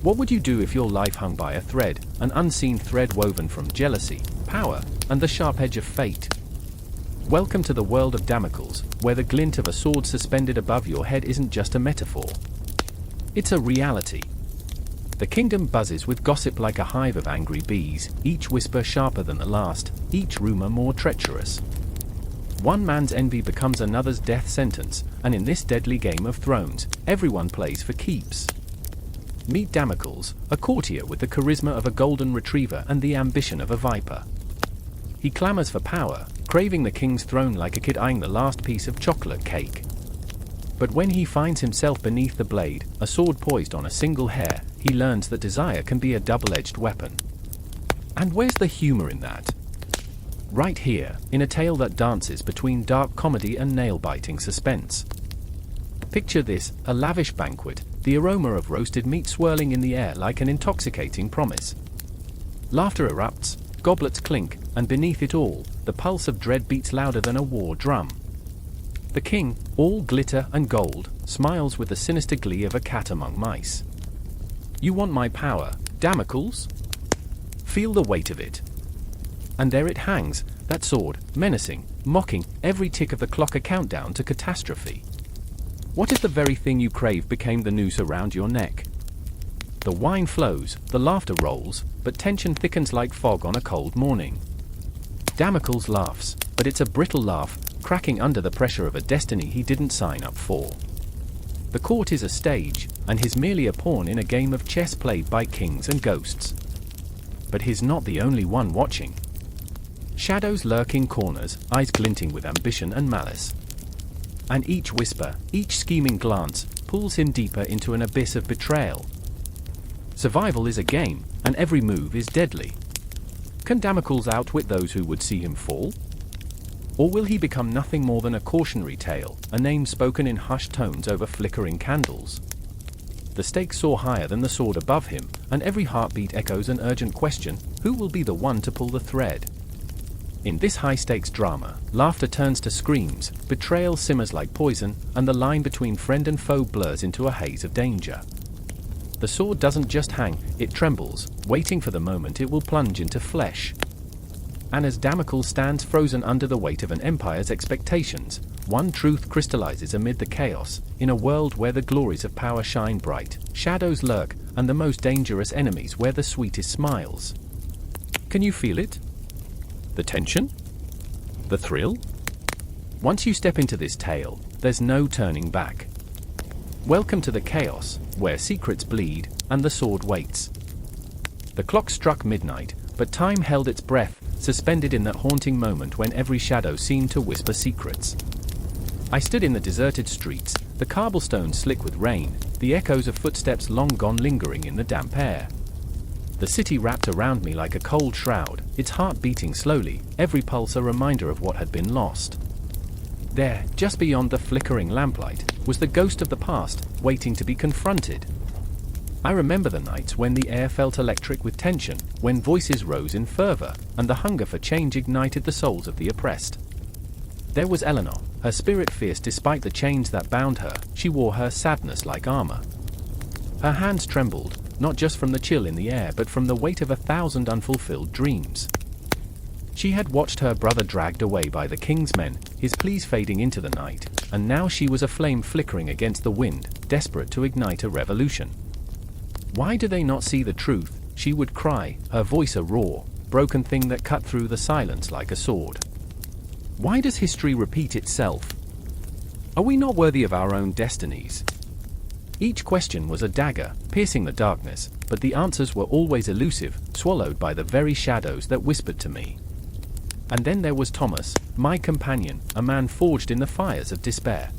What would you do if your life hung by a thread, an unseen thread woven from jealousy, power, and the sharp edge of fate? Welcome to the world of Damocles, where the glint of a sword suspended above your head isn't just a metaphor. It's a reality. The kingdom buzzes with gossip like a hive of angry bees, each whisper sharper than the last, each rumor more treacherous. One man's envy becomes another's death sentence, and in this deadly game of thrones, everyone plays for keeps. Meet Damocles, a courtier with the charisma of a golden retriever and the ambition of a viper. He clamors for power, craving the king's throne like a kid eyeing the last piece of chocolate cake. But when he finds himself beneath the blade, a sword poised on a single hair, he learns that desire can be a double-edged weapon. And where's the humor in that? Right here, in a tale that dances between dark comedy and nail-biting suspense. Picture this, a lavish banquet, the aroma of roasted meat swirling in the air like an intoxicating promise. Laughter erupts, goblets clink, and beneath it all, the pulse of dread beats louder than a war drum. The king, all glitter and gold, smiles with the sinister glee of a cat among mice. You want my power, Damocles? Feel the weight of it. And there it hangs, that sword, menacing, mocking, every tick of the clock a countdown to catastrophe. What if the very thing you crave became the noose around your neck? The wine flows, the laughter rolls, but tension thickens like fog on a cold morning. Damocles laughs, but it's a brittle laugh, cracking under the pressure of a destiny he didn't sign up for. The court is a stage, and he's merely a pawn in a game of chess played by kings and ghosts. But he's not the only one watching. Shadows lurk in corners, eyes glinting with ambition and malice. And each whisper, each scheming glance, pulls him deeper into an abyss of betrayal. Survival is a game, and every move is deadly. Can Damocles outwit those who would see him fall? Or will he become nothing more than a cautionary tale, a name spoken in hushed tones over flickering candles? The stakes soar higher than the sword above him, and every heartbeat echoes an urgent question: who will be the one to pull the thread? In this high-stakes drama, laughter turns to screams, betrayal simmers like poison, and the line between friend and foe blurs into a haze of danger. The sword doesn't just hang, it trembles, waiting for the moment it will plunge into flesh. And as Damocles stands frozen under the weight of an empire's expectations, one truth crystallizes amid the chaos: in a world where the glories of power shine bright, shadows lurk, and the most dangerous enemies wear the sweetest smiles. Can you feel it? The tension? The thrill? Once you step into this tale, there's no turning back. Welcome to the chaos, where secrets bleed, and the sword waits. The clock struck midnight, but time held its breath, suspended in that haunting moment when every shadow seemed to whisper secrets. I stood in the deserted streets, the cobblestones slick with rain, the echoes of footsteps long gone lingering in the damp air. The city wrapped around me like a cold shroud, its heart beating slowly, every pulse a reminder of what had been lost. There, just beyond the flickering lamplight, was the ghost of the past, waiting to be confronted. I remember the nights when the air felt electric with tension, when voices rose in fervor, and the hunger for change ignited the souls of the oppressed. There was Eleanor, her spirit fierce despite the chains that bound her. She wore her sadness like armor. Her hands trembled, not just from the chill in the air but from the weight of 1,000 unfulfilled dreams. She had watched her brother dragged away by the king's men, his pleas fading into the night, and now she was a flame flickering against the wind, desperate to ignite a revolution. Why do they not see the truth? She would cry, her voice a roar, broken thing that cut through the silence like a sword. Why does history repeat itself? Are we not worthy of our own destinies? Each question was a dagger, piercing the darkness, but the answers were always elusive, swallowed by the very shadows that whispered to me. And then there was Thomas, my companion, a man forged in the fires of despair.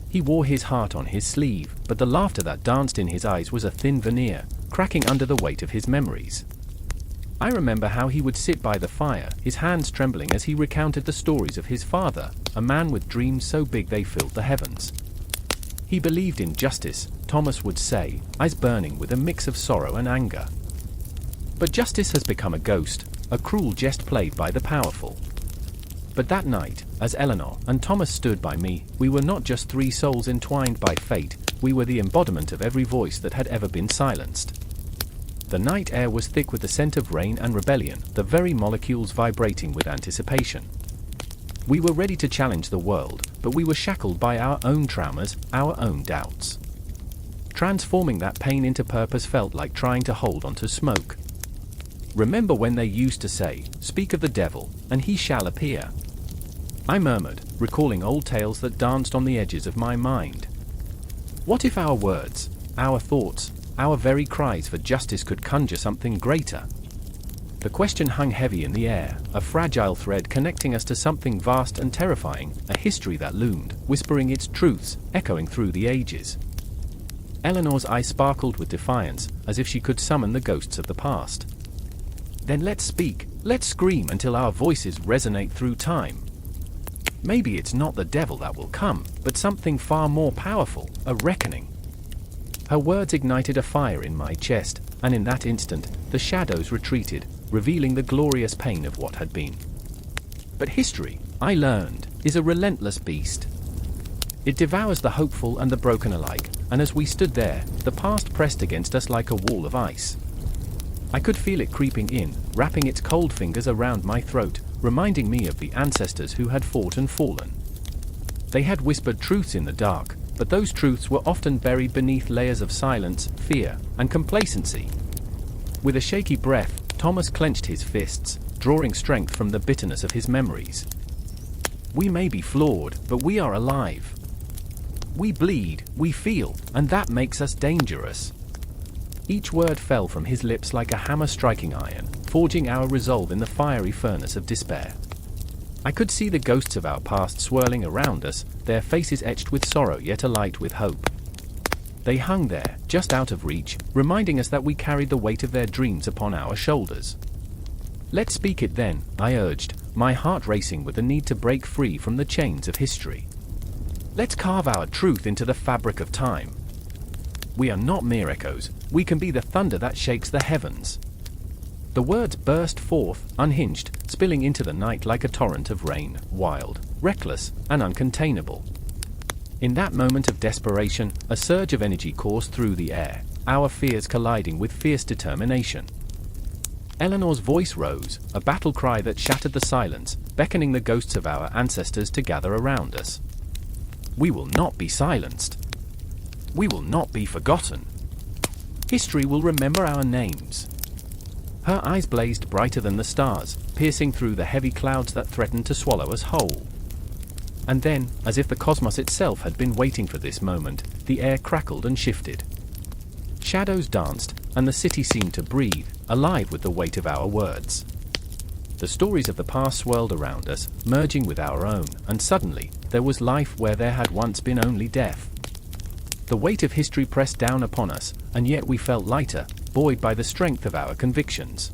He wore his heart on his sleeve, but the laughter that danced in his eyes was a thin veneer, cracking under the weight of his memories. I remember how he would sit by the fire, his hands trembling as he recounted the stories of his father, a man with dreams so big they filled the heavens. He believed in justice, Thomas would say, eyes burning with a mix of sorrow and anger. But justice has become a ghost, a cruel jest played by the powerful. But that night, as Eleanor and Thomas stood by me, we were not just three souls entwined by fate, we were the embodiment of every voice that had ever been silenced. The night air was thick with the scent of rain and rebellion, the very molecules vibrating with anticipation. We were ready to challenge the world, but we were shackled by our own traumas, our own doubts. Transforming that pain into purpose felt like trying to hold onto smoke. Remember when they used to say, "Speak of the devil, and he shall appear"? I murmured, recalling old tales that danced on the edges of my mind. What if our words, our thoughts, our very cries for justice could conjure something greater? The question hung heavy in the air, a fragile thread connecting us to something vast and terrifying, a history that loomed, whispering its truths, echoing through the ages. Eleanor's eyes sparkled with defiance, as if she could summon the ghosts of the past. Then let's speak, let's scream until our voices resonate through time. Maybe it's not the devil that will come, but something far more powerful, a reckoning. Her words ignited a fire in my chest, and in that instant, the shadows retreated, revealing the glorious pain of what had been. But history, I learned, is a relentless beast. It devours the hopeful and the broken alike, and as we stood there, the past pressed against us like a wall of ice. I could feel it creeping in, wrapping its cold fingers around my throat, reminding me of the ancestors who had fought and fallen. They had whispered truths in the dark, but those truths were often buried beneath layers of silence, fear, and complacency. With a shaky breath, Thomas clenched his fists, drawing strength from the bitterness of his memories. We may be flawed, but we are alive. We bleed, we feel, and that makes us dangerous. Each word fell from his lips like a hammer striking iron, forging our resolve in the fiery furnace of despair. I could see the ghosts of our past swirling around us, their faces etched with sorrow yet alight with hope. They hung there, just out of reach, reminding us that we carried the weight of their dreams upon our shoulders. Let's speak it then, I urged, my heart racing with the need to break free from the chains of history. Let's carve our truth into the fabric of time. We are not mere echoes, we can be the thunder that shakes the heavens. The words burst forth, unhinged, spilling into the night like a torrent of rain, wild, reckless, and uncontainable. In that moment of desperation, a surge of energy coursed through the air, our fears colliding with fierce determination. Eleanor's voice rose, a battle cry that shattered the silence, beckoning the ghosts of our ancestors to gather around us. We will not be silenced. We will not be forgotten. History will remember our names. Her eyes blazed brighter than the stars, piercing through the heavy clouds that threatened to swallow us whole. And then, as if the cosmos itself had been waiting for this moment, the air crackled and shifted. Shadows danced, and the city seemed to breathe, alive with the weight of our words. The stories of the past swirled around us, merging with our own, and suddenly, there was life where there had once been only death. The weight of history pressed down upon us, and yet we felt lighter, buoyed by the strength of our convictions.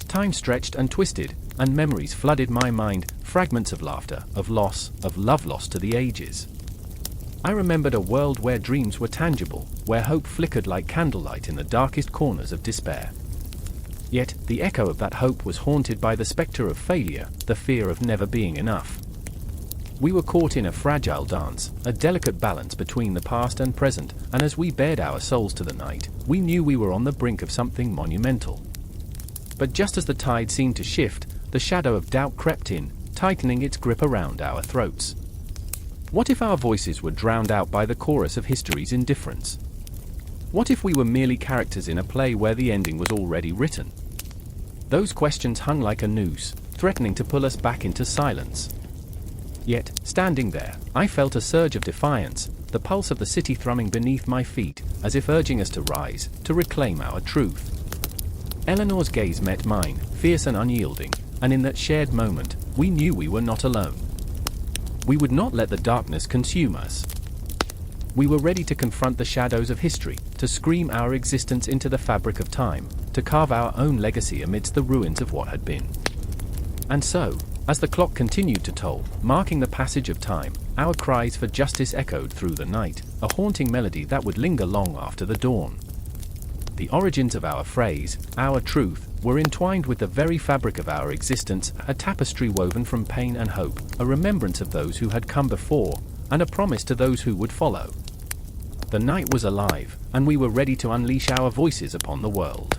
Time stretched and twisted, and memories flooded my mind, fragments of laughter, of loss, of love lost to the ages. I remembered a world where dreams were tangible, where hope flickered like candlelight in the darkest corners of despair. Yet, the echo of that hope was haunted by the spectre of failure, the fear of never being enough. We were caught in a fragile dance, a delicate balance between the past and present, and as we bared our souls to the night, we knew we were on the brink of something monumental. But just as the tide seemed to shift, the shadow of doubt crept in, tightening its grip around our throats. What if our voices were drowned out by the chorus of history's indifference? What if we were merely characters in a play where the ending was already written? Those questions hung like a noose, threatening to pull us back into silence. Yet, standing there, I felt a surge of defiance, the pulse of the city thrumming beneath my feet, as if urging us to rise, to reclaim our truth. Eleanor's gaze met mine, fierce and unyielding, and in that shared moment, we knew we were not alone. We would not let the darkness consume us. We were ready to confront the shadows of history, to scream our existence into the fabric of time, to carve our own legacy amidst the ruins of what had been. And so, as the clock continued to toll, marking the passage of time, our cries for justice echoed through the night, a haunting melody that would linger long after the dawn. The origins of our phrase, our truth, were entwined with the very fabric of our existence, a tapestry woven from pain and hope, a remembrance of those who had come before, and a promise to those who would follow. The night was alive, and we were ready to unleash our voices upon the world.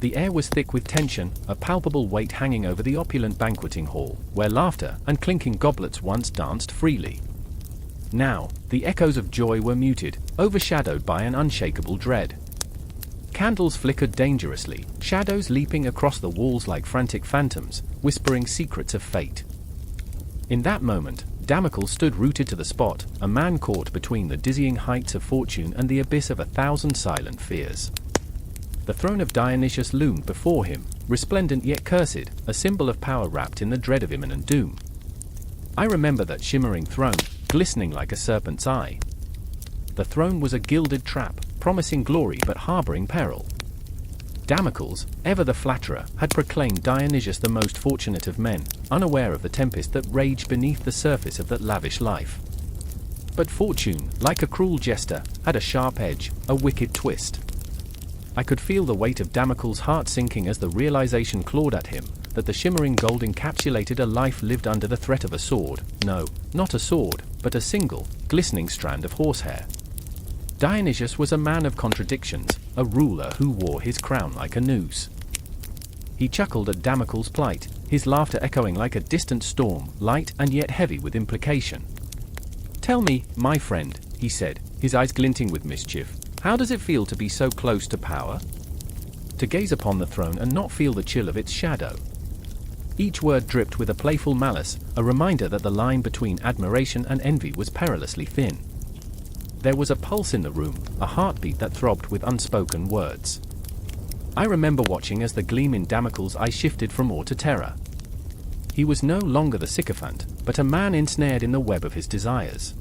The air was thick with tension, a palpable weight hanging over the opulent banqueting hall, where laughter and clinking goblets once danced freely. Now, the echoes of joy were muted, overshadowed by an unshakable dread. Candles flickered dangerously, shadows leaping across the walls like frantic phantoms, whispering secrets of fate. In that moment, Damocles stood rooted to the spot, a man caught between the dizzying heights of fortune and the abyss of 1,000 silent fears. The throne of Dionysius loomed before him, resplendent yet cursed, a symbol of power wrapped in the dread of imminent doom. I remember that shimmering throne, glistening like a serpent's eye. The throne was a gilded trap, promising glory but harboring peril. Damocles, ever the flatterer, had proclaimed Dionysius the most fortunate of men, unaware of the tempest that raged beneath the surface of that lavish life. But fortune, like a cruel jester, had a sharp edge, a wicked twist. I could feel the weight of Damocles' heart sinking as the realization clawed at him, that the shimmering gold encapsulated a life lived under the threat of a sword. No, not a sword, but a single, glistening strand of horsehair. Dionysius was a man of contradictions, a ruler who wore his crown like a noose. He chuckled at Damocles' plight, his laughter echoing like a distant storm, light and yet heavy with implication. "Tell me, my friend," he said, his eyes glinting with mischief, "how does it feel to be so close to power? To gaze upon the throne and not feel the chill of its shadow?" Each word dripped with a playful malice, a reminder that the line between admiration and envy was perilously thin. There was a pulse in the room, a heartbeat that throbbed with unspoken words. I remember watching as the gleam in Damocles' eye shifted from awe to terror. He was no longer the sycophant, but a man ensnared in the web of his desires.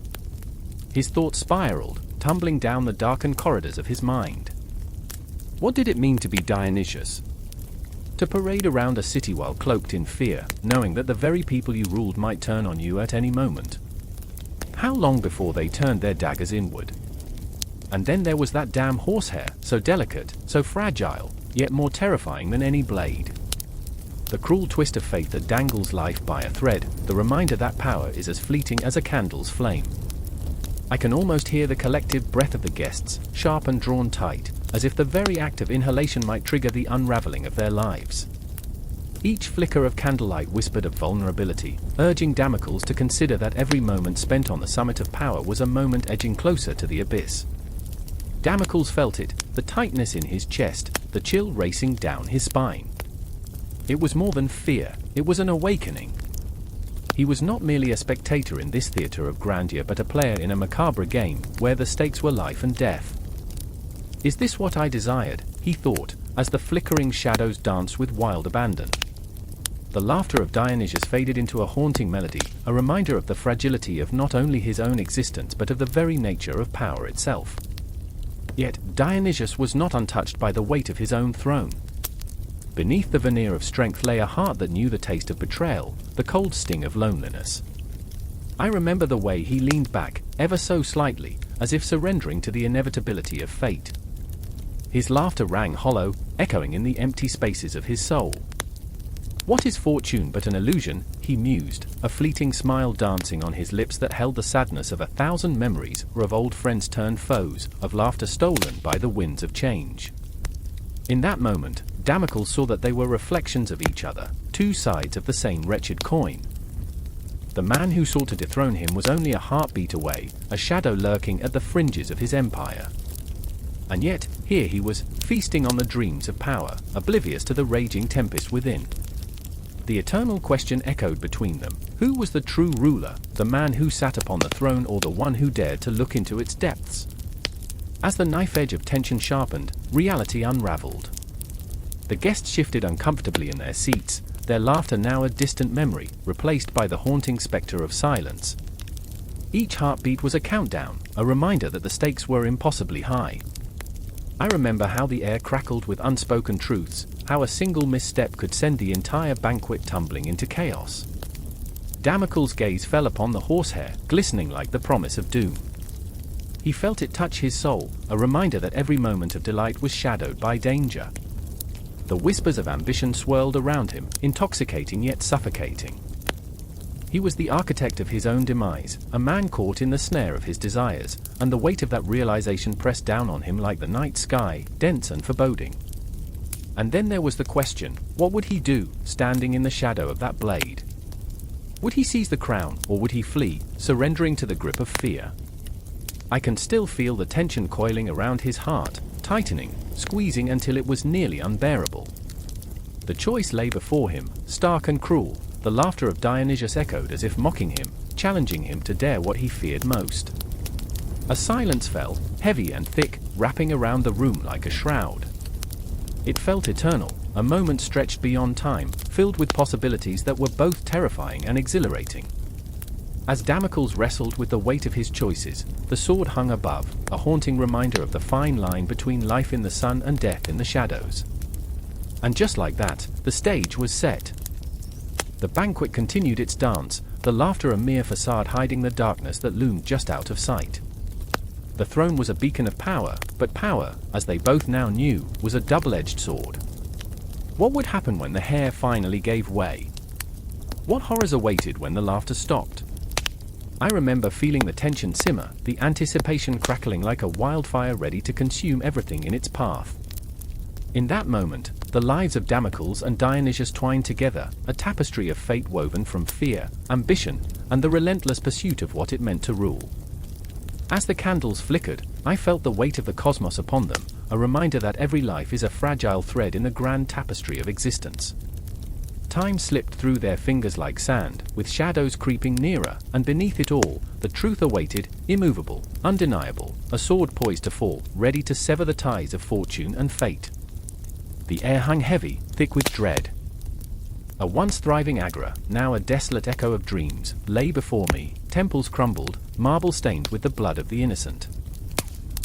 His thoughts spiraled, tumbling down the darkened corridors of his mind. What did it mean to be Dionysius? To parade around a city while cloaked in fear, knowing that the very people you ruled might turn on you at any moment. How long before they turned their daggers inward? And then there was that damn horsehair, so delicate, so fragile, yet more terrifying than any blade. The cruel twist of fate that dangles life by a thread, the reminder that power is as fleeting as a candle's flame. I can almost hear the collective breath of the guests, sharp and drawn tight, as if the very act of inhalation might trigger the unraveling of their lives. Each flicker of candlelight whispered of vulnerability, urging Damocles to consider that every moment spent on the summit of power was a moment edging closer to the abyss. Damocles felt it, the tightness in his chest, the chill racing down his spine. It was more than fear, it was an awakening. He was not merely a spectator in this theater of grandeur but a player in a macabre game, where the stakes were life and death. Is this what I desired, he thought, as the flickering shadows danced with wild abandon. The laughter of Dionysius faded into a haunting melody, a reminder of the fragility of not only his own existence but of the very nature of power itself. Yet, Dionysius was not untouched by the weight of his own throne. Beneath the veneer of strength lay a heart that knew the taste of betrayal, the cold sting of loneliness. I remember the way he leaned back, ever so slightly, as if surrendering to the inevitability of fate. His laughter rang hollow, echoing in the empty spaces of his soul. What is fortune but an illusion, he mused, a fleeting smile dancing on his lips that held the sadness of 1,000 memories, or of old friends turned foes, of laughter stolen by the winds of change. In that moment, Damocles saw that they were reflections of each other, two sides of the same wretched coin. The man who sought to dethrone him was only a heartbeat away, a shadow lurking at the fringes of his empire. And yet, here he was, feasting on the dreams of power, oblivious to the raging tempest within. The eternal question echoed between them: who was the true ruler, the man who sat upon the throne or the one who dared to look into its depths? As the knife edge of tension sharpened, reality unraveled. The guests shifted uncomfortably in their seats, their laughter now a distant memory, replaced by the haunting specter of silence. Each heartbeat was a countdown, a reminder that the stakes were impossibly high. I remember how the air crackled with unspoken truths, how a single misstep could send the entire banquet tumbling into chaos. Damocles' gaze fell upon the horsehair, glistening like the promise of doom. He felt it touch his soul, a reminder that every moment of delight was shadowed by danger. The whispers of ambition swirled around him, intoxicating yet suffocating. He was the architect of his own demise, a man caught in the snare of his desires, and the weight of that realization pressed down on him like the night sky, dense and foreboding. And then there was the question, what would he do, standing in the shadow of that blade? Would he seize the crown, or would he flee, surrendering to the grip of fear? I can still feel the tension coiling around his heart, tightening, squeezing until it was nearly unbearable. The choice lay before him, stark and cruel. The laughter of Dionysius echoed as if mocking him, challenging him to dare what he feared most. A silence fell, heavy and thick, wrapping around the room like a shroud. It felt eternal, a moment stretched beyond time, filled with possibilities that were both terrifying and exhilarating. As Damocles wrestled with the weight of his choices, the sword hung above, a haunting reminder of the fine line between life in the sun and death in the shadows. And just like that, the stage was set. The banquet continued its dance, the laughter a mere facade hiding the darkness that loomed just out of sight. The throne was a beacon of power, but power, as they both now knew, was a double-edged sword. What would happen when the hair finally gave way? What horrors awaited when the laughter stopped? I remember feeling the tension simmer, the anticipation crackling like a wildfire ready to consume everything in its path. In that moment, the lives of Damocles and Dionysius twined together, a tapestry of fate woven from fear, ambition, and the relentless pursuit of what it meant to rule. As the candles flickered, I felt the weight of the cosmos upon them, a reminder that every life is a fragile thread in the grand tapestry of existence. Time slipped through their fingers like sand, with shadows creeping nearer, and beneath it all, the truth awaited, immovable, undeniable, a sword poised to fall, ready to sever the ties of fortune and fate. The air hung heavy, thick with dread. A once thriving agora, now a desolate echo of dreams, lay before me, temples crumbled, marble stained with the blood of the innocent.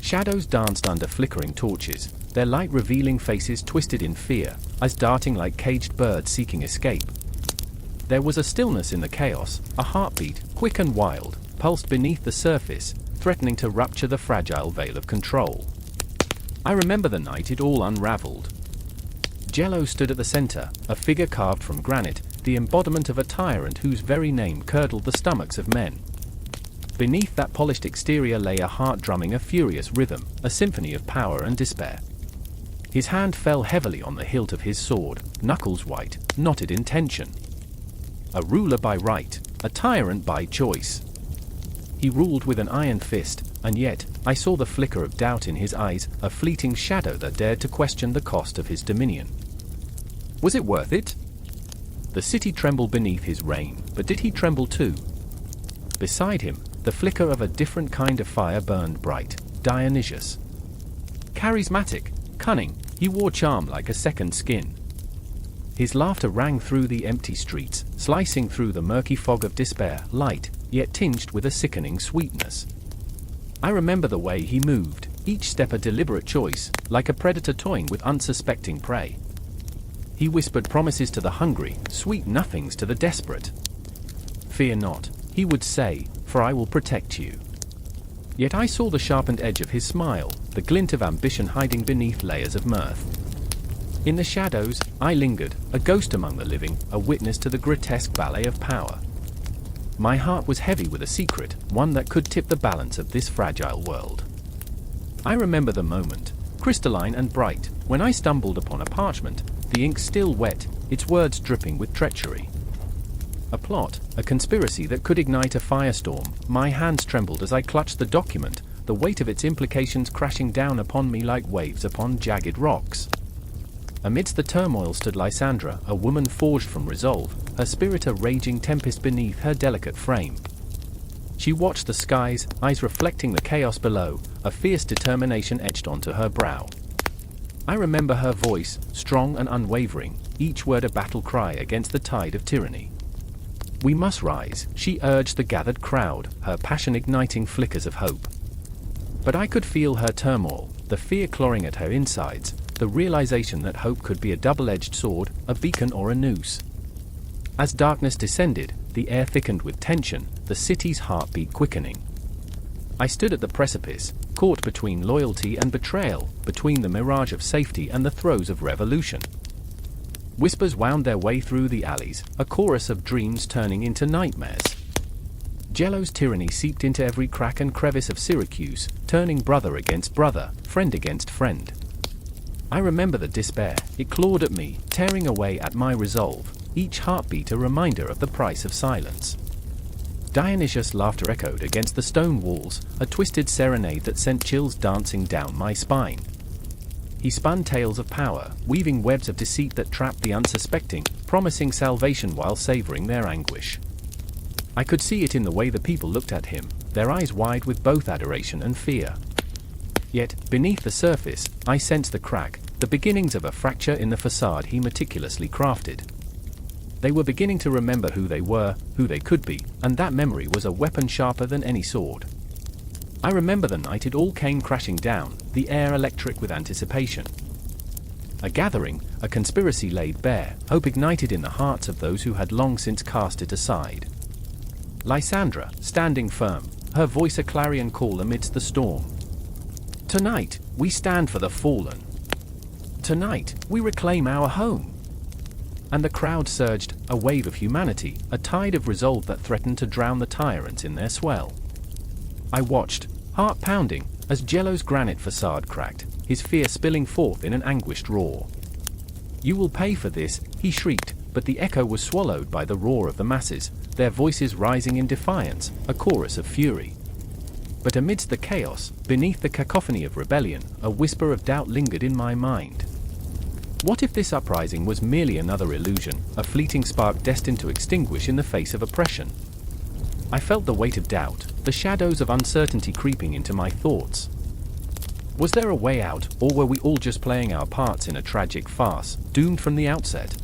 Shadows danced under flickering torches, their light revealing faces twisted in fear, as darting like caged birds seeking escape. There was a stillness in the chaos, a heartbeat, quick and wild, pulsed beneath the surface, threatening to rupture the fragile veil of control. I remember the night it all unraveled. Jello stood at the center, a figure carved from granite, the embodiment of a tyrant whose very name curdled the stomachs of men. Beneath that polished exterior lay a heart drumming a furious rhythm, a symphony of power and despair. His hand fell heavily on the hilt of his sword, knuckles white, knotted in tension. A ruler by right, a tyrant by choice. He ruled with an iron fist, and yet, I saw the flicker of doubt in his eyes, a fleeting shadow that dared to question the cost of his dominion. Was it worth it? The city trembled beneath his reign, but did he tremble too? Beside him, the flicker of a different kind of fire burned bright, Dionysius. Charismatic, cunning, he wore charm like a second skin. His laughter rang through the empty streets, slicing through the murky fog of despair, light, yet tinged with a sickening sweetness. I remember the way he moved, each step a deliberate choice, like a predator toying with unsuspecting prey. He whispered promises to the hungry, sweet nothings to the desperate. "Fear not," he would say, "for I will protect you." Yet I saw the sharpened edge of his smile, the glint of ambition hiding beneath layers of mirth. In the shadows, I lingered, a ghost among the living, a witness to the grotesque ballet of power. My heart was heavy with a secret, one that could tip the balance of this fragile world. I remember the moment, crystalline and bright, when I stumbled upon a parchment, the ink still wet, its words dripping with treachery. A plot, a conspiracy that could ignite a firestorm. My hands trembled as I clutched the document, the weight of its implications crashing down upon me like waves upon jagged rocks. Amidst the turmoil stood Lysandra, a woman forged from resolve, her spirit a raging tempest beneath her delicate frame. She watched the skies, eyes reflecting the chaos below, a fierce determination etched onto her brow. I remember her voice, strong and unwavering, each word a battle cry against the tide of tyranny. "We must rise," she urged the gathered crowd, her passion igniting flickers of hope. But I could feel her turmoil, the fear clawing at her insides, the realization that hope could be a double-edged sword, a beacon or a noose. As darkness descended, the air thickened with tension, the city's heartbeat quickening. I stood at the precipice, caught between loyalty and betrayal, between the mirage of safety and the throes of revolution. Whispers wound their way through the alleys, a chorus of dreams turning into nightmares. Jello's tyranny seeped into every crack and crevice of Syracuse, turning brother against brother, friend against friend. I remember the despair. It clawed at me, tearing away at my resolve, each heartbeat a reminder of the price of silence. Dionysius' laughter echoed against the stone walls, a twisted serenade that sent chills dancing down my spine. He spun tales of power, weaving webs of deceit that trapped the unsuspecting, promising salvation while savoring their anguish. I could see it in the way the people looked at him, their eyes wide with both adoration and fear. Yet, beneath the surface, I sensed the crack, the beginnings of a fracture in the facade he meticulously crafted. They were beginning to remember who they were, who they could be, and that memory was a weapon sharper than any sword. I remember the night it all came crashing down, the air electric with anticipation. A gathering, a conspiracy laid bare, hope ignited in the hearts of those who had long since cast it aside. Lysandra, standing firm, her voice a clarion call amidst the storm. Tonight, we stand for the fallen. Tonight, we reclaim our home. And the crowd surged, a wave of humanity, a tide of resolve that threatened to drown the tyrants in their swell. I watched, heart pounding, as Jello's granite facade cracked, his fear spilling forth in an anguished roar. You will pay for this, he shrieked, but the echo was swallowed by the roar of the masses, their voices rising in defiance, a chorus of fury. But amidst the chaos, beneath the cacophony of rebellion, a whisper of doubt lingered in my mind. What if this uprising was merely another illusion, a fleeting spark destined to extinguish in the face of oppression? I felt the weight of doubt, the shadows of uncertainty creeping into my thoughts. Was there a way out, or were we all just playing our parts in a tragic farce, doomed from the outset?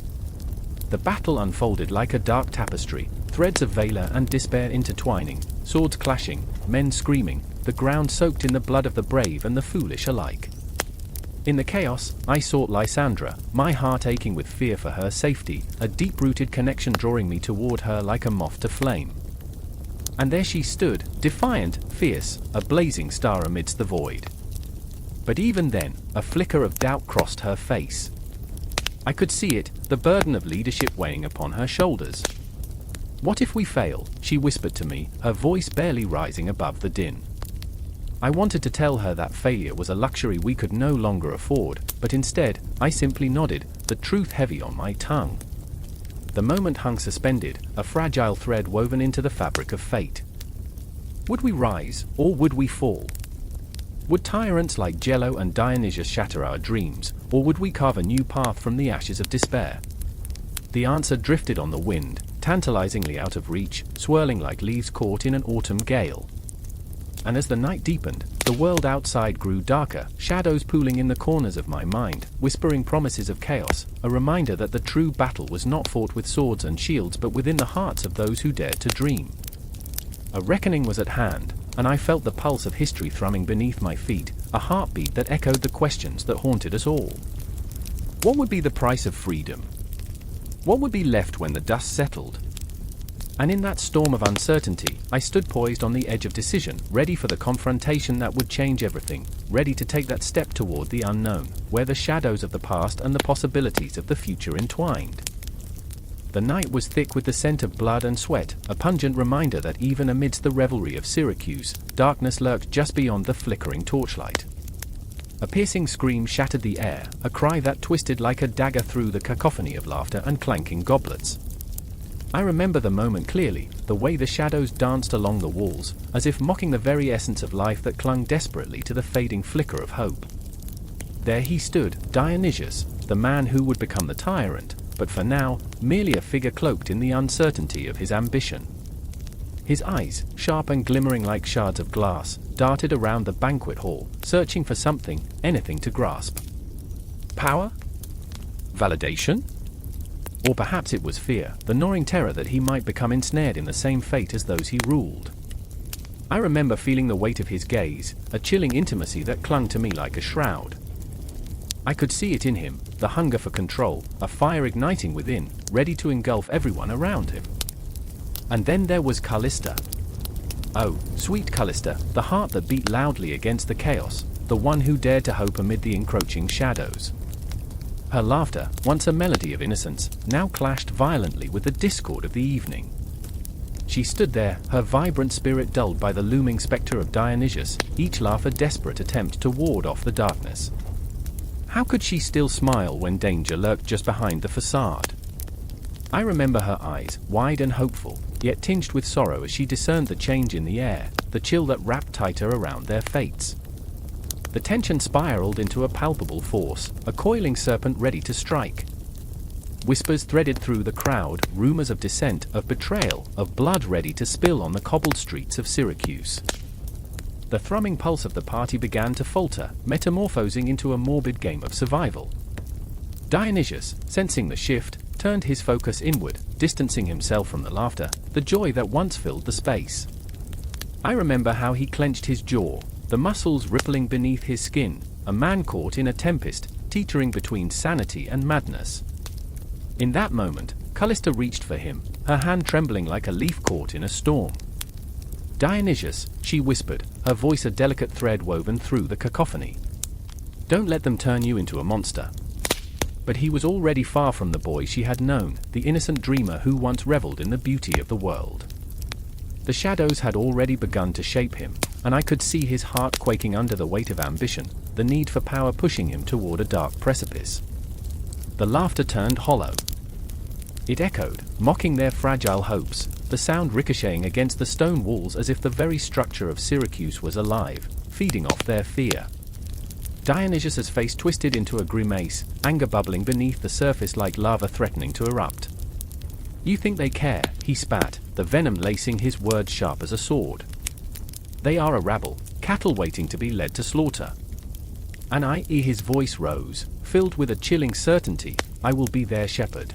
The battle unfolded like a dark tapestry, threads of valor and despair intertwining, swords clashing, men screaming, the ground soaked in the blood of the brave and the foolish alike. In the chaos, I sought Lysandra, my heart aching with fear for her safety, a deep-rooted connection drawing me toward her like a moth to flame. And there she stood, defiant, fierce, a blazing star amidst the void. But even then, a flicker of doubt crossed her face. I could see it, the burden of leadership weighing upon her shoulders. What if we fail? She whispered to me, her voice barely rising above the din. I wanted to tell her that failure was a luxury we could no longer afford, but instead, I simply nodded, the truth heavy on my tongue. The moment hung suspended, a fragile thread woven into the fabric of fate. Would we rise, or would we fall? Would tyrants like Jello and Dionysius shatter our dreams, or would we carve a new path from the ashes of despair? The answer drifted on the wind, tantalizingly out of reach, swirling like leaves caught in an autumn gale. And as the night deepened, the world outside grew darker, shadows pooling in the corners of my mind, whispering promises of chaos, a reminder that the true battle was not fought with swords and shields but within the hearts of those who dared to dream. A reckoning was at hand, and I felt the pulse of history thrumming beneath my feet, a heartbeat that echoed the questions that haunted us all. What would be the price of freedom? What would be left when the dust settled? And in that storm of uncertainty, I stood poised on the edge of decision, ready for the confrontation that would change everything, ready to take that step toward the unknown, where the shadows of the past and the possibilities of the future entwined. The night was thick with the scent of blood and sweat, a pungent reminder that even amidst the revelry of Syracuse, darkness lurked just beyond the flickering torchlight. A piercing scream shattered the air, a cry that twisted like a dagger through the cacophony of laughter and clanking goblets. I remember the moment clearly, the way the shadows danced along the walls, as if mocking the very essence of life that clung desperately to the fading flicker of hope. There he stood, Dionysius, the man who would become the tyrant, but for now, merely a figure cloaked in the uncertainty of his ambition. His eyes, sharp and glimmering like shards of glass, darted around the banquet hall, searching for something, anything to grasp. Power? Validation? Or perhaps it was fear, the gnawing terror that he might become ensnared in the same fate as those he ruled. I remember feeling the weight of his gaze, a chilling intimacy that clung to me like a shroud. I could see it in him, the hunger for control, a fire igniting within, ready to engulf everyone around him. And then there was Callista. Oh, sweet Callista, the heart that beat loudly against the chaos, the one who dared to hope amid the encroaching shadows. Her laughter, once a melody of innocence, now clashed violently with the discord of the evening. She stood there, her vibrant spirit dulled by the looming spectre of Dionysius, each laugh a desperate attempt to ward off the darkness. How could she still smile when danger lurked just behind the facade? I remember her eyes, wide and hopeful, yet tinged with sorrow as she discerned the change in the air, the chill that wrapped tighter around their fates. The tension spiraled into a palpable force, a coiling serpent ready to strike. Whispers threaded through the crowd, rumors of dissent, of betrayal, of blood ready to spill on the cobbled streets of Syracuse. The thrumming pulse of the party began to falter, metamorphosing into a morbid game of survival. Dionysius, sensing the shift, turned his focus inward, distancing himself from the laughter, the joy that once filled the space. I remember how he clenched his jaw, the muscles rippling beneath his skin, a man caught in a tempest, teetering between sanity and madness. In that moment, Callista reached for him, her hand trembling like a leaf caught in a storm. "Dionysius," she whispered, her voice a delicate thread woven through the cacophony. "Don't let them turn you into a monster." But he was already far from the boy she had known, the innocent dreamer who once reveled in the beauty of the world. The shadows had already begun to shape him, and I could see his heart quaking under the weight of ambition, the need for power pushing him toward a dark precipice. The laughter turned hollow. It echoed, mocking their fragile hopes, the sound ricocheting against the stone walls as if the very structure of Syracuse was alive, feeding off their fear. Dionysius's face twisted into a grimace, anger bubbling beneath the surface like lava threatening to erupt. "You think they care," he spat, the venom lacing his words sharp as a sword. "They are a rabble, cattle waiting to be led to slaughter. And his voice rose, filled with a chilling certainty, I will be their shepherd."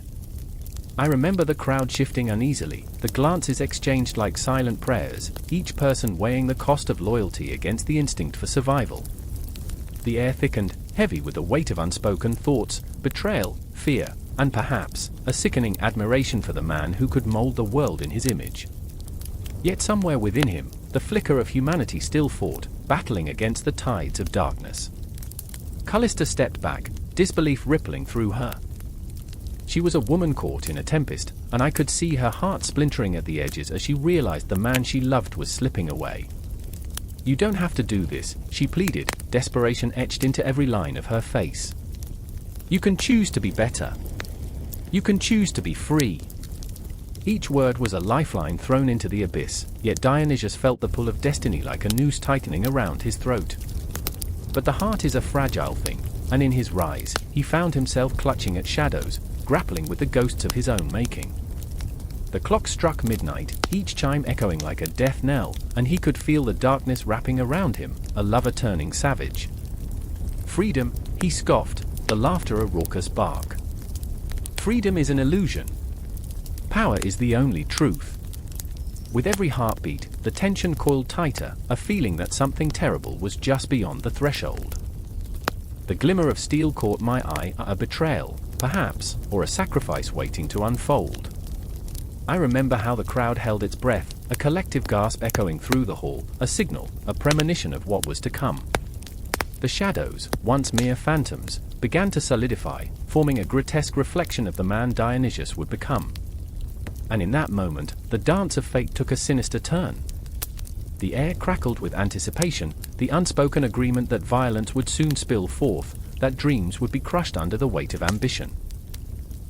I remember the crowd shifting uneasily, the glances exchanged like silent prayers, each person weighing the cost of loyalty against the instinct for survival. The air thickened, heavy with the weight of unspoken thoughts, betrayal, fear, and perhaps, a sickening admiration for the man who could mold the world in his image. Yet somewhere within him, the flicker of humanity still fought, battling against the tides of darkness. Callista stepped back, disbelief rippling through her. She was a woman caught in a tempest, and I could see her heart splintering at the edges as she realized the man she loved was slipping away. "You don't have to do this," she pleaded, desperation etched into every line of her face. "You can choose to be better. You can choose to be free." Each word was a lifeline thrown into the abyss, yet Dionysius felt the pull of destiny like a noose tightening around his throat. But the heart is a fragile thing, and in his rise, he found himself clutching at shadows, grappling with the ghosts of his own making. The clock struck midnight, each chime echoing like a death knell, and he could feel the darkness wrapping around him, a lover turning savage. "Freedom," he scoffed, the laughter a raucous bark. "Freedom is an illusion. Power is the only truth." With every heartbeat, the tension coiled tighter, a feeling that something terrible was just beyond the threshold. The glimmer of steel caught my eye, a betrayal, perhaps, or a sacrifice waiting to unfold. I remember how the crowd held its breath, a collective gasp echoing through the hall, a signal, a premonition of what was to come. The shadows, once mere phantoms, began to solidify, forming a grotesque reflection of the man Dionysius would become. And in that moment, the dance of fate took a sinister turn. The air crackled with anticipation, the unspoken agreement that violence would soon spill forth, that dreams would be crushed under the weight of ambition.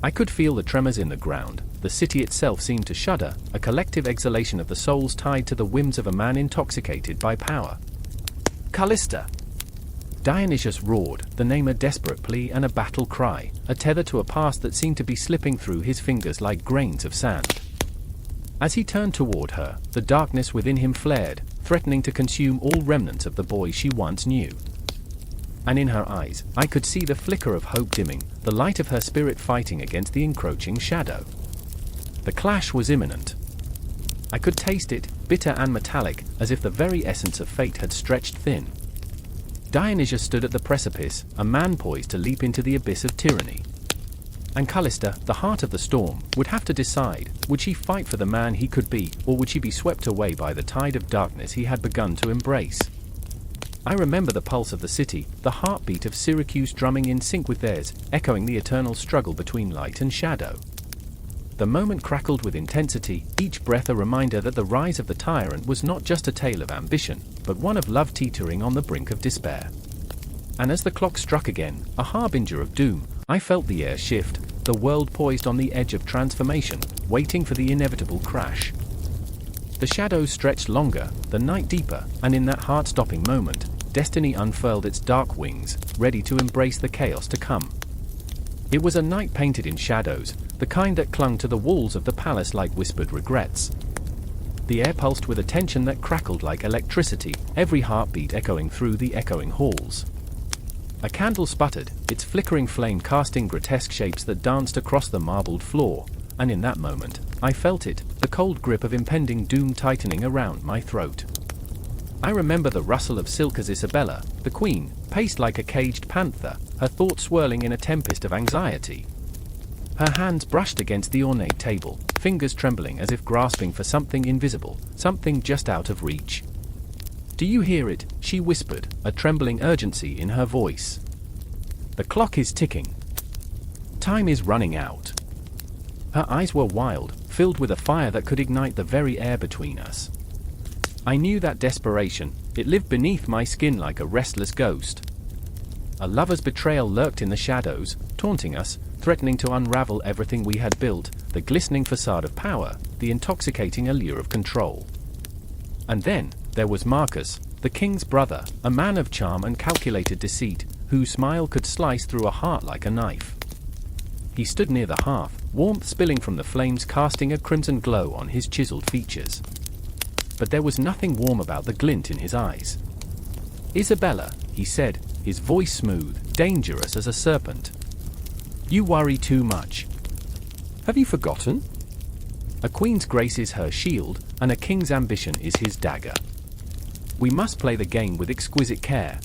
I could feel the tremors in the ground, the city itself seemed to shudder, a collective exhalation of the souls tied to the whims of a man intoxicated by power. "Callista!" Dionysius roared, the name a desperate plea and a battle cry, a tether to a past that seemed to be slipping through his fingers like grains of sand. As he turned toward her, the darkness within him flared, threatening to consume all remnants of the boy she once knew. And in her eyes, I could see the flicker of hope dimming, the light of her spirit fighting against the encroaching shadow. The clash was imminent. I could taste it, bitter and metallic, as if the very essence of fate had stretched thin. Dionysius stood at the precipice, a man poised to leap into the abyss of tyranny. And Callista, the heart of the storm, would have to decide, would she fight for the man he could be, or would she be swept away by the tide of darkness he had begun to embrace? I remember the pulse of the city, the heartbeat of Syracuse drumming in sync with theirs, echoing the eternal struggle between light and shadow. The moment crackled with intensity, each breath a reminder that the rise of the tyrant was not just a tale of ambition, but one of love teetering on the brink of despair. And as the clock struck again, a harbinger of doom, I felt the air shift, the world poised on the edge of transformation, waiting for the inevitable crash. The shadows stretched longer, the night deeper, and in that heart-stopping moment, destiny unfurled its dark wings, ready to embrace the chaos to come. It was a night painted in shadows, the kind that clung to the walls of the palace like whispered regrets. The air pulsed with a tension that crackled like electricity, every heartbeat echoing through the echoing halls. A candle sputtered, its flickering flame casting grotesque shapes that danced across the marbled floor, and in that moment, I felt it, the cold grip of impending doom tightening around my throat. I remember the rustle of silk as Isabella, the queen, paced like a caged panther, her thoughts swirling in a tempest of anxiety. Her hands brushed against the ornate table, fingers trembling as if grasping for something invisible, something just out of reach. "Do you hear it?" she whispered, a trembling urgency in her voice. "The clock is ticking. Time is running out." Her eyes were wild, filled with a fire that could ignite the very air between us. I knew that desperation, it lived beneath my skin like a restless ghost. A lover's betrayal lurked in the shadows, taunting us, threatening to unravel everything we had built, the glistening facade of power, the intoxicating allure of control. And then, there was Marcus, the king's brother, a man of charm and calculated deceit, whose smile could slice through a heart like a knife. He stood near the hearth, warmth spilling from the flames casting a crimson glow on his chiseled features. But there was nothing warm about the glint in his eyes. "Isabella," he said, his voice smooth, dangerous as a serpent. "You worry too much. Have you forgotten? A queen's grace is her shield, and a king's ambition is his dagger. We must play the game with exquisite care."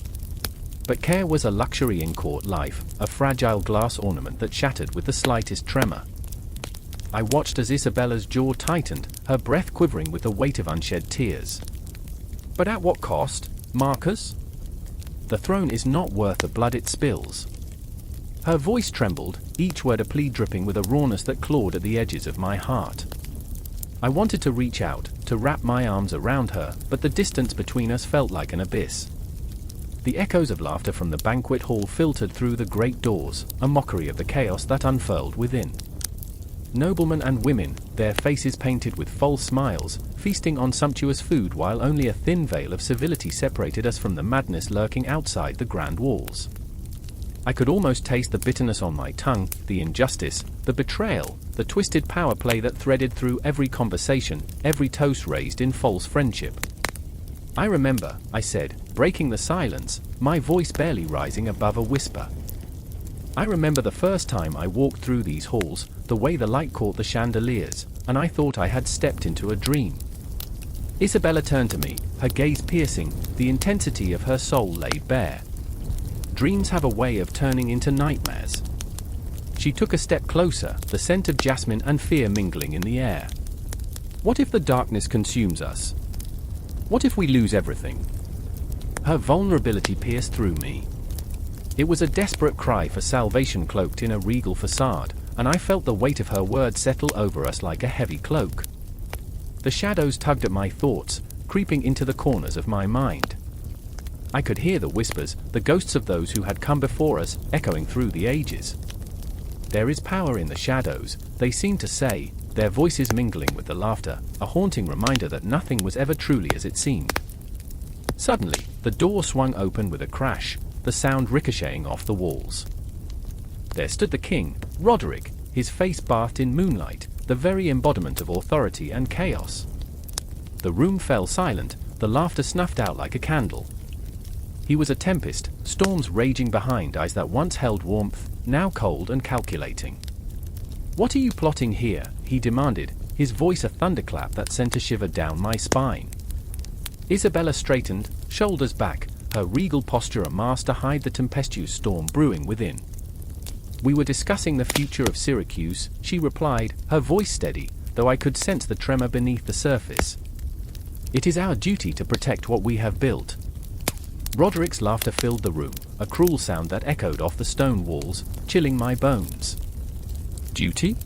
But care was a luxury in court life, a fragile glass ornament that shattered with the slightest tremor. I watched as Isabella's jaw tightened, her breath quivering with the weight of unshed tears. "But at what cost, Marcus? The throne is not worth the blood it spills." Her voice trembled, each word a plea dripping with a rawness that clawed at the edges of my heart. I wanted to reach out, to wrap my arms around her, but the distance between us felt like an abyss. The echoes of laughter from the banquet hall filtered through the great doors, a mockery of the chaos that unfurled within. Noblemen and women, their faces painted with false smiles, feasting on sumptuous food while only a thin veil of civility separated us from the madness lurking outside the grand walls. I could almost taste the bitterness on my tongue, the injustice, the betrayal, the twisted power play that threaded through every conversation, every toast raised in false friendship. "I remember," I said, breaking the silence, my voice barely rising above a whisper. "I remember the first time I walked through these halls, the way the light caught the chandeliers, and I thought I had stepped into a dream." Isabella turned to me, her gaze piercing, the intensity of her soul laid bare. Dreams have a way of turning into nightmares. She took a step closer, the scent of jasmine and fear mingling in the air. "What if the darkness consumes us? What if we lose everything?" Her vulnerability pierced through me. It was a desperate cry for salvation cloaked in a regal facade, and I felt the weight of her words settle over us like a heavy cloak. The shadows tugged at my thoughts, creeping into the corners of my mind. I could hear the whispers, the ghosts of those who had come before us, echoing through the ages. "There is power in the shadows," they seemed to say, their voices mingling with the laughter, a haunting reminder that nothing was ever truly as it seemed. Suddenly, the door swung open with a crash, the sound ricocheting off the walls. There stood the king, Roderick, his face bathed in moonlight, the very embodiment of authority and chaos. The room fell silent, the laughter snuffed out like a candle. He was a tempest, storms raging behind eyes that once held warmth, now cold and calculating. "What are you plotting here?" he demanded, his voice a thunderclap that sent a shiver down my spine. Isabella straightened, shoulders back, her regal posture a mask to hide the tempestuous storm brewing within. "We were discussing the future of Syracuse," she replied, her voice steady, though I could sense the tremor beneath the surface. "It is our duty to protect what we have built." Roderick's laughter filled the room, a cruel sound that echoed off the stone walls, chilling my bones. "Duty?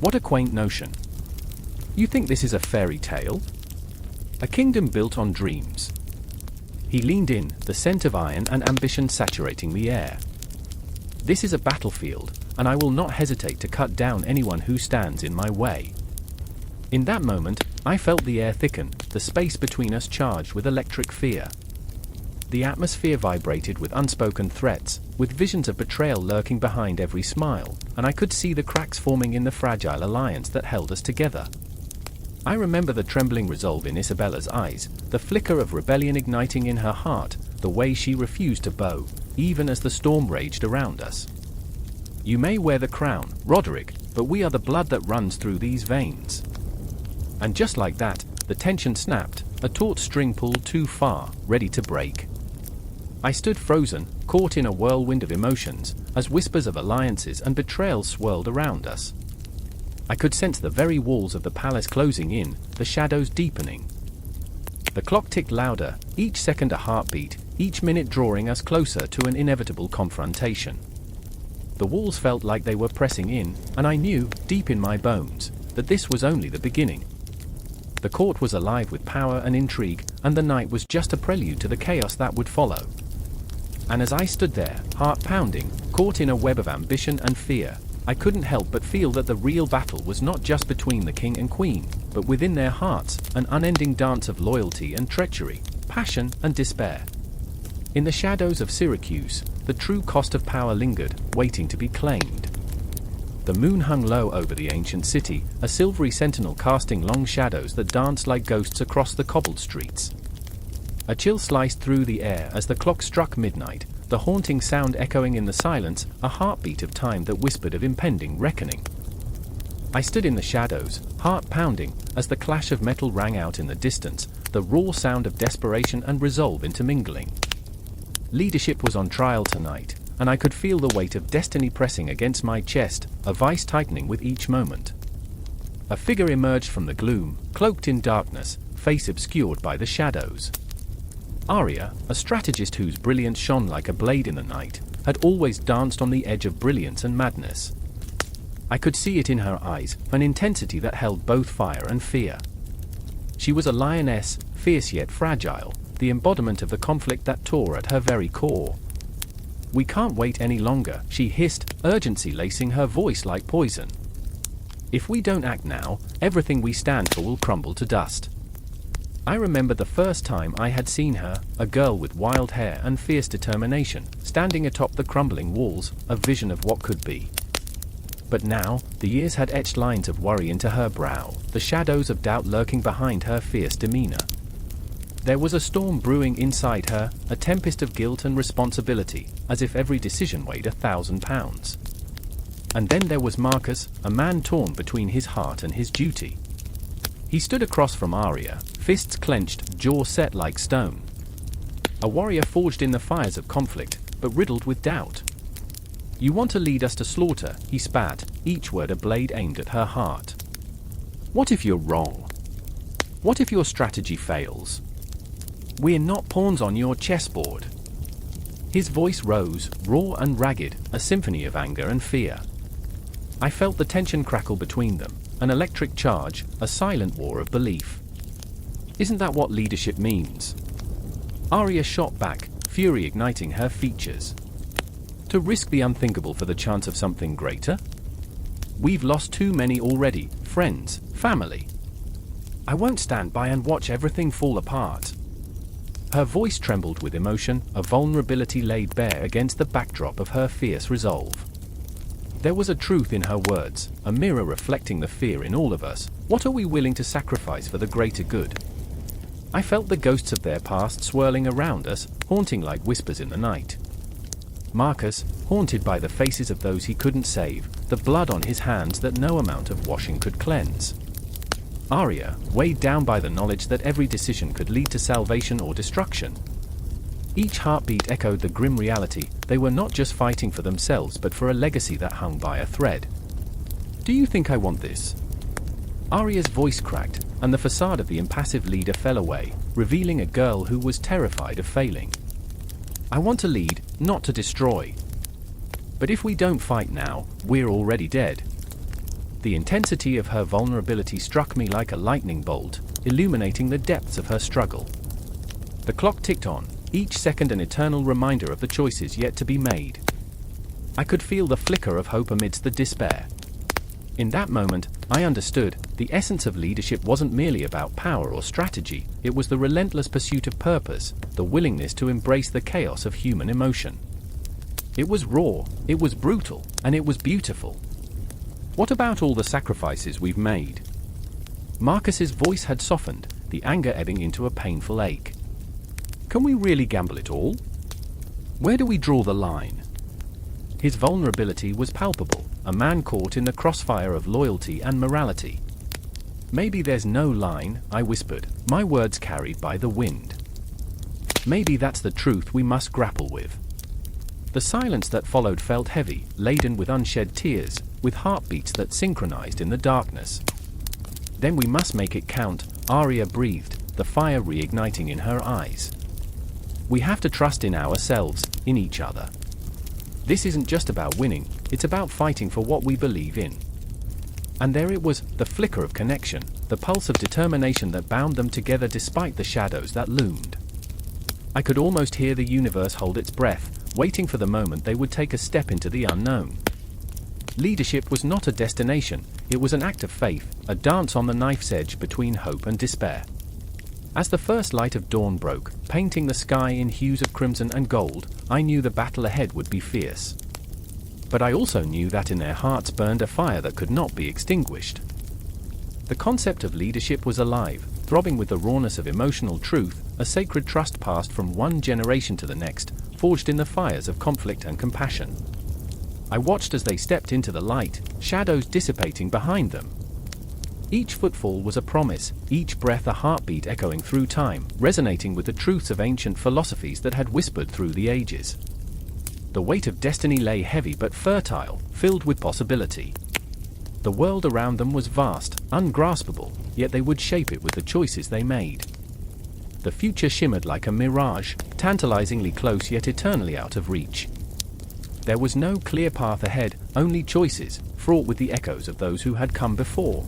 What a quaint notion. You think this is a fairy tale? A kingdom built on dreams?" He leaned in, the scent of iron and ambition saturating the air. This is a battlefield, and I will not hesitate to cut down anyone who stands in my way. In that moment, I felt the air thicken, the space between us charged with electric fear. The atmosphere vibrated with unspoken threats, with visions of betrayal lurking behind every smile, and I could see the cracks forming in the fragile alliance that held us together. I remember the trembling resolve in Isabella's eyes, the flicker of rebellion igniting in her heart, the way she refused to bow, even as the storm raged around us. You may wear the crown, Roderick, but we are the blood that runs through these veins. And just like that, the tension snapped, a taut string pulled too far, ready to break. I stood frozen, caught in a whirlwind of emotions, as whispers of alliances and betrayals swirled around us. I could sense the very walls of the palace closing in, the shadows deepening. The clock ticked louder, each second a heartbeat, each minute drawing us closer to an inevitable confrontation. The walls felt like they were pressing in, and I knew, deep in my bones, that this was only the beginning. The court was alive with power and intrigue, and the night was just a prelude to the chaos that would follow. And as I stood there, heart pounding, caught in a web of ambition and fear, I couldn't help but feel that the real battle was not just between the king and queen, but within their hearts, an unending dance of loyalty and treachery, passion and despair. In the shadows of Syracuse, the true cost of power lingered, waiting to be claimed. The moon hung low over the ancient city, a silvery sentinel casting long shadows that danced like ghosts across the cobbled streets. A chill sliced through the air as the clock struck midnight, the haunting sound echoing in the silence, a heartbeat of time that whispered of impending reckoning. I stood in the shadows, heart pounding, as the clash of metal rang out in the distance, the raw sound of desperation and resolve intermingling. Leadership was on trial tonight, and I could feel the weight of destiny pressing against my chest, a vice tightening with each moment. A figure emerged from the gloom, cloaked in darkness, face obscured by the shadows. Arya, a strategist whose brilliance shone like a blade in the night, had always danced on the edge of brilliance and madness. I could see it in her eyes, an intensity that held both fire and fear. She was a lioness, fierce yet fragile, the embodiment of the conflict that tore at her very core. "We can't wait any longer," she hissed, urgency lacing her voice like poison. "If we don't act now, everything we stand for will crumble to dust." I remember the first time I had seen her, a girl with wild hair and fierce determination, standing atop the crumbling walls, a vision of what could be. But now, the years had etched lines of worry into her brow, the shadows of doubt lurking behind her fierce demeanor. There was a storm brewing inside her, a tempest of guilt and responsibility, as if every decision weighed 1,000 pounds. And then there was Marcus, a man torn between his heart and his duty. He stood across from Arya, fists clenched, jaw set like stone. A warrior forged in the fires of conflict, but riddled with doubt. "You want to lead us to slaughter," he spat, each word a blade aimed at her heart. "What if you're wrong? What if your strategy fails? We're not pawns on your chessboard." His voice rose, raw and ragged, a symphony of anger and fear. I felt the tension crackle between them, an electric charge, a silent war of belief. "Isn't that what leadership means?" Arya shot back, fury igniting her features. "To risk the unthinkable for the chance of something greater? We've lost too many already, friends, family. I won't stand by and watch everything fall apart." Her voice trembled with emotion, a vulnerability laid bare against the backdrop of her fierce resolve. There was a truth in her words, a mirror reflecting the fear in all of us. What are we willing to sacrifice for the greater good? I felt the ghosts of their past swirling around us, haunting like whispers in the night. Marcus, haunted by the faces of those he couldn't save, the blood on his hands that no amount of washing could cleanse. Arya, weighed down by the knowledge that every decision could lead to salvation or destruction. Each heartbeat echoed the grim reality, they were not just fighting for themselves but for a legacy that hung by a thread. "Do you think I want this?" Arya's voice cracked, and the facade of the impassive leader fell away, revealing a girl who was terrified of failing. "I want to lead, not to destroy. But if we don't fight now, we're already dead." The intensity of her vulnerability struck me like a lightning bolt, illuminating the depths of her struggle. The clock ticked on, each second an eternal reminder of the choices yet to be made. I could feel the flicker of hope amidst the despair. In that moment, I understood, the essence of leadership wasn't merely about power or strategy, it was the relentless pursuit of purpose, the willingness to embrace the chaos of human emotion. It was raw, it was brutal, and it was beautiful. What about all the sacrifices we've made? Marcus's voice had softened, the anger ebbing into a painful ache. Can we really gamble it all? Where do we draw the line? His vulnerability was palpable, a man caught in the crossfire of loyalty and morality. Maybe there's no line, I whispered, my words carried by the wind. Maybe that's the truth we must grapple with. The silence that followed felt heavy, laden with unshed tears, with heartbeats that synchronized in the darkness. Then we must make it count, Arya breathed, the fire reigniting in her eyes. We have to trust in ourselves, in each other. This isn't just about winning, it's about fighting for what we believe in. And there it was, the flicker of connection, the pulse of determination that bound them together despite the shadows that loomed. I could almost hear the universe hold its breath, waiting for the moment they would take a step into the unknown. Leadership was not a destination, it was an act of faith, a dance on the knife's edge between hope and despair. As the first light of dawn broke, painting the sky in hues of crimson and gold, I knew the battle ahead would be fierce. But I also knew that in their hearts burned a fire that could not be extinguished. The concept of leadership was alive, throbbing with the rawness of emotional truth, a sacred trust passed from one generation to the next, forged in the fires of conflict and compassion. I watched as they stepped into the light, shadows dissipating behind them. Each footfall was a promise, each breath a heartbeat echoing through time, resonating with the truths of ancient philosophies that had whispered through the ages. The weight of destiny lay heavy but fertile, filled with possibility. The world around them was vast, ungraspable, yet they would shape it with the choices they made. The future shimmered like a mirage, tantalizingly close yet eternally out of reach. There was no clear path ahead, only choices, fraught with the echoes of those who had come before.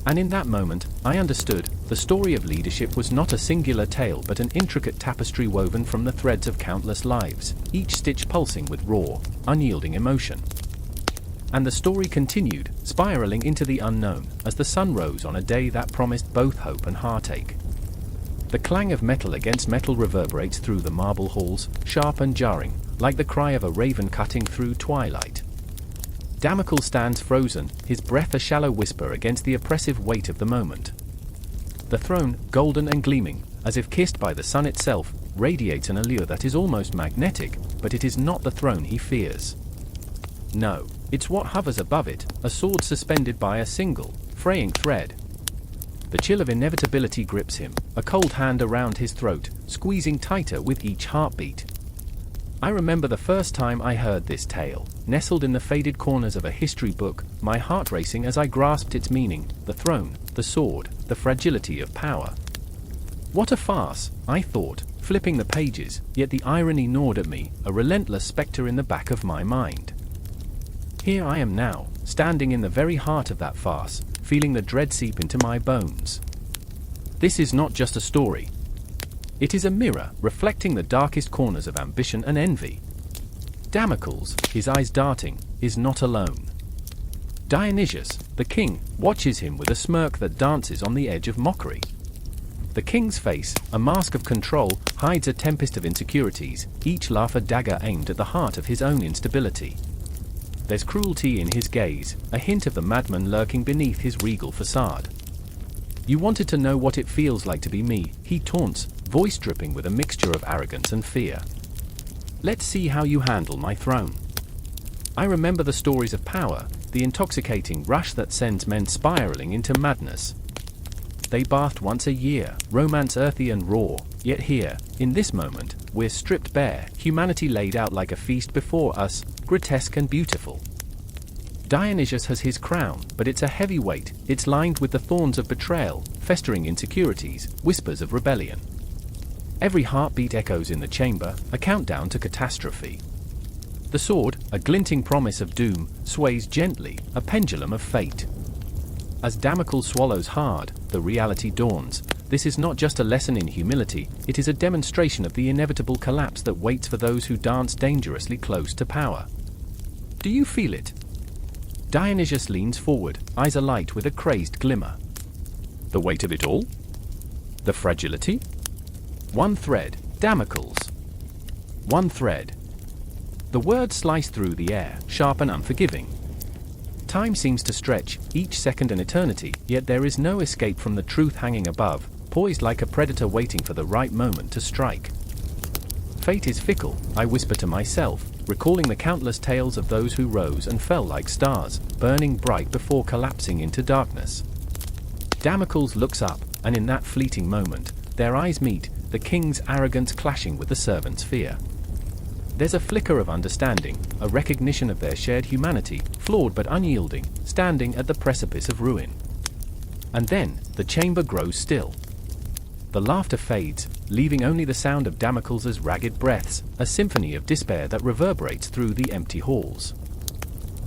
And in that moment, I understood, the story of leadership was not a singular tale but an intricate tapestry woven from the threads of countless lives, each stitch pulsing with raw, unyielding emotion. And the story continued, spiraling into the unknown, as the sun rose on a day that promised both hope and heartache. The clang of metal against metal reverberates through the marble halls, sharp and jarring, like the cry of a raven cutting through twilight. Damocles stands frozen, his breath a shallow whisper against the oppressive weight of the moment. The throne, golden and gleaming, as if kissed by the sun itself, radiates an allure that is almost magnetic, but it is not the throne he fears. No, it's what hovers above it, a sword suspended by a single, fraying thread. The chill of inevitability grips him, a cold hand around his throat, squeezing tighter with each heartbeat. I remember the first time I heard this tale, nestled in the faded corners of a history book, my heart racing as I grasped its meaning, the throne, the sword, the fragility of power. What a farce, I thought, flipping the pages, yet the irony gnawed at me, a relentless spectre in the back of my mind. Here I am now, standing in the very heart of that farce, feeling the dread seep into my bones. This is not just a story. It is a mirror, reflecting the darkest corners of ambition and envy. Damocles, his eyes darting, is not alone. Dionysius, the king, watches him with a smirk that dances on the edge of mockery. The king's face, a mask of control, hides a tempest of insecurities, each laugh a dagger aimed at the heart of his own instability. There's cruelty in his gaze, a hint of the madman lurking beneath his regal facade. You wanted to know what it feels like to be me, he taunts, voice dripping with a mixture of arrogance and fear. Let's see how you handle my throne. I remember the stories of power, the intoxicating rush that sends men spiraling into madness. They bathed once a year, romance earthy and raw, yet here, in this moment, we're stripped bare, humanity laid out like a feast before us, grotesque and beautiful. Dionysius has his crown, but it's a heavy weight, it's lined with the thorns of betrayal, festering insecurities, whispers of rebellion. Every heartbeat echoes in the chamber, a countdown to catastrophe. The sword, a glinting promise of doom, sways gently, a pendulum of fate. As Damocles swallows hard, the reality dawns, this is not just a lesson in humility, it is a demonstration of the inevitable collapse that waits for those who dance dangerously close to power. Do you feel it? Dionysius leans forward, eyes alight with a crazed glimmer. The weight of it all? The fragility? One thread, Damocles. One thread. The words slice through the air, sharp and unforgiving. Time seems to stretch, each second an eternity, yet there is no escape from the truth hanging above, poised like a predator waiting for the right moment to strike. Fate is fickle, I whisper to myself, recalling the countless tales of those who rose and fell like stars, burning bright before collapsing into darkness. Damocles looks up, and in that fleeting moment, their eyes meet, the king's arrogance clashing with the servant's fear. There's a flicker of understanding, a recognition of their shared humanity, flawed but unyielding, standing at the precipice of ruin. And then, the chamber grows still. The laughter fades, leaving only the sound of Damocles' ragged breaths, a symphony of despair that reverberates through the empty halls.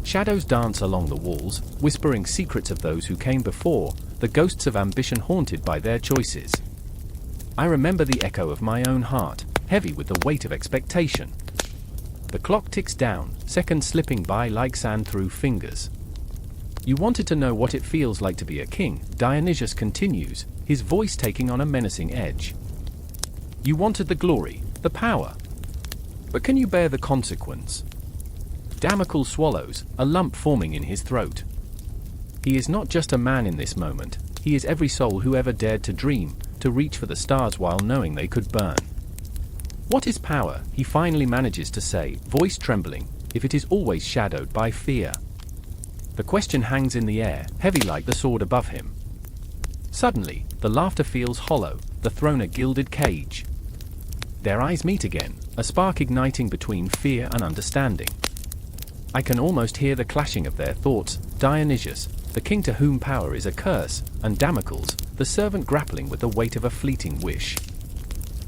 Shadows dance along the walls, whispering secrets of those who came before, the ghosts of ambition haunted by their choices. I remember the echo of my own heart, heavy with the weight of expectation. The clock ticks down, seconds slipping by like sand through fingers. You wanted to know what it feels like to be a king, Dionysius continues, his voice taking on a menacing edge. You wanted the glory, the power. But can you bear the consequence? Damocles swallows, a lump forming in his throat. He is not just a man in this moment, he is every soul who ever dared to dream, to reach for the stars while knowing they could burn. What is power, he finally manages to say, voice trembling, if it is always shadowed by fear? The question hangs in the air, heavy like the sword above him. Suddenly, the laughter feels hollow, the throne a gilded cage. Their eyes meet again, a spark igniting between fear and understanding. I can almost hear the clashing of their thoughts, Dionysius, the king to whom power is a curse, and Damocles, the servant grappling with the weight of a fleeting wish.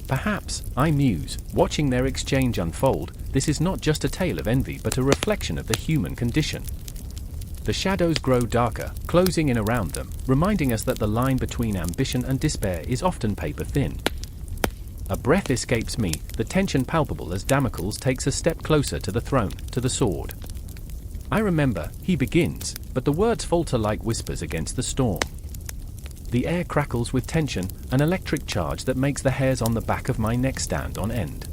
Perhaps, I muse, watching their exchange unfold, this is not just a tale of envy but a reflection of the human condition. The shadows grow darker, closing in around them, reminding us that the line between ambition and despair is often paper thin. A breath escapes me, the tension palpable as Damocles takes a step closer to the throne, to the sword. I remember, he begins, but the words falter like whispers against the storm. The air crackles with tension, an electric charge that makes the hairs on the back of my neck stand on end.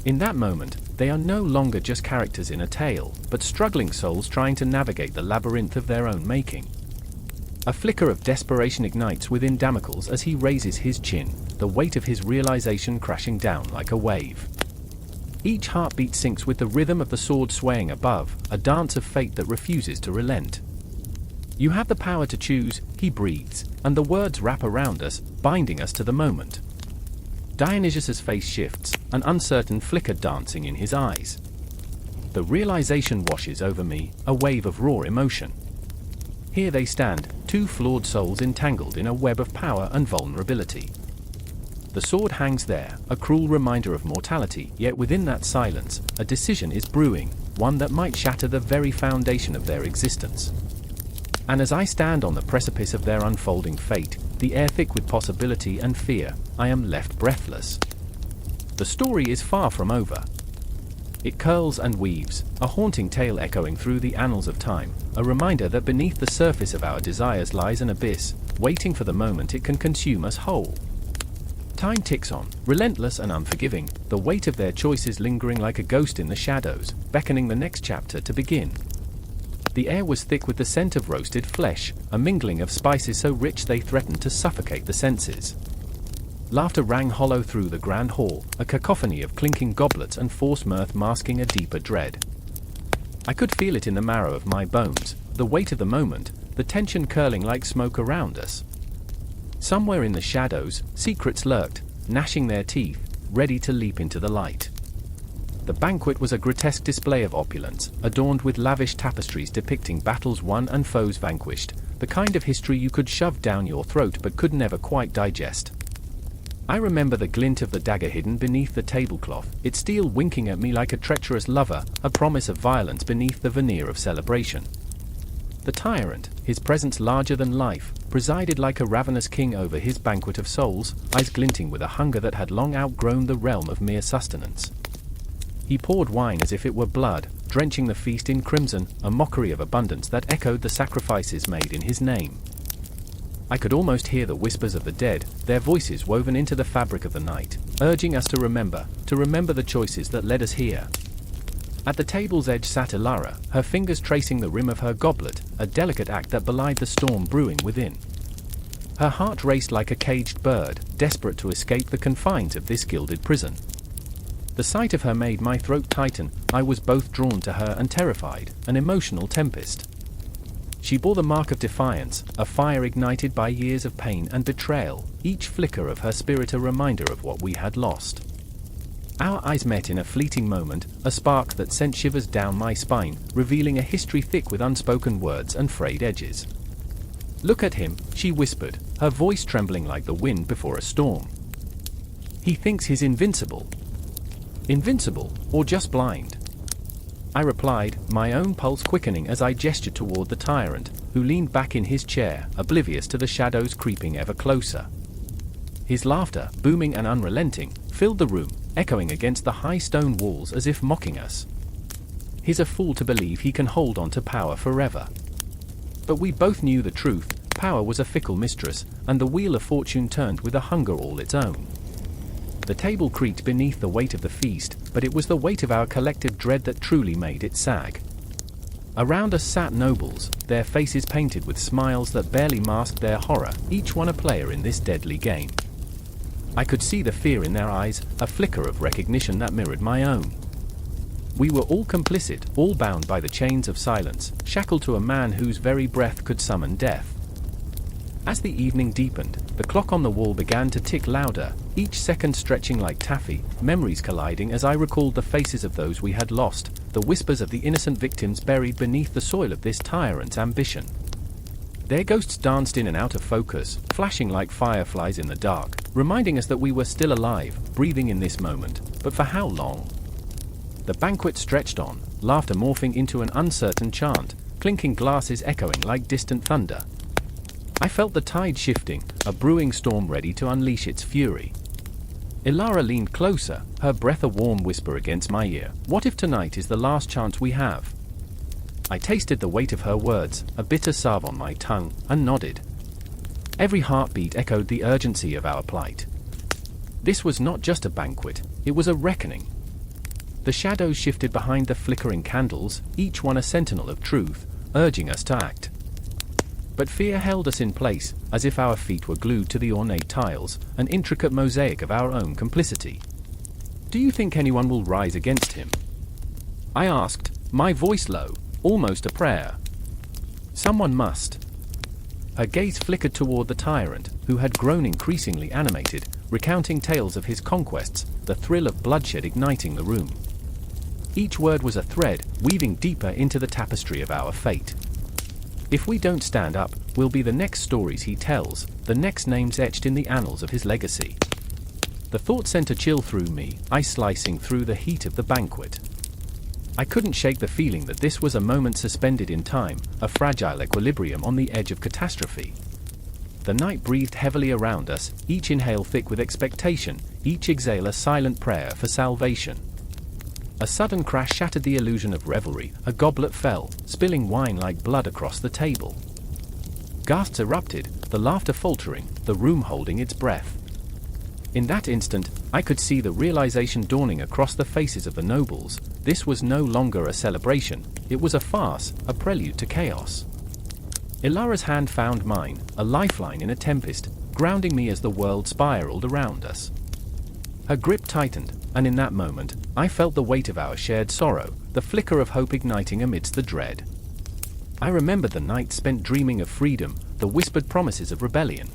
In that moment, they are no longer just characters in a tale, but struggling souls trying to navigate the labyrinth of their own making. A flicker of desperation ignites within Damocles as he raises his chin, the weight of his realization crashing down like a wave. Each heartbeat syncs with the rhythm of the sword swaying above, a dance of fate that refuses to relent. You have the power to choose, he breathes, and the words wrap around us, binding us to the moment. Dionysius' face shifts, an uncertain flicker dancing in his eyes. The realization washes over me, a wave of raw emotion. Here they stand, two flawed souls entangled in a web of power and vulnerability. The sword hangs there, a cruel reminder of mortality, yet within that silence, a decision is brewing, one that might shatter the very foundation of their existence. And as I stand on the precipice of their unfolding fate, the air thick with possibility and fear, I am left breathless. The story is far from over. It curls and weaves, a haunting tale echoing through the annals of time, a reminder that beneath the surface of our desires lies an abyss, waiting for the moment it can consume us whole. Time ticks on, relentless and unforgiving, the weight of their choices lingering like a ghost in the shadows, beckoning the next chapter to begin. The air was thick with the scent of roasted flesh, a mingling of spices so rich they threatened to suffocate the senses. Laughter rang hollow through the grand hall, a cacophony of clinking goblets and forced mirth masking a deeper dread. I could feel it in the marrow of my bones, the weight of the moment, the tension curling like smoke around us. Somewhere in the shadows, secrets lurked, gnashing their teeth, ready to leap into the light. The banquet was a grotesque display of opulence, adorned with lavish tapestries depicting battles won and foes vanquished, the kind of history you could shove down your throat but could never quite digest. I remember the glint of the dagger hidden beneath the tablecloth, its steel winking at me like a treacherous lover, a promise of violence beneath the veneer of celebration. The tyrant, his presence larger than life, presided like a ravenous king over his banquet of souls, eyes glinting with a hunger that had long outgrown the realm of mere sustenance. He poured wine as if it were blood, drenching the feast in crimson, a mockery of abundance that echoed the sacrifices made in his name. I could almost hear the whispers of the dead, their voices woven into the fabric of the night, urging us to remember the choices that led us here. At the table's edge sat Allure, her fingers tracing the rim of her goblet, a delicate act that belied the storm brewing within. Her heart raced like a caged bird, desperate to escape the confines of this gilded prison. The sight of her made my throat tighten. I was both drawn to her and terrified, an emotional tempest. She bore the mark of defiance, a fire ignited by years of pain and betrayal, each flicker of her spirit a reminder of what we had lost. Our eyes met in a fleeting moment, a spark that sent shivers down my spine, revealing a history thick with unspoken words and frayed edges. "Look at him," she whispered, her voice trembling like the wind before a storm. "He thinks he's invincible." Invincible, or just blind? I replied, my own pulse quickening as I gestured toward the tyrant, who leaned back in his chair, oblivious to the shadows creeping ever closer. His laughter, booming and unrelenting, filled the room, echoing against the high stone walls as if mocking us. He's a fool to believe he can hold on to power forever. But we both knew the truth. Power was a fickle mistress, and the wheel of fortune turned with a hunger all its own. The table creaked beneath the weight of the feast, but it was the weight of our collective dread that truly made it sag. Around us sat nobles, their faces painted with smiles that barely masked their horror, each one a player in this deadly game. I could see the fear in their eyes, a flicker of recognition that mirrored my own. We were all complicit, all bound by the chains of silence, shackled to a man whose very breath could summon death. As the evening deepened, the clock on the wall began to tick louder, each second stretching like taffy, memories colliding as I recalled the faces of those we had lost, the whispers of the innocent victims buried beneath the soil of this tyrant's ambition. Their ghosts danced in and out of focus, flashing like fireflies in the dark, reminding us that we were still alive, breathing in this moment, but for how long? The banquet stretched on, laughter morphing into an uncertain chant, clinking glasses echoing like distant thunder. I felt the tide shifting, a brewing storm ready to unleash its fury. Allure leaned closer, her breath a warm whisper against my ear. What if tonight is the last chance we have? I tasted the weight of her words, a bitter salve on my tongue, and nodded. Every heartbeat echoed the urgency of our plight. This was not just a banquet, it was a reckoning. The shadows shifted behind the flickering candles, each one a sentinel of truth, urging us to act. But fear held us in place, as if our feet were glued to the ornate tiles, an intricate mosaic of our own complicity. "Do you think anyone will rise against him?" I asked, my voice low, almost a prayer. "Someone must." Her gaze flickered toward the tyrant, who had grown increasingly animated, recounting tales of his conquests, the thrill of bloodshed igniting the room. Each word was a thread, weaving deeper into the tapestry of our fate. If we don't stand up, we'll be the next stories he tells, the next names etched in the annals of his legacy. The thought sent a chill through me, ice slicing through the heat of the banquet. I couldn't shake the feeling that this was a moment suspended in time, a fragile equilibrium on the edge of catastrophe. The night breathed heavily around us, each inhale thick with expectation, each exhale a silent prayer for salvation. A sudden crash shattered the illusion of revelry, a goblet fell, spilling wine like blood across the table. Gasps erupted, the laughter faltering, the room holding its breath. In that instant, I could see the realization dawning across the faces of the nobles. This was no longer a celebration, it was a farce, a prelude to chaos. Allure's hand found mine, a lifeline in a tempest, grounding me as the world spiraled around us. Her grip tightened, and in that moment, I felt the weight of our shared sorrow, the flicker of hope igniting amidst the dread. I remembered the nights spent dreaming of freedom, the whispered promises of rebellion.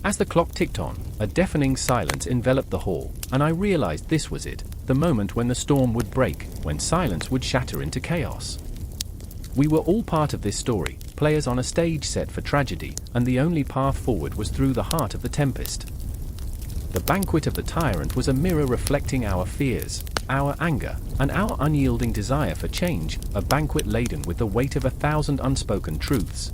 As the clock ticked on, a deafening silence enveloped the hall, and I realized this was it, the moment when the storm would break, when silence would shatter into chaos. We were all part of this story, players on a stage set for tragedy, and the only path forward was through the heart of the tempest. The banquet of the tyrant was a mirror reflecting our fears. our anger, and our unyielding desire for change, a banquet laden with the weight of 1,000 unspoken truths.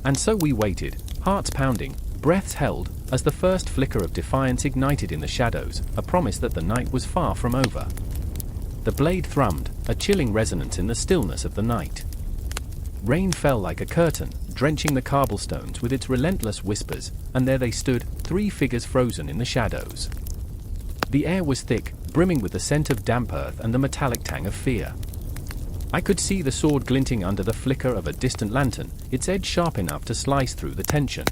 And so we waited, hearts pounding, breaths held, as the first flicker of defiance ignited in the shadows, a promise that the night was far from over. The blade thrummed, a chilling resonance in the stillness of the night. Rain fell like a curtain, drenching the cobblestones with its relentless whispers, and there they stood, 3 figures frozen in the shadows. The air was thick, brimming with the scent of damp earth and the metallic tang of fear. I could see the sword glinting under the flicker of a distant lantern, its edge sharp enough to slice through the tension.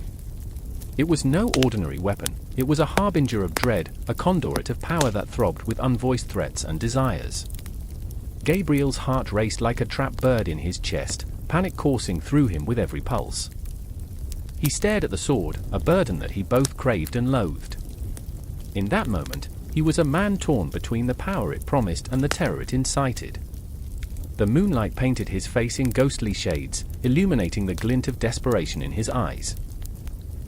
It was no ordinary weapon, it was a harbinger of dread, a conduit of power that throbbed with unvoiced threats and desires. Gabriel's heart raced like a trapped bird in his chest, panic coursing through him with every pulse. He stared at the sword, a burden that he both craved and loathed. In that moment, he was a man torn between the power it promised and the terror it incited. The moonlight painted his face in ghostly shades, illuminating the glint of desperation in his eyes.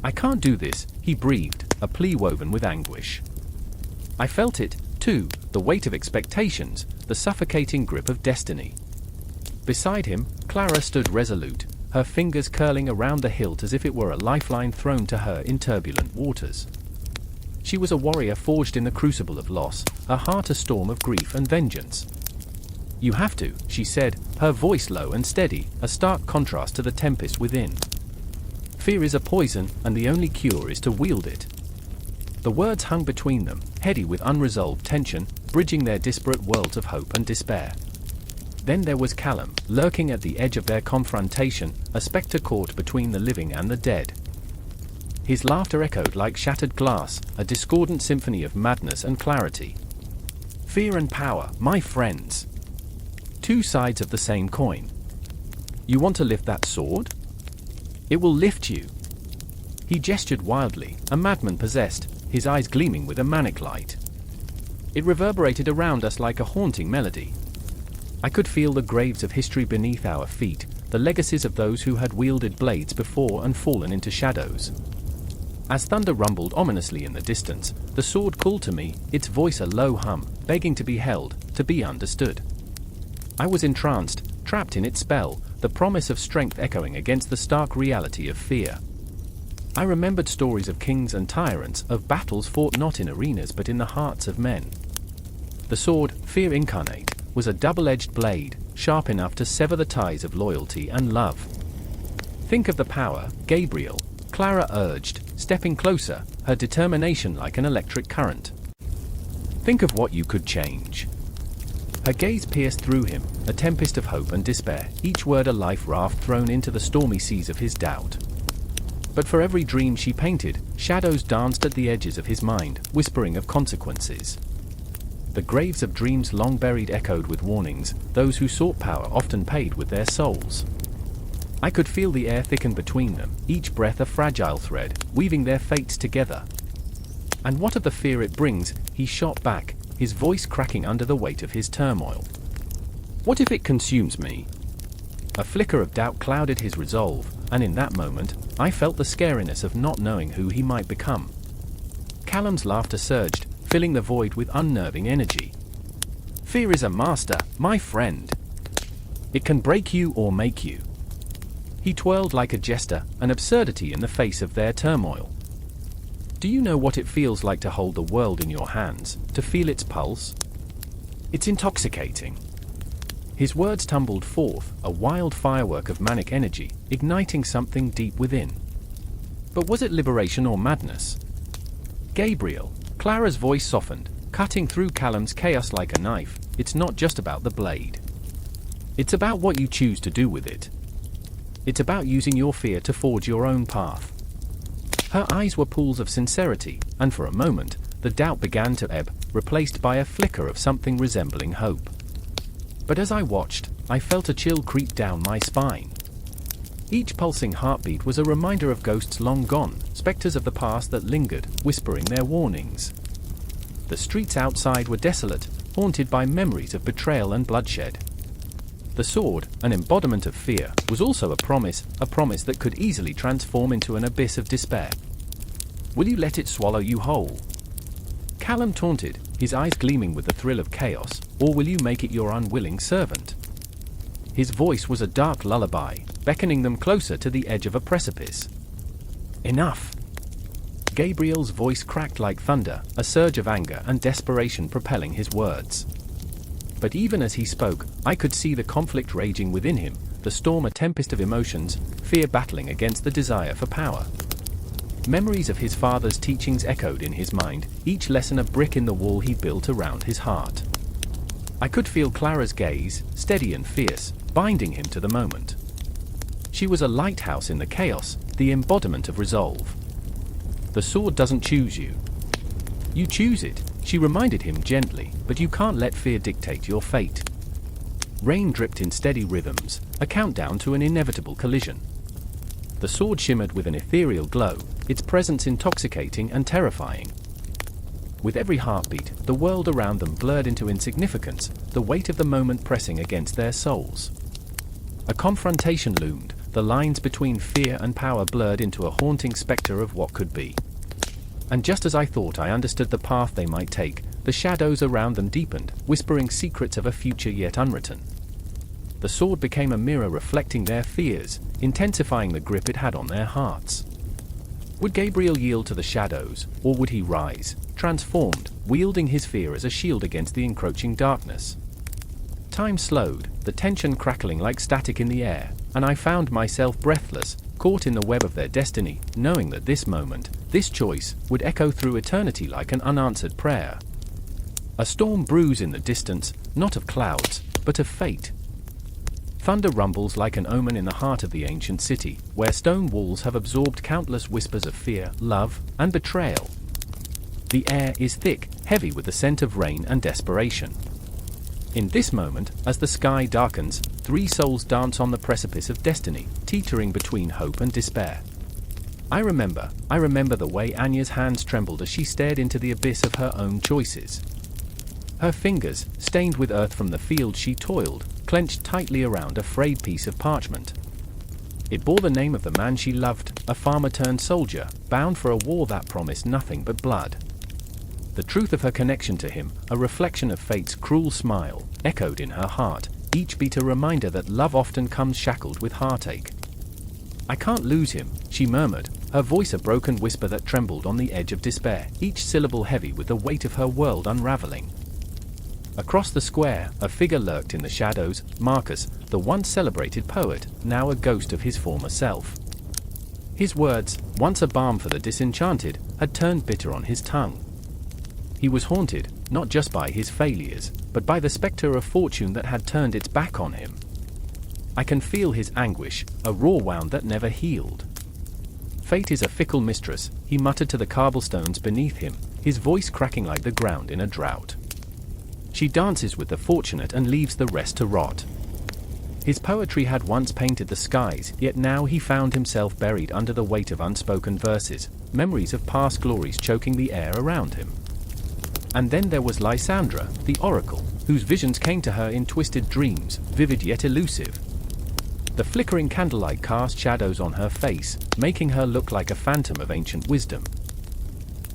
"I can't do this," he breathed, a plea woven with anguish. I felt it, too, the weight of expectations, the suffocating grip of destiny. Beside him, Clara stood resolute, her fingers curling around the hilt as if it were a lifeline thrown to her in turbulent waters. She was a warrior forged in the crucible of loss, her heart a storm of grief and vengeance. "You have to," she said, her voice low and steady, a stark contrast to the tempest within. "Fear is a poison, and the only cure is to wield it." The words hung between them, heady with unresolved tension, bridging their disparate worlds of hope and despair. Then there was Callum, lurking at the edge of their confrontation, a spectre caught between the living and the dead. His laughter echoed like shattered glass, a discordant symphony of madness and clarity. Fear and power, my friends. 2 sides of the same coin. You want to lift that sword? It will lift you. He gestured wildly, a madman possessed, his eyes gleaming with a manic light. It reverberated around us like a haunting melody. I could feel the graves of history beneath our feet, the legacies of those who had wielded blades before and fallen into shadows. As thunder rumbled ominously in the distance, the sword called to me, its voice a low hum, begging to be held, to be understood. I was entranced, trapped in its spell, the promise of strength echoing against the stark reality of fear. I remembered stories of kings and tyrants, of battles fought not in arenas but in the hearts of men. The sword, fear incarnate, was a double-edged blade, sharp enough to sever the ties of loyalty and love. "Think of the power, Gabriel," Clara urged, stepping closer, her determination like an electric current. "Think of what you could change." Her gaze pierced through him, a tempest of hope and despair, each word a life raft thrown into the stormy seas of his doubt. But for every dream she painted, shadows danced at the edges of his mind, whispering of consequences. The graves of dreams long buried echoed with warnings, those who sought power often paid with their souls. I could feel the air thicken between them, each breath a fragile thread, weaving their fates together. "And what of the fear it brings?" he shot back, his voice cracking under the weight of his turmoil. "What if it consumes me?" A flicker of doubt clouded his resolve, and in that moment, I felt the scariness of not knowing who he might become. Callum's laughter surged, filling the void with unnerving energy. "Fear is a master, my friend. It can break you or make you." He twirled like a jester, an absurdity in the face of their turmoil. "Do you know what it feels like to hold the world in your hands, to feel its pulse? It's intoxicating." His words tumbled forth, a wild firework of manic energy, igniting something deep within. But was it liberation or madness? "Gabriel," Clara's voice softened, cutting through Callum's chaos like a knife, "it's not just about the blade. It's about what you choose to do with it. It's about using your fear to forge your own path." Her eyes were pools of sincerity, and for a moment, the doubt began to ebb, replaced by a flicker of something resembling hope. But as I watched, I felt a chill creep down my spine. Each pulsing heartbeat was a reminder of ghosts long gone, specters of the past that lingered, whispering their warnings. The streets outside were desolate, haunted by memories of betrayal and bloodshed. The sword, an embodiment of fear, was also a promise that could easily transform into an abyss of despair. "Will you let it swallow you whole?" Callum taunted, his eyes gleaming with the thrill of chaos, or will you make it your unwilling servant? His voice was a dark lullaby, beckoning them closer to the edge of a precipice. Enough! Gabriel's voice cracked like thunder, a surge of anger and desperation propelling his words. But even as he spoke, I could see the conflict raging within him, the storm a tempest of emotions, fear battling against the desire for power. Memories of his father's teachings echoed in his mind, each lesson a brick in the wall he built around his heart. I could feel Clara's gaze, steady and fierce, binding him to the moment. She was a lighthouse in the chaos, the embodiment of resolve. The sword doesn't choose you. You choose it, she reminded him gently, but you can't let fear dictate your fate. Rain dripped in steady rhythms, a countdown to an inevitable collision. The sword shimmered with an ethereal glow, its presence intoxicating and terrifying. With every heartbeat, the world around them blurred into insignificance, the weight of the moment pressing against their souls. A confrontation loomed, the lines between fear and power blurred into a haunting specter of what could be. And just as I thought I understood the path they might take, the shadows around them deepened, whispering secrets of a future yet unwritten. The sword became a mirror reflecting their fears, intensifying the grip it had on their hearts. Would Gabriel yield to the shadows, or would he rise, transformed, wielding his fear as a shield against the encroaching darkness? Time slowed, the tension crackling like static in the air, and I found myself breathless, caught in the web of their destiny, knowing that this moment, this choice, would echo through eternity like an unanswered prayer. A storm brews in the distance, not of clouds, but of fate. Thunder rumbles like an omen in the heart of the ancient city, where stone walls have absorbed countless whispers of fear, love, and betrayal. The air is thick, heavy with the scent of rain and desperation. In this moment, as the sky darkens, three souls dance on the precipice of destiny, teetering between hope and despair. I remember the way Anya's hands trembled as she stared into the abyss of her own choices. Her fingers, stained with earth from the field she toiled, clenched tightly around a frayed piece of parchment. It bore the name of the man she loved, a farmer-turned-soldier, bound for a war that promised nothing but blood. The truth of her connection to him, a reflection of fate's cruel smile, echoed in her heart, each beat a reminder that love often comes shackled with heartache. "I can't lose him," she murmured, her voice a broken whisper that trembled on the edge of despair, each syllable heavy with the weight of her world unraveling. Across the square, a figure lurked in the shadows, Marcus, the once celebrated poet, now a ghost of his former self. His words, once a balm for the disenchanted, had turned bitter on his tongue. He was haunted, not just by his failures, but by the specter of fortune that had turned its back on him. I can feel his anguish, a raw wound that never healed. "Fate is a fickle mistress," he muttered to the cobblestones beneath him, his voice cracking like the ground in a drought. "She dances with the fortunate and leaves the rest to rot." His poetry had once painted the skies, yet now he found himself buried under the weight of unspoken verses, memories of past glories choking the air around him. And then there was Lysandra, the oracle, whose visions came to her in twisted dreams, vivid yet elusive. The flickering candlelight cast shadows on her face, making her look like a phantom of ancient wisdom.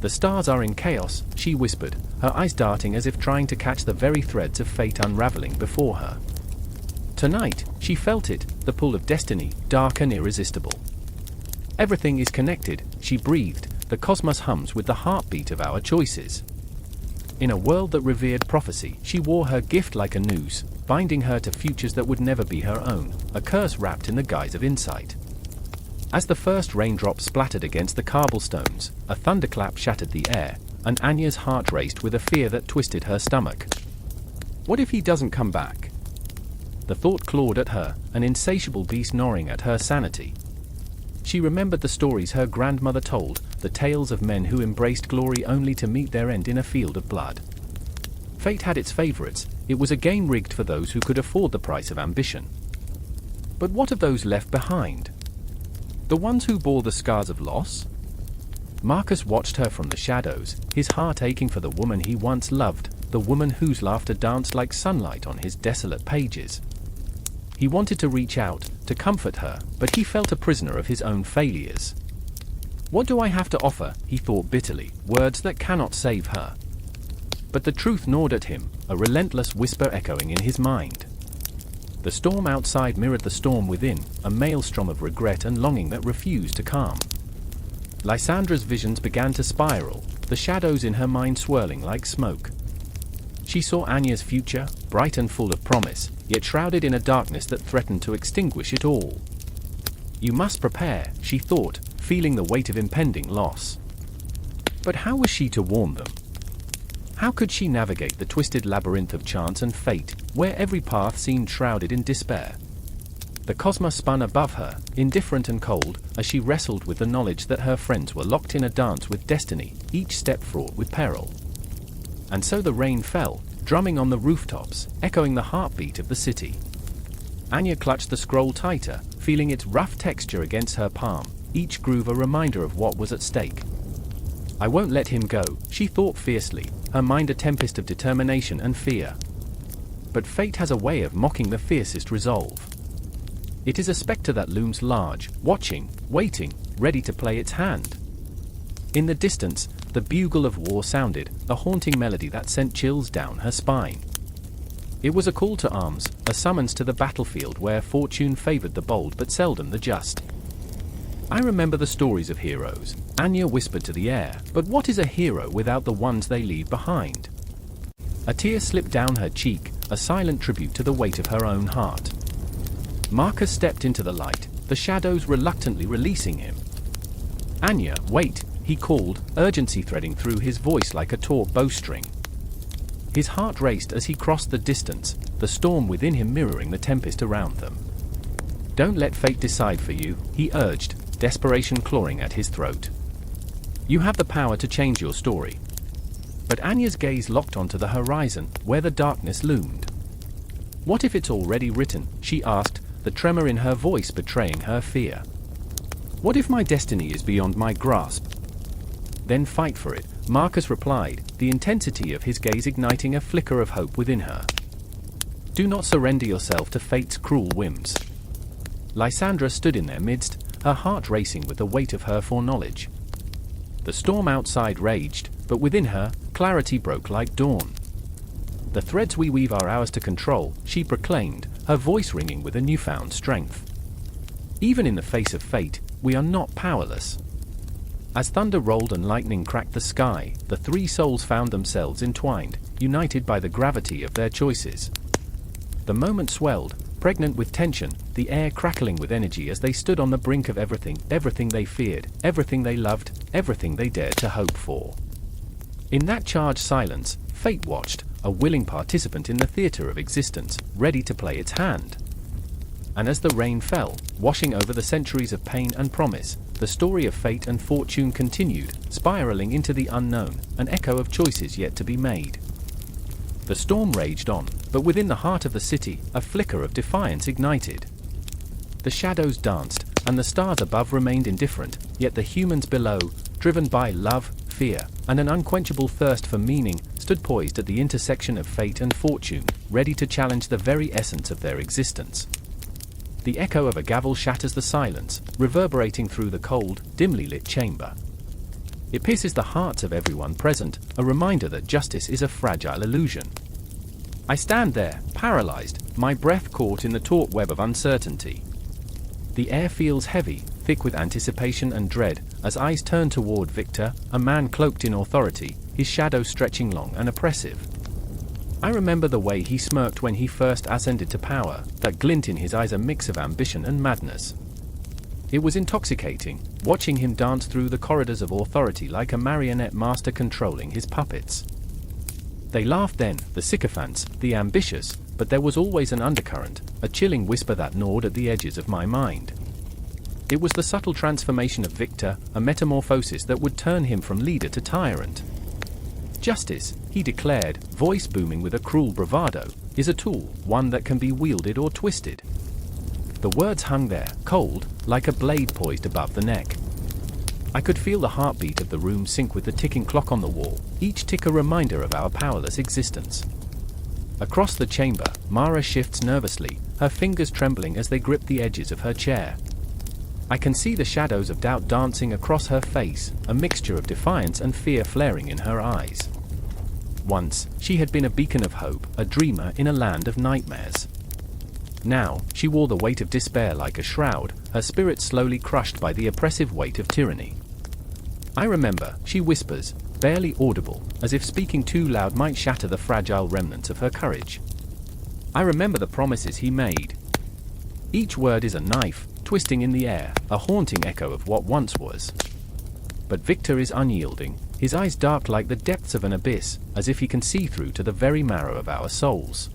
"The stars are in chaos," she whispered, her eyes darting as if trying to catch the very threads of fate unraveling before her. Tonight, she felt it, the pull of destiny, dark and irresistible. "Everything is connected," she breathed, "the cosmos hums with the heartbeat of our choices." In a world that revered prophecy, she wore her gift like a noose, binding her to futures that would never be her own, a curse wrapped in the guise of insight. As the first raindrops splattered against the cobblestones, a thunderclap shattered the air, and Anya's heart raced with a fear that twisted her stomach. What if he doesn't come back? The thought clawed at her, an insatiable beast gnawing at her sanity. She remembered the stories her grandmother told, the tales of men who embraced glory only to meet their end in a field of blood. Fate had its favorites, it was a game rigged for those who could afford the price of ambition. But what of those left behind? The ones who bore the scars of loss? Marcus watched her from the shadows, his heart aching for the woman he once loved, the woman whose laughter danced like sunlight on his desolate pages. He wanted to reach out, to comfort her, but he felt a prisoner of his own failures. "What do I have to offer?" he thought bitterly, words that cannot save her. But the truth gnawed at him, a relentless whisper echoing in his mind. The storm outside mirrored the storm within, a maelstrom of regret and longing that refused to calm. Lysandra's visions began to spiral, the shadows in her mind swirling like smoke. She saw Anya's future, bright and full of promise, yet shrouded in a darkness that threatened to extinguish it all. You must prepare, she thought, feeling the weight of impending loss. But how was she to warn them? How could she navigate the twisted labyrinth of chance and fate, where every path seemed shrouded in despair? The cosmos spun above her, indifferent and cold, as she wrestled with the knowledge that her friends were locked in a dance with destiny, each step fraught with peril. And so the rain fell, drumming on the rooftops, echoing the heartbeat of the city. Anya clutched the scroll tighter, feeling its rough texture against her palm, each groove a reminder of what was at stake. I won't let him go, she thought fiercely, her mind a tempest of determination and fear. But fate has a way of mocking the fiercest resolve. It is a spectre that looms large, watching, waiting, ready to play its hand. In the distance, the bugle of war sounded, a haunting melody that sent chills down her spine. It was a call to arms, a summons to the battlefield where fortune favored the bold but seldom the just. I remember the stories of heroes, Anya whispered to the air, but what is a hero without the ones they leave behind? A tear slipped down her cheek, a silent tribute to the weight of her own heart. Marcus stepped into the light, the shadows reluctantly releasing him. Anya, wait, he called, urgency threading through his voice like a taut bowstring. His heart raced as he crossed the distance, the storm within him mirroring the tempest around them. Don't let fate decide for you, he urged, desperation clawing at his throat. You have the power to change your story. But Anya's gaze locked onto the horizon, where the darkness loomed. What if it's already written, she asked, the tremor in her voice betraying her fear. What if my destiny is beyond my grasp? Then fight for it, Marcus replied, the intensity of his gaze igniting a flicker of hope within her. Do not surrender yourself to fate's cruel whims. Lysandra stood in their midst, her heart racing with the weight of her foreknowledge. The storm outside raged, but within her, clarity broke like dawn. The threads we weave are ours to control, she proclaimed, her voice ringing with a newfound strength. Even in the face of fate, we are not powerless. As thunder rolled and lightning cracked the sky, the three souls found themselves entwined, united by the gravity of their choices. The moment swelled, pregnant with tension, the air crackling with energy as they stood on the brink of everything they feared, everything they loved, everything they dared to hope for. In that charged silence, fate watched, a willing participant in the theater of existence, ready to play its hand. And as the rain fell, washing over the centuries of pain and promise, the story of fate and fortune continued, spiraling into the unknown, an echo of choices yet to be made. The storm raged on, but within the heart of the city, a flicker of defiance ignited. The shadows danced, and the stars above remained indifferent, yet the humans below, driven by love, fear, and an unquenchable thirst for meaning, stood poised at the intersection of fate and fortune, ready to challenge the very essence of their existence. The echo of a gavel shatters the silence, reverberating through the cold, dimly lit chamber. It pierces the hearts of everyone present, a reminder that justice is a fragile illusion. I stand there, paralyzed, my breath caught in the taut web of uncertainty. The air feels heavy, thick with anticipation and dread, as eyes turn toward Victor, a man cloaked in authority, his shadow stretching long and oppressive. I remember the way he smirked when he first ascended to power, that glint in his eyes a mix of ambition and madness. It was intoxicating, watching him dance through the corridors of authority like a marionette master controlling his puppets. They laughed then, the sycophants, the ambitious, but there was always an undercurrent, a chilling whisper that gnawed at the edges of my mind. It was the subtle transformation of Victor, a metamorphosis that would turn him from leader to tyrant. Justice, he declared, voice booming with a cruel bravado, is a tool, one that can be wielded or twisted. The words hung there, cold, like a blade poised above the neck. I could feel the heartbeat of the room sync with the ticking clock on the wall, each tick a reminder of our powerless existence. Across the chamber, Mara shifts nervously, her fingers trembling as they grip the edges of her chair. I can see the shadows of doubt dancing across her face, a mixture of defiance and fear flaring in her eyes. Once, she had been a beacon of hope, a dreamer in a land of nightmares. Now, she wore the weight of despair like a shroud, her spirit slowly crushed by the oppressive weight of tyranny. I remember, she whispers, barely audible, as if speaking too loud might shatter the fragile remnants of her courage. I remember the promises he made. Each word is a knife, twisting in the air, a haunting echo of what once was. But Victor is unyielding, his eyes dark like the depths of an abyss, as if he can see through to the very marrow of our souls.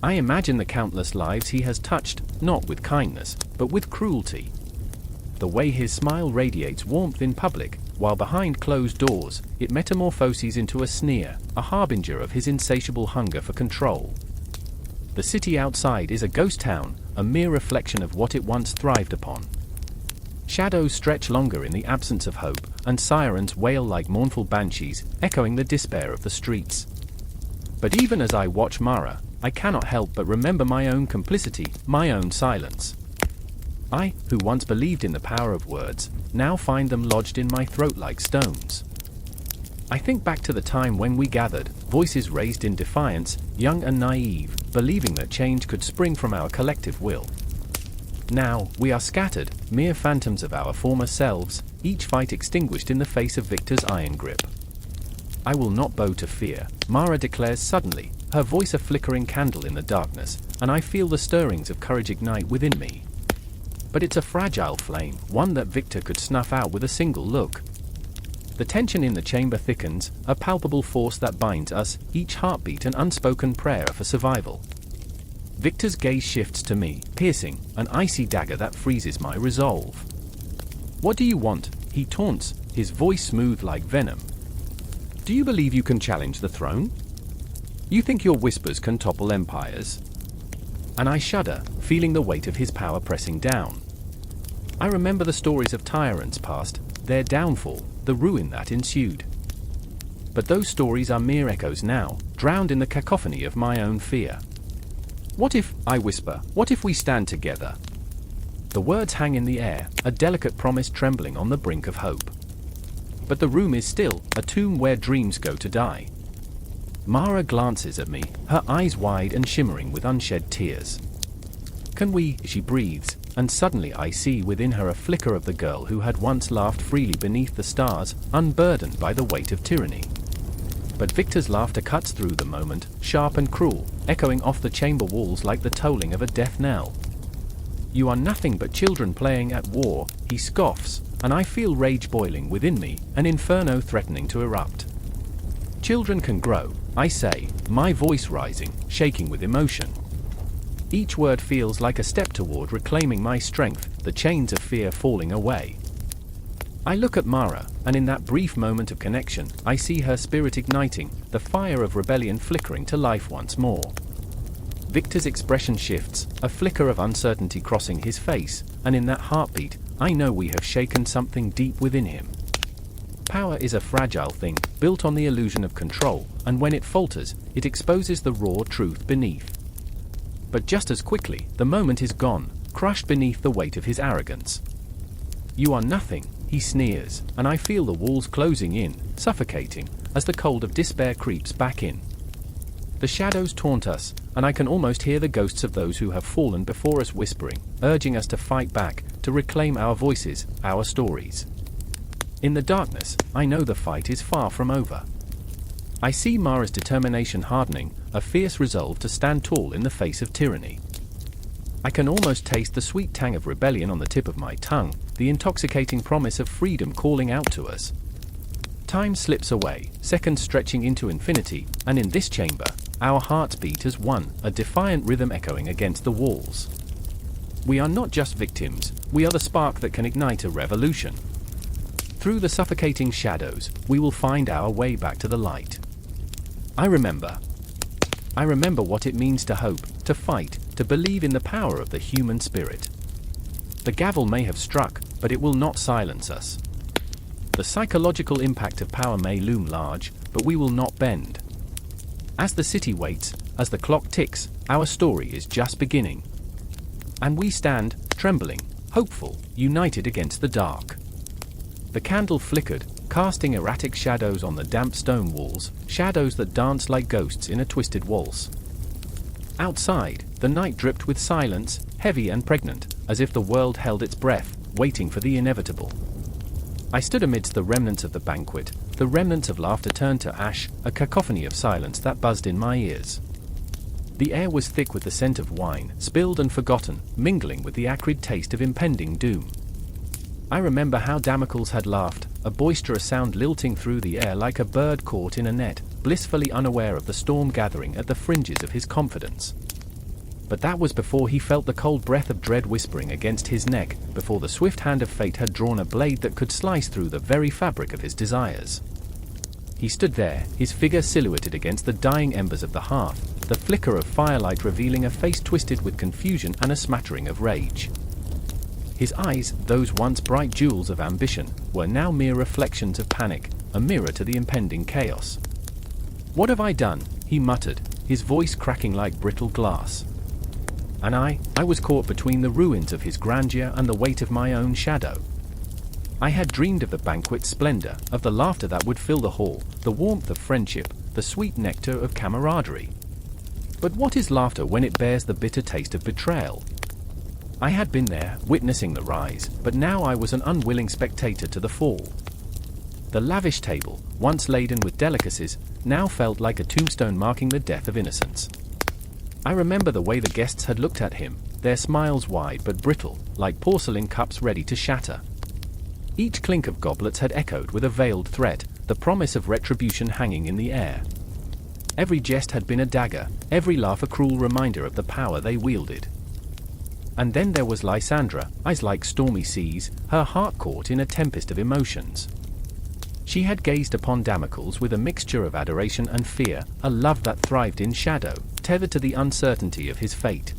I imagine the countless lives he has touched, not with kindness, but with cruelty. The way his smile radiates warmth in public, while behind closed doors, it metamorphoses into a sneer, a harbinger of his insatiable hunger for control. The city outside is a ghost town, a mere reflection of what it once thrived upon. Shadows stretch longer in the absence of hope, and sirens wail like mournful banshees, echoing the despair of the streets. But even as I watch Mara, I cannot help but remember my own complicity, my own silence. I, who once believed in the power of words, now find them lodged in my throat like stones. I think back to the time when we gathered, voices raised in defiance, young and naive, believing that change could spring from our collective will. Now, we are scattered, mere phantoms of our former selves, each fight extinguished in the face of Victor's iron grip. I will not bow to fear, Mara declares suddenly, her voice a flickering candle in the darkness, and I feel the stirrings of courage ignite within me. But it's a fragile flame, one that Victor could snuff out with a single look. The tension in the chamber thickens, a palpable force that binds us, each heartbeat an unspoken prayer for survival. Victor's gaze shifts to me, piercing, an icy dagger that freezes my resolve. "What do you want?" he taunts, his voice smooth like venom. "Do you believe you can challenge the throne? You think your whispers can topple empires?" And I shudder, feeling the weight of his power pressing down. I remember the stories of tyrants past, their downfall, the ruin that ensued. But those stories are mere echoes now, drowned in the cacophony of my own fear. "What if," I whisper, "what if we stand together?" The words hang in the air, a delicate promise trembling on the brink of hope. But the room is still, a tomb where dreams go to die. Mara glances at me, her eyes wide and shimmering with unshed tears. "Can we?" she breathes, and suddenly I see within her a flicker of the girl who had once laughed freely beneath the stars, unburdened by the weight of tyranny. But Victor's laughter cuts through the moment, sharp and cruel, echoing off the chamber walls like the tolling of a death knell. "You are nothing but children playing at war," he scoffs, and I feel rage boiling within me, an inferno threatening to erupt. "Children can grow," I say, my voice rising, shaking with emotion. Each word feels like a step toward reclaiming my strength, the chains of fear falling away. I look at Mara, and in that brief moment of connection, I see her spirit igniting, the fire of rebellion flickering to life once more. Victor's expression shifts, a flicker of uncertainty crossing his face, and in that heartbeat, I know we have shaken something deep within him. Power is a fragile thing, built on the illusion of control, and when it falters, it exposes the raw truth beneath. But just as quickly, the moment is gone, crushed beneath the weight of his arrogance. "You are nothing," he sneers, and I feel the walls closing in, suffocating, as the cold of despair creeps back in. The shadows taunt us, and I can almost hear the ghosts of those who have fallen before us whispering, urging us to fight back, to reclaim our voices, our stories. In the darkness, I know the fight is far from over. I see Mara's determination hardening, a fierce resolve to stand tall in the face of tyranny. I can almost taste the sweet tang of rebellion on the tip of my tongue, the intoxicating promise of freedom calling out to us. Time slips away, seconds stretching into infinity, and in this chamber, our hearts beat as one, a defiant rhythm echoing against the walls. We are not just victims, we are the spark that can ignite a revolution. Through the suffocating shadows, we will find our way back to the light. I remember what it means to hope, to fight, to believe in the power of the human spirit. The gavel may have struck, but it will not silence us. The psychological impact of power may loom large, but we will not bend. As the city waits, as the clock ticks, our story is just beginning. And we stand, trembling, hopeful, united against the dark. The candle flickered, casting erratic shadows on the damp stone walls, shadows that danced like ghosts in a twisted waltz. Outside, the night dripped with silence, heavy and pregnant, as if the world held its breath, waiting for the inevitable. I stood amidst the remnants of the banquet, the remnants of laughter turned to ash, a cacophony of silence that buzzed in my ears. The air was thick with the scent of wine, spilled and forgotten, mingling with the acrid taste of impending doom. I remember how Damocles had laughed, a boisterous sound lilting through the air like a bird caught in a net, blissfully unaware of the storm gathering at the fringes of his confidence. But that was before he felt the cold breath of dread whispering against his neck, before the swift hand of fate had drawn a blade that could slice through the very fabric of his desires. He stood there, his figure silhouetted against the dying embers of the hearth, the flicker of firelight revealing a face twisted with confusion and a smattering of rage. His eyes, those once bright jewels of ambition, were now mere reflections of panic, a mirror to the impending chaos. "What have I done?" he muttered, his voice cracking like brittle glass. And I was caught between the ruins of his grandeur and the weight of my own shadow. I had dreamed of the banquet's splendor, of the laughter that would fill the hall, the warmth of friendship, the sweet nectar of camaraderie. But what is laughter when it bears the bitter taste of betrayal? I had been there, witnessing the rise, but now I was an unwilling spectator to the fall. The lavish table, once laden with delicacies, now felt like a tombstone marking the death of innocence. I remember the way the guests had looked at him, their smiles wide but brittle, like porcelain cups ready to shatter. Each clink of goblets had echoed with a veiled threat, the promise of retribution hanging in the air. Every jest had been a dagger, every laugh a cruel reminder of the power they wielded. And then there was Lysandra, eyes like stormy seas, her heart caught in a tempest of emotions. She had gazed upon Damocles with a mixture of adoration and fear, a love that thrived in shadow, tethered to the uncertainty of his fate.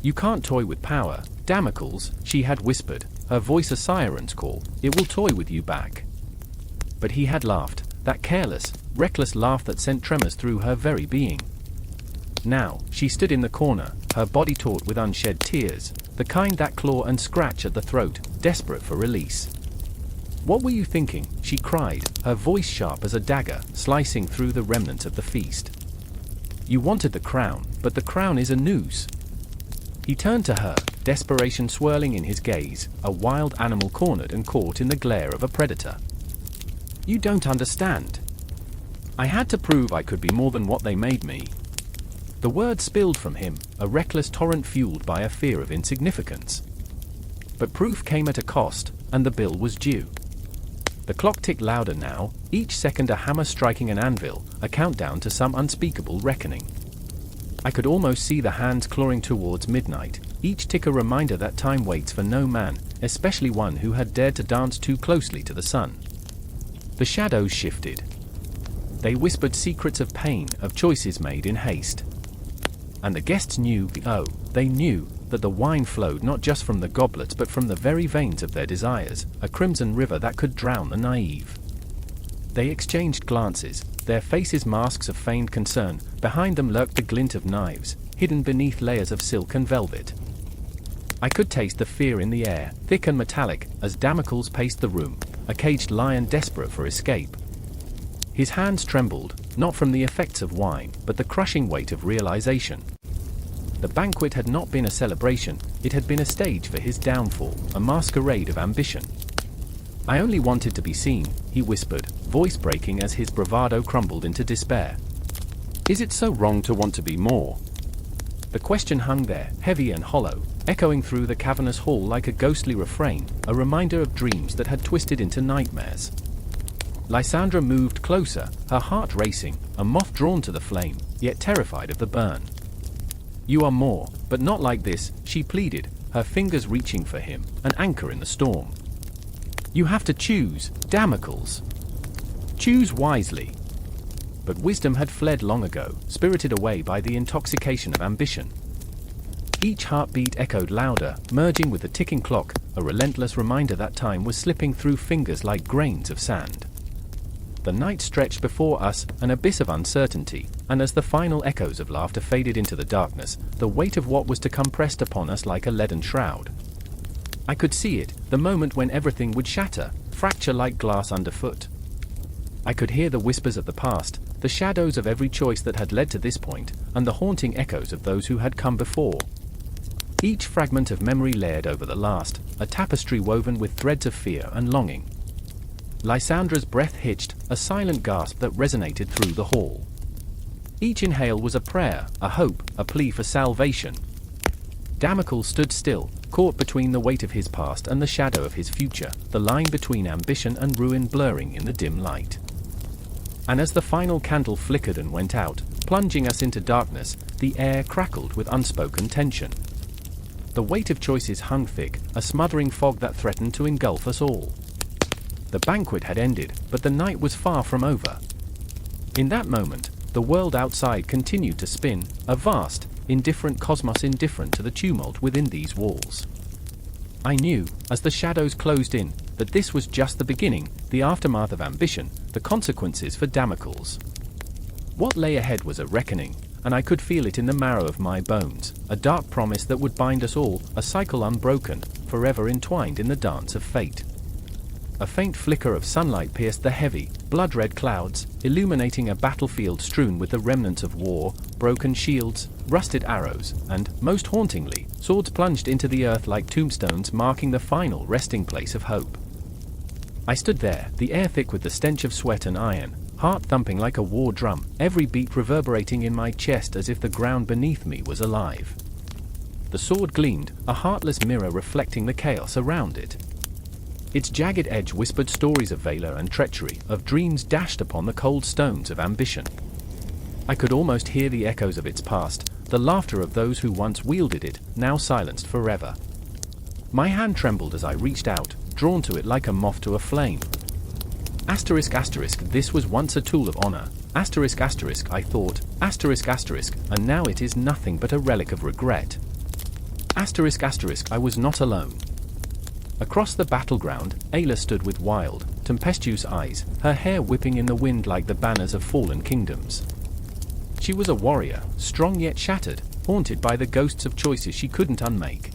"You can't toy with power, Damocles," she had whispered, her voice a siren's call, "it will toy with you back." But he had laughed, that careless, reckless laugh that sent tremors through her very being. Now, she stood in the corner, her body taut with unshed tears, the kind that claw and scratch at the throat, desperate for release. "What were you thinking?" she cried, her voice sharp as a dagger, slicing through the remnants of the feast. "You wanted the crown, but the crown is a noose." He turned to her, desperation swirling in his gaze, a wild animal cornered and caught in the glare of a predator. "You don't understand. I had to prove I could be more than what they made me." The words spilled from him, a reckless torrent fueled by a fear of insignificance. But proof came at a cost, and the bill was due. The clock ticked louder now, each second a hammer striking an anvil, a countdown to some unspeakable reckoning. I could almost see the hands clawing towards midnight, each tick a reminder that time waits for no man, especially one who had dared to dance too closely to the sun. The shadows shifted. They whispered secrets of pain, of choices made in haste. And the guests knew, oh, they knew, that the wine flowed not just from the goblets but from the very veins of their desires, a crimson river that could drown the naive. They exchanged glances, their faces masks of feigned concern, behind them lurked the glint of knives, hidden beneath layers of silk and velvet. I could taste the fear in the air, thick and metallic, as Damocles paced the room, a caged lion desperate for escape. His hands trembled, not from the effects of wine, but the crushing weight of realization. The banquet had not been a celebration, it had been a stage for his downfall, a masquerade of ambition. "I only wanted to be seen," he whispered, voice breaking as his bravado crumbled into despair. "Is it so wrong to want to be more?" The question hung there, heavy and hollow, echoing through the cavernous hall like a ghostly refrain, a reminder of dreams that had twisted into nightmares. Lysandra moved closer, her heart racing, a moth drawn to the flame, yet terrified of the burn. "You are more, but not like this," she pleaded, her fingers reaching for him, an anchor in the storm. "You have to choose, Damocles. Choose wisely." But wisdom had fled long ago, spirited away by the intoxication of ambition. Each heartbeat echoed louder, merging with the ticking clock, a relentless reminder that time was slipping through fingers like grains of sand. The night stretched before us, an abyss of uncertainty, and as the final echoes of laughter faded into the darkness, the weight of what was to come pressed upon us like a leaden shroud. I could see it, the moment when everything would shatter, fracture like glass underfoot. I could hear the whispers of the past, the shadows of every choice that had led to this point, and the haunting echoes of those who had come before. Each fragment of memory layered over the last, a tapestry woven with threads of fear and longing. Lysandra's breath hitched, a silent gasp that resonated through the hall. Each inhale was a prayer, a hope, a plea for salvation. Damocles stood still, caught between the weight of his past and the shadow of his future, the line between ambition and ruin blurring in the dim light. And as the final candle flickered and went out, plunging us into darkness, the air crackled with unspoken tension. The weight of choices hung thick, a smothering fog that threatened to engulf us all. The banquet had ended, but the night was far from over. In that moment, the world outside continued to spin, a vast, indifferent cosmos indifferent to the tumult within these walls. I knew, as the shadows closed in, that this was just the beginning, the aftermath of ambition, the consequences for Damocles. What lay ahead was a reckoning, and I could feel it in the marrow of my bones, a dark promise that would bind us all, a cycle unbroken, forever entwined in the dance of fate. A faint flicker of sunlight pierced the heavy, blood-red clouds, illuminating a battlefield strewn with the remnants of war, broken shields, rusted arrows, and, most hauntingly, swords plunged into the earth like tombstones marking the final resting place of hope. I stood there, the air thick with the stench of sweat and iron, heart thumping like a war drum, every beat reverberating in my chest as if the ground beneath me was alive. The sword gleamed, a heartless mirror reflecting the chaos around it. Its jagged edge whispered stories of valor and treachery, of dreams dashed upon the cold stones of ambition. I could almost hear the echoes of its past, the laughter of those who once wielded it, now silenced forever. My hand trembled as I reached out, drawn to it like a moth to a flame. This was once a tool of honor. I thought. And now it is nothing but a relic of regret. I was not alone. Across the battleground, Ayla stood with wild, tempestuous eyes, her hair whipping in the wind like the banners of fallen kingdoms. She was a warrior, strong yet shattered, haunted by the ghosts of choices she couldn't unmake.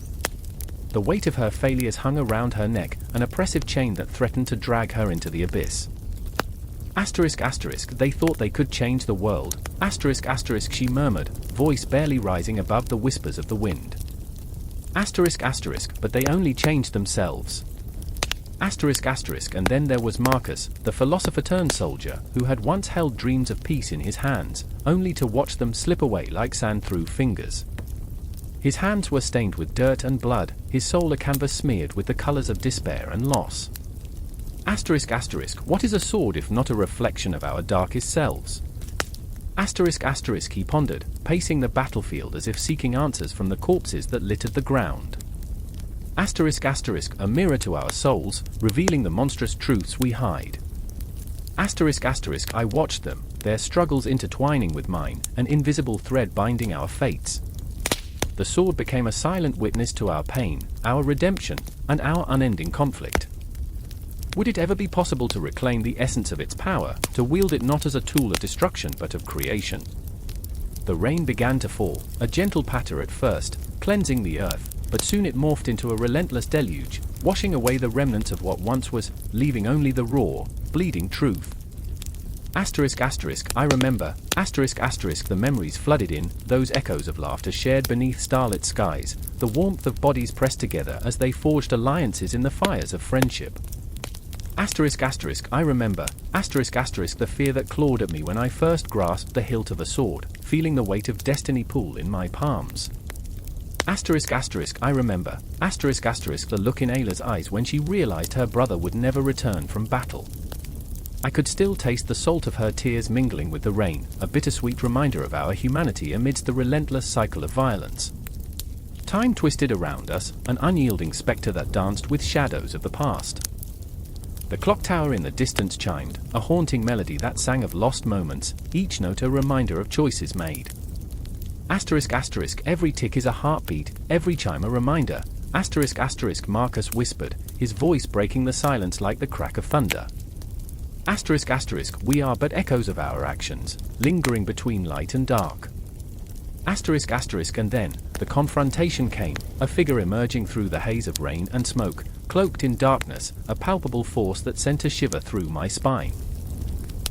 The weight of her failures hung around her neck, an oppressive chain that threatened to drag her into the abyss. They thought they could change the world. She murmured, voice barely rising above the whispers of the wind. But they only changed themselves. And then there was Marcus, the philosopher-turned-soldier, who had once held dreams of peace in his hands, only to watch them slip away like sand through fingers. His hands were stained with dirt and blood, his soul a canvas smeared with the colors of despair and loss. What is a sword if not a reflection of our darkest selves? He pondered, pacing the battlefield as if seeking answers from the corpses that littered the ground. A mirror to our souls, revealing the monstrous truths we hide. I watched them, their struggles intertwining with mine, an invisible thread binding our fates. The sword became a silent witness to our pain, our redemption, and our unending conflict. Would it ever be possible to reclaim the essence of its power, to wield it not as a tool of destruction but of creation? The rain began to fall, a gentle patter at first, cleansing the earth, but soon it morphed into a relentless deluge, washing away the remnants of what once was, leaving only the raw, bleeding truth. I remember, the memories flooded in, those echoes of laughter shared beneath starlit skies, the warmth of bodies pressed together as they forged alliances in the fires of friendship. I remember, the fear that clawed at me when I first grasped the hilt of a sword, feeling the weight of destiny pool in my palms. I remember, the look in Ayla's eyes when she realized her brother would never return from battle. I could still taste the salt of her tears mingling with the rain, a bittersweet reminder of our humanity amidst the relentless cycle of violence. Time twisted around us, an unyielding spectre that danced with shadows of the past. The clock tower in the distance chimed, a haunting melody that sang of lost moments, each note a reminder of choices made. Every tick is a heartbeat, every chime a reminder. Marcus whispered, his voice breaking the silence like the crack of thunder. We are but echoes of our actions, lingering between light and dark. And then, the confrontation came, a figure emerging through the haze of rain and smoke, cloaked in darkness, a palpable force that sent a shiver through my spine.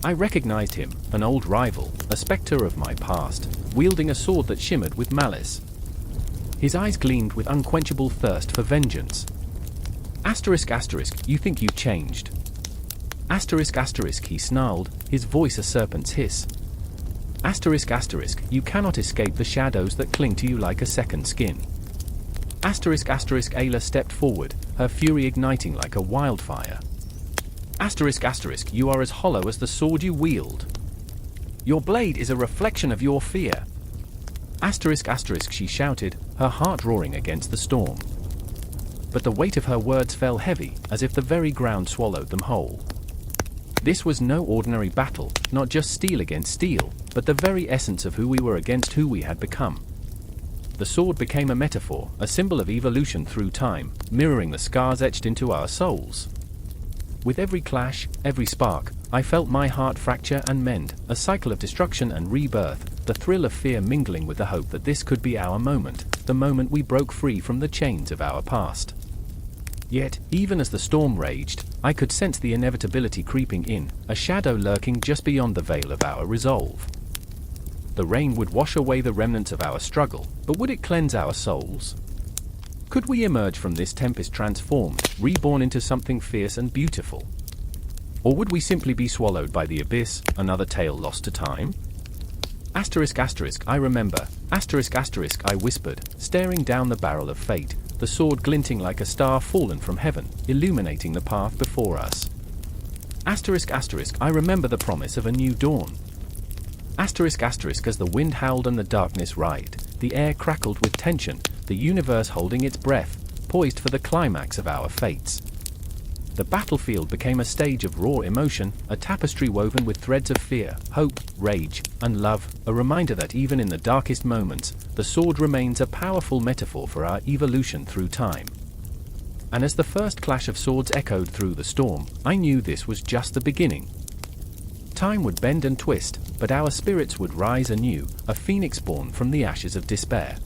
I recognized him, an old rival, a specter of my past, wielding a sword that shimmered with malice. His eyes gleamed with unquenchable thirst for vengeance. You think you've changed. He snarled, his voice a serpent's hiss. You cannot escape the shadows that cling to you like a second skin. Ayla stepped forward, her fury igniting like a wildfire. You are as hollow as the sword you wield. Your blade is a reflection of your fear. She shouted, her heart roaring against the storm. But the weight of her words fell heavy, as if the very ground swallowed them whole. This was no ordinary battle, not just steel against steel, but the very essence of who we were against who we had become. The sword became a metaphor, a symbol of evolution through time, mirroring the scars etched into our souls. With every clash, every spark, I felt my heart fracture and mend, a cycle of destruction and rebirth, the thrill of fear mingling with the hope that this could be our moment, the moment we broke free from the chains of our past. Yet, even as the storm raged, I could sense the inevitability creeping in, a shadow lurking just beyond the veil of our resolve. The rain would wash away the remnants of our struggle, but would it cleanse our souls? Could we emerge from this tempest transformed, reborn into something fierce and beautiful? Or would we simply be swallowed by the abyss, another tale lost to time? I remember. I whispered, staring down the barrel of fate, the sword glinting like a star fallen from heaven, illuminating the path before us. I remember the promise of a new dawn. As the wind howled and the darkness writhed, the air crackled with tension, the universe holding its breath, poised for the climax of our fates. The battlefield became a stage of raw emotion, a tapestry woven with threads of fear, hope, rage, and love, a reminder that even in the darkest moments, the sword remains a powerful metaphor for our evolution through time. And as the first clash of swords echoed through the storm, I knew this was just the beginning. Time would bend and twist, but our spirits would rise anew, a phoenix born from the ashes of despair.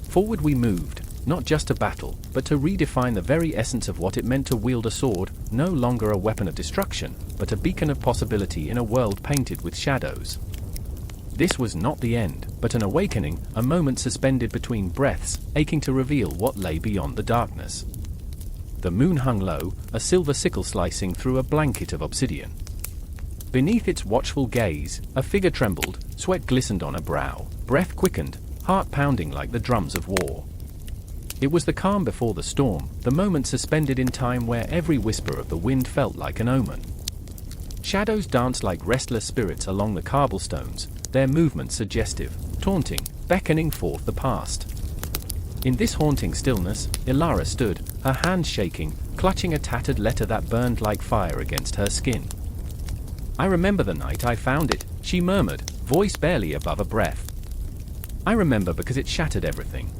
Forward we moved, not just to battle, but to redefine the very essence of what it meant to wield a sword, no longer a weapon of destruction, but a beacon of possibility in a world painted with shadows. This was not the end, but an awakening, a moment suspended between breaths, aching to reveal what lay beyond the darkness. The moon hung low, a silver sickle slicing through a blanket of obsidian. Beneath its watchful gaze, a figure trembled, sweat glistened on her brow, breath quickened, heart pounding like the drums of war. It was the calm before the storm, the moment suspended in time where every whisper of the wind felt like an omen. Shadows danced like restless spirits along the cobblestones, their movements suggestive, taunting, beckoning forth the past. In this haunting stillness, Ilara stood, her hands shaking, clutching a tattered letter that burned like fire against her skin. "I remember the night I found it," she murmured, voice barely above a breath. "I remember because it shattered everything."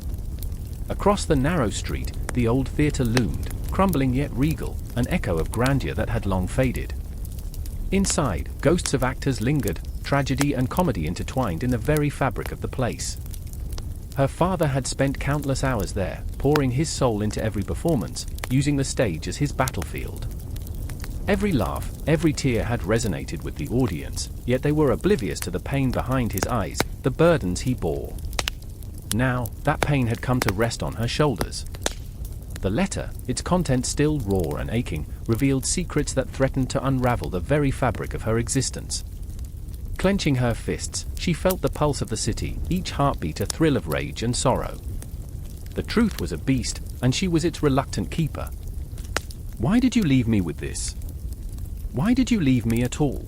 Across the narrow street, the old theatre loomed, crumbling yet regal, an echo of grandeur that had long faded. Inside, ghosts of actors lingered, tragedy and comedy intertwined in the very fabric of the place. Her father had spent countless hours there, pouring his soul into every performance, using the stage as his battlefield. Every laugh, every tear had resonated with the audience, yet they were oblivious to the pain behind his eyes, the burdens he bore. Now, that pain had come to rest on her shoulders. The letter, its contents still raw and aching, revealed secrets that threatened to unravel the very fabric of her existence. Clenching her fists, she felt the pulse of the city, each heartbeat a thrill of rage and sorrow. The truth was a beast, and she was its reluctant keeper. "Why did you leave me with this? Why did you leave me at all?"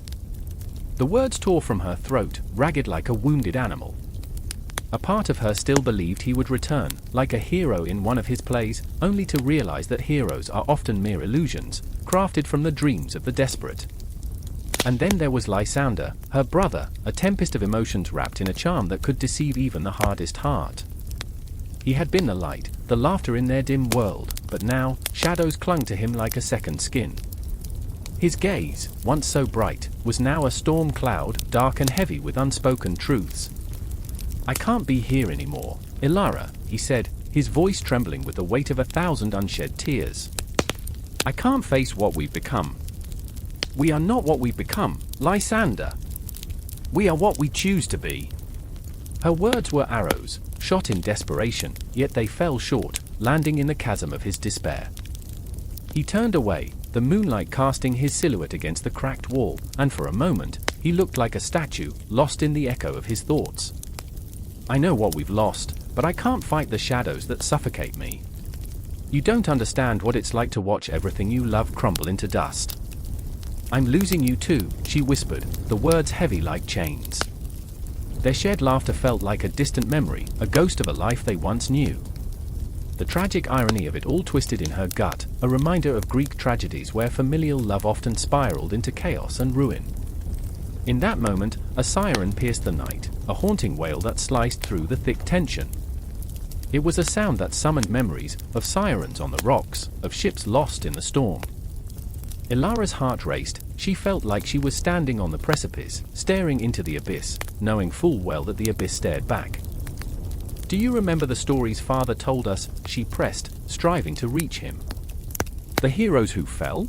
The words tore from her throat, ragged like a wounded animal. A part of her still believed he would return, like a hero in one of his plays, only to realize that heroes are often mere illusions, crafted from the dreams of the desperate. And then there was Lysander, her brother, a tempest of emotions wrapped in a charm that could deceive even the hardest heart. He had been the light, the laughter in their dim world, but now, shadows clung to him like a second skin. His gaze, once so bright, was now a storm cloud, dark and heavy with unspoken truths. I can't be here anymore, Ilara, he said, his voice trembling with the weight of 1,000 unshed tears. I can't face what we've become. We are not what we've become, Lysander. We are what we choose to be. Her words were arrows, shot in desperation, yet they fell short, landing in the chasm of his despair. He turned away, the moonlight casting his silhouette against the cracked wall, and for a moment, he looked like a statue, lost in the echo of his thoughts. I know what we've lost, but I can't fight the shadows that suffocate me. You don't understand what it's like to watch everything you love crumble into dust. I'm losing you too, she whispered, the words heavy like chains. Their shared laughter felt like a distant memory, a ghost of a life they once knew. The tragic irony of it all twisted in her gut, a reminder of Greek tragedies where familial love often spiraled into chaos and ruin. In that moment, a siren pierced the night, a haunting wail that sliced through the thick tension. It was a sound that summoned memories of sirens on the rocks, of ships lost in the storm. Ilara's heart raced. She felt like she was standing on the precipice, staring into the abyss, knowing full well that the abyss stared back. Do you remember the stories father told us? She pressed, striving to reach him. The heroes who fell?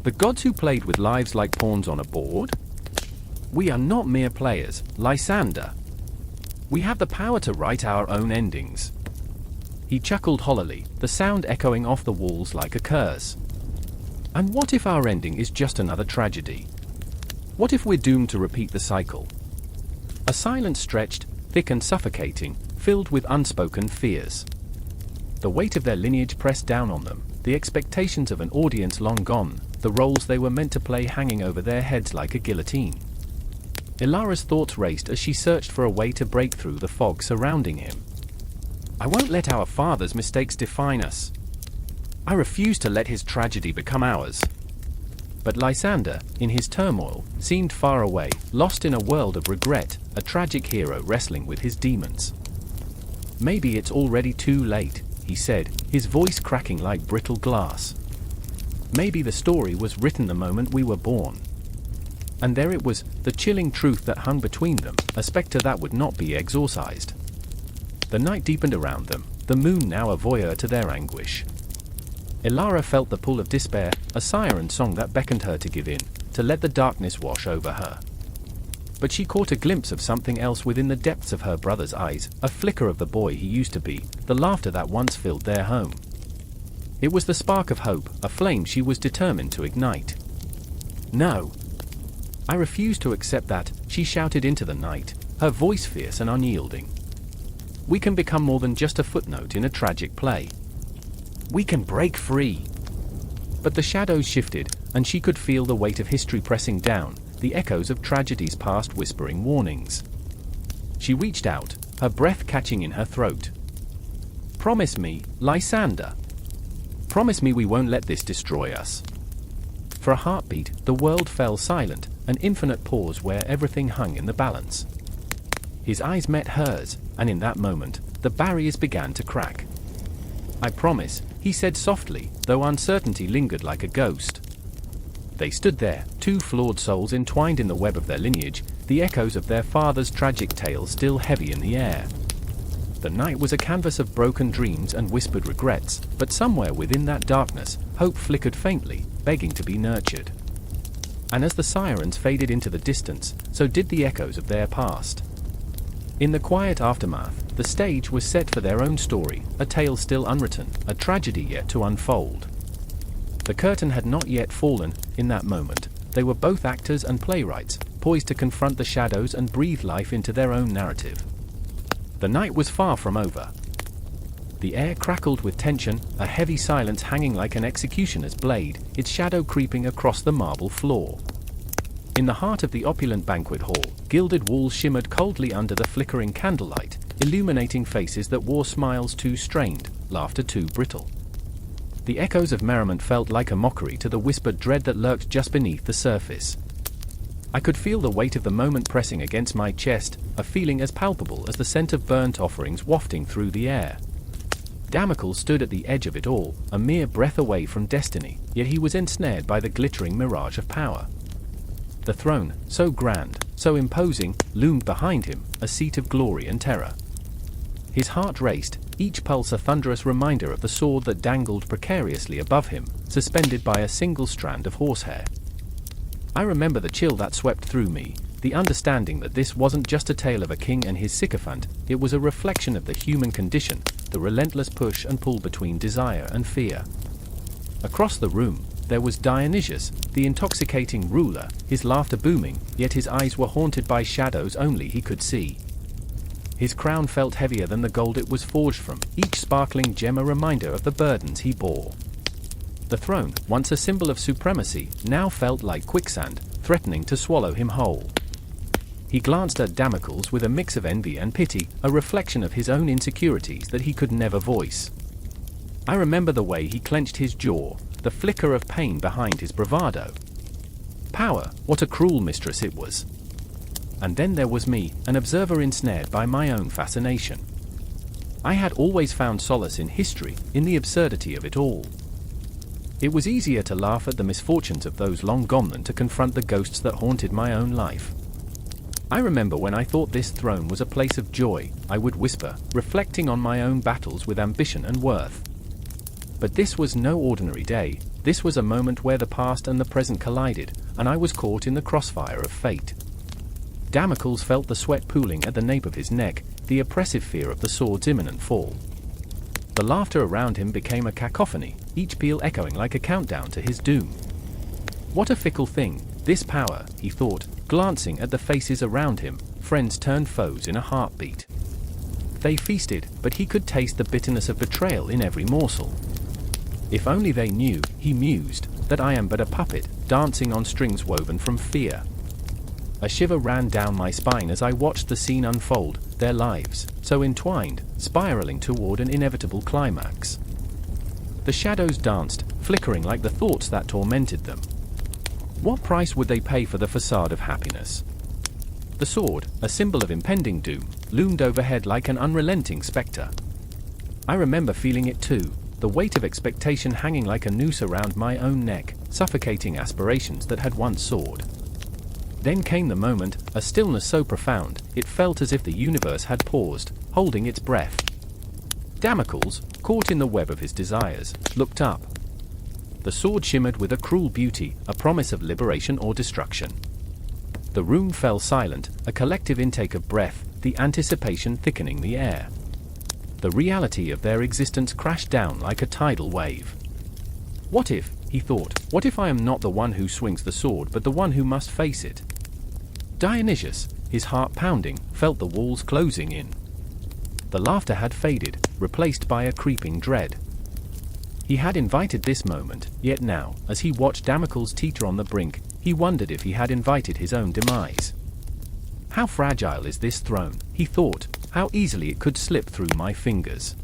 The gods who played with lives like pawns on a board? We are not mere players, Lysander. We have the power to write our own endings. He chuckled hollowly, the sound echoing off the walls like a curse. And what if our ending is just another tragedy? What if we're doomed to repeat the cycle? A silence stretched, thick and suffocating, filled with unspoken fears. The weight of their lineage pressed down on them, the expectations of an audience long gone, the roles they were meant to play hanging over their heads like a guillotine. Ilara's thoughts raced as she searched for a way to break through the fog surrounding him. I won't let our father's mistakes define us. I refuse to let his tragedy become ours. But Lysander, in his turmoil, seemed far away, lost in a world of regret, a tragic hero wrestling with his demons. Maybe it's already too late, he said, his voice cracking like brittle glass. Maybe the story was written the moment we were born. And there it was, the chilling truth that hung between them, a spectre that would not be exorcised. The night deepened around them, the moon now a voyeur to their anguish. Ilara felt the pull of despair, a siren song that beckoned her to give in, to let the darkness wash over her. But she caught a glimpse of something else within the depths of her brother's eyes, a flicker of the boy he used to be, the laughter that once filled their home. It was the spark of hope, a flame she was determined to ignite. No. I refuse to accept that, she shouted into the night, her voice fierce and unyielding. We can become more than just a footnote in a tragic play. We can break free. But the shadows shifted, and she could feel the weight of history pressing down, the echoes of tragedies past whispering warnings. She reached out, her breath catching in her throat. Promise me, Lysander. Promise me we won't let this destroy us. For a heartbeat, the world fell silent, an infinite pause where everything hung in the balance. His eyes met hers, and in that moment, the barriers began to crack. I promise, he said softly, though uncertainty lingered like a ghost. They stood there, two flawed souls entwined in the web of their lineage, the echoes of their father's tragic tale still heavy in the air. The night was a canvas of broken dreams and whispered regrets, but somewhere within that darkness, hope flickered faintly, begging to be nurtured. And as the sirens faded into the distance, so did the echoes of their past. In the quiet aftermath, the stage was set for their own story, a tale still unwritten, a tragedy yet to unfold. The curtain had not yet fallen. In that moment, they were both actors and playwrights, poised to confront the shadows and breathe life into their own narrative. The night was far from over. The air crackled with tension, a heavy silence hanging like an executioner's blade, its shadow creeping across the marble floor. In the heart of the opulent banquet hall, gilded walls shimmered coldly under the flickering candlelight, illuminating faces that wore smiles too strained, laughter too brittle. The echoes of merriment felt like a mockery to the whispered dread that lurked just beneath the surface. I could feel the weight of the moment pressing against my chest, a feeling as palpable as the scent of burnt offerings wafting through the air. Damocles stood at the edge of it all, a mere breath away from destiny, yet he was ensnared by the glittering mirage of power. The throne, so grand, so imposing, loomed behind him, a seat of glory and terror. His heart raced, each pulse a thunderous reminder of the sword that dangled precariously above him, suspended by a single strand of horsehair. I remember the chill that swept through me, the understanding that this wasn't just a tale of a king and his sycophant, it was a reflection of the human condition, the relentless push and pull between desire and fear. Across the room, there was Dionysius, the intoxicating ruler, his laughter booming, yet his eyes were haunted by shadows only he could see. His crown felt heavier than the gold it was forged from, each sparkling gem a reminder of the burdens he bore. The throne, once a symbol of supremacy, now felt like quicksand, threatening to swallow him whole. He glanced at Damocles with a mix of envy and pity, a reflection of his own insecurities that he could never voice. I remember the way he clenched his jaw, the flicker of pain behind his bravado. Power, what a cruel mistress it was. And then there was me, an observer ensnared by my own fascination. I had always found solace in history, in the absurdity of it all. It was easier to laugh at the misfortunes of those long gone than to confront the ghosts that haunted my own life. I remember when I thought this throne was a place of joy, I would whisper, reflecting on my own battles with ambition and worth. But this was no ordinary day, this was a moment where the past and the present collided, and I was caught in the crossfire of fate. Damocles felt the sweat pooling at the nape of his neck, the oppressive fear of the sword's imminent fall. The laughter around him became a cacophony, each peal echoing like a countdown to his doom. What a fickle thing, this power, he thought, glancing at the faces around him, friends turned foes in a heartbeat. They feasted, but he could taste the bitterness of betrayal in every morsel. If only they knew, he mused, that I am but a puppet, dancing on strings woven from fear. A shiver ran down my spine as I watched the scene unfold, their lives, so entwined, spiraling toward an inevitable climax. The shadows danced, flickering like the thoughts that tormented them. What price would they pay for the facade of happiness? The sword, a symbol of impending doom, loomed overhead like an unrelenting specter. I remember feeling it too, the weight of expectation hanging like a noose around my own neck, suffocating aspirations that had once soared. Then came the moment, a stillness so profound, it felt as if the universe had paused, holding its breath. Damocles, caught in the web of his desires, looked up. The sword shimmered with a cruel beauty, a promise of liberation or destruction. The room fell silent, a collective intake of breath, the anticipation thickening the air. The reality of their existence crashed down like a tidal wave. What if, he thought, what if I am not the one who swings the sword but the one who must face it? Dionysius, his heart pounding, felt the walls closing in. The laughter had faded, replaced by a creeping dread. He had invited this moment, yet now, as he watched Damocles teeter on the brink, he wondered if he had invited his own demise. How fragile is this throne, he thought, how easily it could slip through my fingers.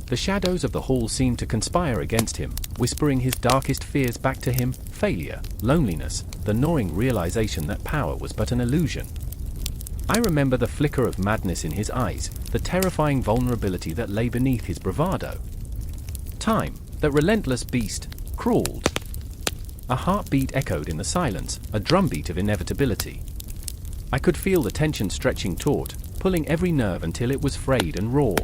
The shadows of the hall seemed to conspire against him, whispering his darkest fears back to him, failure, loneliness, the gnawing realization that power was but an illusion. I remember the flicker of madness in his eyes, the terrifying vulnerability that lay beneath his bravado. Time, that relentless beast, crawled. A heartbeat echoed in the silence, a drumbeat of inevitability. I could feel the tension stretching taut, pulling every nerve until it was frayed and raw.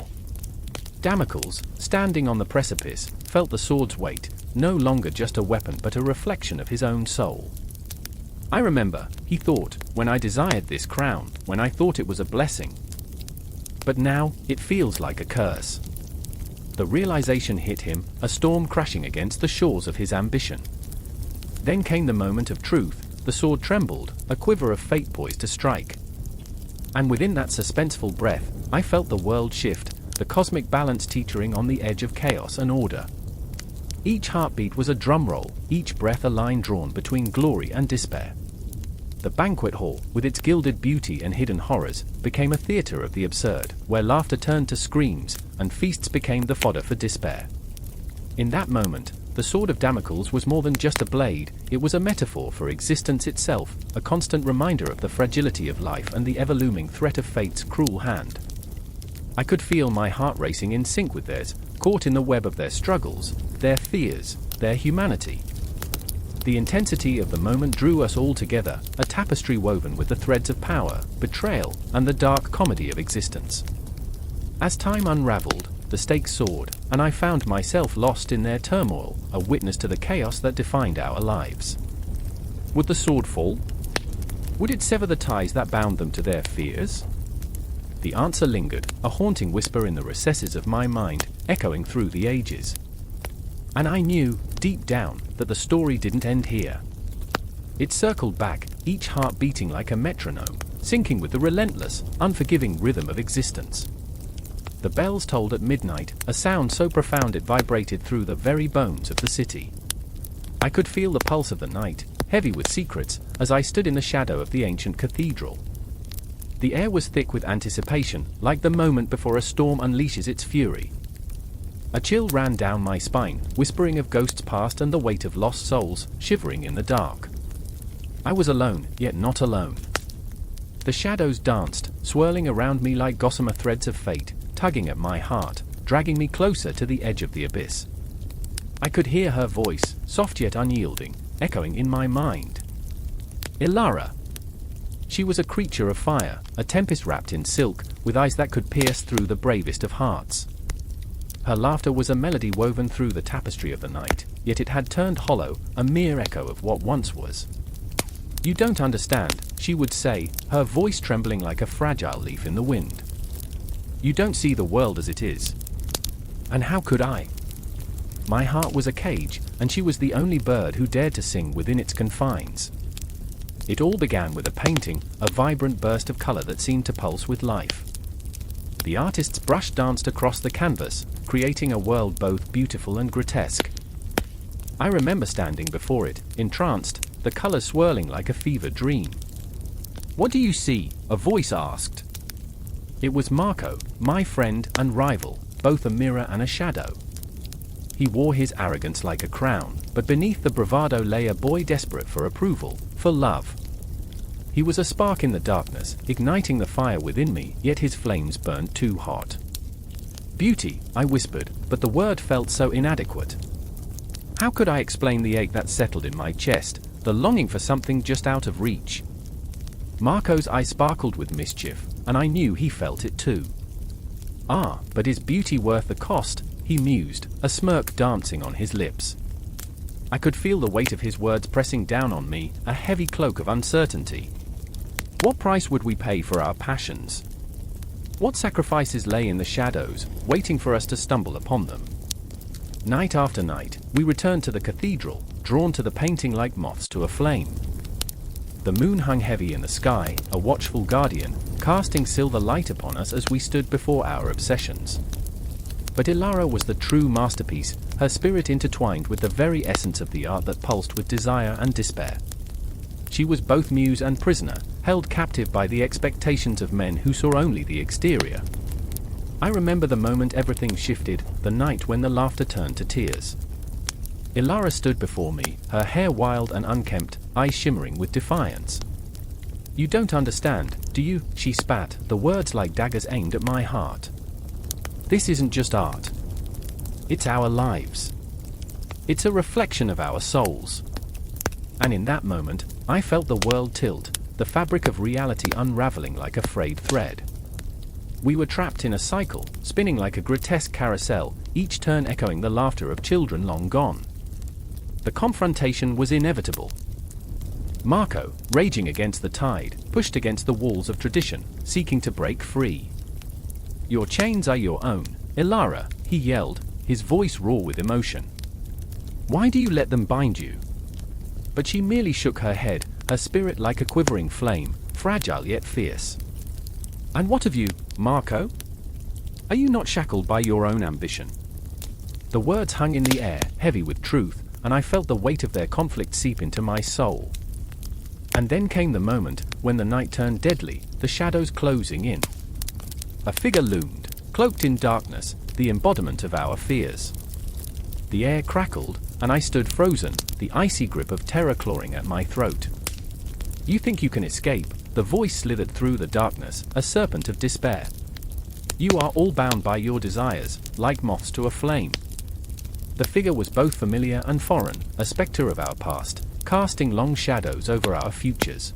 Damocles, standing on the precipice, felt the sword's weight, no longer just a weapon but a reflection of his own soul. I remember, he thought, when I desired this crown, when I thought it was a blessing. But now, it feels like a curse. The realization hit him, a storm crashing against the shores of his ambition. Then came the moment of truth, the sword trembled, a quiver of fate poised to strike. And within that suspenseful breath, I felt the world shift, the cosmic balance teetering on the edge of chaos and order. Each heartbeat was a drumroll, each breath a line drawn between glory and despair. The banquet hall, with its gilded beauty and hidden horrors, became a theater of the absurd, where laughter turned to screams, and feasts became the fodder for despair. In that moment, the sword of Damocles was more than just a blade, it was a metaphor for existence itself, a constant reminder of the fragility of life and the ever-looming threat of fate's cruel hand. I could feel my heart racing in sync with theirs, caught in the web of their struggles, their fears, their humanity. The intensity of the moment drew us all together, a tapestry woven with the threads of power, betrayal, and the dark comedy of existence. As time unraveled, the stakes soared, and I found myself lost in their turmoil, a witness to the chaos that defined our lives. Would the sword fall? Would it sever the ties that bound them to their fears? The answer lingered, a haunting whisper in the recesses of my mind, echoing through the ages. And I knew, deep down, that the story didn't end here. It circled back, each heart beating like a metronome, syncing with the relentless, unforgiving rhythm of existence. The bells tolled at midnight, a sound so profound it vibrated through the very bones of the city. I could feel the pulse of the night, heavy with secrets, as I stood in the shadow of the ancient cathedral. The air was thick with anticipation, like the moment before a storm unleashes its fury. A chill ran down my spine, whispering of ghosts past and the weight of lost souls, shivering in the dark. I was alone, yet not alone. The shadows danced, swirling around me like gossamer threads of fate, tugging at my heart, dragging me closer to the edge of the abyss. I could hear her voice, soft yet unyielding, echoing in my mind. Ilara. She was a creature of fire, a tempest wrapped in silk, with eyes that could pierce through the bravest of hearts. Her laughter was a melody woven through the tapestry of the night, yet it had turned hollow, a mere echo of what once was. You don't understand, she would say, her voice trembling like a fragile leaf in the wind. You don't see the world as it is. And how could I? My heart was a cage, and she was the only bird who dared to sing within its confines. It all began with a painting, a vibrant burst of color that seemed to pulse with life. The artist's brush danced across the canvas, creating a world both beautiful and grotesque. I remember standing before it, entranced, the colors swirling like a fever dream. "What do you see?" a voice asked. It was Marco, my friend and rival, both a mirror and a shadow. He wore his arrogance like a crown, but beneath the bravado lay a boy desperate for approval, for love. He was a spark in the darkness, igniting the fire within me, yet his flames burned too hot. "Beauty," I whispered, but the word felt so inadequate. How could I explain the ache that settled in my chest, the longing for something just out of reach? Marco's eyes sparkled with mischief, and I knew he felt it too. "Ah, but is beauty worth the cost?" he mused, a smirk dancing on his lips. I could feel the weight of his words pressing down on me, a heavy cloak of uncertainty. What price would we pay for our passions? What sacrifices lay in the shadows, waiting for us to stumble upon them? Night after night, we returned to the cathedral, drawn to the painting like moths to a flame. The moon hung heavy in the sky, a watchful guardian, casting silver light upon us as we stood before our obsessions. But Ilara was the true masterpiece, her spirit intertwined with the very essence of the art that pulsed with desire and despair. She was both muse and prisoner, held captive by the expectations of men who saw only the exterior. I remember the moment everything shifted, the night when the laughter turned to tears. Ilara stood before me, her hair wild and unkempt, eyes shimmering with defiance. "You don't understand, do you?" she spat, the words like daggers aimed at my heart. "This isn't just art. It's our lives. It's a reflection of our souls." And in that moment, I felt the world tilt, the fabric of reality unraveling like a frayed thread. We were trapped in a cycle, spinning like a grotesque carousel, each turn echoing the laughter of children long gone. The confrontation was inevitable. Marco, raging against the tide, pushed against the walls of tradition, seeking to break free. "Your chains are your own, Ilara," he yelled, his voice raw with emotion. "Why do you let them bind you?" But she merely shook her head, her spirit like a quivering flame, fragile yet fierce. "And what of you, Marco? Are you not shackled by your own ambition?" The words hung in the air, heavy with truth, and I felt the weight of their conflict seep into my soul. And then came the moment, when the night turned deadly, the shadows closing in. A figure loomed, cloaked in darkness, the embodiment of our fears. The air crackled, and I stood frozen, the icy grip of terror clawing at my throat. "You think you can escape?" The voice slithered through the darkness, a serpent of despair. "You are all bound by your desires, like moths to a flame." The figure was both familiar and foreign, a spectre of our past, casting long shadows over our futures.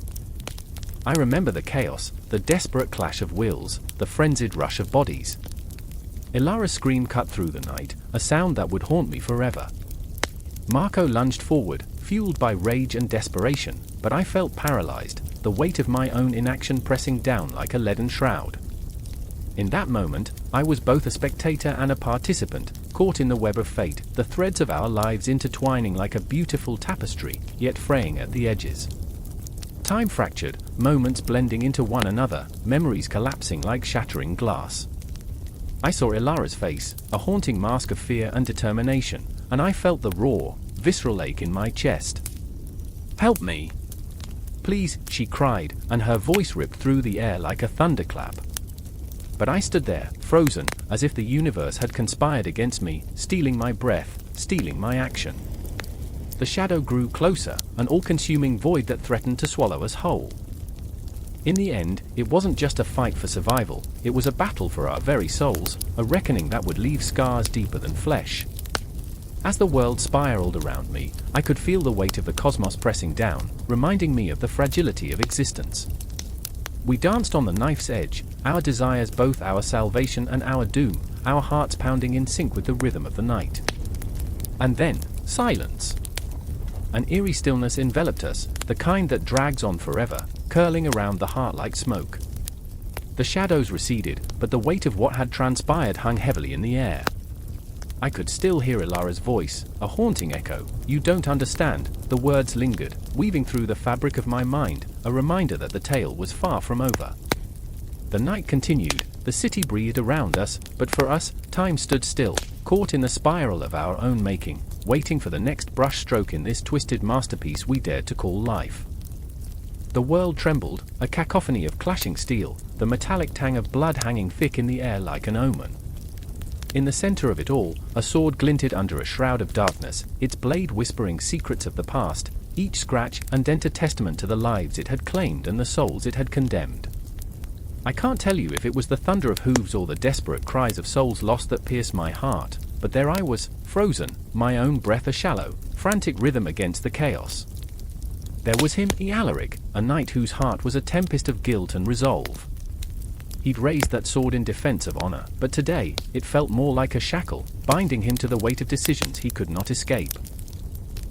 I remember the chaos, the desperate clash of wills, the frenzied rush of bodies. Ilara's scream cut through the night, a sound that would haunt me forever. Marco lunged forward, fueled by rage and desperation, but I felt paralyzed, the weight of my own inaction pressing down like a leaden shroud. In that moment, I was both a spectator and a participant, caught in the web of fate, the threads of our lives intertwining like a beautiful tapestry, yet fraying at the edges. Time fractured, moments blending into one another, memories collapsing like shattering glass. I saw Ilara's face, a haunting mask of fear and determination, and I felt the raw, visceral ache in my chest. "Help me! Please," she cried, and her voice ripped through the air like a thunderclap. But I stood there, frozen, as if the universe had conspired against me, stealing my breath, stealing my action. The shadow grew closer, an all-consuming void that threatened to swallow us whole. In the end, it wasn't just a fight for survival, it was a battle for our very souls, a reckoning that would leave scars deeper than flesh. As the world spiraled around me, I could feel the weight of the cosmos pressing down, reminding me of the fragility of existence. We danced on the knife's edge, our desires both our salvation and our doom, our hearts pounding in sync with the rhythm of the night. And then, silence. An eerie stillness enveloped us, the kind that drags on forever, curling around the heart like smoke. The shadows receded, but the weight of what had transpired hung heavily in the air. I could still hear Ilara's voice, a haunting echo. "You don't understand." The words lingered, weaving through the fabric of my mind, a reminder that the tale was far from over. The night continued, the city breathed around us, but for us, time stood still, caught in the spiral of our own making, waiting for the next brushstroke in this twisted masterpiece we dared to call life. The world trembled, a cacophony of clashing steel, the metallic tang of blood hanging thick in the air like an omen. In the center of it all, a sword glinted under a shroud of darkness, its blade whispering secrets of the past, each scratch and dent a testament to the lives it had claimed and the souls it had condemned. I can't tell you if it was the thunder of hooves or the desperate cries of souls lost that pierced my heart, but there I was, frozen, my own breath a shallow, frantic rhythm against the chaos. There was him, Alaric, a knight whose heart was a tempest of guilt and resolve. He'd raised that sword in defense of honor, but today, it felt more like a shackle, binding him to the weight of decisions he could not escape.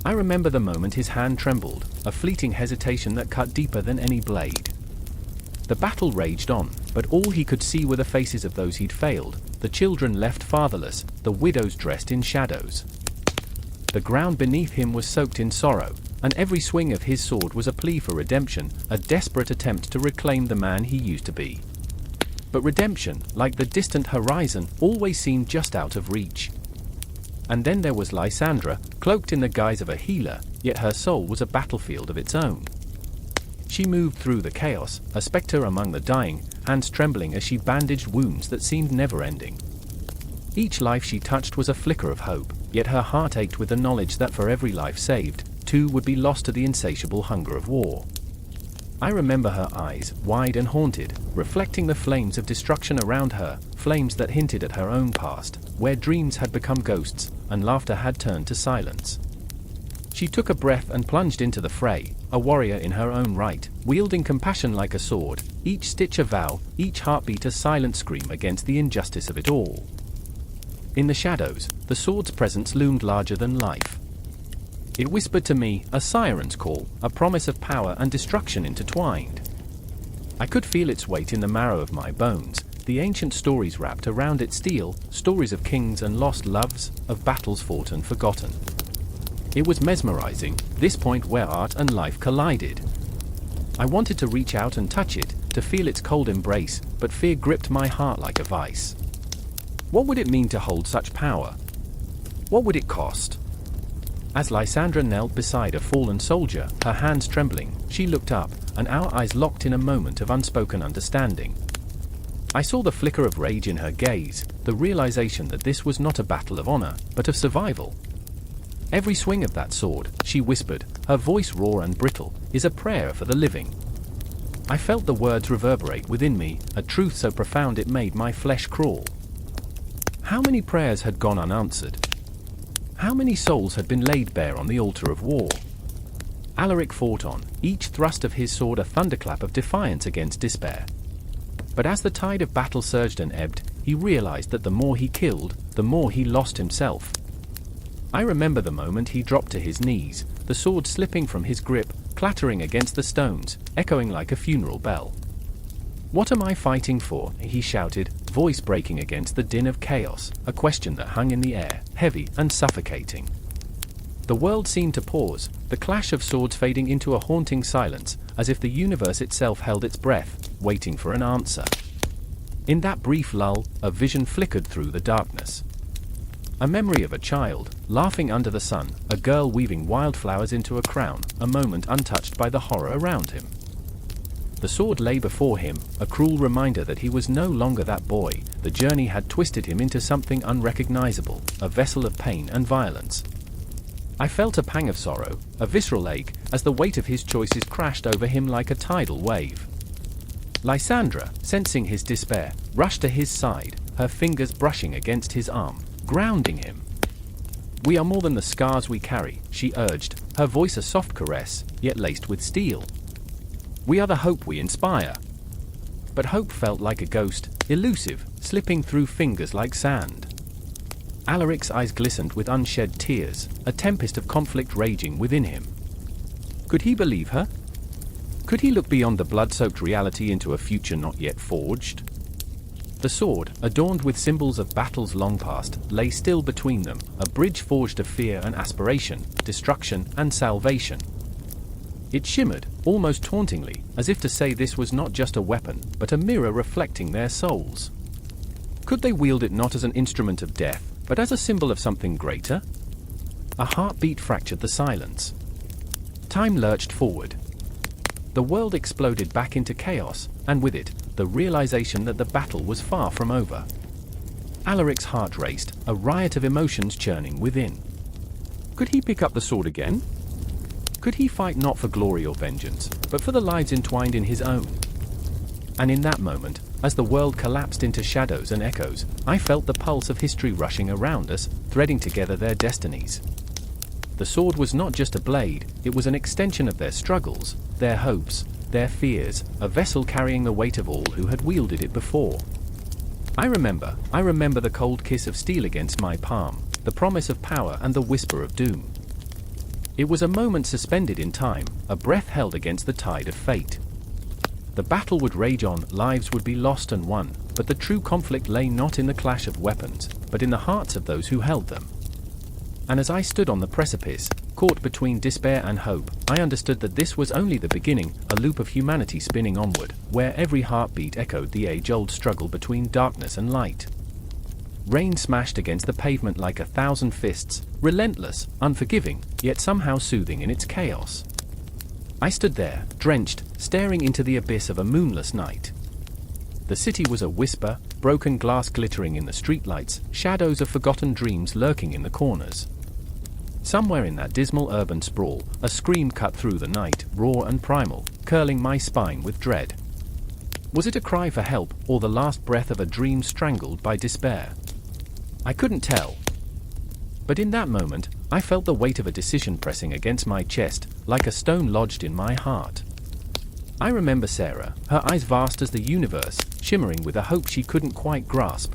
I remember the moment his hand trembled, a fleeting hesitation that cut deeper than any blade. The battle raged on, but all he could see were the faces of those he'd failed, the children left fatherless, the widows dressed in shadows. The ground beneath him was soaked in sorrow, and every swing of his sword was a plea for redemption, a desperate attempt to reclaim the man he used to be. But redemption, like the distant horizon, always seemed just out of reach. And then there was Lysandra, cloaked in the guise of a healer, yet her soul was a battlefield of its own. She moved through the chaos, a spectre among the dying, hands trembling as she bandaged wounds that seemed never-ending. Each life she touched was a flicker of hope, yet her heart ached with the knowledge that for every life saved, two would be lost to the insatiable hunger of war. I remember her eyes, wide and haunted, reflecting the flames of destruction around her, flames that hinted at her own past, where dreams had become ghosts, and laughter had turned to silence. She took a breath and plunged into the fray, a warrior in her own right, wielding compassion like a sword, each stitch a vow, each heartbeat a silent scream against the injustice of it all. In the shadows, the sword's presence loomed larger than life. It whispered to me, a siren's call, a promise of power and destruction intertwined. I could feel its weight in the marrow of my bones, the ancient stories wrapped around its steel, stories of kings and lost loves, of battles fought and forgotten. It was mesmerizing, this point where art and life collided. I wanted to reach out and touch it, to feel its cold embrace, but fear gripped my heart like a vice. What would it mean to hold such power? What would it cost? As Lysandra knelt beside a fallen soldier, her hands trembling, she looked up, and our eyes locked in a moment of unspoken understanding. I saw the flicker of rage in her gaze, the realization that this was not a battle of honor, but of survival. Every swing of that sword, she whispered, her voice raw and brittle, is a prayer for the living. I felt the words reverberate within me, a truth so profound it made my flesh crawl. How many prayers had gone unanswered? How many souls had been laid bare on the altar of war? Alaric fought on, each thrust of his sword a thunderclap of defiance against despair. But as the tide of battle surged and ebbed, he realized that the more he killed, the more he lost himself. I remember the moment he dropped to his knees, the sword slipping from his grip, clattering against the stones, echoing like a funeral bell. "What am I fighting for?" he shouted, voice breaking against the din of chaos, a question that hung in the air, heavy and suffocating. The world seemed to pause, the clash of swords fading into a haunting silence, as if the universe itself held its breath, waiting for an answer. In that brief lull, a vision flickered through the darkness. A memory of a child, laughing under the sun, a girl weaving wildflowers into a crown, a moment untouched by the horror around him. The sword lay before him, a cruel reminder that he was no longer that boy. The journey had twisted him into something unrecognizable, a vessel of pain and violence. I felt a pang of sorrow, a visceral ache, as the weight of his choices crashed over him like a tidal wave. Lysandra, sensing his despair, rushed to his side, her fingers brushing against his arm, grounding him. "We are more than the scars we carry," she urged, her voice a soft caress, yet laced with steel. "We are the hope we inspire." But hope felt like a ghost, elusive, slipping through fingers like sand. Alaric's eyes glistened with unshed tears, a tempest of conflict raging within him. Could he believe her? Could he look beyond the blood-soaked reality into a future not yet forged? The sword, adorned with symbols of battles long past, lay still between them, a bridge forged of fear and aspiration, destruction and salvation. It shimmered, almost tauntingly, as if to say this was not just a weapon, but a mirror reflecting their souls. Could they wield it not as an instrument of death, but as a symbol of something greater? A heartbeat fractured the silence. Time lurched forward. The world exploded back into chaos, and with it, the realization that the battle was far from over. Alaric's heart raced, a riot of emotions churning within. Could he pick up the sword again? Could he fight not for glory or vengeance, but for the lives entwined in his own? And in that moment, as the world collapsed into shadows and echoes, I felt the pulse of history rushing around us, threading together their destinies. The sword was not just a blade, it was an extension of their struggles, their hopes, their fears, a vessel carrying the weight of all who had wielded it before. I remember the cold kiss of steel against my palm, the promise of power and the whisper of doom. It was a moment suspended in time, a breath held against the tide of fate. The battle would rage on, lives would be lost and won, but the true conflict lay not in the clash of weapons, but in the hearts of those who held them. And as I stood on the precipice, caught between despair and hope, I understood that this was only the beginning, a loop of humanity spinning onward, where every heartbeat echoed the age-old struggle between darkness and light. Rain smashed against the pavement like 1,000 fists, relentless, unforgiving, yet somehow soothing in its chaos. I stood there, drenched, staring into the abyss of a moonless night. The city was a whisper, broken glass glittering in the streetlights, shadows of forgotten dreams lurking in the corners. Somewhere in that dismal urban sprawl, a scream cut through the night, raw and primal, curling my spine with dread. Was it a cry for help, or the last breath of a dream strangled by despair? I couldn't tell. But in that moment, I felt the weight of a decision pressing against my chest, like a stone lodged in my heart. I remember Sarah, her eyes vast as the universe, shimmering with a hope she couldn't quite grasp.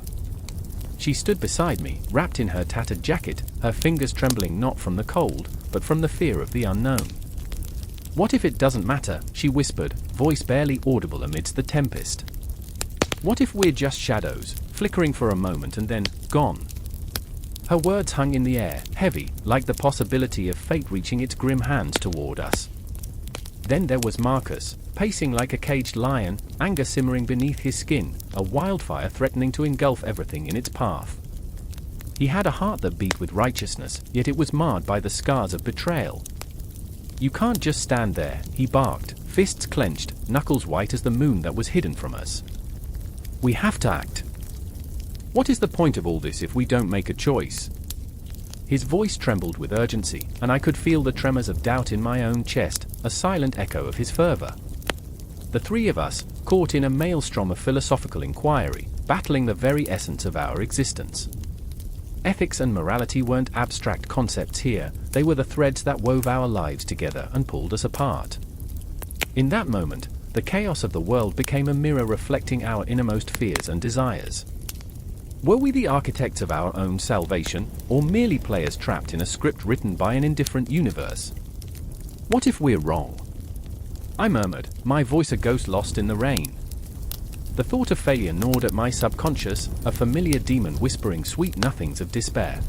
She stood beside me, wrapped in her tattered jacket, her fingers trembling not from the cold, but from the fear of the unknown. "What if it doesn't matter?" she whispered, voice barely audible amidst the tempest. "What if we're just shadows, flickering for a moment and then, gone?" Her words hung in the air, heavy, like the possibility of fate reaching its grim hands toward us. Then there was Marcus, pacing like a caged lion, anger simmering beneath his skin, a wildfire threatening to engulf everything in its path. He had a heart that beat with righteousness, yet it was marred by the scars of betrayal. "You can't just stand there," he barked, fists clenched, knuckles white as the moon that was hidden from us. "We have to act. What is the point of all this if we don't make a choice?" His voice trembled with urgency, and I could feel the tremors of doubt in my own chest, a silent echo of his fervor. The three of us, caught in a maelstrom of philosophical inquiry, battling the very essence of our existence. Ethics and morality weren't abstract concepts here, they were the threads that wove our lives together and pulled us apart. In that moment, the chaos of the world became a mirror reflecting our innermost fears and desires. Were we the architects of our own salvation, or merely players trapped in a script written by an indifferent universe? What if we're wrong? I murmured, my voice a ghost lost in the rain. The thought of failure gnawed at my subconscious, a familiar demon whispering sweet nothings of despair.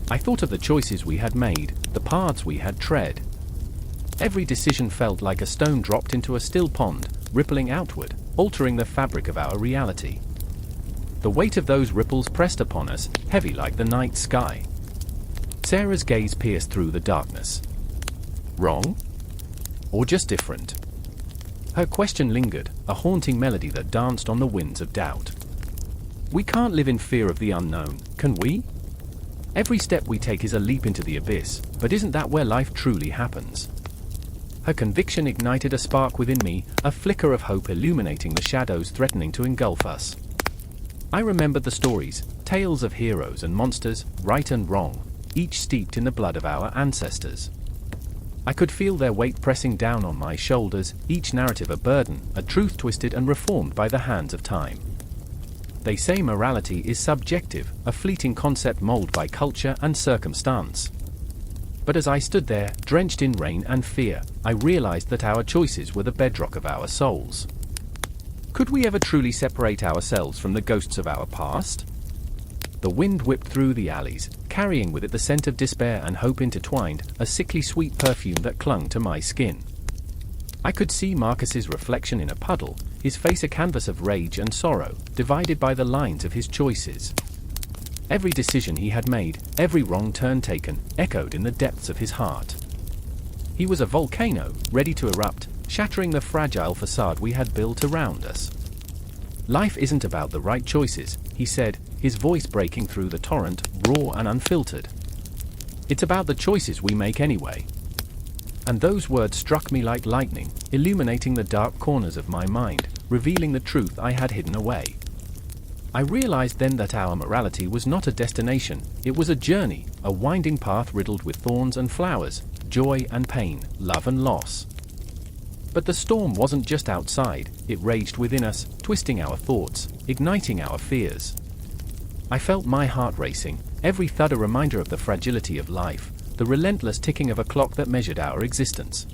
I thought of the choices we had made, the paths we had tread. Every decision felt like a stone dropped into a still pond, rippling outward, altering the fabric of our reality. The weight of those ripples pressed upon us, heavy like the night sky. Sarah's gaze pierced through the darkness. Wrong? Or just different? Her question lingered, a haunting melody that danced on the winds of doubt. We can't live in fear of the unknown, can we? Every step we take is a leap into the abyss, but isn't that where life truly happens? Her conviction ignited a spark within me, a flicker of hope illuminating the shadows threatening to engulf us. I remembered the stories, tales of heroes and monsters, right and wrong, each steeped in the blood of our ancestors. I could feel their weight pressing down on my shoulders, each narrative a burden, a truth twisted and reformed by the hands of time. They say morality is subjective, a fleeting concept molded by culture and circumstance. But as I stood there, drenched in rain and fear, I realized that our choices were the bedrock of our souls. Could we ever truly separate ourselves from the ghosts of our past? The wind whipped through the alleys, carrying with it the scent of despair and hope intertwined, a sickly sweet perfume that clung to my skin. I could see Marcus's reflection in a puddle, his face a canvas of rage and sorrow, divided by the lines of his choices. Every decision he had made, every wrong turn taken, echoed in the depths of his heart. He was a volcano, ready to erupt, shattering the fragile facade we had built around us. Life isn't about the right choices, he said, his voice breaking through the torrent, raw and unfiltered. It's about the choices we make anyway. And those words struck me like lightning, illuminating the dark corners of my mind, revealing the truth I had hidden away. I realized then that our morality was not a destination, it was a journey, a winding path riddled with thorns and flowers, joy and pain, love and loss. But the storm wasn't just outside, it raged within us, twisting our thoughts, igniting our fears. I felt my heart racing, every thud a reminder of the fragility of life, the relentless ticking of a clock that measured our existence.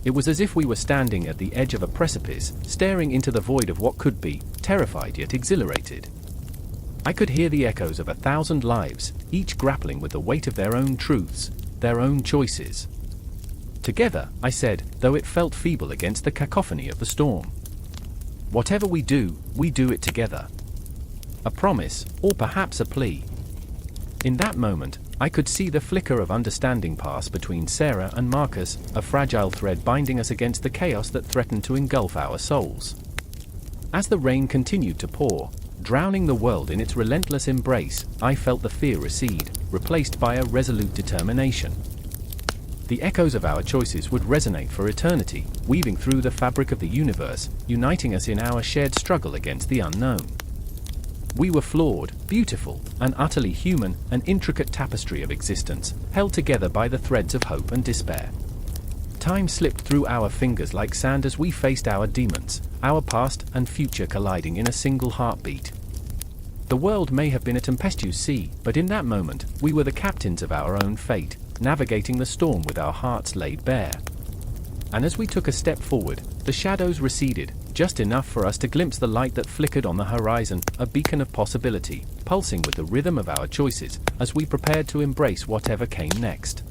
It was as if we were standing at the edge of a precipice, staring into the void of what could be, terrified yet exhilarated. I could hear the echoes of 1,000 lives, each grappling with the weight of their own truths, their own choices. Together, I said, though it felt feeble against the cacophony of the storm. Whatever we do it together. A promise, or perhaps a plea. In that moment, I could see the flicker of understanding pass between Sarah and Marcus, a fragile thread binding us against the chaos that threatened to engulf our souls. As the rain continued to pour, drowning the world in its relentless embrace, I felt the fear recede, replaced by a resolute determination. The echoes of our choices would resonate for eternity, weaving through the fabric of the universe, uniting us in our shared struggle against the unknown. We were flawed, beautiful, and utterly human, an intricate tapestry of existence, held together by the threads of hope and despair. Time slipped through our fingers like sand as we faced our demons, our past and future colliding in a single heartbeat. The world may have been a tempestuous sea, but in that moment, we were the captains of our own fate, navigating the storm with our hearts laid bare. And as we took a step forward, the shadows receded, just enough for us to glimpse the light that flickered on the horizon, a beacon of possibility, pulsing with the rhythm of our choices, as we prepared to embrace whatever came next.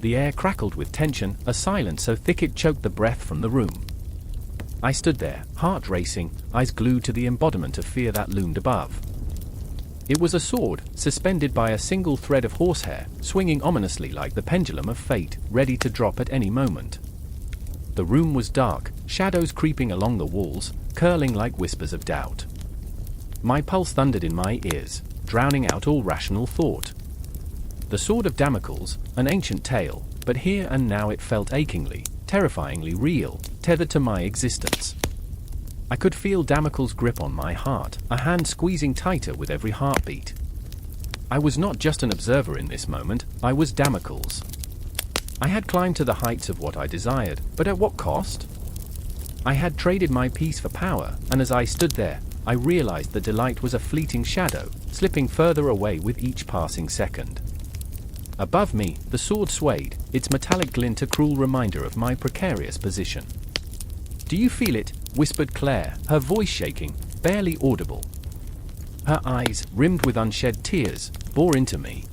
The air crackled with tension, a silence so thick it choked the breath from the room. I stood there, heart racing, eyes glued to the embodiment of fear that loomed above. It was a sword, suspended by a single thread of horsehair, swinging ominously like the pendulum of fate, ready to drop at any moment. The room was dark, shadows creeping along the walls, curling like whispers of doubt. My pulse thundered in my ears, drowning out all rational thought. The Sword of Damocles, an ancient tale, but here and now it felt achingly, terrifyingly real, tethered to my existence. I could feel Damocles' grip on my heart, a hand squeezing tighter with every heartbeat. I was not just an observer in this moment, I was Damocles. I had climbed to the heights of what I desired, but at what cost? I had traded my peace for power, and as I stood there, I realized the delight was a fleeting shadow, slipping further away with each passing second. Above me, the sword swayed, its metallic glint a cruel reminder of my precarious position. "Do you feel it?" whispered Claire, her voice shaking, barely audible. Her eyes, rimmed with unshed tears, bore into me.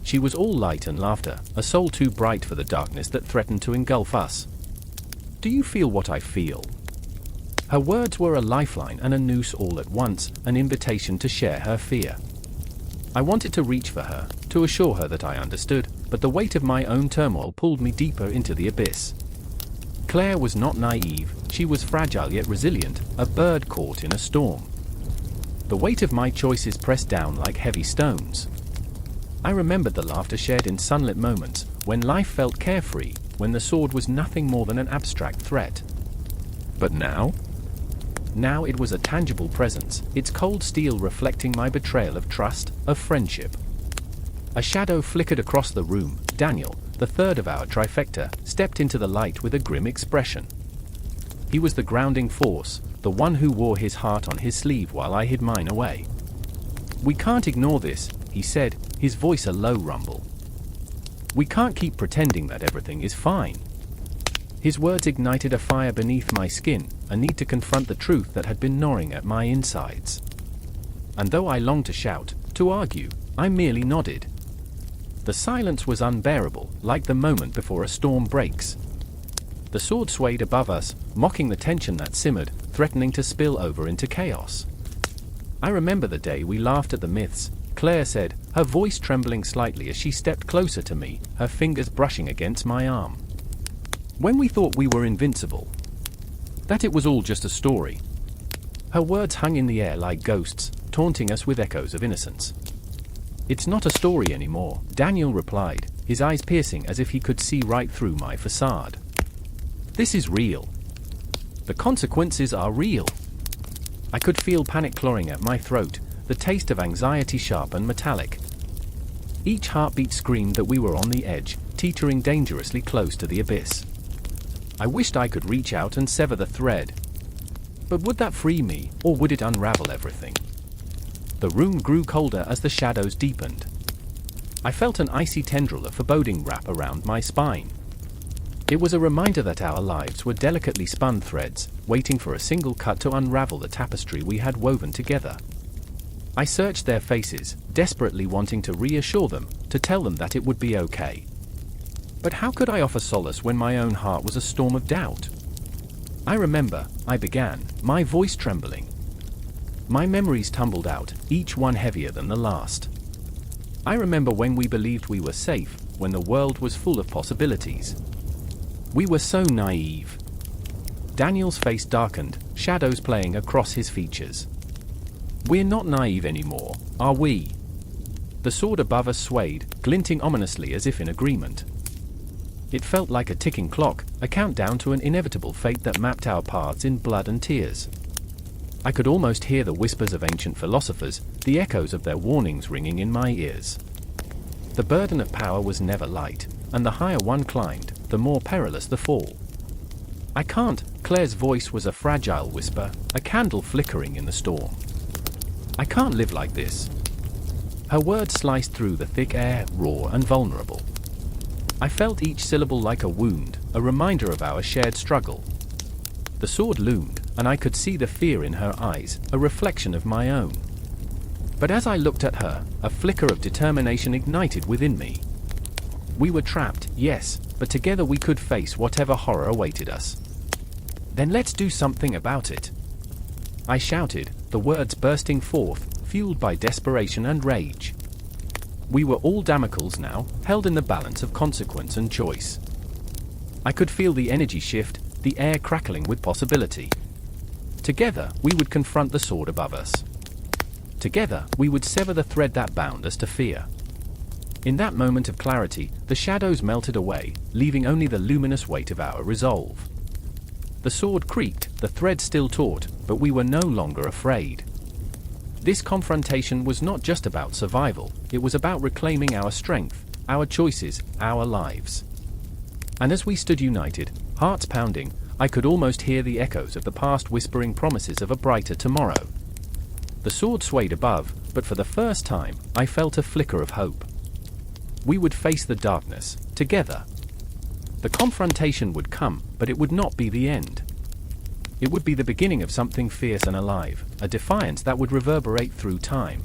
She was all light and laughter, a soul too bright for the darkness that threatened to engulf us. "Do you feel what I feel?" Her words were a lifeline and a noose all at once, an invitation to share her fear. I wanted to reach for her, to assure her that I understood, but the weight of my own turmoil pulled me deeper into the abyss. Claire was not naive, she was fragile yet resilient, a bird caught in a storm. The weight of my choices pressed down like heavy stones. I remembered the laughter shared in sunlit moments, when life felt carefree, when the sword was nothing more than an abstract threat. But now? Now it was a tangible presence, its cold steel reflecting my betrayal of trust, of friendship. A shadow flickered across the room. Daniel, the third of our trifecta, stepped into the light with a grim expression. He was the grounding force, the one who wore his heart on his sleeve while I hid mine away. "We can't ignore this," he said, his voice a low rumble. "We can't keep pretending that everything is fine." His words ignited a fire beneath my skin, a need to confront the truth that had been gnawing at my insides. And though I longed to shout, to argue, I merely nodded. The silence was unbearable, like the moment before a storm breaks. The sword swayed above us, mocking the tension that simmered, threatening to spill over into chaos. "I remember the day we laughed at the myths," Claire said, her voice trembling slightly as she stepped closer to me, her fingers brushing against my arm. "When we thought we were invincible. That it was all just a story." Her words hung in the air like ghosts, taunting us with echoes of innocence. "It's not a story anymore," Daniel replied, his eyes piercing as if he could see right through my facade. "This is real. The consequences are real." I could feel panic clawing at my throat, the taste of anxiety sharp and metallic. Each heartbeat screamed that we were on the edge, teetering dangerously close to the abyss. I wished I could reach out and sever the thread. But would that free me, or would it unravel everything? The room grew colder as the shadows deepened. I felt an icy tendril of foreboding wrap around my spine. It was a reminder that our lives were delicately spun threads, waiting for a single cut to unravel the tapestry we had woven together. I searched their faces, desperately wanting to reassure them, to tell them that it would be okay. But how could I offer solace when my own heart was a storm of doubt? "I remember," I began, my voice trembling. My memories tumbled out, each one heavier than the last. I remember when we believed we were safe, when the world was full of possibilities. We were so naive. Daniel's face darkened, shadows playing across his features. "We're not naive anymore, are we?" The sword above us swayed, glinting ominously as if in agreement. It felt like a ticking clock, a countdown to an inevitable fate that mapped our paths in blood and tears. I could almost hear the whispers of ancient philosophers, the echoes of their warnings ringing in my ears. The burden of power was never light, and the higher one climbed, the more perilous the fall. "I can't," Claire's voice was a fragile whisper, a candle flickering in the storm. "I can't live like this." Her words sliced through the thick air, raw and vulnerable. I felt each syllable like a wound, a reminder of our shared struggle. The sword loomed, and I could see the fear in her eyes, a reflection of my own. But as I looked at her, a flicker of determination ignited within me. We were trapped, yes, but together we could face whatever horror awaited us. "Then let's do something about it," I shouted, the words bursting forth, fueled by desperation and rage. We were all Damocles now, held in the balance of consequence and choice. I could feel the energy shift, the air crackling with possibility. Together, we would confront the sword above us. Together, we would sever the thread that bound us to fear. In that moment of clarity, the shadows melted away, leaving only the luminous weight of our resolve. The sword creaked, the thread still taut, but we were no longer afraid. This confrontation was not just about survival, it was about reclaiming our strength, our choices, our lives. And as we stood united, hearts pounding, I could almost hear the echoes of the past whispering promises of a brighter tomorrow. The sword swayed above, but for the first time, I felt a flicker of hope. We would face the darkness, together. The confrontation would come, but it would not be the end. It would be the beginning of something fierce and alive, a defiance that would reverberate through time.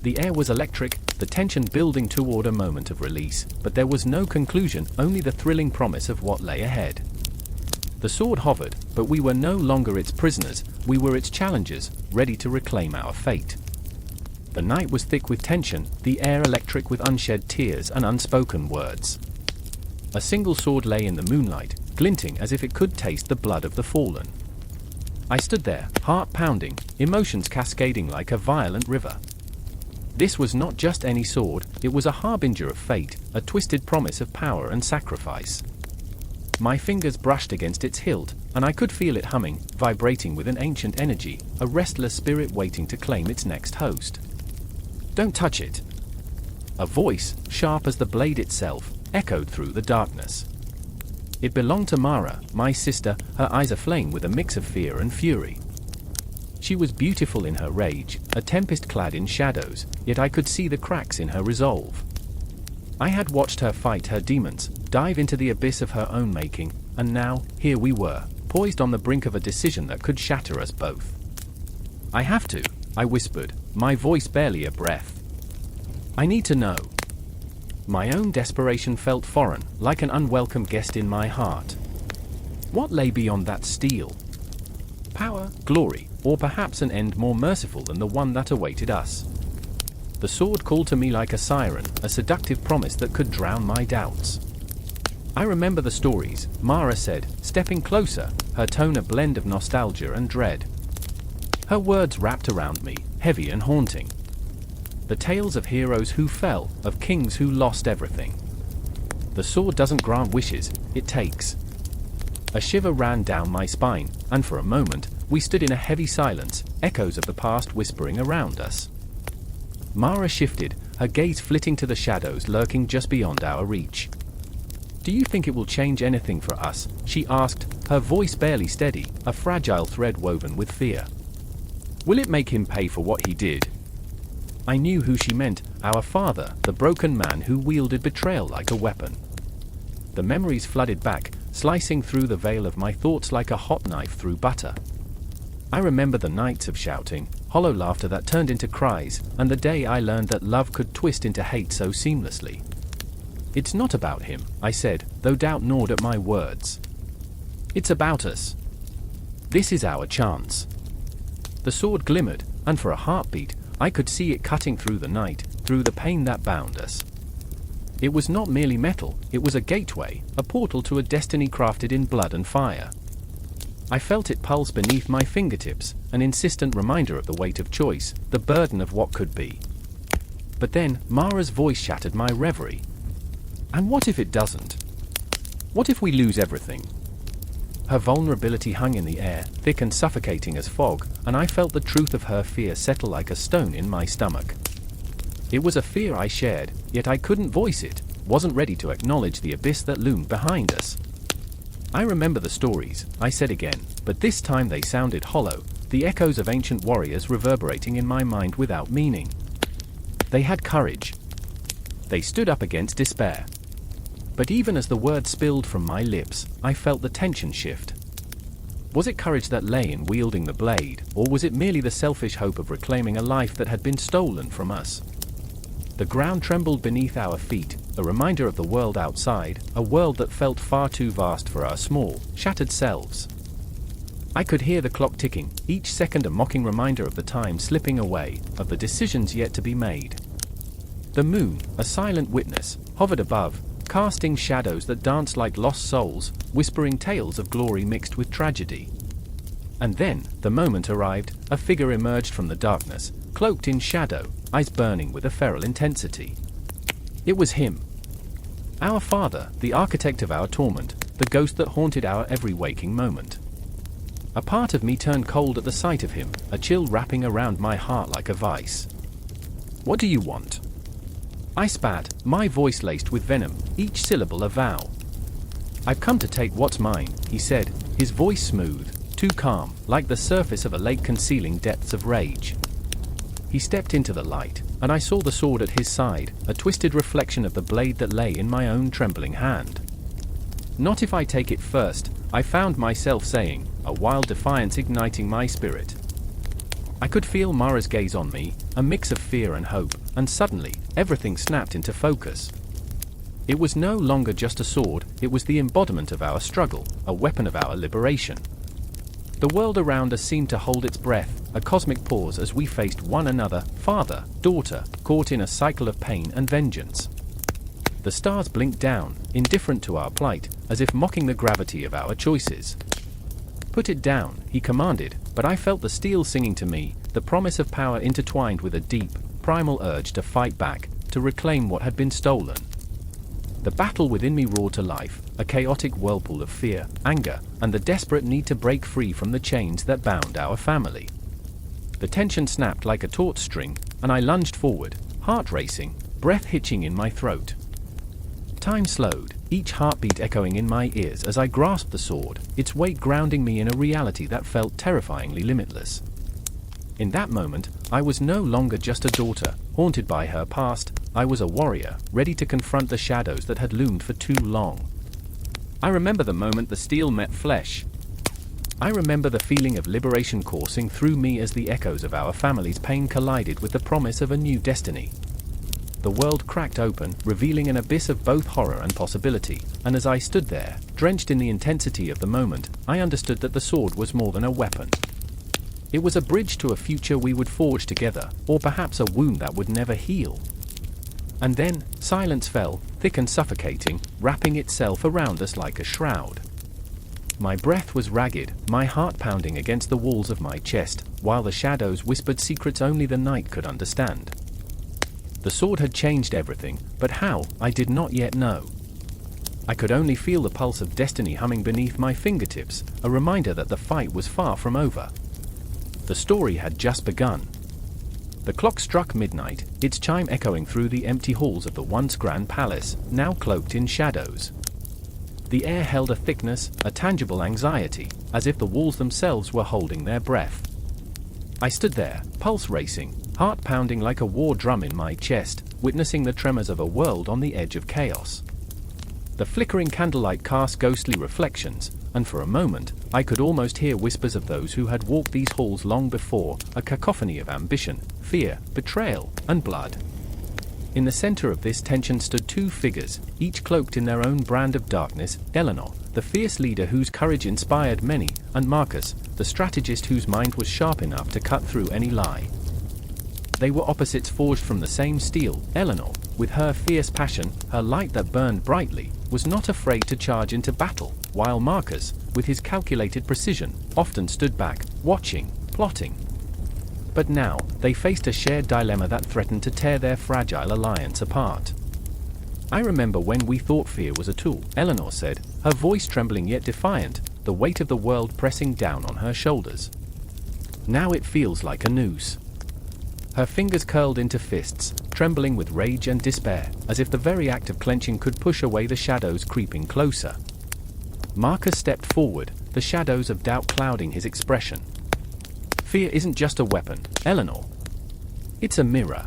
The air was electric, the tension building toward a moment of release, but there was no conclusion, only the thrilling promise of what lay ahead. The sword hovered, but we were no longer its prisoners, we were its challengers, ready to reclaim our fate. The night was thick with tension, the air electric with unshed tears and unspoken words. A single sword lay in the moonlight, glinting as if it could taste the blood of the fallen. I stood there, heart pounding, emotions cascading like a violent river. This was not just any sword, it was a harbinger of fate, a twisted promise of power and sacrifice. My fingers brushed against its hilt, and I could feel it humming, vibrating with an ancient energy, a restless spirit waiting to claim its next host. "Don't touch it!" A voice, sharp as the blade itself, echoed through the darkness. It belonged to Mara, my sister, her eyes aflame with a mix of fear and fury. She was beautiful in her rage, a tempest clad in shadows, yet I could see the cracks in her resolve. I had watched her fight her demons, dive into the abyss of her own making, and now, here we were, poised on the brink of a decision that could shatter us both. "I have to," I whispered, my voice barely a breath. "I need to know." My own desperation felt foreign, like an unwelcome guest in my heart. What lay beyond that steel? Power, glory, or perhaps an end more merciful than the one that awaited us? The sword called to me like a siren, a seductive promise that could drown my doubts. "I remember the stories," Mara said, stepping closer, her tone a blend of nostalgia and dread. Her words wrapped around me, heavy and haunting. The tales of heroes who fell, of kings who lost everything. The sword doesn't grant wishes, it takes. A shiver ran down my spine, and for a moment, we stood in a heavy silence, echoes of the past whispering around us. Mara shifted, her gaze flitting to the shadows lurking just beyond our reach. "Do you think it will change anything for us?" she asked, her voice barely steady, a fragile thread woven with fear. "Will it make him pay for what he did?" I knew who she meant, our father, the broken man who wielded betrayal like a weapon. The memories flooded back, slicing through the veil of my thoughts like a hot knife through butter. I remember the nights of shouting, hollow laughter that turned into cries, and the day I learned that love could twist into hate so seamlessly. "It's not about him," I said, though doubt gnawed at my words. "It's about us. This is our chance." The sword glimmered, and for a heartbeat, I could see it cutting through the night, through the pain that bound us. It was not merely metal, it was a gateway, a portal to a destiny crafted in blood and fire. I felt it pulse beneath my fingertips, an insistent reminder of the weight of choice, the burden of what could be. But then, Mara's voice shattered my reverie. "And what if it doesn't? What if we lose everything?" Her vulnerability hung in the air, thick and suffocating as fog, and I felt the truth of her fear settle like a stone in my stomach. It was a fear I shared, yet I couldn't voice it, wasn't ready to acknowledge the abyss that loomed behind us. "I remember the stories," I said again, but this time they sounded hollow, the echoes of ancient warriors reverberating in my mind without meaning. They had courage. They stood up against despair. But even as the words spilled from my lips, I felt the tension shift. Was it courage that lay in wielding the blade, or was it merely the selfish hope of reclaiming a life that had been stolen from us? The ground trembled beneath our feet, a reminder of the world outside, a world that felt far too vast for our small, shattered selves. I could hear the clock ticking, each second a mocking reminder of the time slipping away, of the decisions yet to be made. The moon, a silent witness, hovered above, casting shadows that danced like lost souls, whispering tales of glory mixed with tragedy. And then, the moment arrived, a figure emerged from the darkness, cloaked in shadow, eyes burning with a feral intensity. It was him. Our father, the architect of our torment, the ghost that haunted our every waking moment. A part of me turned cold at the sight of him, a chill wrapping around my heart like a vice. "What do you want?" I spat, my voice laced with venom, each syllable a vow. "I've come to take what's mine," he said, his voice smooth, too calm, like the surface of a lake concealing depths of rage. He stepped into the light, and I saw the sword at his side, a twisted reflection of the blade that lay in my own trembling hand. "Not if I take it first," I found myself saying, a wild defiance igniting my spirit. I could feel Mara's gaze on me, a mix of fear and hope, and suddenly, everything snapped into focus. It was no longer just a sword, it was the embodiment of our struggle, a weapon of our liberation. The world around us seemed to hold its breath, a cosmic pause as we faced one another, father, daughter, caught in a cycle of pain and vengeance. The stars blinked down, indifferent to our plight, as if mocking the gravity of our choices. "Put it down," he commanded, but I felt the steel singing to me, the promise of power intertwined with a deep, primal urge to fight back, to reclaim what had been stolen. The battle within me roared to life, a chaotic whirlpool of fear, anger, and the desperate need to break free from the chains that bound our family. The tension snapped like a taut string, and I lunged forward, heart racing, breath hitching in my throat. Time slowed, each heartbeat echoing in my ears as I grasped the sword, its weight grounding me in a reality that felt terrifyingly limitless. In that moment, I was no longer just a daughter, haunted by her past. I was a warrior, ready to confront the shadows that had loomed for too long. I remember the moment the steel met flesh. I remember the feeling of liberation coursing through me as the echoes of our family's pain collided with the promise of a new destiny. The world cracked open, revealing an abyss of both horror and possibility, and as I stood there, drenched in the intensity of the moment, I understood that the sword was more than a weapon. It was a bridge to a future we would forge together, or perhaps a wound that would never heal. And then, silence fell, thick and suffocating, wrapping itself around us like a shroud. My breath was ragged, my heart pounding against the walls of my chest, while the shadows whispered secrets only the night could understand. The sword had changed everything, but how, I did not yet know. I could only feel the pulse of destiny humming beneath my fingertips, a reminder that the fight was far from over. The story had just begun. The clock struck midnight, its chime echoing through the empty halls of the once grand palace, now cloaked in shadows. The air held a thickness, a tangible anxiety, as if the walls themselves were holding their breath. I stood there, pulse racing, heart pounding like a war drum in my chest, witnessing the tremors of a world on the edge of chaos. The flickering candlelight cast ghostly reflections, and for a moment, I could almost hear whispers of those who had walked these halls long before, a cacophony of ambition, fear, betrayal, and blood. In the center of this tension stood two figures, each cloaked in their own brand of darkness: Eleanor, the fierce leader whose courage inspired many, and Marcus, the strategist whose mind was sharp enough to cut through any lie. They were opposites forged from the same steel. Eleanor, with her fierce passion, her light that burned brightly, was not afraid to charge into battle, while Marcus, with his calculated precision, often stood back, watching, plotting. But now, they faced a shared dilemma that threatened to tear their fragile alliance apart. "I remember when we thought fear was a tool," Eleanor said, her voice trembling yet defiant, the weight of the world pressing down on her shoulders. "Now it feels like a noose." Her fingers curled into fists, trembling with rage and despair, as if the very act of clenching could push away the shadows creeping closer. Marcus stepped forward, the shadows of doubt clouding his expression. "Fear isn't just a weapon, Eleanor. It's a mirror."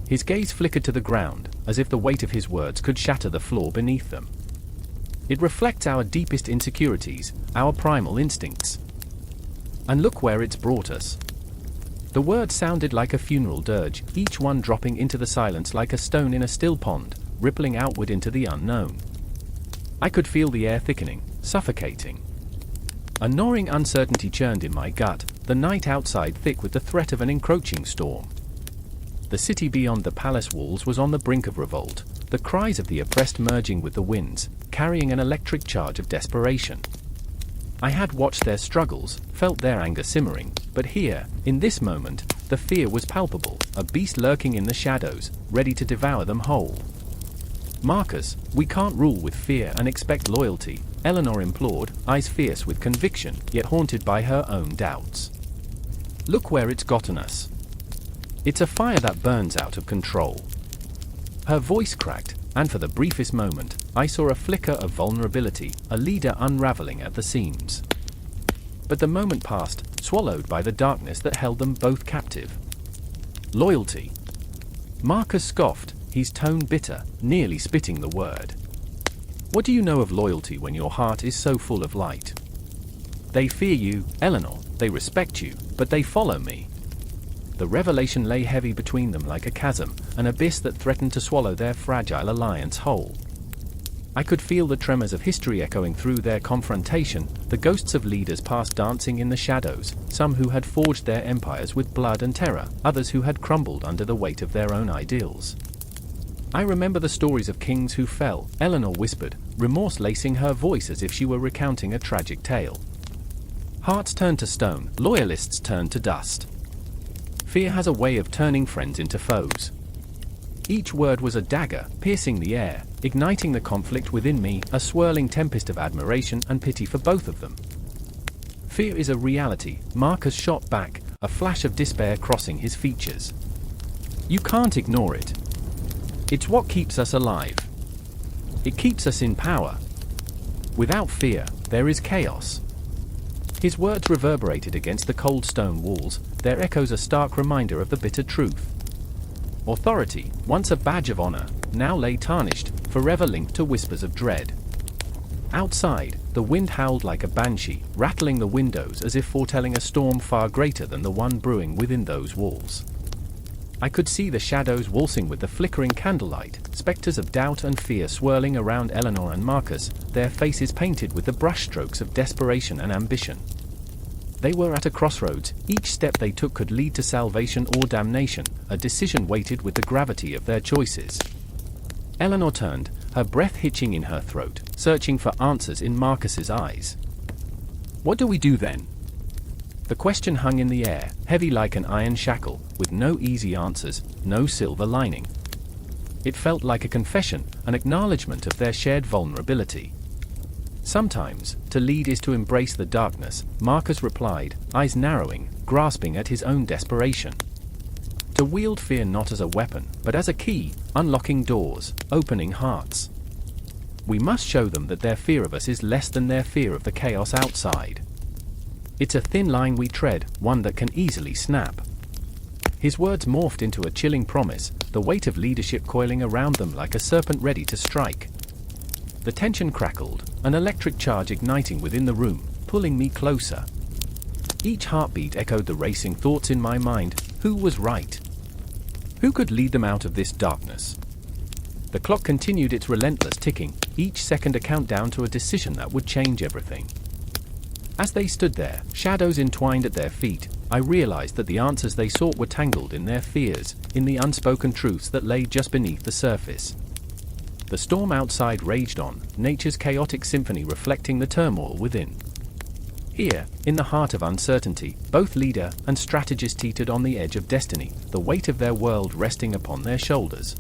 His gaze flickered to the ground, as if the weight of his words could shatter the floor beneath them. "It reflects our deepest insecurities, our primal instincts. And look where it's brought us." The words sounded like a funeral dirge, each one dropping into the silence like a stone in a still pond, rippling outward into the unknown. I could feel the air thickening, suffocating. A gnawing uncertainty churned in my gut, the night outside thick with the threat of an encroaching storm. The city beyond the palace walls was on the brink of revolt, the cries of the oppressed merging with the winds, carrying an electric charge of desperation. I had watched their struggles, felt their anger simmering, but here, in this moment, the fear was palpable, a beast lurking in the shadows, ready to devour them whole. Marcus, we can't rule with fear and expect loyalty, Eleanor implored, eyes fierce with conviction, yet haunted by her own doubts. Look where it's gotten us. It's a fire that burns out of control. Her voice cracked, and for the briefest moment, I saw a flicker of vulnerability, a leader unraveling at the seams. But the moment passed, swallowed by the darkness that held them both captive. Loyalty. Marcus scoffed, his tone bitter, nearly spitting the word. What do you know of loyalty when your heart is so full of light? They fear you, Eleanor, they respect you, but they follow me. The revelation lay heavy between them like a chasm, an abyss that threatened to swallow their fragile alliance whole. I could feel the tremors of history echoing through their confrontation, the ghosts of leaders past dancing in the shadows, some who had forged their empires with blood and terror, others who had crumbled under the weight of their own ideals. I remember the stories of kings who fell, Eleanor whispered, remorse lacing her voice as if she were recounting a tragic tale. Hearts turned to stone, loyalists turned to dust. Fear has a way of turning friends into foes. Each word was a dagger, piercing the air, igniting the conflict within me, a swirling tempest of admiration and pity for both of them. Fear is a reality, Marcus shot back, a flash of despair crossing his features. You can't ignore it. It's what keeps us alive. It keeps us in power. Without fear, there is chaos. His words reverberated against the cold stone walls, their echoes a stark reminder of the bitter truth. Authority, once a badge of honor, now lay tarnished, forever linked to whispers of dread. Outside, the wind howled like a banshee, rattling the windows as if foretelling a storm far greater than the one brewing within those walls. I could see the shadows waltzing with the flickering candlelight, specters of doubt and fear swirling around Eleanor and Marcus, their faces painted with the brushstrokes of desperation and ambition. They were at a crossroads, each step they took could lead to salvation or damnation, a decision weighted with the gravity of their choices. Eleanor turned, her breath hitching in her throat, searching for answers in Marcus's eyes. What do we do then? The question hung in the air, heavy like an iron shackle, with no easy answers, no silver lining. It felt like a confession, an acknowledgement of their shared vulnerability. Sometimes, to lead is to embrace the darkness, Marcus replied, eyes narrowing, grasping at his own desperation. To wield fear not as a weapon, but as a key, unlocking doors, opening hearts. We must show them that their fear of us is less than their fear of the chaos outside. It's a thin line we tread, one that can easily snap. His words morphed into a chilling promise, the weight of leadership coiling around them like a serpent ready to strike. The tension crackled, an electric charge igniting within the room, pulling me closer. Each heartbeat echoed the racing thoughts in my mind. Who was right? Who could lead them out of this darkness? The clock continued its relentless ticking, each second a countdown to a decision that would change everything. As they stood there, shadows entwined at their feet, I realized that the answers they sought were tangled in their fears, in the unspoken truths that lay just beneath the surface. The storm outside raged on, nature's chaotic symphony reflecting the turmoil within. Here, in the heart of uncertainty, both leader and strategist teetered on the edge of destiny, the weight of their world resting upon their shoulders.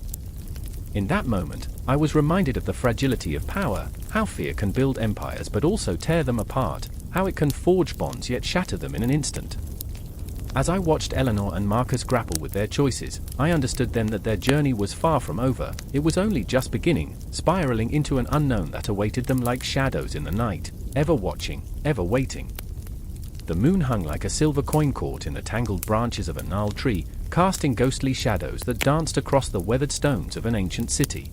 In that moment, I was reminded of the fragility of power, how fear can build empires but also tear them apart, how it can forge bonds yet shatter them in an instant. As I watched Eleanor and Marcus grapple with their choices, I understood then that their journey was far from over, it was only just beginning, spiraling into an unknown that awaited them like shadows in the night, ever watching, ever waiting. The moon hung like a silver coin caught in the tangled branches of a gnarled tree, casting ghostly shadows that danced across the weathered stones of an ancient city.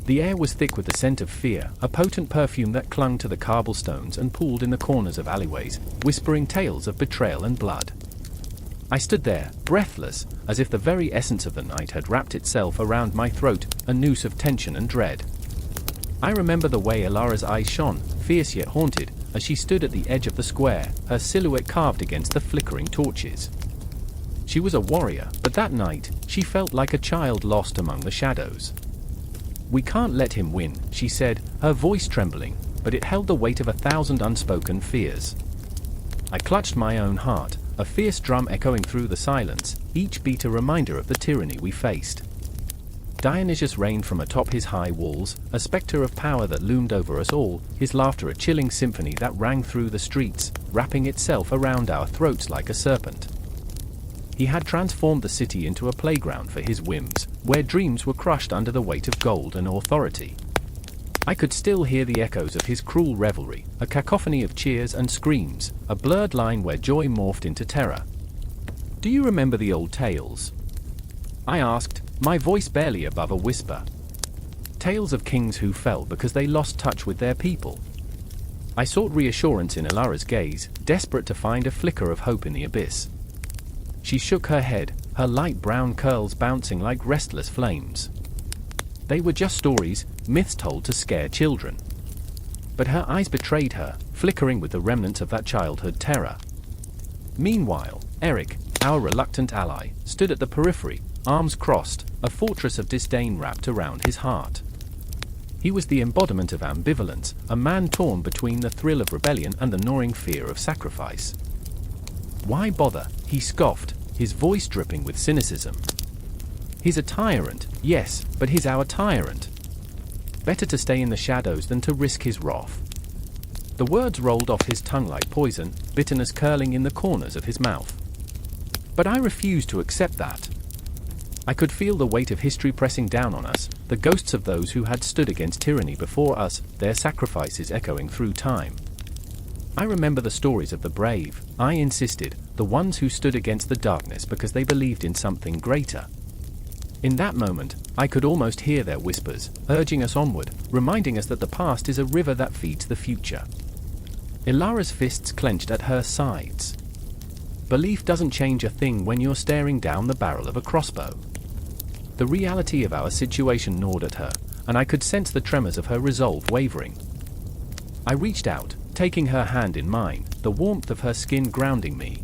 The air was thick with the scent of fear, a potent perfume that clung to the cobblestones and pooled in the corners of alleyways, whispering tales of betrayal and blood. I stood there, breathless, as if the very essence of the night had wrapped itself around my throat, a noose of tension and dread. I remember the way Alara's eyes shone, fierce yet haunted, as she stood at the edge of the square, her silhouette carved against the flickering torches. She was a warrior, but that night, she felt like a child lost among the shadows. "We can't let him win," she said, her voice trembling, but it held the weight of 1,000 unspoken fears. I clutched my own heart, a fierce drum echoing through the silence, each beat a reminder of the tyranny we faced. Dionysius reigned from atop his high walls, a specter of power that loomed over us all, his laughter a chilling symphony that rang through the streets, wrapping itself around our throats like a serpent. He had transformed the city into a playground for his whims, where dreams were crushed under the weight of gold and authority. I could still hear the echoes of his cruel revelry, a cacophony of cheers and screams, a blurred line where joy morphed into terror. "Do you remember the old tales?" I asked, my voice barely above a whisper. Tales of kings who fell because they lost touch with their people. I sought reassurance in Allura's gaze, desperate to find a flicker of hope in the abyss. She shook her head, her light brown curls bouncing like restless flames. They were just stories, myths told to scare children. But her eyes betrayed her, flickering with the remnants of that childhood terror. Meanwhile, Eric, our reluctant ally, stood at the periphery, arms crossed, a fortress of disdain wrapped around his heart. He was the embodiment of ambivalence, a man torn between the thrill of rebellion and the gnawing fear of sacrifice. "Why bother?" he scoffed, his voice dripping with cynicism. "He's a tyrant, yes, but he's our tyrant. Better to stay in the shadows than to risk his wrath." The words rolled off his tongue like poison, bitterness curling in the corners of his mouth. But I refused to accept that. I could feel the weight of history pressing down on us, the ghosts of those who had stood against tyranny before us, their sacrifices echoing through time. "I remember the stories of the brave," I insisted, "the ones who stood against the darkness because they believed in something greater." In that moment, I could almost hear their whispers, urging us onward, reminding us that the past is a river that feeds the future. Allura's fists clenched at her sides. Belief doesn't change a thing when you're staring down the barrel of a crossbow. The reality of our situation gnawed at her, and I could sense the tremors of her resolve wavering. I reached out, taking her hand in mine, the warmth of her skin grounding me.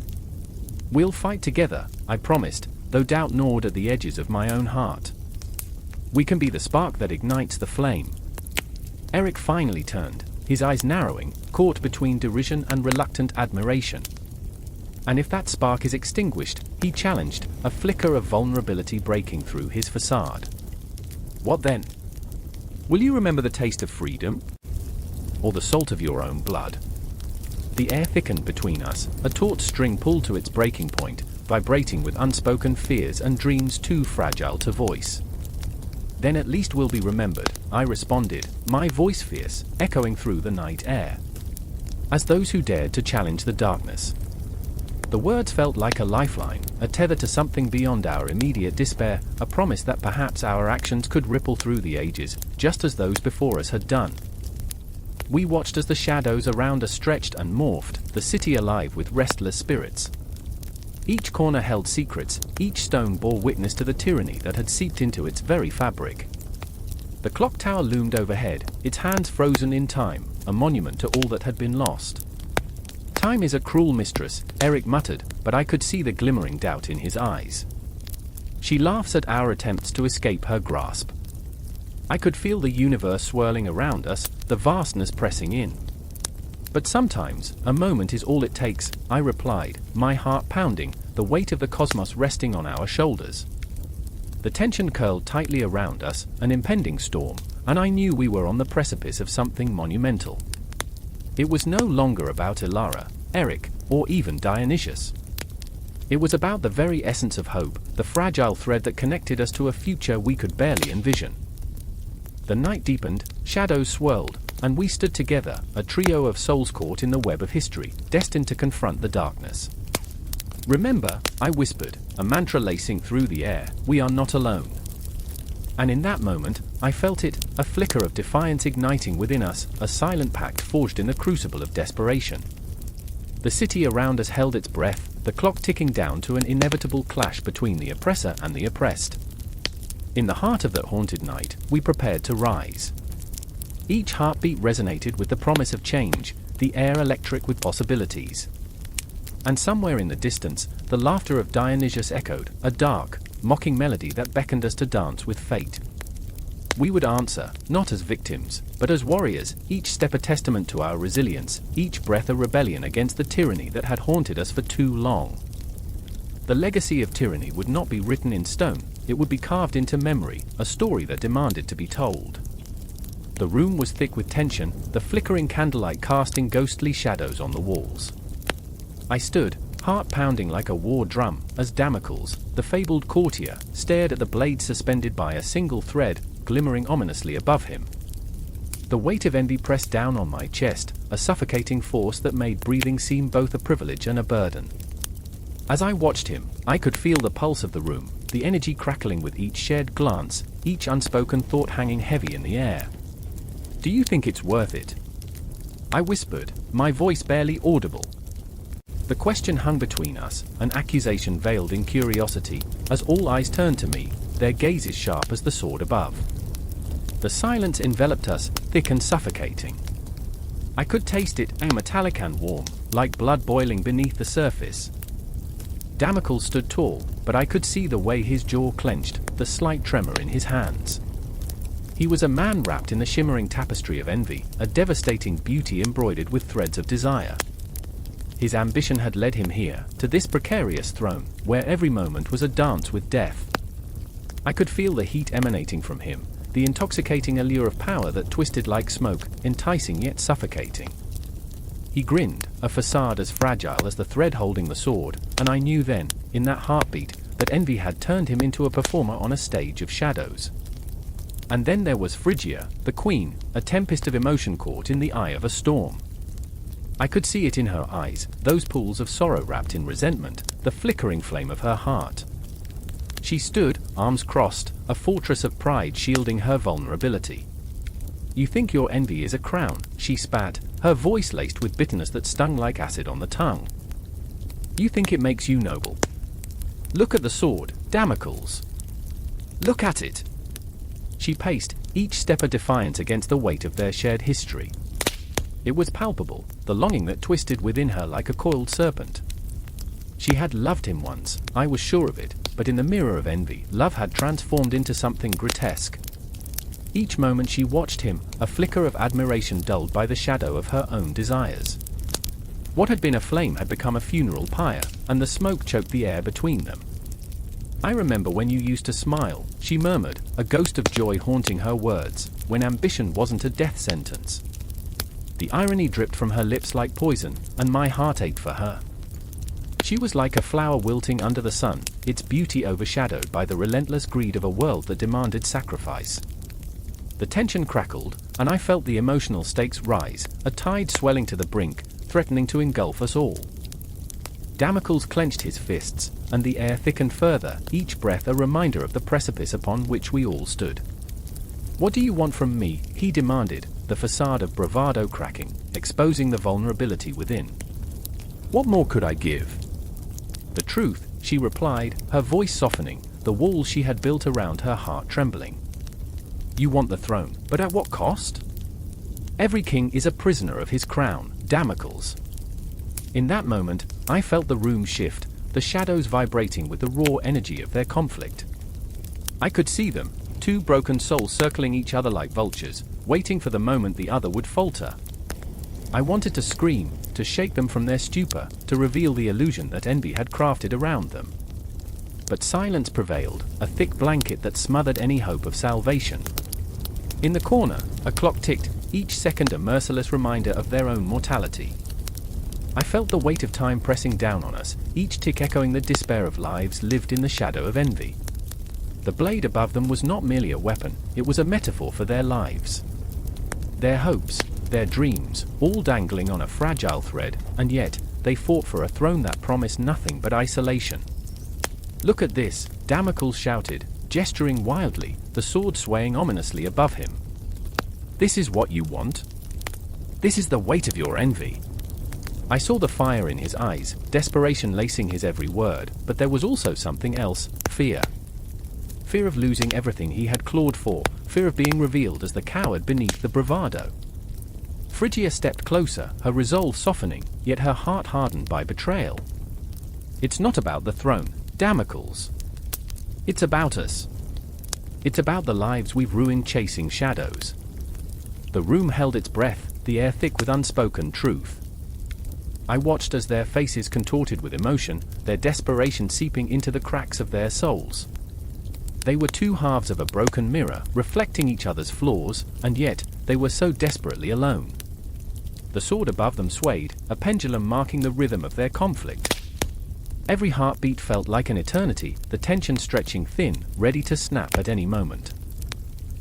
"We'll fight together," I promised, though doubt gnawed at the edges of my own heart. "We can be the spark that ignites the flame." Eric finally turned, his eyes narrowing, caught between derision and reluctant admiration. "And if that spark is extinguished," he challenged, a flicker of vulnerability breaking through his facade. "What then? Will you remember the taste of freedom? Or the salt of your own blood?" The air thickened between us, a taut string pulled to its breaking point, vibrating with unspoken fears and dreams too fragile to voice. "Then at least we'll be remembered," I responded, my voice fierce, echoing through the night air. "As those who dared to challenge the darkness." The words felt like a lifeline, a tether to something beyond our immediate despair, a promise that perhaps our actions could ripple through the ages, just as those before us had done. We watched as the shadows around us stretched and morphed, the city alive with restless spirits. Each corner held secrets, each stone bore witness to the tyranny that had seeped into its very fabric. The clock tower loomed overhead, its hands frozen in time, a monument to all that had been lost. "Time is a cruel mistress," Eric muttered, but I could see the glimmering doubt in his eyes. "She laughs at our attempts to escape her grasp." I could feel the universe swirling around us, the vastness pressing in. "But sometimes, a moment is all it takes," I replied, my heart pounding, the weight of the cosmos resting on our shoulders. The tension curled tightly around us, an impending storm, and I knew we were on the precipice of something monumental. It was no longer about Allura, Eric, or even Dionysius. It was about the very essence of hope, the fragile thread that connected us to a future we could barely envision. The night deepened, shadows swirled, and we stood together, a trio of souls caught in the web of history, destined to confront the darkness. "Remember," I whispered, a mantra lacing through the air, "we are not alone." And in that moment, I felt it, a flicker of defiance igniting within us, a silent pact forged in the crucible of desperation. The city around us held its breath, the clock ticking down to an inevitable clash between the oppressor and the oppressed. In the heart of that haunted night, we prepared to rise. Each heartbeat resonated with the promise of change, the air electric with possibilities. And somewhere in the distance, the laughter of Dionysius echoed, a dark, mocking melody that beckoned us to dance with fate. We would answer, not as victims, but as warriors, each step a testament to our resilience, each breath a rebellion against the tyranny that had haunted us for too long. The legacy of tyranny would not be written in stone, it would be carved into memory, a story that demanded to be told. The room was thick with tension, the flickering candlelight casting ghostly shadows on the walls. I stood, heart pounding like a war drum, as Damocles, the fabled courtier, stared at the blade suspended by a single thread, glimmering ominously above him. The weight of envy pressed down on my chest, a suffocating force that made breathing seem both a privilege and a burden. As I watched him, I could feel the pulse of the room, the energy crackling with each shared glance, each unspoken thought hanging heavy in the air. "Do you think it's worth it?" I whispered, my voice barely audible. The question hung between us, an accusation veiled in curiosity, as all eyes turned to me, their gazes sharp as the sword above. The silence enveloped us, thick and suffocating. I could taste it, metallic and warm, like blood boiling beneath the surface. Damocles stood tall, but I could see the way his jaw clenched, the slight tremor in his hands. He was a man wrapped in the shimmering tapestry of envy, a devastating beauty embroidered with threads of desire. His ambition had led him here, to this precarious throne, where every moment was a dance with death. I could feel the heat emanating from him, the intoxicating allure of power that twisted like smoke, enticing yet suffocating. He grinned, a facade as fragile as the thread holding the sword, and I knew then, in that heartbeat, that envy had turned him into a performer on a stage of shadows. And then there was Phrygia, the queen, a tempest of emotion caught in the eye of a storm. I could see it in her eyes, those pools of sorrow wrapped in resentment, the flickering flame of her heart. She stood, arms crossed, a fortress of pride shielding her vulnerability. "You think your envy is a crown," she spat, her voice laced with bitterness that stung like acid on the tongue. "You think it makes you noble. Look at the sword, Damocles. Look at it." She paced, each step a defiance against the weight of their shared history. It was palpable, the longing that twisted within her like a coiled serpent. She had loved him once, I was sure of it, but in the mirror of envy, love had transformed into something grotesque. Each moment she watched him, a flicker of admiration dulled by the shadow of her own desires. What had been a flame had become a funeral pyre, and the smoke choked the air between them. "I remember when you used to smile," she murmured, a ghost of joy haunting her words, "when ambition wasn't a death sentence." The irony dripped from her lips like poison, and my heart ached for her. She was like a flower wilting under the sun, its beauty overshadowed by the relentless greed of a world that demanded sacrifice. The tension crackled, and I felt the emotional stakes rise, a tide swelling to the brink, threatening to engulf us all. Damocles clenched his fists, and the air thickened further, each breath a reminder of the precipice upon which we all stood. "What do you want from me?" he demanded, the facade of bravado cracking, exposing the vulnerability within. "What more could I give?" "The truth," she replied, her voice softening, the walls she had built around her heart trembling. "You want the throne, but at what cost? Every king is a prisoner of his crown, Damocles." In that moment, I felt the room shift, the shadows vibrating with the raw energy of their conflict. I could see them, two broken souls circling each other like vultures, waiting for the moment the other would falter. I wanted to scream, to shake them from their stupor, to reveal the illusion that envy had crafted around them. But silence prevailed, a thick blanket that smothered any hope of salvation. In the corner, a clock ticked, each second a merciless reminder of their own mortality. I felt the weight of time pressing down on us, each tick echoing the despair of lives lived in the shadow of envy. The blade above them was not merely a weapon, it was a metaphor for their lives. Their hopes, their dreams, all dangling on a fragile thread, and yet, they fought for a throne that promised nothing but isolation. "Look at this," Damocles shouted, gesturing wildly, the sword swaying ominously above him. "This is what you want? This is the weight of your envy." I saw the fire in his eyes, desperation lacing his every word, but there was also something else, fear. Fear of losing everything he had clawed for, fear of being revealed as the coward beneath the bravado. Phrygia stepped closer, her resolve softening, yet her heart hardened by betrayal. "It's not about the throne, Damocles. It's about us. It's about the lives we've ruined chasing shadows." The room held its breath, the air thick with unspoken truth. I watched as their faces contorted with emotion, their desperation seeping into the cracks of their souls. They were two halves of a broken mirror, reflecting each other's flaws, and yet, they were so desperately alone. The sword above them swayed, a pendulum marking the rhythm of their conflict. Every heartbeat felt like an eternity, the tension stretching thin, ready to snap at any moment.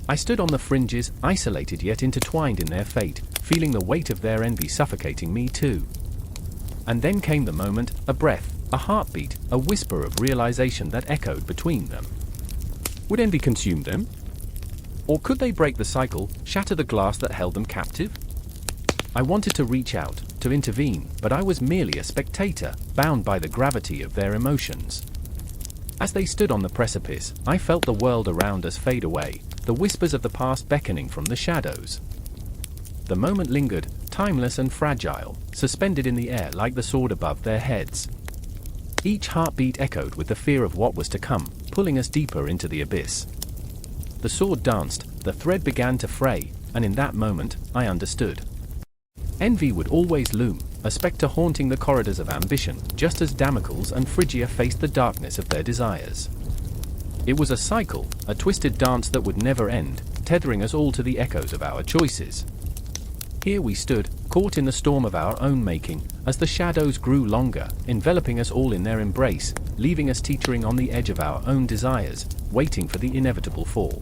I stood on the fringes, isolated yet intertwined in their fate, feeling the weight of their envy suffocating me too. And then came the moment, a breath, a heartbeat, a whisper of realization that echoed between them. Would envy consume them? Or could they break the cycle, shatter the glass that held them captive? I wanted to reach out, to intervene, but I was merely a spectator, bound by the gravity of their emotions. As they stood on the precipice, I felt the world around us fade away, the whispers of the past beckoning from the shadows. The moment lingered, timeless and fragile, suspended in the air like the sword above their heads. Each heartbeat echoed with the fear of what was to come, pulling us deeper into the abyss. The sword danced, the thread began to fray, and in that moment, I understood. Envy would always loom, a spectre haunting the corridors of ambition, just as Damocles and Phrygia faced the darkness of their desires. It was a cycle, a twisted dance that would never end, tethering us all to the echoes of our choices. Here we stood, caught in the storm of our own making, as the shadows grew longer, enveloping us all in their embrace, leaving us teetering on the edge of our own desires, waiting for the inevitable fall.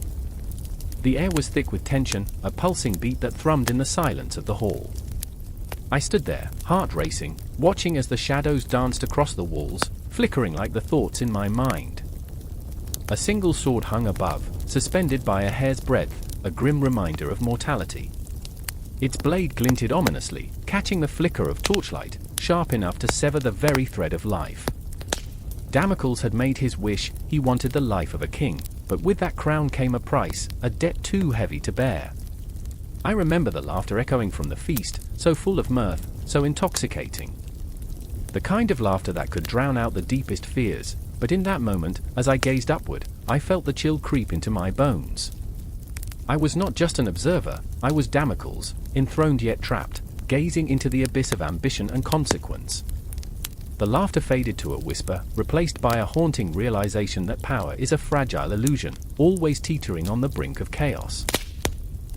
The air was thick with tension, a pulsing beat that thrummed in the silence of the hall. I stood there, heart racing, watching as the shadows danced across the walls, flickering like the thoughts in my mind. A single sword hung above, suspended by a hair's breadth, a grim reminder of mortality. Its blade glinted ominously, catching the flicker of torchlight, sharp enough to sever the very thread of life. Damocles had made his wish, he wanted the life of a king, but with that crown came a price, a debt too heavy to bear. I remember the laughter echoing from the feast, so full of mirth, so intoxicating. The kind of laughter that could drown out the deepest fears, but in that moment, as I gazed upward, I felt the chill creep into my bones. I was not just an observer, I was Damocles, enthroned yet trapped, gazing into the abyss of ambition and consequence. The laughter faded to a whisper, replaced by a haunting realization that power is a fragile illusion, always teetering on the brink of chaos.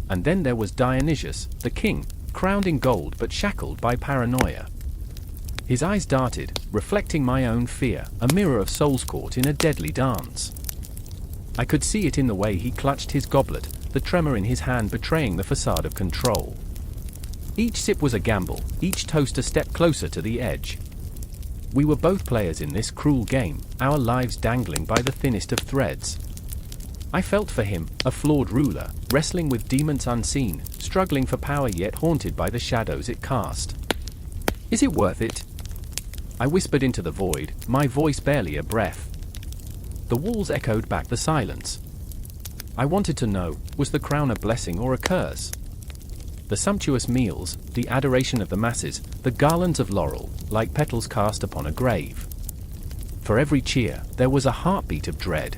And then there was Dionysius, the king, crowned in gold but shackled by paranoia. His eyes darted, reflecting my own fear, a mirror of souls caught in a deadly dance. I could see it in the way he clutched his goblet, the tremor in his hand betraying the facade of control. Each sip was a gamble, each toast a step closer to the edge. We were both players in this cruel game, our lives dangling by the thinnest of threads. I felt for him, a flawed ruler, wrestling with demons unseen, struggling for power yet haunted by the shadows it cast. Is it worth it? I whispered into the void, my voice barely a breath. The walls echoed back the silence. I wanted to know, was the crown a blessing or a curse? The sumptuous meals, the adoration of the masses, the garlands of laurel, like petals cast upon a grave. For every cheer, there was a heartbeat of dread.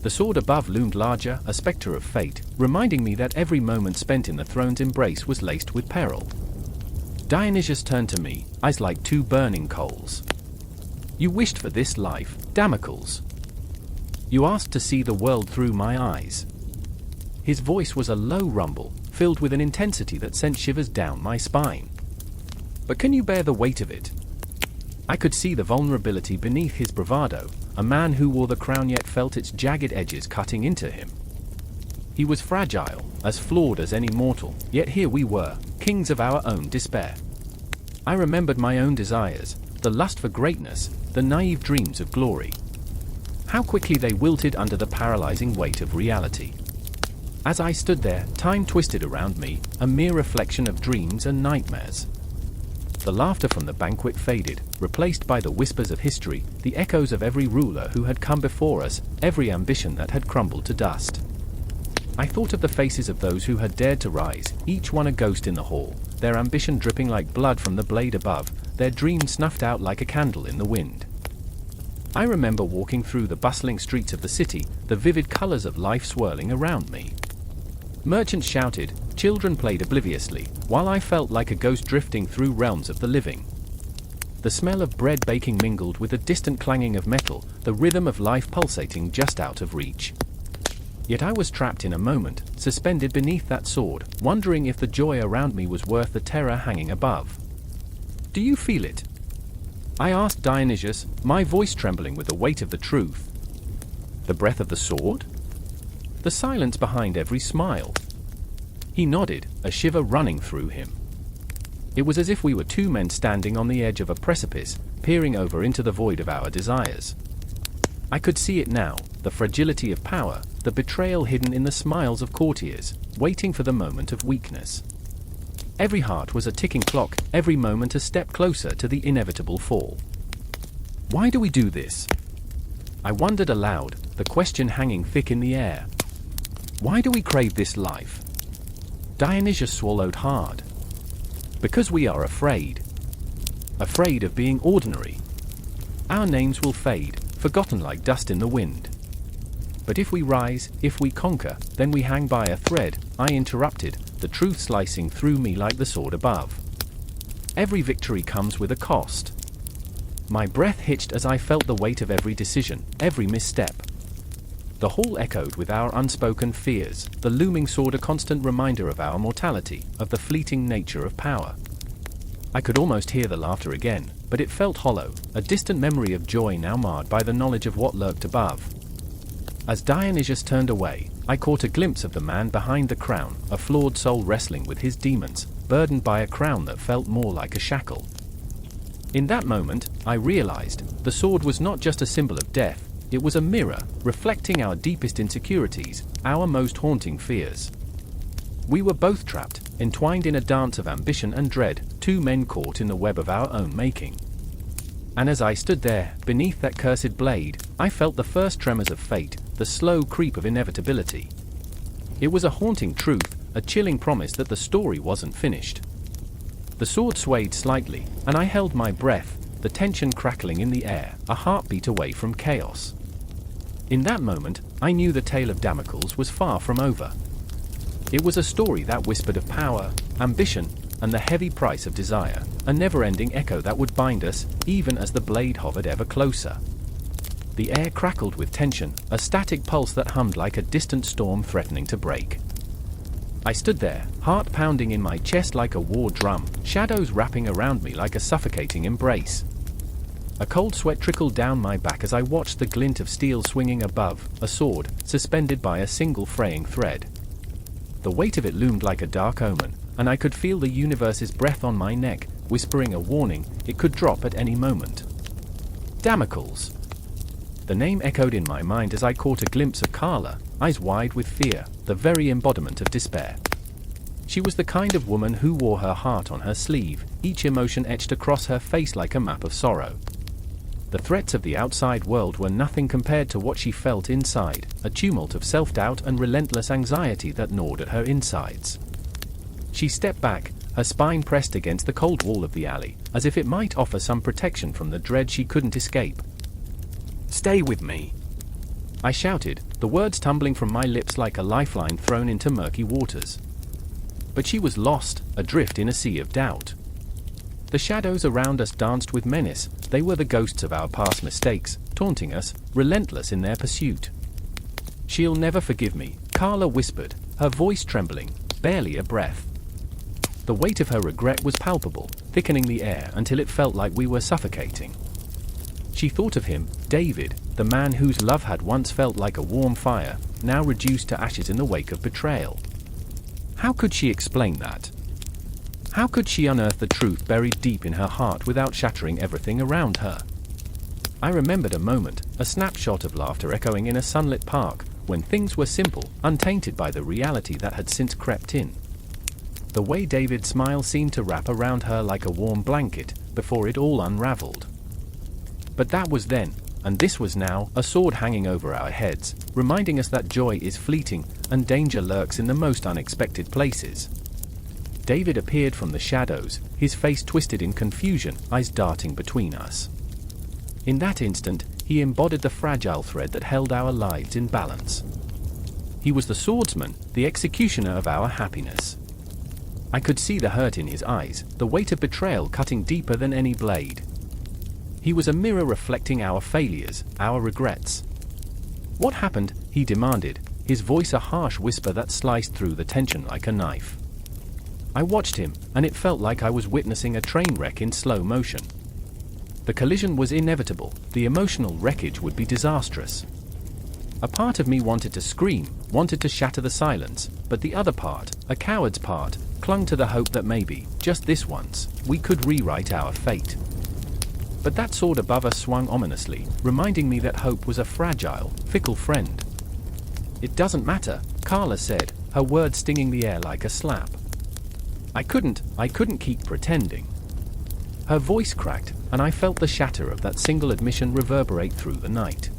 The sword above loomed larger, a spectre of fate, reminding me that every moment spent in the throne's embrace was laced with peril. Dionysius turned to me, eyes like two burning coals. You wished for this life, Damocles. You asked to see the world through my eyes. His voice was a low rumble, filled with an intensity that sent shivers down my spine. But can you bear the weight of it? I could see the vulnerability beneath his bravado, a man who wore the crown yet felt its jagged edges cutting into him. He was fragile, as flawed as any mortal, yet here we were, kings of our own despair. I remembered my own desires, the lust for greatness, the naive dreams of glory. How quickly they wilted under the paralyzing weight of reality. As I stood there, time twisted around me, a mere reflection of dreams and nightmares. The laughter from the banquet faded, replaced by the whispers of history, the echoes of every ruler who had come before us, every ambition that had crumbled to dust. I thought of the faces of those who had dared to rise, each one a ghost in the hall, their ambition dripping like blood from the blade above, their dream snuffed out like a candle in the wind. I remember walking through the bustling streets of the city, the vivid colors of life swirling around me. Merchants shouted, children played obliviously, while I felt like a ghost drifting through realms of the living. the smell of bread baking mingled with the distant clanging of metal, the rhythm of life pulsating just out of reach. Yet I was trapped in a moment, suspended beneath that sword, wondering if the joy around me was worth the terror hanging above. "Do you feel it?" I asked Dionysius, my voice trembling with the weight of the truth. "The breath of the sword?" The silence behind every smile. He nodded, a shiver running through him. It was as if we were two men standing on the edge of a precipice, peering over into the void of our desires. I could see it now, the fragility of power, the betrayal hidden in the smiles of courtiers, waiting for the moment of weakness. Every heart was a ticking clock, every moment a step closer to the inevitable fall. Why do we do this? I wondered aloud, the question hanging thick in the air. Why do we crave this life? Dionysius swallowed hard. Because we are afraid. Afraid of being ordinary. Our names will fade, forgotten like dust in the wind. But if we rise, if we conquer, then we hang by a thread, I interrupted, the truth slicing through me like the sword above. Every victory comes with a cost. My breath hitched as I felt the weight of every decision, every misstep. The hall echoed with our unspoken fears, the looming sword a constant reminder of our mortality, of the fleeting nature of power. I could almost hear the laughter again, but it felt hollow, a distant memory of joy now marred by the knowledge of what lurked above. As Dionysius turned away, I caught a glimpse of the man behind the crown, a flawed soul wrestling with his demons, burdened by a crown that felt more like a shackle. In that moment, I realized, the sword was not just a symbol of death, it was a mirror, reflecting our deepest insecurities, our most haunting fears. We were both trapped, entwined in a dance of ambition and dread, two men caught in the web of our own making. And as I stood there, beneath that cursed blade, I felt the first tremors of fate, the slow creep of inevitability. It was a haunting truth, a chilling promise that the story wasn't finished. The sword swayed slightly, and I held my breath, the tension crackling in the air, a heartbeat away from chaos. In that moment, I knew the tale of Damocles was far from over. It was a story that whispered of power, ambition, and the heavy price of desire, a never-ending echo that would bind us, even as the blade hovered ever closer. The air crackled with tension, a static pulse that hummed like a distant storm threatening to break. I stood there, heart pounding in my chest like a war drum, shadows wrapping around me like a suffocating embrace. A cold sweat trickled down my back as I watched the glint of steel swinging above, a sword, suspended by a single fraying thread. The weight of it loomed like a dark omen, and I could feel the universe's breath on my neck, whispering a warning, it could drop at any moment. Damocles. The name echoed in my mind as I caught a glimpse of Carla, eyes wide with fear, the very embodiment of despair. She was the kind of woman who wore her heart on her sleeve, each emotion etched across her face like a map of sorrow. The threats of the outside world were nothing compared to what she felt inside, a tumult of self-doubt and relentless anxiety that gnawed at her insides. She stepped back, her spine pressed against the cold wall of the alley, as if it might offer some protection from the dread she couldn't escape. "Stay with me!" I shouted, the words tumbling from my lips like a lifeline thrown into murky waters. But she was lost, adrift in a sea of doubt. The shadows around us danced with menace, they were the ghosts of our past mistakes, taunting us, relentless in their pursuit. "She'll never forgive me," Carla whispered, her voice trembling, barely a breath. The weight of her regret was palpable, thickening the air until it felt like we were suffocating. She thought of him, David, the man whose love had once felt like a warm fire, now reduced to ashes in the wake of betrayal. How could she explain that? How could she unearth the truth buried deep in her heart without shattering everything around her? I remembered a moment, a snapshot of laughter echoing in a sunlit park, when things were simple, untainted by the reality that had since crept in. The way David's smile seemed to wrap around her like a warm blanket, before it all unraveled. But that was then, and this was now, a sword hanging over our heads, reminding us that joy is fleeting, and danger lurks in the most unexpected places. David appeared from the shadows, his face twisted in confusion, eyes darting between us. In that instant, he embodied the fragile thread that held our lives in balance. He was the swordsman, the executioner of our happiness. I could see the hurt in his eyes, the weight of betrayal cutting deeper than any blade. He was a mirror reflecting our failures, our regrets. "What happened?" he demanded, his voice a harsh whisper that sliced through the tension like a knife. I watched him, and it felt like I was witnessing a train wreck in slow motion. The collision was inevitable, the emotional wreckage would be disastrous. A part of me wanted to scream, wanted to shatter the silence, but the other part, a coward's part, clung to the hope that maybe, just this once, we could rewrite our fate. But that sword above us swung ominously, reminding me that hope was a fragile, fickle friend. "It doesn't matter," Carla said, her words stinging the air like a slap. I couldn't keep pretending. Her voice cracked, and I felt the shatter of that single admission reverberate through the night.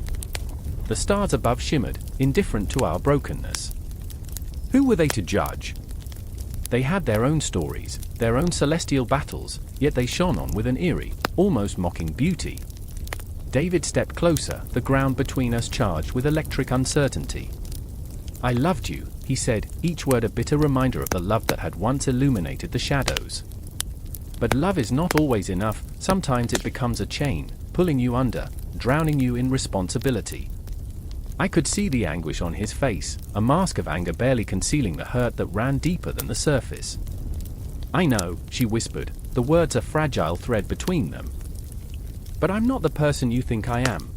The stars above shimmered, indifferent to our brokenness. Who were they to judge? They had their own stories, their own celestial battles, yet they shone on with an eerie, almost mocking beauty. David stepped closer, the ground between us charged with electric uncertainty. "I loved you," he said, each word a bitter reminder of the love that had once illuminated the shadows. "But love is not always enough, sometimes it becomes a chain, pulling you under, drowning you in responsibility." I could see the anguish on his face, a mask of anger barely concealing the hurt that ran deeper than the surface. "I know," she whispered, the words a fragile thread between them. "But I'm not the person you think I am."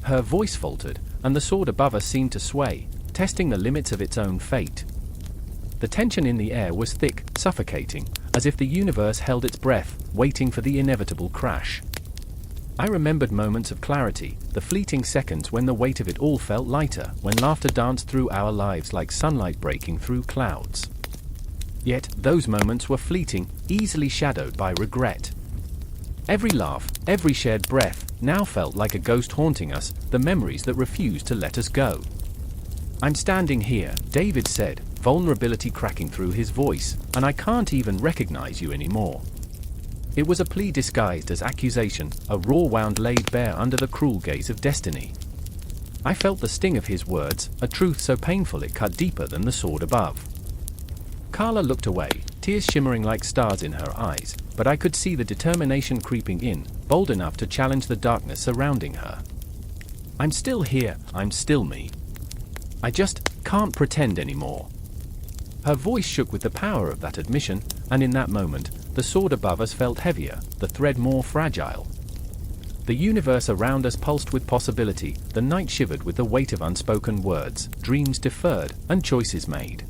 Her voice faltered, and the sword above us seemed to sway, testing the limits of its own fate. The tension in the air was thick, suffocating, as if the universe held its breath, waiting for the inevitable crash. I remembered moments of clarity, the fleeting seconds when the weight of it all felt lighter, when laughter danced through our lives like sunlight breaking through clouds. Yet, those moments were fleeting, easily shadowed by regret. Every laugh, every shared breath, now felt like a ghost haunting us, the memories that refused to let us go. "I'm standing here," David said, vulnerability cracking through his voice, "and I can't even recognize you anymore." It was a plea disguised as accusation, a raw wound laid bare under the cruel gaze of destiny. I felt the sting of his words, a truth so painful it cut deeper than the sword above. Carla looked away, tears shimmering like stars in her eyes, but I could see the determination creeping in, bold enough to challenge the darkness surrounding her. "I'm still here, I'm still me. I just can't pretend anymore." Her voice shook with the power of that admission, and in that moment, the sword above us felt heavier, the thread more fragile. The universe around us pulsed with possibility, the night shivered with the weight of unspoken words, dreams deferred, and choices made.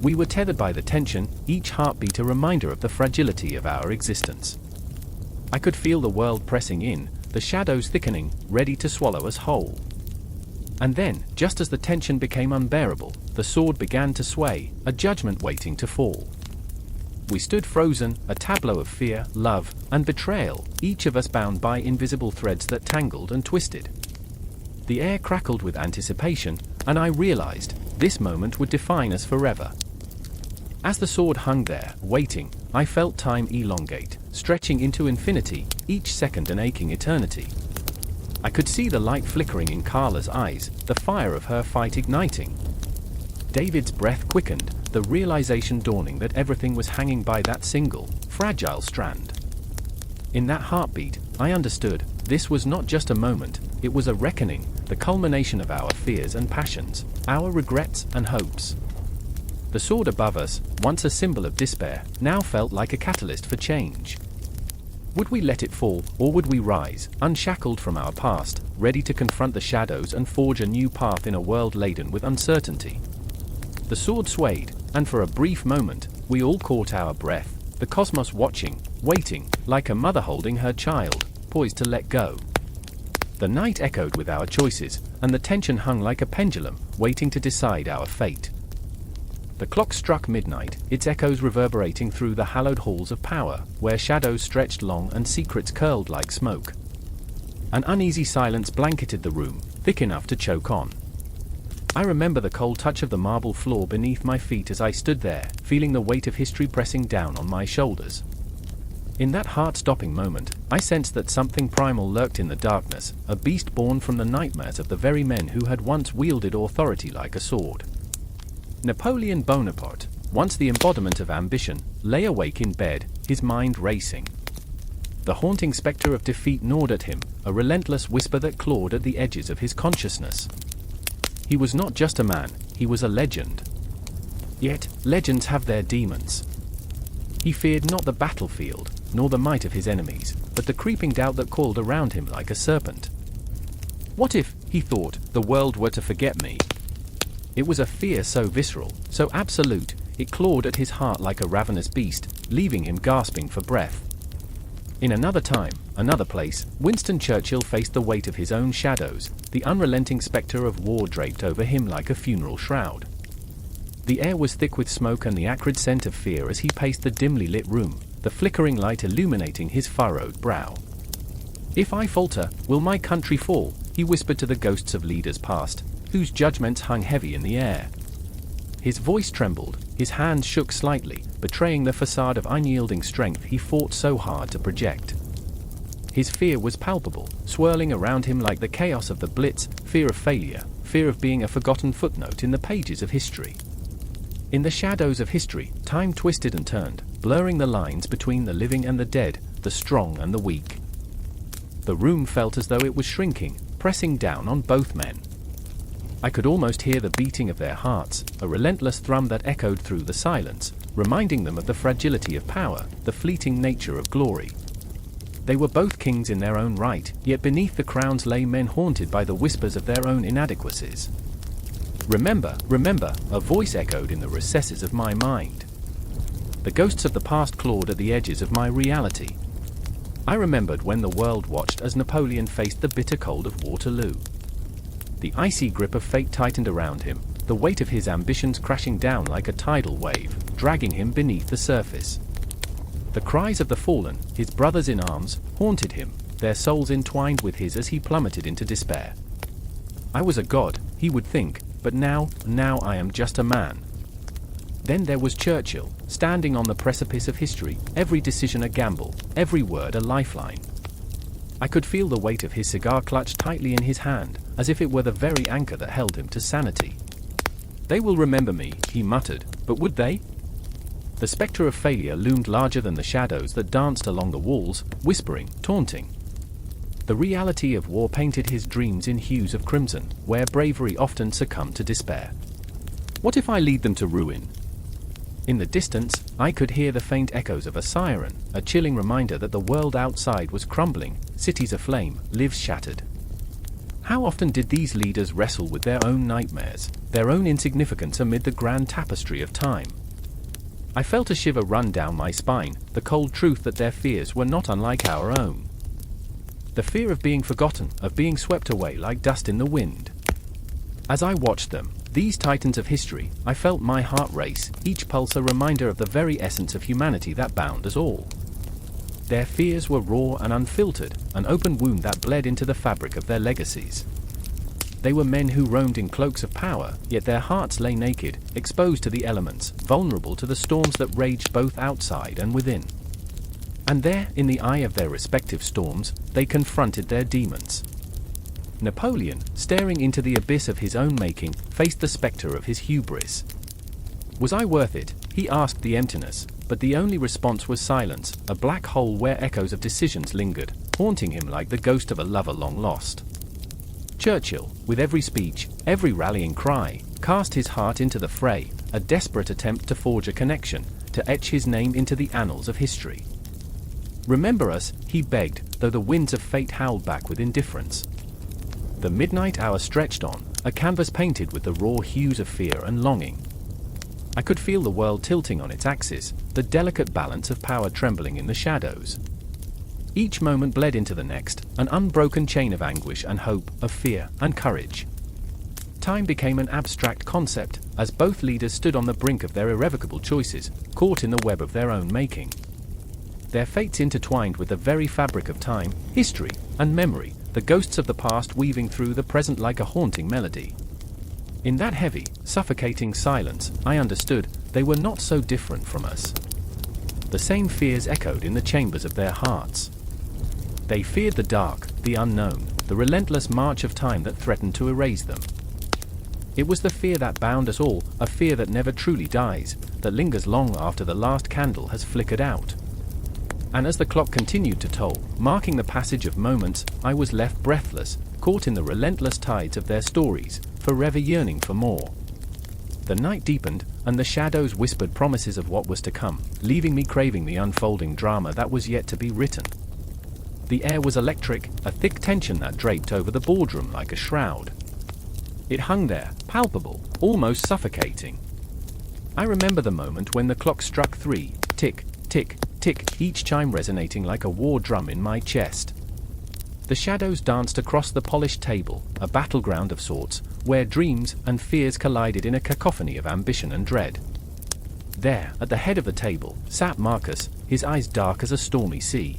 We were tethered by the tension, each heartbeat a reminder of the fragility of our existence. I could feel the world pressing in, the shadows thickening, ready to swallow us whole. And then, just as the tension became unbearable, the sword began to sway, a judgment waiting to fall. We stood frozen, a tableau of fear, love, and betrayal, each of us bound by invisible threads that tangled and twisted. The air crackled with anticipation, and I realized, this moment would define us forever. As the sword hung there, waiting, I felt time elongate, stretching into infinity, each second an aching eternity. I could see the light flickering in Carla's eyes, the fire of her fight igniting. David's breath quickened, the realization dawning that everything was hanging by that single, fragile strand. In that heartbeat, I understood, this was not just a moment, it was a reckoning, the culmination of our fears and passions, our regrets and hopes. The sword above us, once a symbol of despair, now felt like a catalyst for change. Would we let it fall, or would we rise, unshackled from our past, ready to confront the shadows and forge a new path in a world laden with uncertainty? The sword swayed, and for a brief moment, we all caught our breath, the cosmos watching, waiting, like a mother holding her child, poised to let go. The night echoed with our choices, and the tension hung like a pendulum, waiting to decide our fate. The clock struck midnight, its echoes reverberating through the hallowed halls of power, where shadows stretched long and secrets curled like smoke. An uneasy silence blanketed the room, thick enough to choke on. I remember the cold touch of the marble floor beneath my feet as I stood there, feeling the weight of history pressing down on my shoulders. In that heart-stopping moment, I sensed that something primal lurked in the darkness, a beast born from the nightmares of the very men who had once wielded authority like a sword. Napoleon Bonaparte, once the embodiment of ambition, lay awake in bed, his mind racing. The haunting specter of defeat gnawed at him, a relentless whisper that clawed at the edges of his consciousness. He was not just a man, he was a legend. Yet, legends have their demons. He feared not the battlefield, nor the might of his enemies, but the creeping doubt that coiled around him like a serpent. What if, he thought, the world were to forget me? It was a fear so visceral, so absolute, it clawed at his heart like a ravenous beast, leaving him gasping for breath. In another time, another place, Winston Churchill faced the weight of his own shadows, the unrelenting spectre of war draped over him like a funeral shroud. The air was thick with smoke and the acrid scent of fear as he paced the dimly lit room, the flickering light illuminating his furrowed brow. "If I falter, will my country fall?" he whispered to the ghosts of leaders past, whose judgments hung heavy in the air. His voice trembled, his hands shook slightly, betraying the facade of unyielding strength he fought so hard to project. His fear was palpable, swirling around him like the chaos of the Blitz, fear of failure, fear of being a forgotten footnote in the pages of history. In the shadows of history, time twisted and turned, blurring the lines between the living and the dead, the strong and the weak. The room felt as though it was shrinking, pressing down on both men. I could almost hear the beating of their hearts, a relentless thrum that echoed through the silence, reminding them of the fragility of power, the fleeting nature of glory. They were both kings in their own right, yet beneath the crowns lay men haunted by the whispers of their own inadequacies. "Remember, remember," a voice echoed in the recesses of my mind. The ghosts of the past clawed at the edges of my reality. I remembered when the world watched as Napoleon faced the bitter cold of Waterloo. The icy grip of fate tightened around him, the weight of his ambitions crashing down like a tidal wave, dragging him beneath the surface. The cries of the fallen, his brothers in arms, haunted him, their souls entwined with his as he plummeted into despair. I was a god, he would think, but now I am just a man. Then there was Churchill, standing on the precipice of history, every decision a gamble, every word a lifeline. I could feel the weight of his cigar clutched tightly in his hand, as if it were the very anchor that held him to sanity. "They will remember me," he muttered, "but would they?" The spectre of failure loomed larger than the shadows that danced along the walls, whispering, taunting. The reality of war painted his dreams in hues of crimson, where bravery often succumbed to despair. What if I lead them to ruin? In the distance, I could hear the faint echoes of a siren, a chilling reminder that the world outside was crumbling, cities aflame, lives shattered. How often did these leaders wrestle with their own nightmares, their own insignificance amid the grand tapestry of time? I felt a shiver run down my spine, the cold truth that their fears were not unlike our own. The fear of being forgotten, of being swept away like dust in the wind. As I watched them, these titans of history, I felt my heart race, each pulse a reminder of the very essence of humanity that bound us all. Their fears were raw and unfiltered, an open wound that bled into the fabric of their legacies. They were men who roamed in cloaks of power, yet their hearts lay naked, exposed to the elements, vulnerable to the storms that raged both outside and within. And there, in the eye of their respective storms, they confronted their demons. Napoleon, staring into the abyss of his own making, faced the spectre of his hubris. Was I worth it? He asked the emptiness, but the only response was silence, a black hole where echoes of decisions lingered, haunting him like the ghost of a lover long lost. Churchill, with every speech, every rallying cry, cast his heart into the fray, a desperate attempt to forge a connection, to etch his name into the annals of history. "Remember us," he begged, though the winds of fate howled back with indifference. The midnight hour stretched on, a canvas painted with the raw hues of fear and longing. I could feel the world tilting on its axis, the delicate balance of power trembling in the shadows. Each moment bled into the next, an unbroken chain of anguish and hope, of fear and courage. Time became an abstract concept, as both leaders stood on the brink of their irrevocable choices, caught in the web of their own making. Their fates intertwined with the very fabric of time, history, and memory, the ghosts of the past weaving through the present like a haunting melody. In that heavy, suffocating silence, I understood, they were not so different from us. The same fears echoed in the chambers of their hearts. They feared the dark, the unknown, the relentless march of time that threatened to erase them. It was the fear that bound us all, a fear that never truly dies, that lingers long after the last candle has flickered out. And as the clock continued to toll, marking the passage of moments, I was left breathless, caught in the relentless tides of their stories, forever yearning for more. The night deepened, and the shadows whispered promises of what was to come, leaving me craving the unfolding drama that was yet to be written. The air was electric, a thick tension that draped over the boardroom like a shroud. It hung there, palpable, almost suffocating. I remember the moment when the clock struck 3, tick, tick, tick, each chime resonating like a war drum in my chest. The shadows danced across the polished table, a battleground of sorts, where dreams and fears collided in a cacophony of ambition and dread. There, at the head of the table, sat Marcus, his eyes dark as a stormy sea.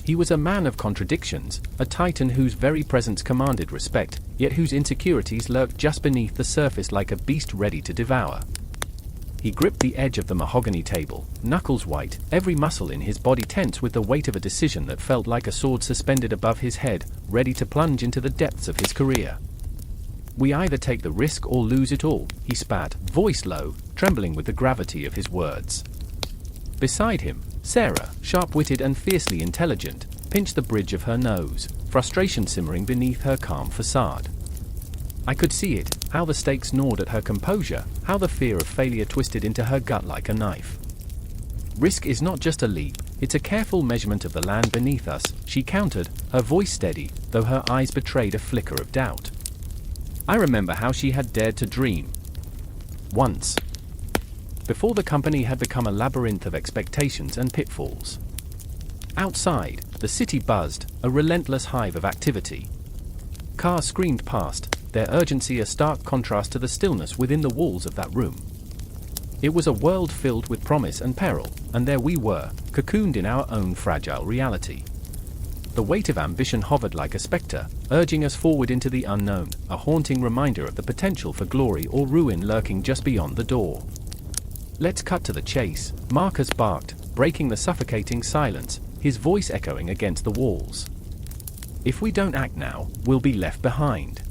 He was a man of contradictions, a titan whose very presence commanded respect, yet whose insecurities lurked just beneath the surface like a beast ready to devour. He gripped the edge of the mahogany table, knuckles white, every muscle in his body tense with the weight of a decision that felt like a sword suspended above his head, ready to plunge into the depths of his career. "We either take the risk or lose it all," he spat, voice low, trembling with the gravity of his words. Beside him, Sarah, sharp-witted and fiercely intelligent, pinched the bridge of her nose, frustration simmering beneath her calm facade. I could see it, how the stakes gnawed at her composure, how the fear of failure twisted into her gut like a knife. "Risk is not just a leap, it's a careful measurement of the land beneath us," she countered, her voice steady, though her eyes betrayed a flicker of doubt. I remember how she had dared to dream. Once. Before the company had become a labyrinth of expectations and pitfalls. Outside, the city buzzed, a relentless hive of activity. Cars screamed past, their urgency a stark contrast to the stillness within the walls of that room. It was a world filled with promise and peril, and there we were, cocooned in our own fragile reality. The weight of ambition hovered like a spectre, urging us forward into the unknown, a haunting reminder of the potential for glory or ruin lurking just beyond the door. "Let's cut to the chase," Marcus barked, breaking the suffocating silence, his voice echoing against the walls. "If we don't act now, we'll be left behind.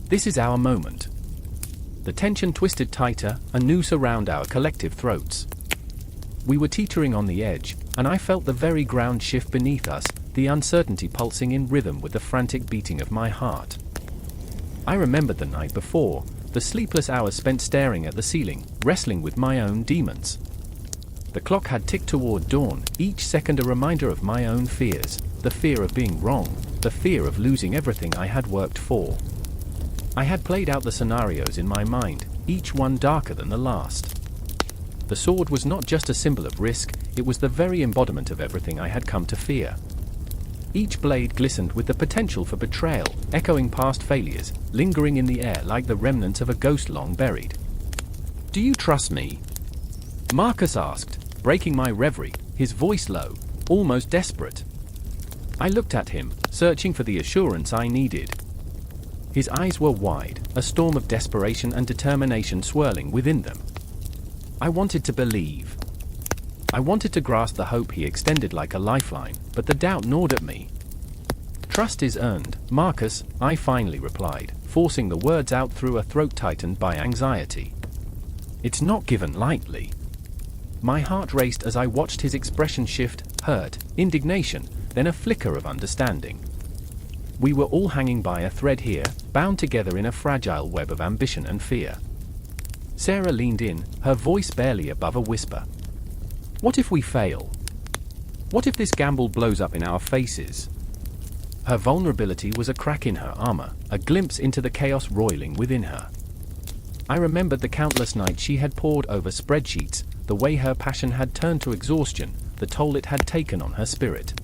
This is our moment." The tension twisted tighter, a noose around our collective throats. We were teetering on the edge, and I felt the very ground shift beneath us, the uncertainty pulsing in rhythm with the frantic beating of my heart. I remembered the night before, the sleepless hours spent staring at the ceiling, wrestling with my own demons. The clock had ticked toward dawn, each second a reminder of my own fears, the fear of being wrong, the fear of losing everything I had worked for. I had played out the scenarios in my mind, each one darker than the last. The sword was not just a symbol of risk, it was the very embodiment of everything I had come to fear. Each blade glistened with the potential for betrayal, echoing past failures, lingering in the air like the remnants of a ghost long buried. "Do you trust me?" Marcus asked, breaking my reverie, his voice low, almost desperate. I looked at him, searching for the assurance I needed. His eyes were wide, a storm of desperation and determination swirling within them. I wanted to believe. I wanted to grasp the hope he extended like a lifeline, but the doubt gnawed at me. "Trust is earned, Marcus," I finally replied, forcing the words out through a throat tightened by anxiety. "It's not given lightly." My heart raced as I watched his expression shift, hurt, indignation, then a flicker of understanding. We were all hanging by a thread here, bound together in a fragile web of ambition and fear. Sarah leaned in, her voice barely above a whisper. "What if we fail? What if this gamble blows up in our faces?" Her vulnerability was a crack in her armor, a glimpse into the chaos roiling within her. I remembered the countless nights she had poured over spreadsheets, the way her passion had turned to exhaustion, the toll it had taken on her spirit.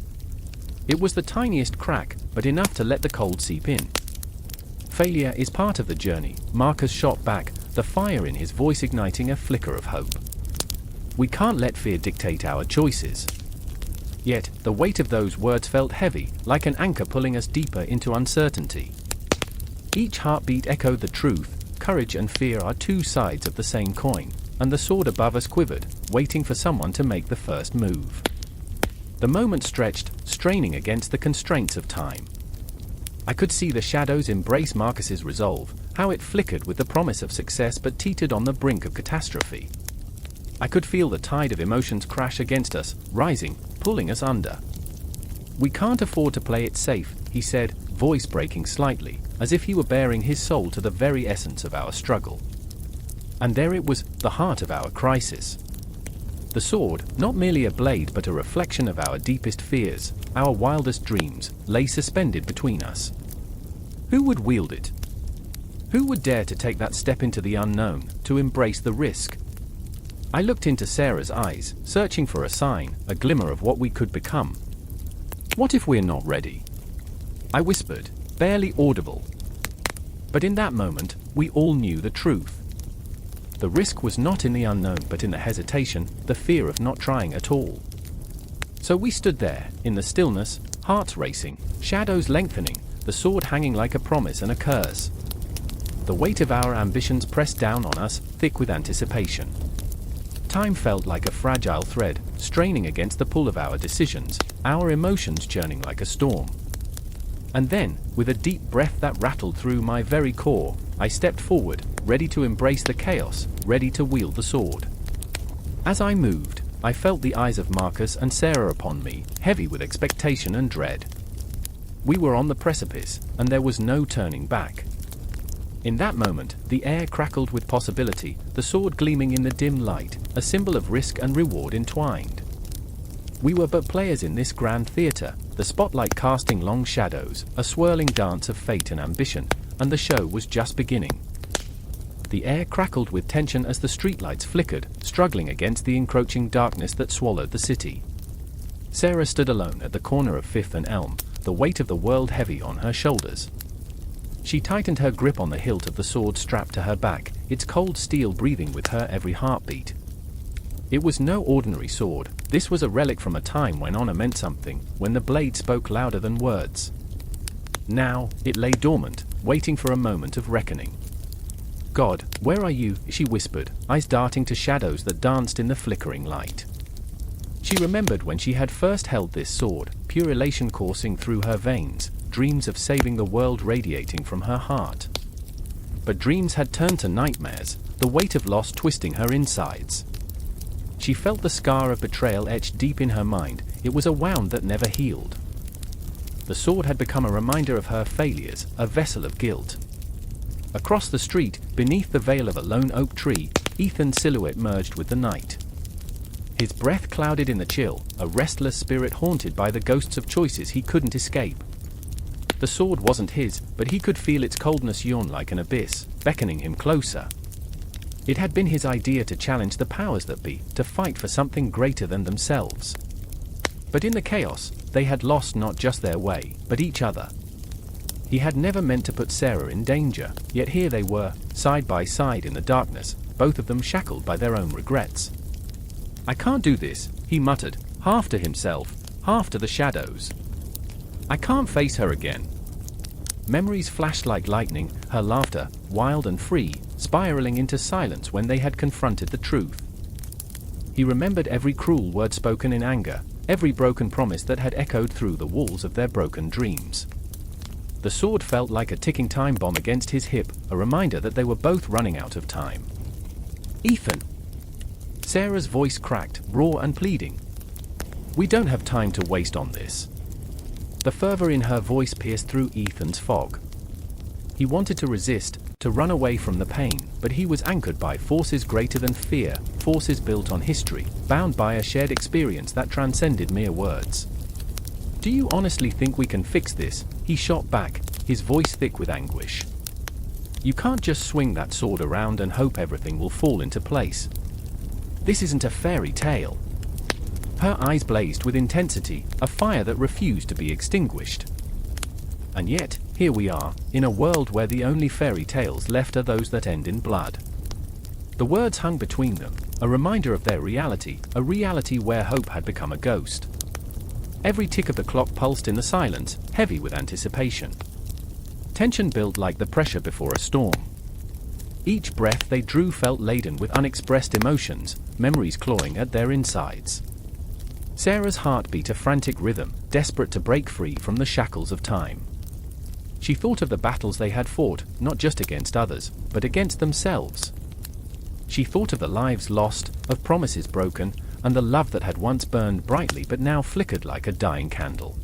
It was the tiniest crack, but enough to let the cold seep in. "Failure is part of the journey," Marcus shot back, the fire in his voice igniting a flicker of hope. "We can't let fear dictate our choices." Yet, the weight of those words felt heavy, like an anchor pulling us deeper into uncertainty. Each heartbeat echoed the truth: courage and fear are two sides of the same coin, and the sword above us quivered, waiting for someone to make the first move. The moment stretched, straining against the constraints of time. I could see the shadows embrace Marcus's resolve, how it flickered with the promise of success but teetered on the brink of catastrophe. I could feel the tide of emotions crash against us, rising, pulling us under. "We can't afford to play it safe," he said, voice breaking slightly, as if he were baring his soul to the very essence of our struggle. And there it was, the heart of our crisis. The sword, not merely a blade but a reflection of our deepest fears, our wildest dreams, lay suspended between us. Who would wield it? Who would dare to take that step into the unknown, to embrace the risk? I looked into Sarah's eyes, searching for a sign, a glimmer of what we could become. "What if we're not ready?" I whispered, barely audible. But in that moment, we all knew the truth. The risk was not in the unknown but in the hesitation, the fear of not trying at all. So we stood there, in the stillness, hearts racing, shadows lengthening, the sword hanging like a promise and a curse. The weight of our ambitions pressed down on us, thick with anticipation. Time felt like a fragile thread, straining against the pull of our decisions, our emotions churning like a storm. And then, with a deep breath that rattled through my very core, I stepped forward, ready to embrace the chaos, ready to wield the sword. As I moved, I felt the eyes of Marcus and Sarah upon me, heavy with expectation and dread. We were on the precipice, and there was no turning back. In that moment, the air crackled with possibility, the sword gleaming in the dim light, a symbol of risk and reward entwined. We were but players in this grand theater, the spotlight casting long shadows, a swirling dance of fate and ambition, and the show was just beginning. The air crackled with tension as the streetlights flickered, struggling against the encroaching darkness that swallowed the city. Sarah stood alone at the corner of Fifth and Elm, the weight of the world heavy on her shoulders. She tightened her grip on the hilt of the sword strapped to her back, its cold steel breathing with her every heartbeat. It was no ordinary sword, this was a relic from a time when honor meant something, when the blade spoke louder than words. Now, it lay dormant, waiting for a moment of reckoning. "God, where are you?" she whispered, eyes darting to shadows that danced in the flickering light. She remembered when she had first held this sword, pure elation coursing through her veins, dreams of saving the world radiating from her heart. But dreams had turned to nightmares, the weight of loss twisting her insides. She felt the scar of betrayal etched deep in her mind, it was a wound that never healed. The sword had become a reminder of her failures, a vessel of guilt. Across the street, beneath the veil of a lone oak tree, Ethan's silhouette merged with the night. His breath clouded in the chill, a restless spirit haunted by the ghosts of choices he couldn't escape. The sword wasn't his, but he could feel its coldness yawn like an abyss, beckoning him closer. It had been his idea to challenge the powers that be, to fight for something greater than themselves. But in the chaos, they had lost not just their way, but each other. He had never meant to put Sarah in danger, yet here they were, side by side in the darkness, both of them shackled by their own regrets. "I can't do this," he muttered, half to himself, half to the shadows. "I can't face her again." Memories flashed like lightning, her laughter, wild and free, spiraling into silence when they had confronted the truth. He remembered every cruel word spoken in anger, every broken promise that had echoed through the walls of their broken dreams. The sword felt like a ticking time bomb against his hip, a reminder that they were both running out of time. "Ethan!" Sarah's voice cracked, raw and pleading. "We don't have time to waste on this." The fervor in her voice pierced through Ethan's fog. He wanted to resist, to run away from the pain, but he was anchored by forces greater than fear, forces built on history, bound by a shared experience that transcended mere words. "Do you honestly think we can fix this?" he shot back, his voice thick with anguish. "You can't just swing that sword around and hope everything will fall into place. This isn't a fairy tale." Her eyes blazed with intensity, a fire that refused to be extinguished. And yet, here we are, in a world where the only fairy tales left are those that end in blood. The words hung between them, a reminder of their reality, a reality where hope had become a ghost. Every tick of the clock pulsed in the silence, heavy with anticipation. Tension built like the pressure before a storm. Each breath they drew felt laden with unexpressed emotions, memories clawing at their insides. Sarah's heart beat a frantic rhythm, desperate to break free from the shackles of time. She thought of the battles they had fought, not just against others, but against themselves. She thought of the lives lost, of promises broken, and the love that had once burned brightly but now flickered like a dying candle.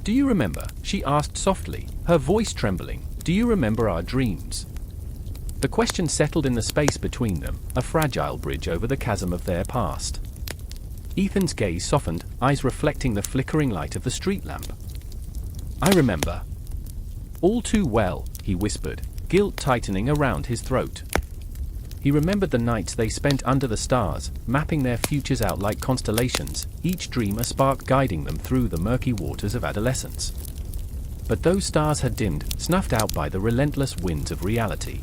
"Do you remember?" she asked softly, her voice trembling. "Do you remember our dreams?" The question settled in the space between them, a fragile bridge over the chasm of their past. Ethan's gaze softened, eyes reflecting the flickering light of the street lamp. "I remember. All too well," he whispered, guilt tightening around his throat. He remembered the nights they spent under the stars, mapping their futures out like constellations, each dream a spark guiding them through the murky waters of adolescence. But those stars had dimmed, snuffed out by the relentless winds of reality.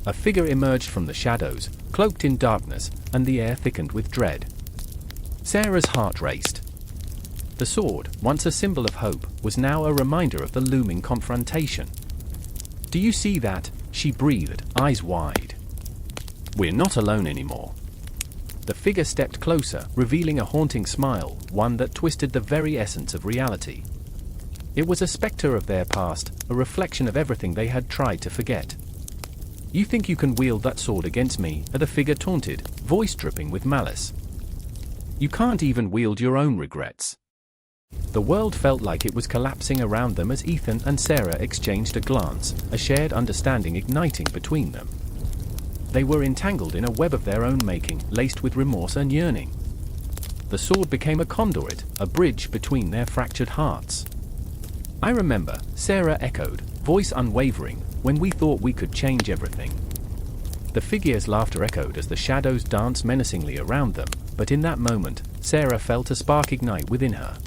A figure emerged from the shadows, cloaked in darkness, and the air thickened with dread. Sarah's heart raced. The sword, once a symbol of hope, was now a reminder of the looming confrontation. "Do you see that?" she breathed, eyes wide. "We're not alone anymore." The figure stepped closer, revealing a haunting smile, one that twisted the very essence of reality. It was a specter of their past, a reflection of everything they had tried to forget. "You think you can wield that sword against me?" the figure taunted, voice dripping with malice. "You can't even wield your own regrets." The world felt like it was collapsing around them as Ethan and Sarah exchanged a glance, a shared understanding igniting between them. They were entangled in a web of their own making, laced with remorse and yearning. The sword became a conduit, a bridge between their fractured hearts. "I remember," Sarah echoed, voice unwavering, "when we thought we could change everything." The figure's laughter echoed as the shadows danced menacingly around them, but in that moment, Sarah felt a spark ignite within her.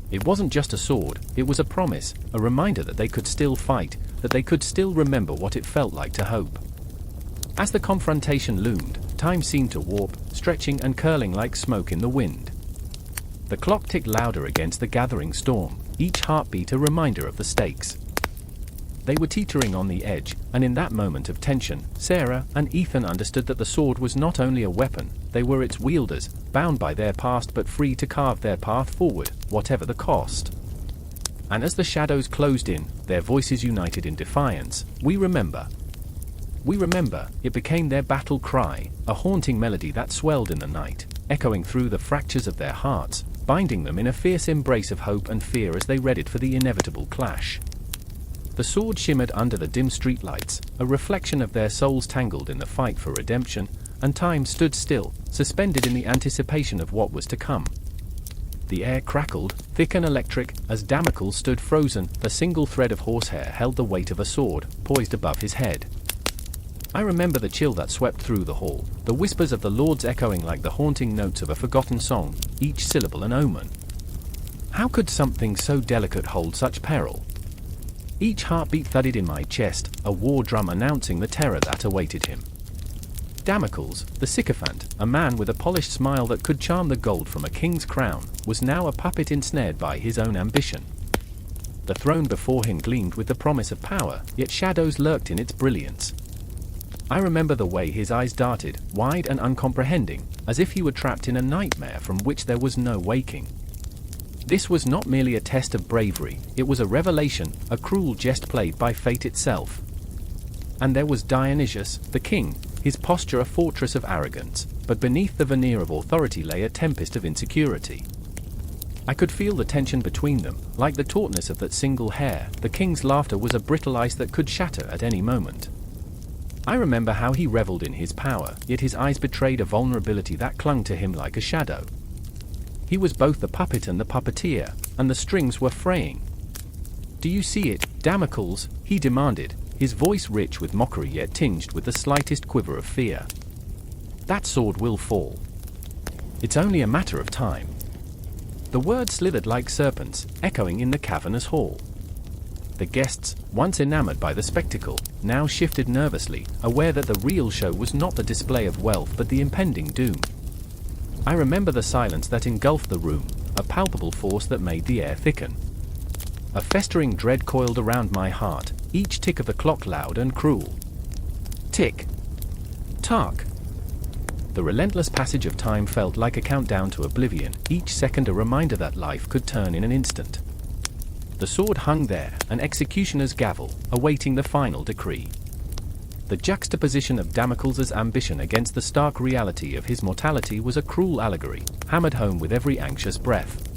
It wasn't just a sword, it was a promise, a reminder that they could still fight, that they could still remember what it felt like to hope. As the confrontation loomed, time seemed to warp, stretching and curling like smoke in the wind. The clock ticked louder against the gathering storm, each heartbeat a reminder of the stakes. They were teetering on the edge, and in that moment of tension, Sarah and Ethan understood that the sword was not only a weapon, they were its wielders, bound by their past but free to carve their path forward, whatever the cost. And as the shadows closed in, their voices united in defiance. "We remember. We remember," it became their battle cry, a haunting melody that swelled in the night, echoing through the fractures of their hearts, binding them in a fierce embrace of hope and fear as they readied for the inevitable clash. The sword shimmered under the dim streetlights, a reflection of their souls tangled in the fight for redemption, and time stood still, suspended in the anticipation of what was to come. The air crackled, thick and electric, as Damocles stood frozen, a single thread of horsehair held the weight of a sword, poised above his head. I remember the chill that swept through the hall, the whispers of the lords echoing like the haunting notes of a forgotten song, each syllable an omen. How could something so delicate hold such peril? Each heartbeat thudded in my chest, a war drum announcing the terror that awaited him. Damocles, the sycophant, a man with a polished smile that could charm the gold from a king's crown, was now a puppet ensnared by his own ambition. The throne before him gleamed with the promise of power, yet shadows lurked in its brilliance. I remember the way his eyes darted, wide and uncomprehending, as if he were trapped in a nightmare from which there was no waking. This was not merely a test of bravery, it was a revelation, a cruel jest played by fate itself. And there was Dionysius, the king, his posture a fortress of arrogance, but beneath the veneer of authority lay a tempest of insecurity. I could feel the tension between them, like the tautness of that single hair. The king's laughter was a brittle ice that could shatter at any moment. I remember how he reveled in his power, yet his eyes betrayed a vulnerability that clung to him like a shadow. He was both the puppet and the puppeteer, and the strings were fraying. "Do you see it, Damocles?" he demanded, his voice rich with mockery yet tinged with the slightest quiver of fear. "That sword will fall. It's only a matter of time." The words slithered like serpents, echoing in the cavernous hall. The guests, once enamored by the spectacle, now shifted nervously, aware that the real show was not the display of wealth but the impending doom. I remember the silence that engulfed the room, a palpable force that made the air thicken. A festering dread coiled around my heart, each tick of the clock loud and cruel. Tick. Tark. The relentless passage of time felt like a countdown to oblivion, each second a reminder that life could turn in an instant. The sword hung there, an executioner's gavel, awaiting the final decree. The juxtaposition of Damocles' ambition against the stark reality of his mortality was a cruel allegory, hammered home with every anxious breath.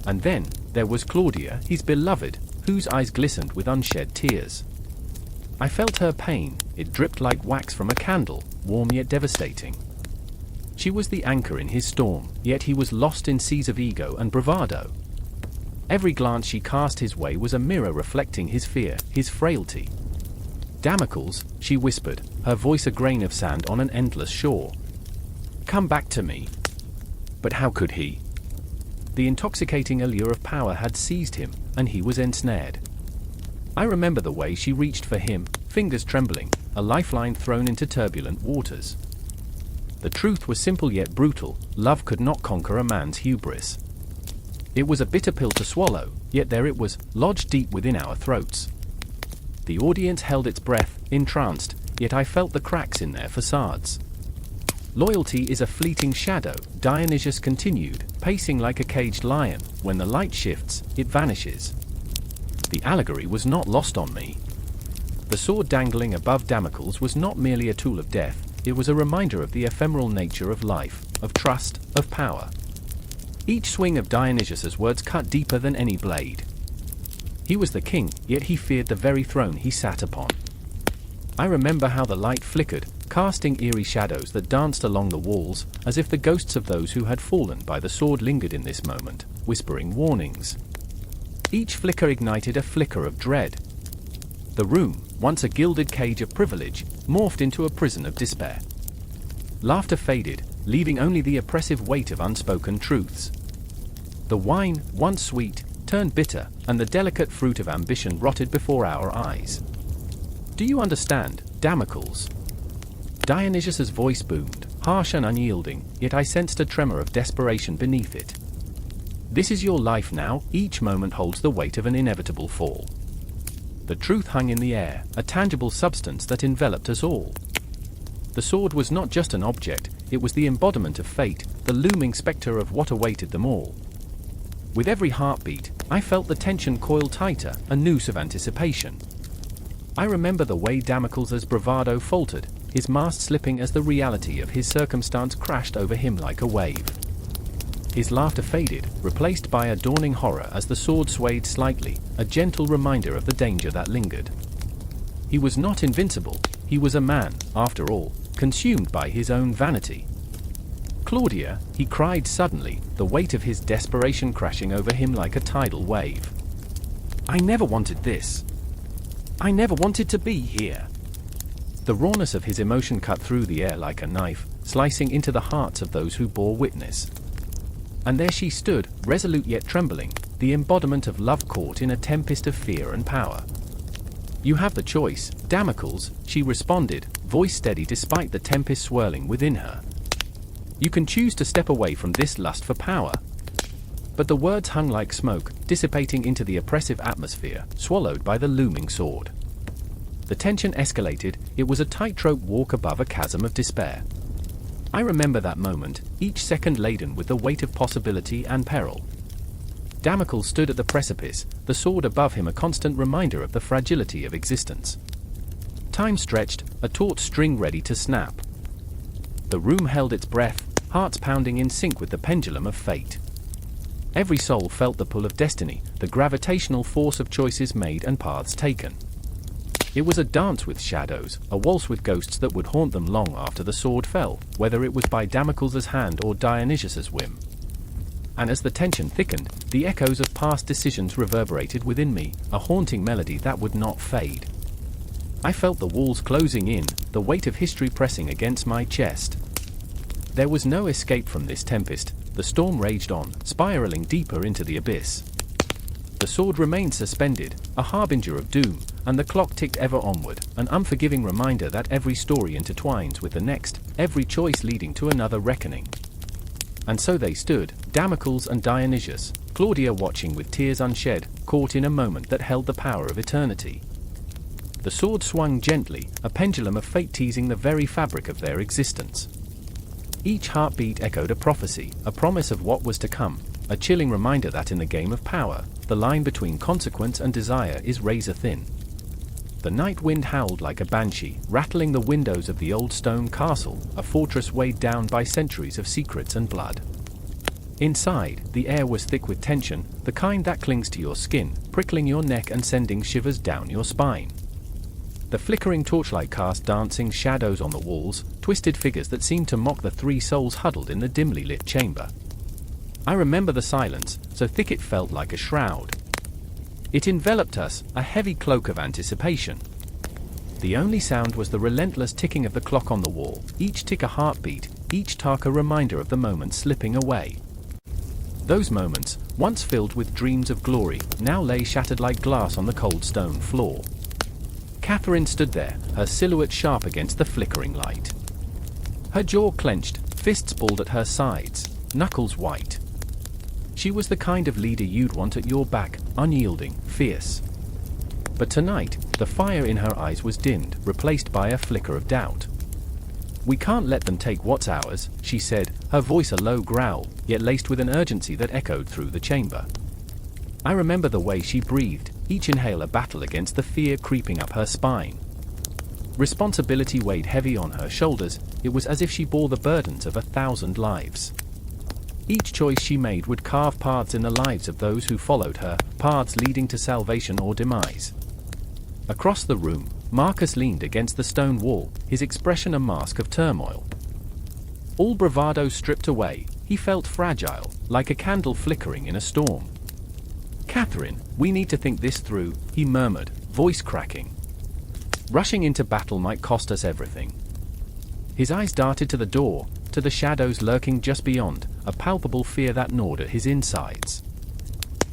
And then, there was Claudia, his beloved, whose eyes glistened with unshed tears. I felt her pain, it dripped like wax from a candle, warm yet devastating. She was the anchor in his storm, yet he was lost in seas of ego and bravado. Every glance she cast his way was a mirror reflecting his fear, his frailty. "Damocles," she whispered, her voice a grain of sand on an endless shore. "Come back to me." But how could he? The intoxicating allure of power had seized him, and he was ensnared. I remember the way she reached for him, fingers trembling, a lifeline thrown into turbulent waters. The truth was simple yet brutal: love could not conquer a man's hubris. It was a bitter pill to swallow, yet there it was, lodged deep within our throats. The audience held its breath, entranced, yet I felt the cracks in their facades. "Loyalty is a fleeting shadow," Dionysius continued, pacing like a caged lion. "When the light shifts, it vanishes." The allegory was not lost on me. The sword dangling above Damocles was not merely a tool of death, it was a reminder of the ephemeral nature of life, of trust, of power. Each swing of Dionysius's words cut deeper than any blade. He was the king, yet he feared the very throne he sat upon. I remember how the light flickered, casting eerie shadows that danced along the walls, as if the ghosts of those who had fallen by the sword lingered in this moment, whispering warnings. Each flicker ignited a flicker of dread. The room, once a gilded cage of privilege, morphed into a prison of despair. Laughter faded, leaving only the oppressive weight of unspoken truths. The wine, once sweet, turned bitter, and the delicate fruit of ambition rotted before our eyes. "Do you understand, Damocles?" Dionysius's voice boomed, harsh and unyielding, yet I sensed a tremor of desperation beneath it. "This is your life now, each moment holds the weight of an inevitable fall." The truth hung in the air, a tangible substance that enveloped us all. The sword was not just an object, it was the embodiment of fate, the looming spectre of what awaited them all. With every heartbeat, I felt the tension coil tighter, a noose of anticipation. I remember the way Damocles' bravado faltered, his mask slipping as the reality of his circumstance crashed over him like a wave. His laughter faded, replaced by a dawning horror as the sword swayed slightly, a gentle reminder of the danger that lingered. He was not invincible, he was a man, after all, consumed by his own vanity. "Claudia," he cried suddenly, the weight of his desperation crashing over him like a tidal wave. "I never wanted this. I never wanted to be here." The rawness of his emotion cut through the air like a knife, slicing into the hearts of those who bore witness. And there she stood, resolute yet trembling, the embodiment of love caught in a tempest of fear and power. "You have the choice, Damocles," she responded, voice steady despite the tempest swirling within her. "You can choose to step away from this lust for power." But the words hung like smoke, dissipating into the oppressive atmosphere, swallowed by the looming sword. The tension escalated, it was a tightrope walk above a chasm of despair. I remember that moment, each second laden with the weight of possibility and peril. Damocles stood at the precipice, the sword above him a constant reminder of the fragility of existence. Time stretched, a taut string ready to snap. The room held its breath, hearts pounding in sync with the pendulum of fate. Every soul felt the pull of destiny, the gravitational force of choices made and paths taken. It was a dance with shadows, a waltz with ghosts that would haunt them long after the sword fell, whether it was by Damocles' hand or Dionysius' whim. And as the tension thickened, the echoes of past decisions reverberated within me, a haunting melody that would not fade. I felt the walls closing in, the weight of history pressing against my chest. There was no escape from this tempest, the storm raged on, spiraling deeper into the abyss. The sword remained suspended, a harbinger of doom, and the clock ticked ever onward, an unforgiving reminder that every story intertwines with the next, every choice leading to another reckoning. And so they stood, Damocles and Dionysius, Claudia watching with tears unshed, caught in a moment that held the power of eternity. The sword swung gently, a pendulum of fate teasing the very fabric of their existence. Each heartbeat echoed a prophecy, a promise of what was to come, a chilling reminder that in the game of power, the line between consequence and desire is razor thin. The night wind howled like a banshee, rattling the windows of the old stone castle, a fortress weighed down by centuries of secrets and blood. Inside, the air was thick with tension, the kind that clings to your skin, prickling your neck and sending shivers down your spine. The flickering torchlight cast dancing shadows on the walls, twisted figures that seemed to mock the three souls huddled in the dimly lit chamber. I remember the silence, so thick it felt like a shroud. It enveloped us, a heavy cloak of anticipation. The only sound was the relentless ticking of the clock on the wall, each tick a heartbeat, each tack a reminder of the moment slipping away. Those moments, once filled with dreams of glory, now lay shattered like glass on the cold stone floor. Catherine stood there, her silhouette sharp against the flickering light. Her jaw clenched, fists balled at her sides, knuckles white. She was the kind of leader you'd want at your back, unyielding, fierce. But tonight, the fire in her eyes was dimmed, replaced by a flicker of doubt. "We can't let them take what's ours," she said, her voice a low growl, yet laced with an urgency that echoed through the chamber. I remember the way she breathed, each inhale a battle against the fear creeping up her spine. Responsibility weighed heavy on her shoulders, it was as if she bore the burdens of 1,000 lives. Each choice she made would carve paths in the lives of those who followed her, paths leading to salvation or demise. Across the room, Marcus leaned against the stone wall, his expression a mask of turmoil. All bravado stripped away, he felt fragile, like a candle flickering in a storm. "Catherine, we need to think this through," he murmured, voice cracking. "Rushing into battle might cost us everything." His eyes darted to the door, to the shadows lurking just beyond, a palpable fear that gnawed at his insides.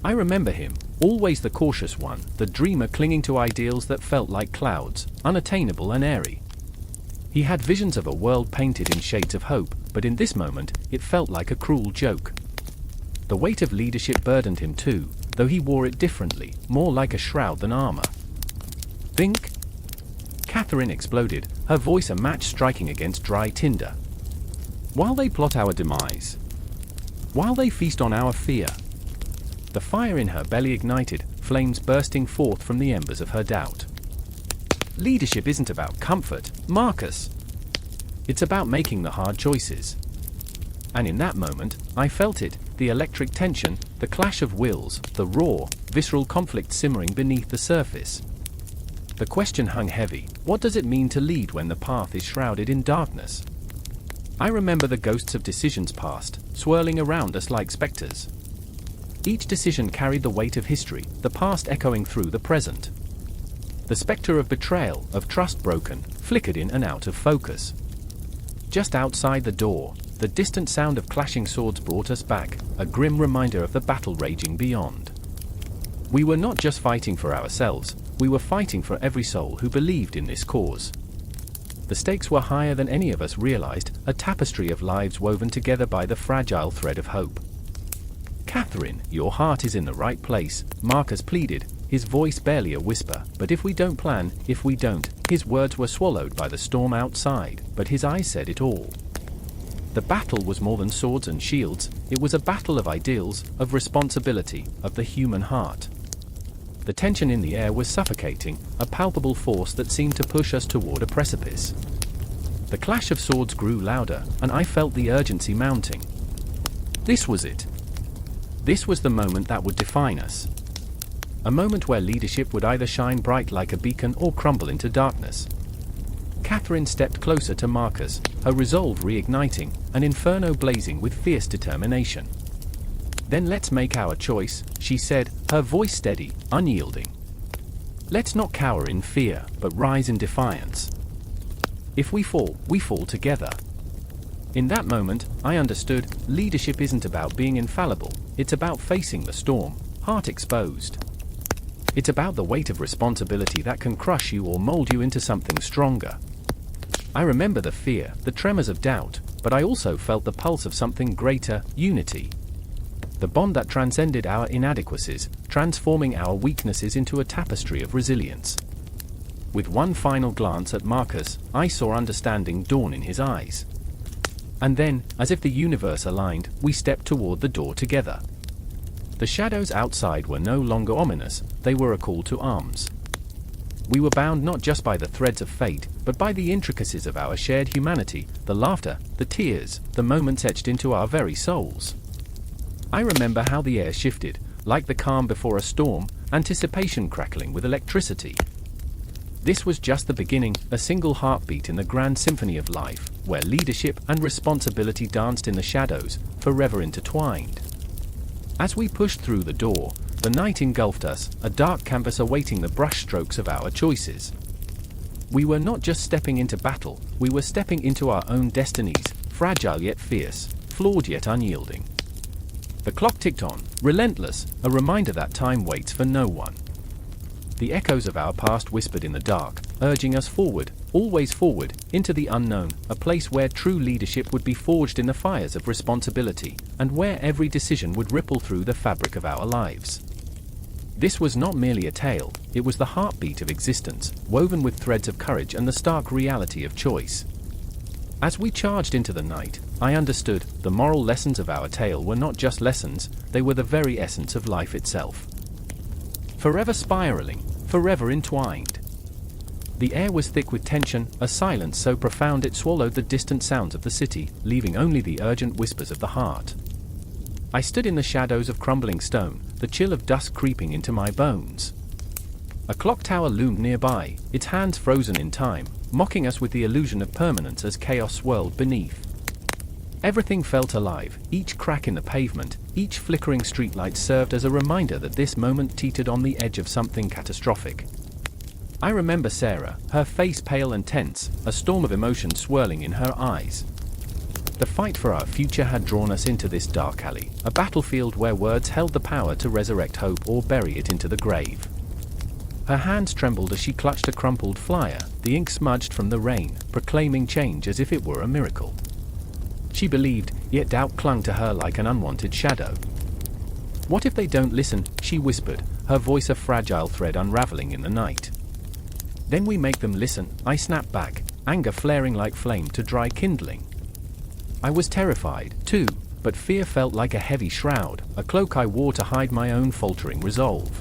I remember him, always the cautious one, the dreamer clinging to ideals that felt like clouds, unattainable and airy. He had visions of a world painted in shades of hope, but in this moment, it felt like a cruel joke. The weight of leadership burdened him too, though he wore it differently, more like a shroud than armor. "Think?" Catherine exploded, her voice a match striking against dry tinder. "While they plot our demise, while they feast on our fear." The fire in her belly ignited, flames bursting forth from the embers of her doubt. "Leadership isn't about comfort, Marcus. It's about making the hard choices." And in that moment, I felt it, the electric tension, the clash of wills, the raw, visceral conflict simmering beneath the surface. The question hung heavy, what does it mean to lead when the path is shrouded in darkness? I remember the ghosts of decisions past, swirling around us like specters. Each decision carried the weight of history, the past echoing through the present. The specter of betrayal, of trust broken, flickered in and out of focus. Just outside the door, the distant sound of clashing swords brought us back, a grim reminder of the battle raging beyond. We were not just fighting for ourselves, we were fighting for every soul who believed in this cause. The stakes were higher than any of us realized, a tapestry of lives woven together by the fragile thread of hope. "Catherine, your heart is in the right place," Marcus pleaded, his voice barely a whisper. "But if we don't plan, if we don't..." His words were swallowed by the storm outside, but his eyes said it all. The battle was more than swords and shields, it was a battle of ideals, of responsibility, of the human heart. The tension in the air was suffocating, a palpable force that seemed to push us toward a precipice. The clash of swords grew louder, and I felt the urgency mounting. This was it. This was the moment that would define us. A moment where leadership would either shine bright like a beacon or crumble into darkness. Catherine stepped closer to Marcus, her resolve reigniting, an inferno blazing with fierce determination. "Then let's make our choice," she said, her voice steady, unyielding. "Let's not cower in fear, but rise in defiance. If we fall together." In that moment, I understood, leadership isn't about being infallible, it's about facing the storm, heart exposed. It's about the weight of responsibility that can crush you or mold you into something stronger. I remember the fear, the tremors of doubt, but I also felt the pulse of something greater, unity. The bond that transcended our inadequacies, transforming our weaknesses into a tapestry of resilience. With one final glance at Marcus, I saw understanding dawn in his eyes. And then, as if the universe aligned, we stepped toward the door together. The shadows outside were no longer ominous, they were a call to arms. We were bound not just by the threads of fate, but by the intricacies of our shared humanity, the laughter, the tears, the moments etched into our very souls. I remember how the air shifted, like the calm before a storm, anticipation crackling with electricity. This was just the beginning, a single heartbeat in the grand symphony of life, where leadership and responsibility danced in the shadows, forever intertwined. As we pushed through the door, the night engulfed us, a dark canvas awaiting the brushstrokes of our choices. We were not just stepping into battle, we were stepping into our own destinies, fragile yet fierce, flawed yet unyielding. The clock ticked on, relentless, a reminder that time waits for no one. The echoes of our past whispered in the dark, urging us forward, always forward, into the unknown, a place where true leadership would be forged in the fires of responsibility, and where every decision would ripple through the fabric of our lives. This was not merely a tale, it was the heartbeat of existence, woven with threads of courage and the stark reality of choice. As we charged into the night, I understood, the moral lessons of our tale were not just lessons, they were the very essence of life itself. Forever spiraling, forever entwined. The air was thick with tension, a silence so profound it swallowed the distant sounds of the city, leaving only the urgent whispers of the heart. I stood in the shadows of crumbling stone, the chill of dusk creeping into my bones. A clock tower loomed nearby, its hands frozen in time, mocking us with the illusion of permanence as chaos swirled beneath. Everything felt alive, each crack in the pavement, each flickering streetlight served as a reminder that this moment teetered on the edge of something catastrophic. I remember Sarah, her face pale and tense, a storm of emotion swirling in her eyes. The fight for our future had drawn us into this dark alley, a battlefield where words held the power to resurrect hope or bury it into the grave. Her hands trembled as she clutched a crumpled flyer, the ink smudged from the rain, proclaiming change as if it were a miracle. She believed, yet doubt clung to her like an unwanted shadow. "What if they don't listen?" she whispered, her voice a fragile thread unraveling in the night. "Then we make them listen," I snapped back, anger flaring like flame to dry kindling. I was terrified, too, but fear felt like a heavy shroud, a cloak I wore to hide my own faltering resolve.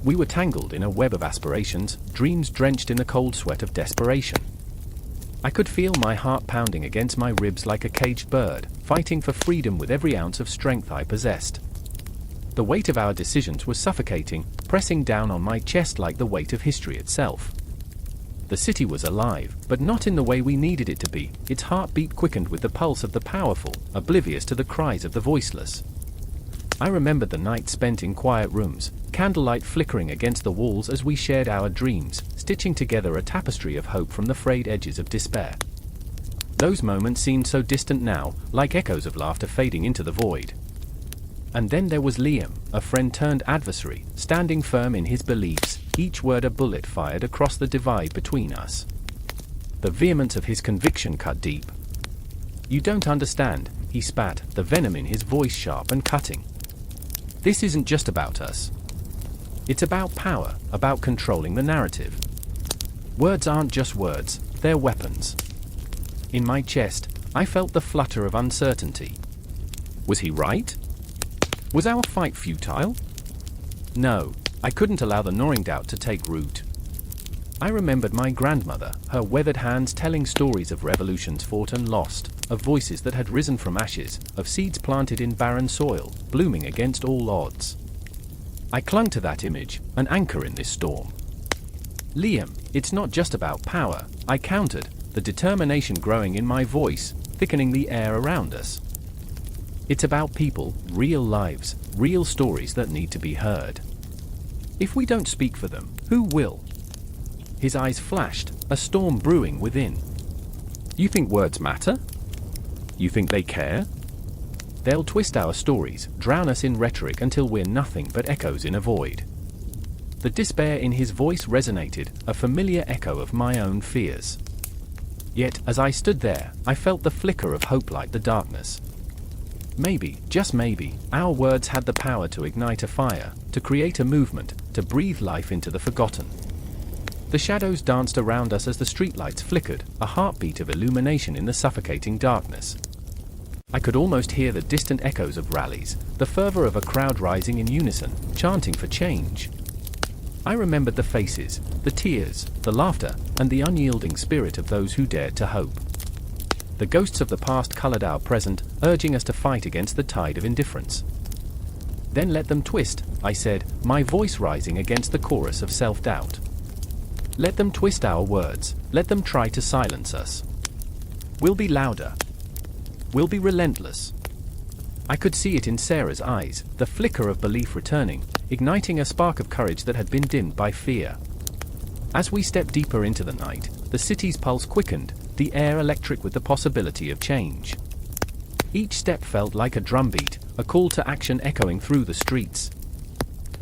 We were tangled in a web of aspirations, dreams drenched in the cold sweat of desperation. I could feel my heart pounding against my ribs like a caged bird, fighting for freedom with every ounce of strength I possessed. The weight of our decisions was suffocating, pressing down on my chest like the weight of history itself. The city was alive, but not in the way we needed it to be, its heartbeat quickened with the pulse of the powerful, oblivious to the cries of the voiceless. I remembered the night spent in quiet rooms, candlelight flickering against the walls as we shared our dreams, stitching together a tapestry of hope from the frayed edges of despair. Those moments seemed so distant now, like echoes of laughter fading into the void. And then there was Liam, a friend turned adversary, standing firm in his beliefs, each word a bullet fired across the divide between us. The vehemence of his conviction cut deep. "You don't understand," he spat, the venom in his voice sharp and cutting. "This isn't just about us. It's about power, about controlling the narrative. Words aren't just words, they're weapons." In my chest, I felt the flutter of uncertainty. Was he right? Was our fight futile? No, I couldn't allow the gnawing doubt to take root. I remembered my grandmother, her weathered hands telling stories of revolutions fought and lost, of voices that had risen from ashes, of seeds planted in barren soil, blooming against all odds. I clung to that image, an anchor in this storm. "Liam, it's not just about power," I countered, the determination growing in my voice, thickening the air around us. "It's about people, real lives, real stories that need to be heard. If we don't speak for them, who will?" His eyes flashed, a storm brewing within. "You think words matter? You think they care? They'll twist our stories, drown us in rhetoric until we're nothing but echoes in a void." The despair in his voice resonated, a familiar echo of my own fears. Yet, as I stood there, I felt the flicker of hope light the darkness. Maybe, just maybe, our words had the power to ignite a fire, to create a movement, to breathe life into the forgotten. The shadows danced around us as the streetlights flickered, a heartbeat of illumination in the suffocating darkness. I could almost hear the distant echoes of rallies, the fervor of a crowd rising in unison, chanting for change. I remembered the faces, the tears, the laughter, and the unyielding spirit of those who dared to hope. The ghosts of the past colored our present, urging us to fight against the tide of indifference. Then let them twist, I said, my voice rising against the chorus of self-doubt. Let them twist our words, let them try to silence us. We'll be louder. We'll be relentless. I could see it in Sarah's eyes, the flicker of belief returning, igniting a spark of courage that had been dimmed by fear. As we stepped deeper into the night, the city's pulse quickened, the air electric with the possibility of change. Each step felt like a drumbeat, a call to action echoing through the streets.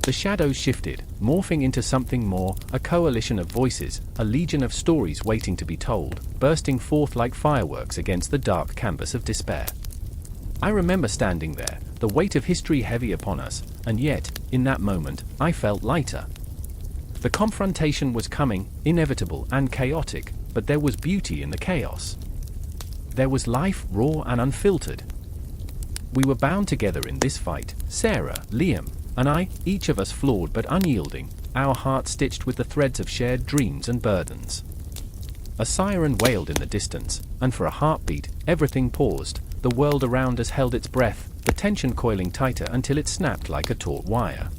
The shadows shifted, morphing into something more, a coalition of voices, a legion of stories waiting to be told, bursting forth like fireworks against the dark canvas of despair. I remember standing there, the weight of history heavy upon us, and yet, in that moment, I felt lighter. The confrontation was coming, inevitable and chaotic, but there was beauty in the chaos. There was life, raw and unfiltered. We were bound together in this fight, Sarah, Liam, and I, each of us flawed but unyielding, our hearts stitched with the threads of shared dreams and burdens. A siren wailed in the distance, and for a heartbeat, everything paused. The world around us held its breath, the tension coiling tighter until it snapped like a taut wire.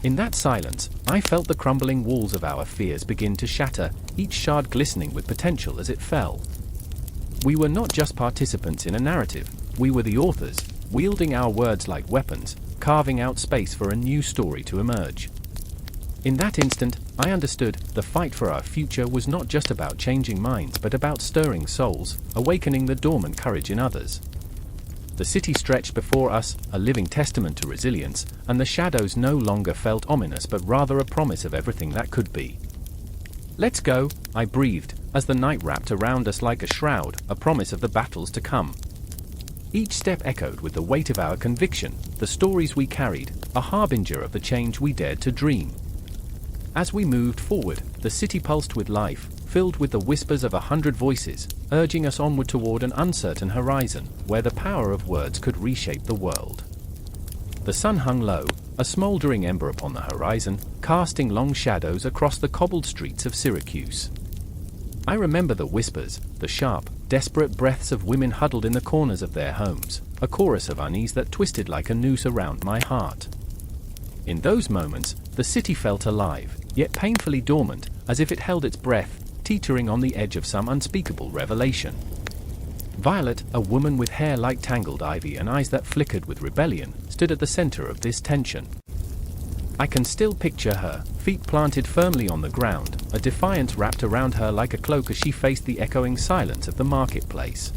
In that silence, I felt the crumbling walls of our fears begin to shatter, each shard glistening with potential as it fell. We were not just participants in a narrative, we were the authors, wielding our words like weapons, carving out space for a new story to emerge. In that instant, I understood, the fight for our future was not just about changing minds but about stirring souls, awakening the dormant courage in others. The city stretched before us, a living testament to resilience, and the shadows no longer felt ominous but rather a promise of everything that could be. Let's go, I breathed, as the night wrapped around us like a shroud, a promise of the battles to come. Each step echoed with the weight of our conviction, the stories we carried, a harbinger of the change we dared to dream. As we moved forward, the city pulsed with life, filled with the whispers of 100 voices, urging us onward toward an uncertain horizon, where the power of words could reshape the world. The sun hung low, a smoldering ember upon the horizon, casting long shadows across the cobbled streets of Syracuse. I remember the whispers, the sharp, desperate breaths of women huddled in the corners of their homes, a chorus of unease that twisted like a noose around my heart. In those moments, the city felt alive, yet painfully dormant, as if it held its breath, teetering on the edge of some unspeakable revelation. Violet, a woman with hair like tangled ivy and eyes that flickered with rebellion, stood at the center of this tension. I can still picture her, feet planted firmly on the ground, a defiance wrapped around her like a cloak as she faced the echoing silence of the marketplace.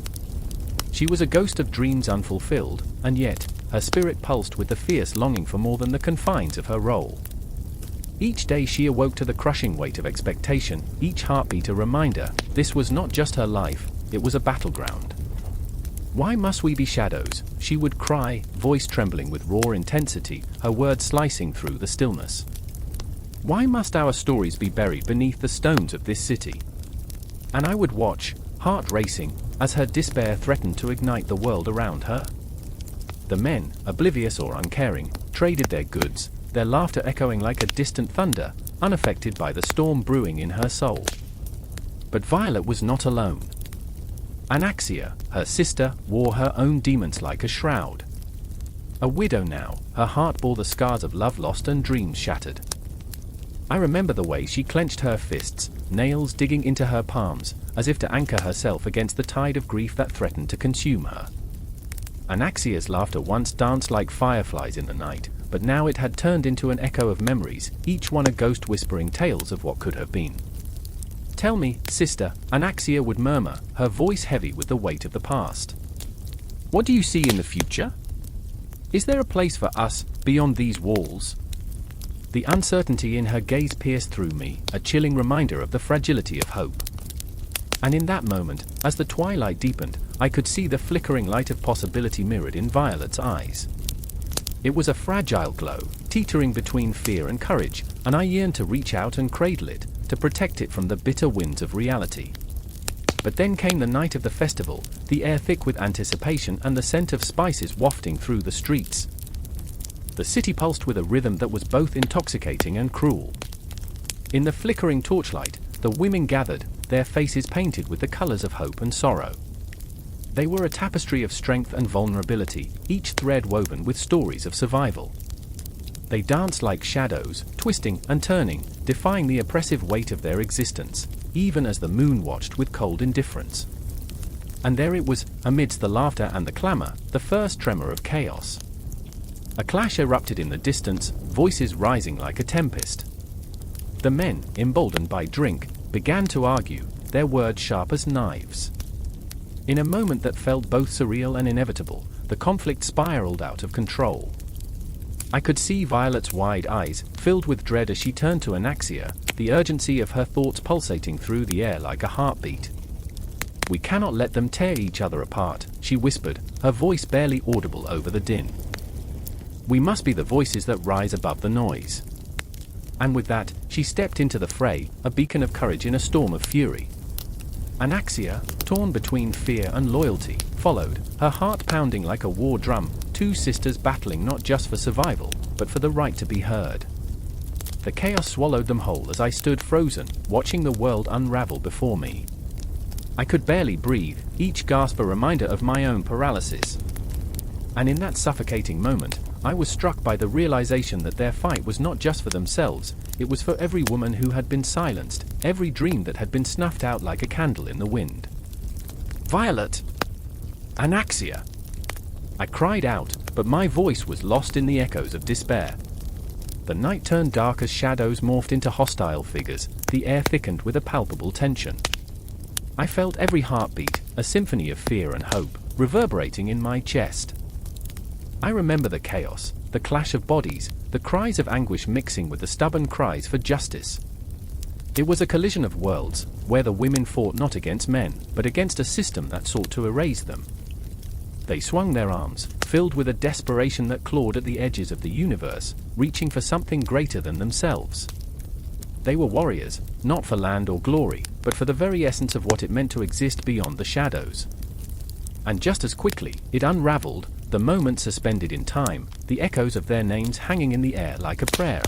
She was a ghost of dreams unfulfilled, and yet, her spirit pulsed with the fierce longing for more than the confines of her role. Each day she awoke to the crushing weight of expectation, each heartbeat a reminder, this was not just her life, it was a battleground. Why must we be shadows? She would cry, voice trembling with raw intensity, her words slicing through the stillness. Why must our stories be buried beneath the stones of this city? And I would watch, heart racing, as her despair threatened to ignite the world around her. The men, oblivious or uncaring, traded their goods, their laughter echoing like a distant thunder, unaffected by the storm brewing in her soul. But Violet was not alone. Anaxia, her sister, wore her own demons like a shroud. A widow now, her heart bore the scars of love lost and dreams shattered. I remember the way she clenched her fists, nails digging into her palms, as if to anchor herself against the tide of grief that threatened to consume her. Anaxia's laughter once danced like fireflies in the night, but now it had turned into an echo of memories, each one a ghost whispering tales of what could have been. Tell me, sister, Anaxia would murmur, her voice heavy with the weight of the past. What do you see in the future? Is there a place for us, beyond these walls? The uncertainty in her gaze pierced through me, a chilling reminder of the fragility of hope. And in that moment, as the twilight deepened, I could see the flickering light of possibility mirrored in Violet's eyes. It was a fragile glow, teetering between fear and courage, and I yearned to reach out and cradle it, to protect it from the bitter winds of reality. But then came the night of the festival, the air thick with anticipation and the scent of spices wafting through the streets. The city pulsed with a rhythm that was both intoxicating and cruel. In the flickering torchlight, the women gathered, their faces painted with the colors of hope and sorrow. They were a tapestry of strength and vulnerability, each thread woven with stories of survival. They danced like shadows, twisting and turning, defying the oppressive weight of their existence, even as the moon watched with cold indifference. And there it was, amidst the laughter and the clamor, the first tremor of chaos. A clash erupted in the distance, voices rising like a tempest. The men, emboldened by drink, began to argue, their words sharp as knives. In a moment that felt both surreal and inevitable, the conflict spiraled out of control. I could see Violet's wide eyes, filled with dread as she turned to Anaxia, the urgency of her thoughts pulsating through the air like a heartbeat. "We cannot let them tear each other apart," she whispered, her voice barely audible over the din. "We must be the voices that rise above the noise." And with that, she stepped into the fray, a beacon of courage in a storm of fury. Anaxia, torn between fear and loyalty, followed, her heart pounding like a war drum, two sisters battling not just for survival, but for the right to be heard. The chaos swallowed them whole as I stood frozen, watching the world unravel before me. I could barely breathe, each gasp a reminder of my own paralysis. And in that suffocating moment, I was struck by the realization that their fight was not just for themselves, it was for every woman who had been silenced, every dream that had been snuffed out like a candle in the wind. "Violet! Anaxia!" I cried out, but my voice was lost in the echoes of despair. The night turned dark as shadows morphed into hostile figures, the air thickened with a palpable tension. I felt every heartbeat, a symphony of fear and hope, reverberating in my chest. I remember the chaos, the clash of bodies, the cries of anguish mixing with the stubborn cries for justice. It was a collision of worlds, where the women fought not against men, but against a system that sought to erase them. They swung their arms, filled with a desperation that clawed at the edges of the universe, reaching for something greater than themselves. They were warriors, not for land or glory, but for the very essence of what it meant to exist beyond the shadows. And just as quickly, it unraveled, the moment suspended in time, the echoes of their names hanging in the air like a prayer.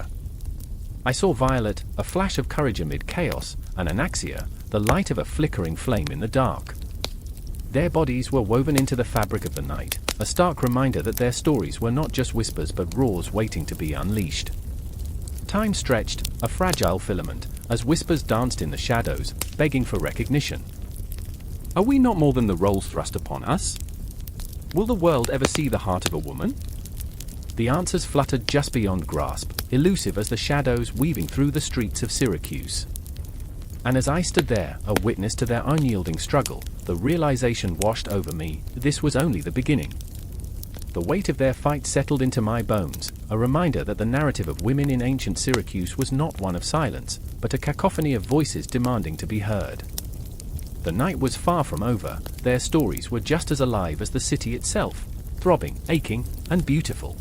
I saw Violet, a flash of courage amid chaos, and Anaxia, the light of a flickering flame in the dark. Their bodies were woven into the fabric of the night, a stark reminder that their stories were not just whispers but roars waiting to be unleashed. Time stretched, a fragile filament, as whispers danced in the shadows, begging for recognition. Are we not more than the roles thrust upon us? Will the world ever see the heart of a woman? The answers fluttered just beyond grasp, elusive as the shadows weaving through the streets of Syracuse. And as I stood there, a witness to their unyielding struggle, the realization washed over me, this was only the beginning. The weight of their fight settled into my bones, a reminder that the narrative of women in ancient Syracuse was not one of silence, but a cacophony of voices demanding to be heard. The night was far from over, their stories were just as alive as the city itself, throbbing, aching, and beautiful.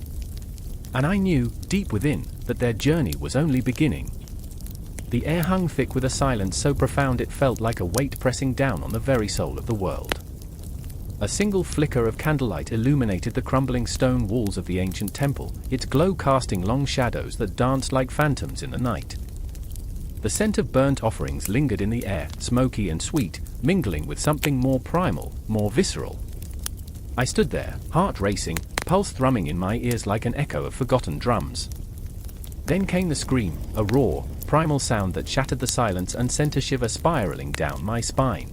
And I knew, deep within, that their journey was only beginning. The air hung thick with a silence so profound it felt like a weight pressing down on the very soul of the world. A single flicker of candlelight illuminated the crumbling stone walls of the ancient temple, its glow casting long shadows that danced like phantoms in the night. The scent of burnt offerings lingered in the air, smoky and sweet, mingling with something more primal, more visceral. I stood there, heart racing, pulse thrumming in my ears like an echo of forgotten drums. Then came the scream, a raw, primal sound that shattered the silence and sent a shiver spiraling down my spine.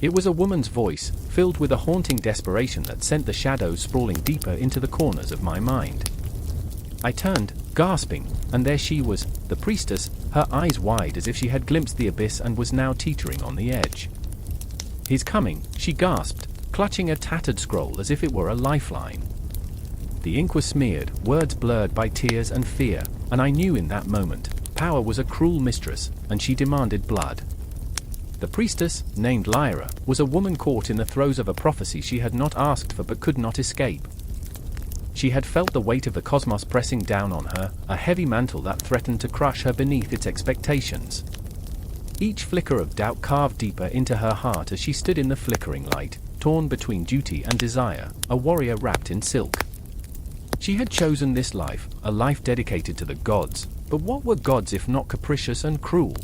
It was a woman's voice, filled with a haunting desperation that sent the shadows sprawling deeper into the corners of my mind. I turned, gasping, and there she was, the priestess, her eyes wide as if she had glimpsed the abyss and was now teetering on the edge. "He's coming," she gasped, clutching a tattered scroll as if it were a lifeline. The ink was smeared, words blurred by tears and fear, and I knew in that moment, power was a cruel mistress, and she demanded blood. The priestess, named Lyra, was a woman caught in the throes of a prophecy she had not asked for but could not escape. She had felt the weight of the cosmos pressing down on her, a heavy mantle that threatened to crush her beneath its expectations. Each flicker of doubt carved deeper into her heart as she stood in the flickering light, torn between duty and desire, a warrior wrapped in silk. She had chosen this life, a life dedicated to the gods, But what were gods if not capricious and cruel?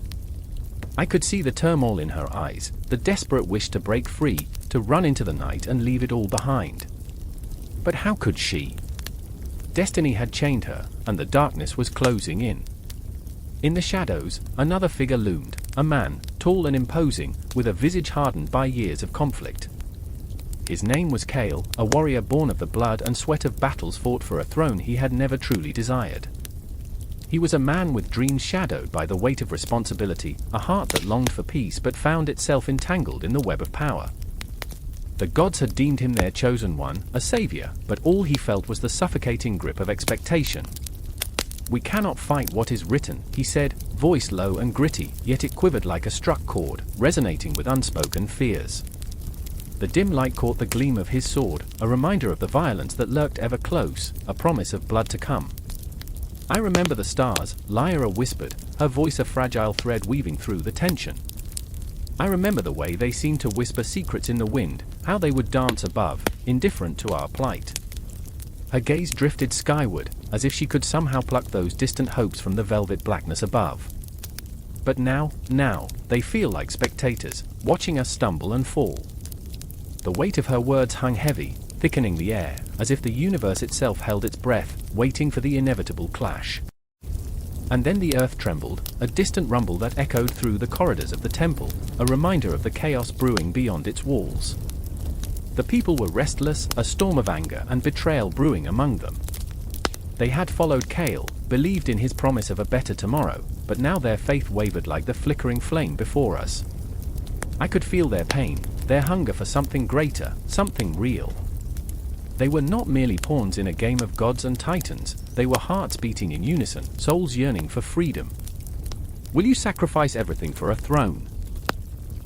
I could see the turmoil in her eyes, the desperate wish to break free, to run into the night and leave it all behind. But how could she? Destiny had chained her, and the darkness was closing in. In the shadows, another figure loomed, a man, tall and imposing, with a visage hardened by years of conflict. His name was Kale, a warrior born of the blood and sweat of battles fought for a throne he had never truly desired. He was a man with dreams shadowed by the weight of responsibility, a heart that longed for peace but found itself entangled in the web of power. The gods had deemed him their chosen one, a savior, but all he felt was the suffocating grip of expectation. "We cannot fight what is written," he said, voice low and gritty, yet it quivered like a struck chord, resonating with unspoken fears. The dim light caught the gleam of his sword, a reminder of the violence that lurked ever close, a promise of blood to come. "I remember the stars," Lyra whispered, her voice a fragile thread weaving through the tension. "I remember the way they seemed to whisper secrets in the wind, how they would dance above, indifferent to our plight." Her gaze drifted skyward, as if she could somehow pluck those distant hopes from the velvet blackness above. "But now, they feel like spectators, watching us stumble and fall." The weight of her words hung heavy, thickening the air, as if the universe itself held its breath, waiting for the inevitable clash. And then the earth trembled, a distant rumble that echoed through the corridors of the temple, a reminder of the chaos brewing beyond its walls. The people were restless, a storm of anger and betrayal brewing among them. They had followed Kale, believed in his promise of a better tomorrow, but now their faith wavered like the flickering flame before us. I could feel their pain, their hunger for something greater, something real. They were not merely pawns in a game of gods and titans, they were hearts beating in unison, souls yearning for freedom. "Will you sacrifice everything for a throne?"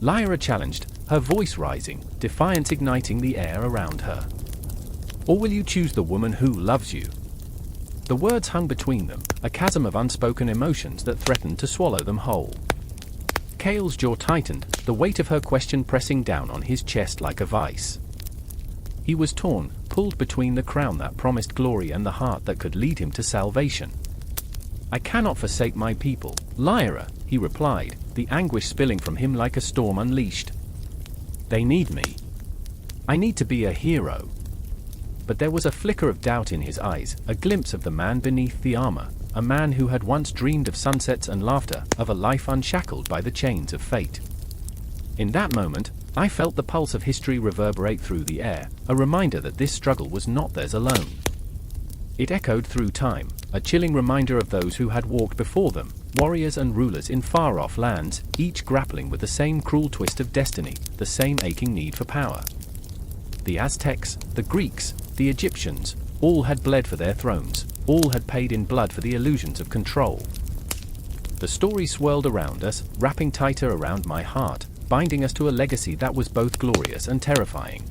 Lyra challenged, her voice rising, defiance igniting the air around her. "Or will you choose the woman who loves you?" The words hung between them, a chasm of unspoken emotions that threatened to swallow them whole. Kale's jaw tightened, the weight of her question pressing down on his chest like a vice. He was torn, pulled between the crown that promised glory and the heart that could lead him to salvation. "I cannot forsake my people, Lyra," he replied, the anguish spilling from him like a storm unleashed. "They need me. I need to be a hero." But there was a flicker of doubt in his eyes, a glimpse of the man beneath the armor, a man who had once dreamed of sunsets and laughter, of a life unshackled by the chains of fate. In that moment, I felt the pulse of history reverberate through the air, a reminder that this struggle was not theirs alone. It echoed through time, a chilling reminder of those who had walked before them, warriors and rulers in far-off lands, each grappling with the same cruel twist of destiny, the same aching need for power. The Aztecs, the Greeks, the Egyptians, all had bled for their thrones, all had paid in blood for the illusions of control. The story swirled around us, wrapping tighter around my heart, binding us to a legacy that was both glorious and terrifying.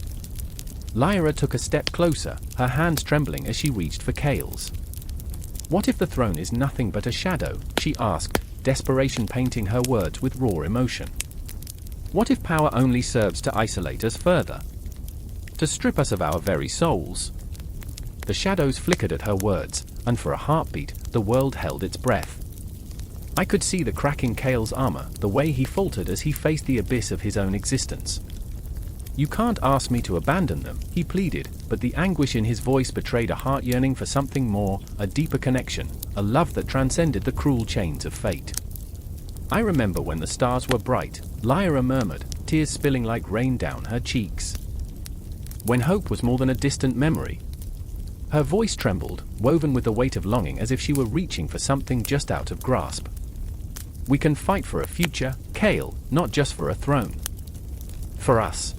Lyra took a step closer, her hands trembling as she reached for Kale's. "What if the throne is nothing but a shadow?" she asked, desperation painting her words with raw emotion. "What if power only serves to isolate us further? To strip us of our very souls?" The shadows flickered at her words, and for a heartbeat, the world held its breath. I could see the crack in Kale's armor, the way he faltered as he faced the abyss of his own existence. "You can't ask me to abandon them," he pleaded, but the anguish in his voice betrayed a heart yearning for something more, a deeper connection, a love that transcended the cruel chains of fate. "I remember when the stars were bright," Lyra murmured, tears spilling like rain down her cheeks. "When hope was more than a distant memory." Her voice trembled, woven with the weight of longing as if she were reaching for something just out of grasp. "We can fight for a future, Kale, not just for a throne. For us."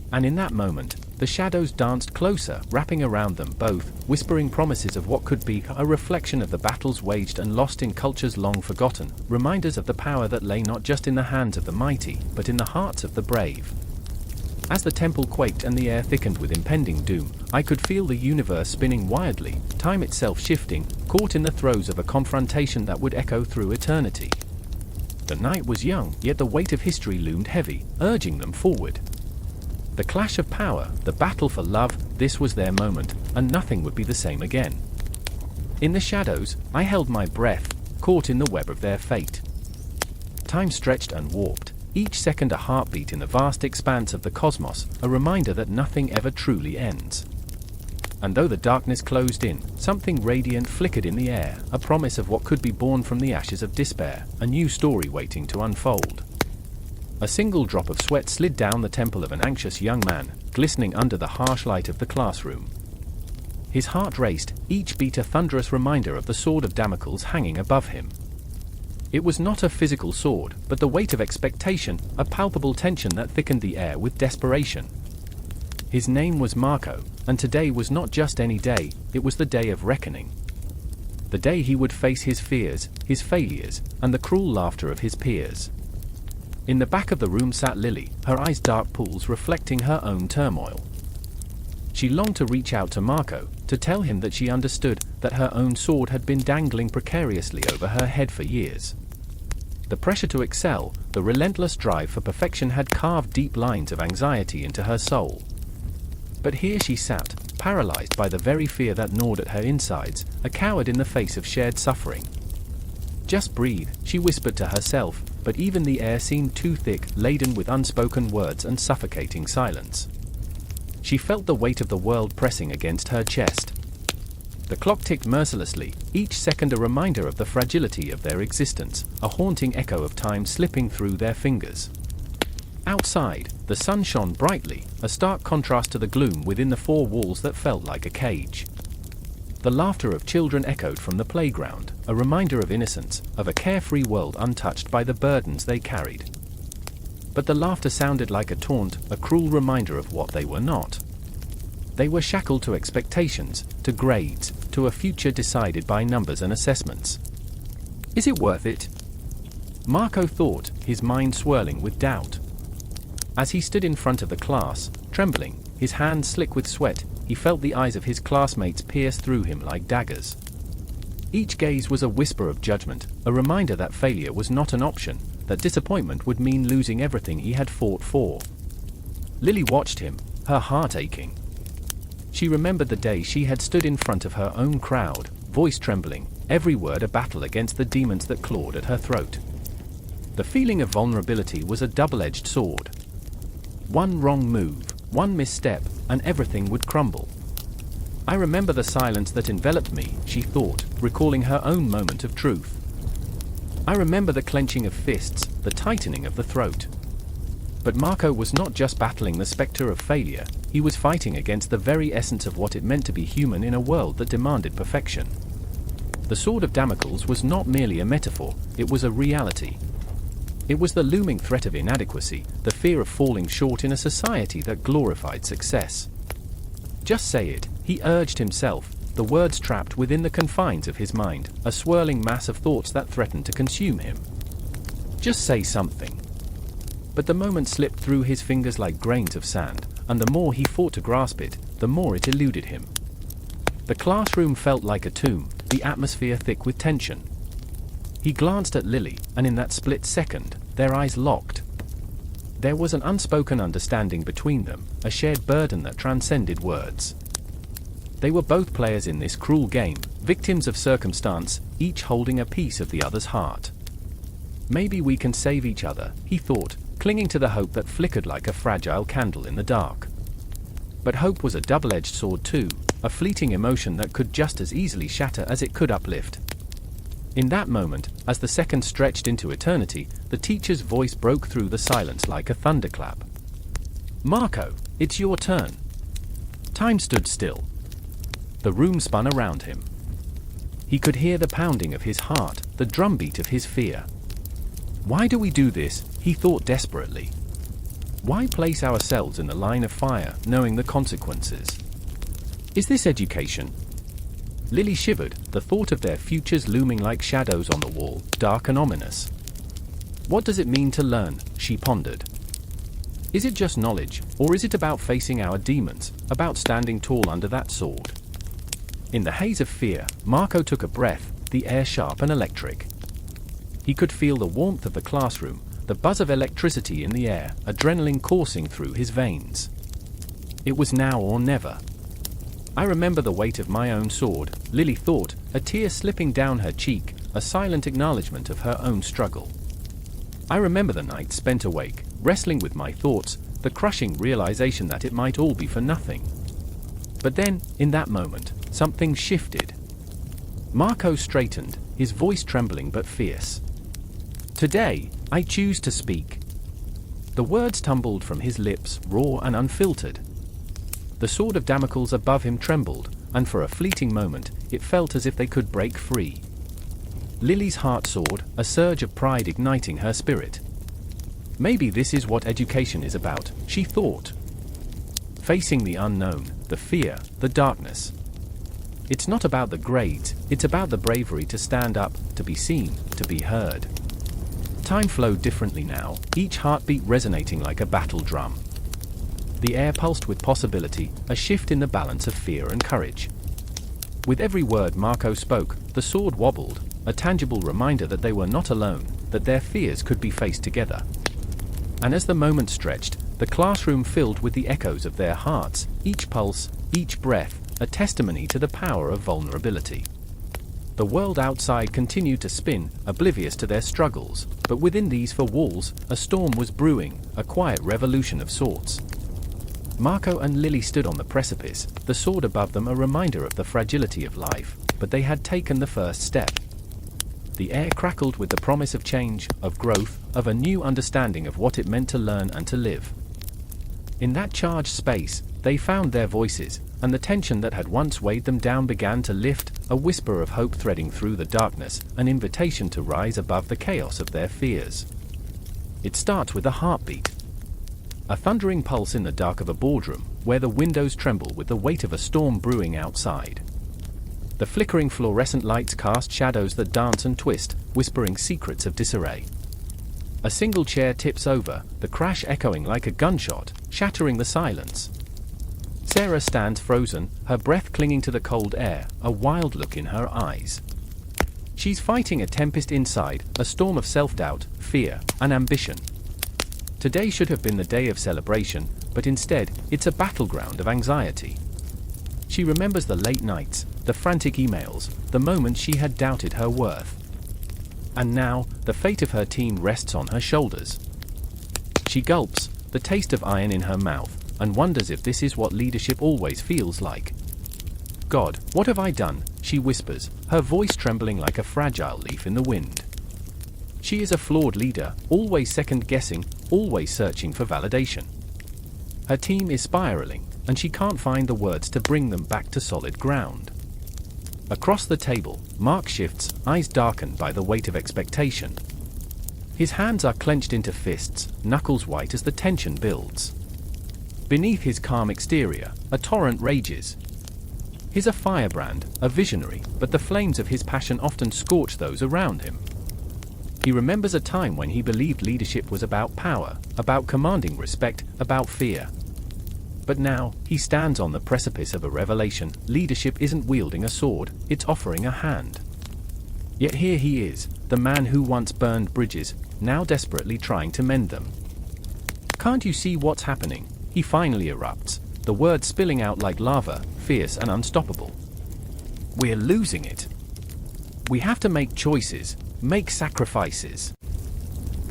And in that moment, the shadows danced closer, wrapping around them both, whispering promises of what could be, a reflection of the battles waged and lost in cultures long forgotten, reminders of the power that lay not just in the hands of the mighty, but in the hearts of the brave. As the temple quaked and the air thickened with impending doom, I could feel the universe spinning wildly, time itself shifting, caught in the throes of a confrontation that would echo through eternity. The night was young, yet the weight of history loomed heavy, urging them forward. The clash of power, the battle for love, this was their moment, and nothing would be the same again. In the shadows, I held my breath, caught in the web of their fate. Time stretched and warped, each second a heartbeat in the vast expanse of the cosmos, a reminder that nothing ever truly ends. And though the darkness closed in, something radiant flickered in the air, a promise of what could be born from the ashes of despair, a new story waiting to unfold. A single drop of sweat slid down the temple of an anxious young man, glistening under the harsh light of the classroom. His heart raced, each beat a thunderous reminder of the Sword of Damocles hanging above him. It was not a physical sword, but the weight of expectation, a palpable tension that thickened the air with desperation. His name was Marco, and today was not just any day, it was the day of reckoning. The day he would face his fears, his failures, and the cruel laughter of his peers. In the back of the room sat Lily, her eyes dark pools reflecting her own turmoil. She longed to reach out to Marco, to tell him that she understood that her own sword had been dangling precariously over her head for years. The pressure to excel, the relentless drive for perfection had carved deep lines of anxiety into her soul. But here she sat, paralyzed by the very fear that gnawed at her insides, a coward in the face of shared suffering. "Just breathe," she whispered to herself, but even the air seemed too thick, laden with unspoken words and suffocating silence. She felt the weight of the world pressing against her chest. The clock ticked mercilessly, each second a reminder of the fragility of their existence, a haunting echo of time slipping through their fingers. Outside, the sun shone brightly, a stark contrast to the gloom within the four walls that felt like a cage. The laughter of children echoed from the playground, a reminder of innocence, of a carefree world untouched by the burdens they carried. But the laughter sounded like a taunt, a cruel reminder of what they were not. They were shackled to expectations, to grades, to a future decided by numbers and assessments. Is it worth it? Marco thought, his mind swirling with doubt. As he stood in front of the class, trembling, his hands slick with sweat, he felt the eyes of his classmates pierce through him like daggers. Each gaze was a whisper of judgment, a reminder that failure was not an option, that disappointment would mean losing everything he had fought for. Lily watched him, her heart aching. She remembered the day she had stood in front of her own crowd, voice trembling, every word a battle against the demons that clawed at her throat. The feeling of vulnerability was a double-edged sword. One wrong move, one misstep, and everything would crumble. I remember the silence that enveloped me, she thought, recalling her own moment of truth. I remember the clenching of fists, the tightening of the throat. But Marco was not just battling the specter of failure, he was fighting against the very essence of what it meant to be human in a world that demanded perfection. The Sword of Damocles was not merely a metaphor, it was a reality. It was the looming threat of inadequacy, the fear of falling short in a society that glorified success. Just say it, he urged himself, the words trapped within the confines of his mind, a swirling mass of thoughts that threatened to consume him. Just say something. But the moment slipped through his fingers like grains of sand, and the more he fought to grasp it, the more it eluded him. The classroom felt like a tomb, the atmosphere thick with tension. He glanced at Lily, and in that split second, their eyes locked. There was an unspoken understanding between them, a shared burden that transcended words. They were both players in this cruel game, victims of circumstance, each holding a piece of the other's heart. Maybe we can save each other, he thought, clinging to the hope that flickered like a fragile candle in the dark. But hope was a double-edged sword too, a fleeting emotion that could just as easily shatter as it could uplift. In that moment, as the seconds stretched into eternity, the teacher's voice broke through the silence like a thunderclap. "Marco, it's your turn." Time stood still. The room spun around him. He could hear the pounding of his heart, the drumbeat of his fear. Why do we do this? He thought desperately. Why place ourselves in the line of fire, knowing the consequences? Is this education? Lily shivered, the thought of their futures looming like shadows on the wall, dark and ominous. What does it mean to learn? She pondered. Is it just knowledge, or is it about facing our demons, about standing tall under that sword? In the haze of fear, Marco took a breath, the air sharp and electric. He could feel the warmth of the classroom, the buzz of electricity in the air, adrenaline coursing through his veins. It was now or never. I remember the weight of my own sword, Lily thought, a tear slipping down her cheek, a silent acknowledgement of her own struggle. I remember the night spent awake, wrestling with my thoughts, the crushing realization that it might all be for nothing. But then, in that moment, something shifted. Marco straightened, his voice trembling but fierce. "Today, I choose to speak." The words tumbled from his lips, raw and unfiltered. The sword of Damocles above him trembled, and for a fleeting moment, it felt as if they could break free. Lily's heart soared, a surge of pride igniting her spirit. Maybe this is what education is about, she thought. Facing the unknown, the fear, the darkness. It's not about the grades, it's about the bravery to stand up, to be seen, to be heard. Time flowed differently now, each heartbeat resonating like a battle drum. The air pulsed with possibility, a shift in the balance of fear and courage. With every word Marco spoke, the sword wobbled, a tangible reminder that they were not alone, that their fears could be faced together. And as the moment stretched, the classroom filled with the echoes of their hearts, each pulse, each breath, a testimony to the power of vulnerability. The world outside continued to spin, oblivious to their struggles, but within these four walls, a storm was brewing, a quiet revolution of sorts. Marco and Lily stood on the precipice, the sword above them a reminder of the fragility of life, but they had taken the first step. The air crackled with the promise of change, of growth, of a new understanding of what it meant to learn and to live. In that charged space, they found their voices, and the tension that had once weighed them down began to lift, a whisper of hope threading through the darkness, an invitation to rise above the chaos of their fears. It starts with a heartbeat. A thundering pulse in the dark of a boardroom, where the windows tremble with the weight of a storm brewing outside. The flickering fluorescent lights cast shadows that dance and twist, whispering secrets of disarray. A single chair tips over, the crash echoing like a gunshot, shattering the silence. Sarah stands frozen, her breath clinging to the cold air, a wild look in her eyes. She's fighting a tempest inside, a storm of self-doubt, fear, and ambition. Today should have been the day of celebration, but instead, it's a battleground of anxiety. She remembers the late nights, the frantic emails, the moments she had doubted her worth. And now, the fate of her team rests on her shoulders. She gulps, the taste of iron in her mouth, and wonders if this is what leadership always feels like. "God, what have I done?" she whispers, her voice trembling like a fragile leaf in the wind. She is a flawed leader, always second-guessing, always searching for validation. Her team is spiraling, and she can't find the words to bring them back to solid ground. Across the table, Mark shifts, eyes darkened by the weight of expectation. His hands are clenched into fists, knuckles white as the tension builds. Beneath his calm exterior, a torrent rages. He's a firebrand, a visionary, but the flames of his passion often scorch those around him. He remembers a time when he believed leadership was about power, about commanding respect, about fear. But now, he stands on the precipice of a revelation. Leadership isn't wielding a sword, it's offering a hand. Yet here he is, the man who once burned bridges, now desperately trying to mend them. "Can't you see what's happening?" He finally erupts, the words spilling out like lava, fierce and unstoppable. "We're losing it. We have to make choices, make sacrifices."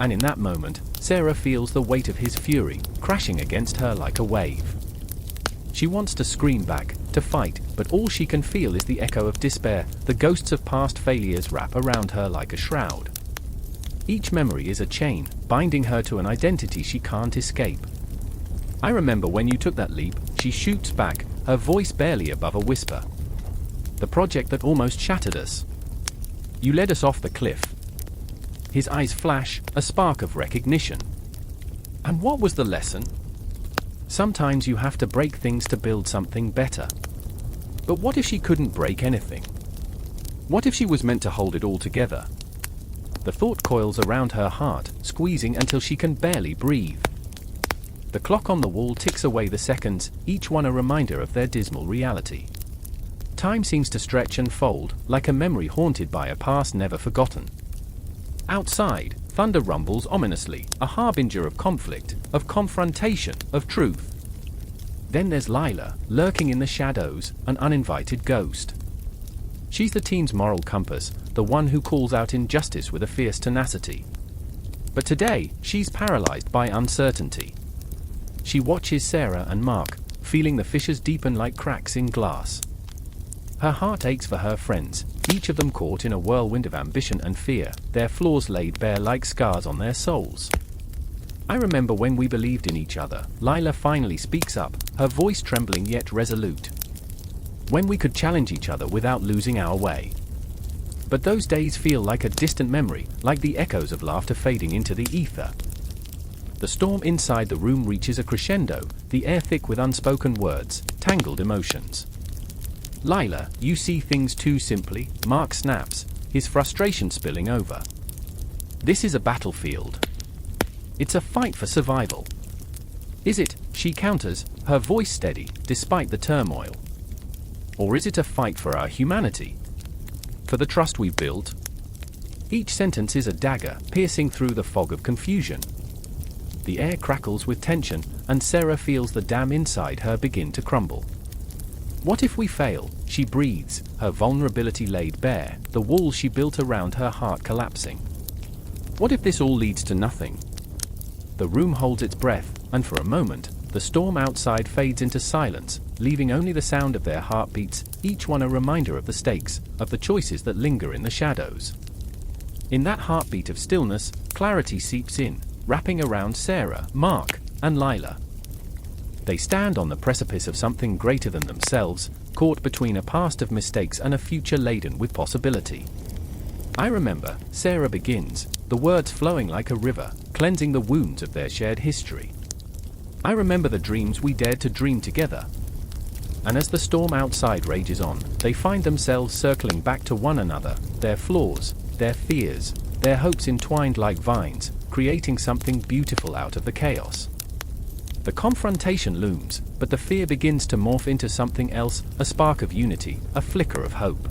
And in that moment, Sarah feels the weight of his fury, crashing against her like a wave. She wants to scream back, to fight, but all she can feel is the echo of despair, the ghosts of past failures wrap around her like a shroud. Each memory is a chain, binding her to an identity she can't escape. "I remember when you took that leap," she shoots back, her voice barely above a whisper. "The project that almost shattered us. You led us off the cliff." His eyes flash, a spark of recognition. "And what was the lesson?" "Sometimes you have to break things to build something better." But what if she couldn't break anything? What if she was meant to hold it all together? The thought coils around her heart, squeezing until she can barely breathe. The clock on the wall ticks away the seconds, each one a reminder of their dismal reality. Time seems to stretch and fold, like a memory haunted by a past never forgotten. Outside, thunder rumbles ominously, a harbinger of conflict, of confrontation, of truth. Then there's Lila, lurking in the shadows, an uninvited ghost. She's the team's moral compass, the one who calls out injustice with a fierce tenacity. But today, she's paralyzed by uncertainty. She watches Sarah and Mark, feeling the fissures deepen like cracks in glass. Her heart aches for her friends, each of them caught in a whirlwind of ambition and fear, their flaws laid bare like scars on their souls. I remember when we believed in each other, Lila finally speaks up, her voice trembling yet resolute. When we could challenge each other without losing our way. But those days feel like a distant memory, like the echoes of laughter fading into the ether. The storm inside the room reaches a crescendo, the air thick with unspoken words, tangled emotions. Lila, you see things too simply, Mark snaps, his frustration spilling over. This is a battlefield. It's a fight for survival. Is it, she counters, her voice steady, despite the turmoil. Or is it a fight for our humanity? For the trust we've built? Each sentence is a dagger, piercing through the fog of confusion. The air crackles with tension, and Sarah feels the dam inside her begin to crumble. What if we fail? She breathes, her vulnerability laid bare, the wall she built around her heart collapsing. What if this all leads to nothing? The room holds its breath, and for a moment, the storm outside fades into silence, leaving only the sound of their heartbeats, each one a reminder of the stakes, of the choices that linger in the shadows. In that heartbeat of stillness, clarity seeps in, wrapping around Sarah, Mark, and Lila. They stand on the precipice of something greater than themselves, caught between a past of mistakes and a future laden with possibility. I remember, Sarah begins, the words flowing like a river, cleansing the wounds of their shared history. I remember the dreams we dared to dream together. And as the storm outside rages on, they find themselves circling back to one another, their flaws, their fears, their hopes entwined like vines, creating something beautiful out of the chaos. The confrontation looms, but the fear begins to morph into something else, a spark of unity, a flicker of hope.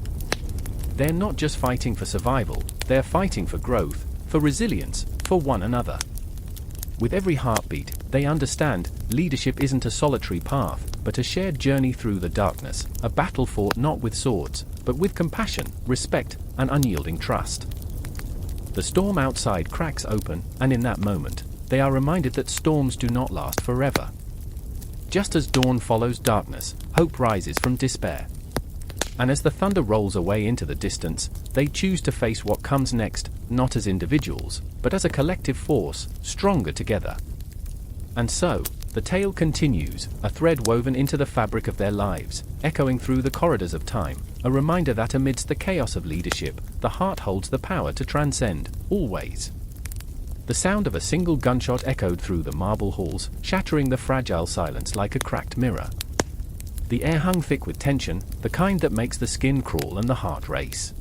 They're not just fighting for survival, they're fighting for growth, for resilience, for one another. With every heartbeat, they understand, leadership isn't a solitary path, but a shared journey through the darkness, a battle fought not with swords, but with compassion, respect, and unyielding trust. The storm outside cracks open, and in that moment, they are reminded that storms do not last forever. Just as dawn follows darkness, hope rises from despair. And as the thunder rolls away into the distance, they choose to face what comes next, not as individuals, but as a collective force, stronger together. And so, the tale continues, a thread woven into the fabric of their lives, echoing through the corridors of time, a reminder that amidst the chaos of leadership, the heart holds the power to transcend, always. The sound of a single gunshot echoed through the marble halls, shattering the fragile silence like a cracked mirror. The air hung thick with tension, the kind that makes the skin crawl and the heart race.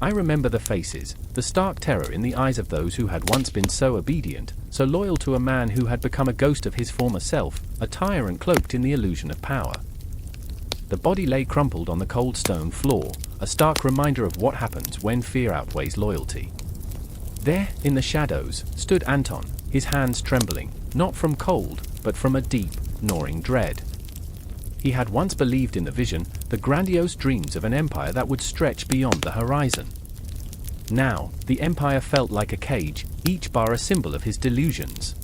I remember the faces, the stark terror in the eyes of those who had once been so obedient, so loyal to a man who had become a ghost of his former self, a tyrant cloaked in the illusion of power. The body lay crumpled on the cold stone floor, a stark reminder of what happens when fear outweighs loyalty. There, in the shadows, stood Anton, his hands trembling, not from cold, but from a deep, gnawing dread. He had once believed in the vision, the grandiose dreams of an empire that would stretch beyond the horizon. Now, the empire felt like a cage, each bar a symbol of his delusions.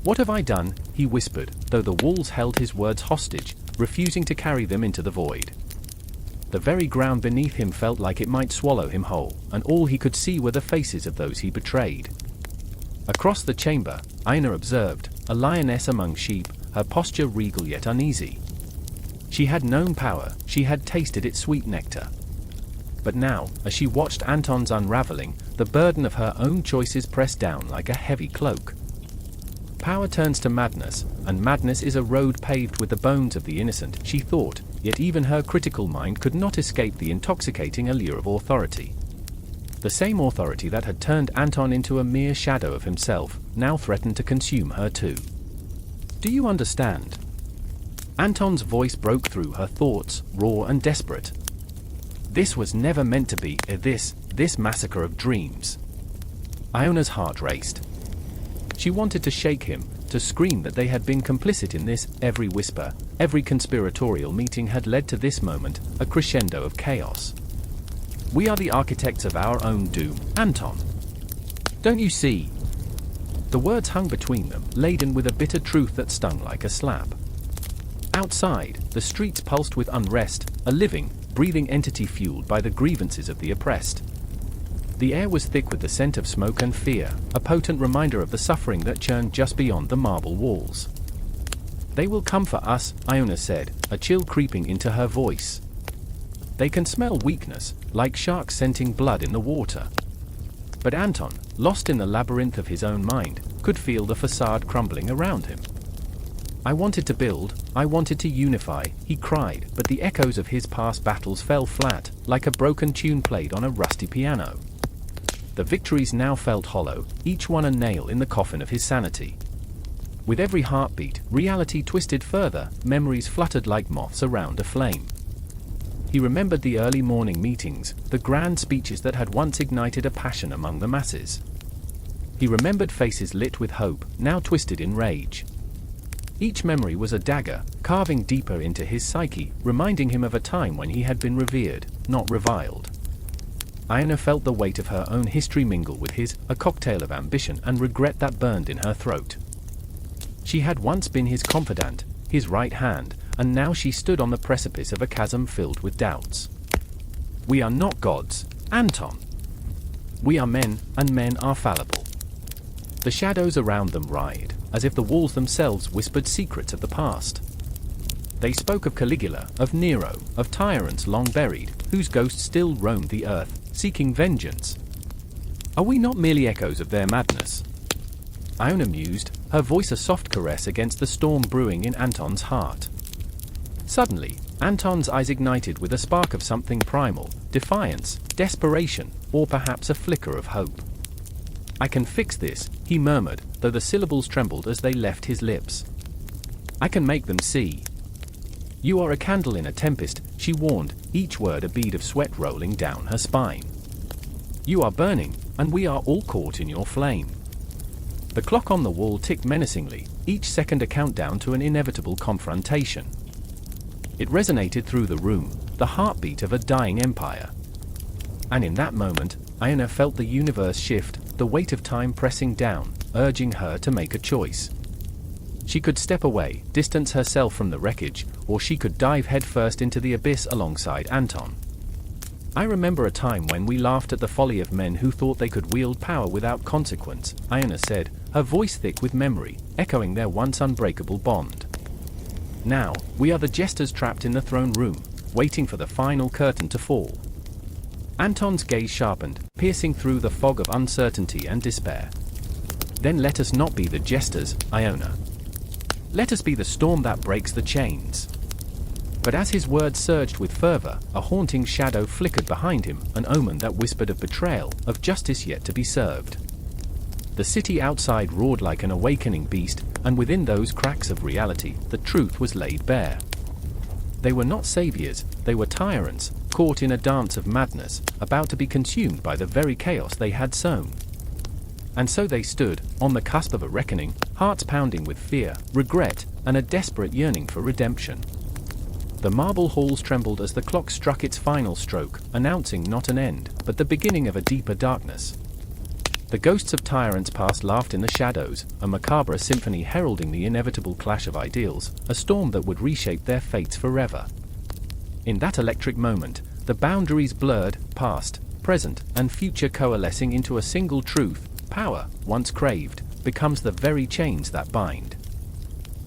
"What have I done?" he whispered, though the walls held his words hostage, refusing to carry them into the void. The very ground beneath him felt like it might swallow him whole, and all he could see were the faces of those he betrayed. Across the chamber, Aina observed, a lioness among sheep, her posture regal yet uneasy. She had known power, she had tasted its sweet nectar. But now, as she watched Anton's unraveling, the burden of her own choices pressed down like a heavy cloak. Power turns to madness, and madness is a road paved with the bones of the innocent, she thought, yet even her critical mind could not escape the intoxicating allure of authority. The same authority that had turned Anton into a mere shadow of himself, now threatened to consume her too. "Do you understand?" Anton's voice broke through her thoughts, raw and desperate. This was never meant to be this massacre of dreams. Iona's heart raced. She wanted to shake him, to scream that they had been complicit in this. Every whisper, every conspiratorial meeting had led to this moment, a crescendo of chaos. We are the architects of our own doom, Anton. Don't you see? The words hung between them, laden with a bitter truth that stung like a slap. Outside, the streets pulsed with unrest, a living, breathing entity fueled by the grievances of the oppressed. The air was thick with the scent of smoke and fear, a potent reminder of the suffering that churned just beyond the marble walls. They will come for us, Iona said, a chill creeping into her voice. They can smell weakness, like sharks scenting blood in the water. But Anton, lost in the labyrinth of his own mind, could feel the facade crumbling around him. I wanted to build, I wanted to unify, he cried, but the echoes of his past battles fell flat, like a broken tune played on a rusty piano. The victories now felt hollow, each one a nail in the coffin of his sanity. With every heartbeat, reality twisted further, memories fluttered like moths around a flame. He remembered the early morning meetings, the grand speeches that had once ignited a passion among the masses. He remembered faces lit with hope, now twisted in rage. Each memory was a dagger, carving deeper into his psyche, reminding him of a time when he had been revered, not reviled. Iona felt the weight of her own history mingle with his, a cocktail of ambition and regret that burned in her throat. She had once been his confidant, his right hand, and now she stood on the precipice of a chasm filled with doubts. We are not gods, Anton. We are men, and men are fallible. The shadows around them writhed, as if the walls themselves whispered secrets of the past. They spoke of Caligula, of Nero, of tyrants long buried, whose ghosts still roamed the earth, seeking vengeance. Are we not merely echoes of their madness? Iona mused, her voice a soft caress against the storm brewing in Anton's heart. Suddenly, Anton's eyes ignited with a spark of something primal, defiance, desperation, or perhaps a flicker of hope. I can fix this, he murmured, though the syllables trembled as they left his lips. I can make them see. You are a candle in a tempest, she warned, each word a bead of sweat rolling down her spine. You are burning, and we are all caught in your flame. The clock on the wall ticked menacingly, each second a countdown to an inevitable confrontation. It resonated through the room, the heartbeat of a dying empire. And in that moment, Iona felt the universe shift, the weight of time pressing down, urging her to make a choice. She could step away, distance herself from the wreckage, or she could dive headfirst into the abyss alongside Anton. I remember a time when we laughed at the folly of men who thought they could wield power without consequence, Iona said, her voice thick with memory, echoing their once unbreakable bond. Now, we are the jesters trapped in the throne room, waiting for the final curtain to fall. Anton's gaze sharpened, piercing through the fog of uncertainty and despair. Then let us not be the jesters, Iona. Let us be the storm that breaks the chains. But as his words surged with fervor, a haunting shadow flickered behind him, an omen that whispered of betrayal, of justice yet to be served. The city outside roared like an awakening beast, and within those cracks of reality, the truth was laid bare. They were not saviors, they were tyrants, caught in a dance of madness, about to be consumed by the very chaos they had sown. And so they stood, on the cusp of a reckoning, hearts pounding with fear, regret, and a desperate yearning for redemption. The marble halls trembled as the clock struck its final stroke, announcing not an end, but the beginning of a deeper darkness. The ghosts of tyrants past laughed in the shadows, a macabre symphony heralding the inevitable clash of ideals, a storm that would reshape their fates forever. In that electric moment, the boundaries blurred, past, present, and future coalescing into a single truth: power, once craved, becomes the very chains that bind.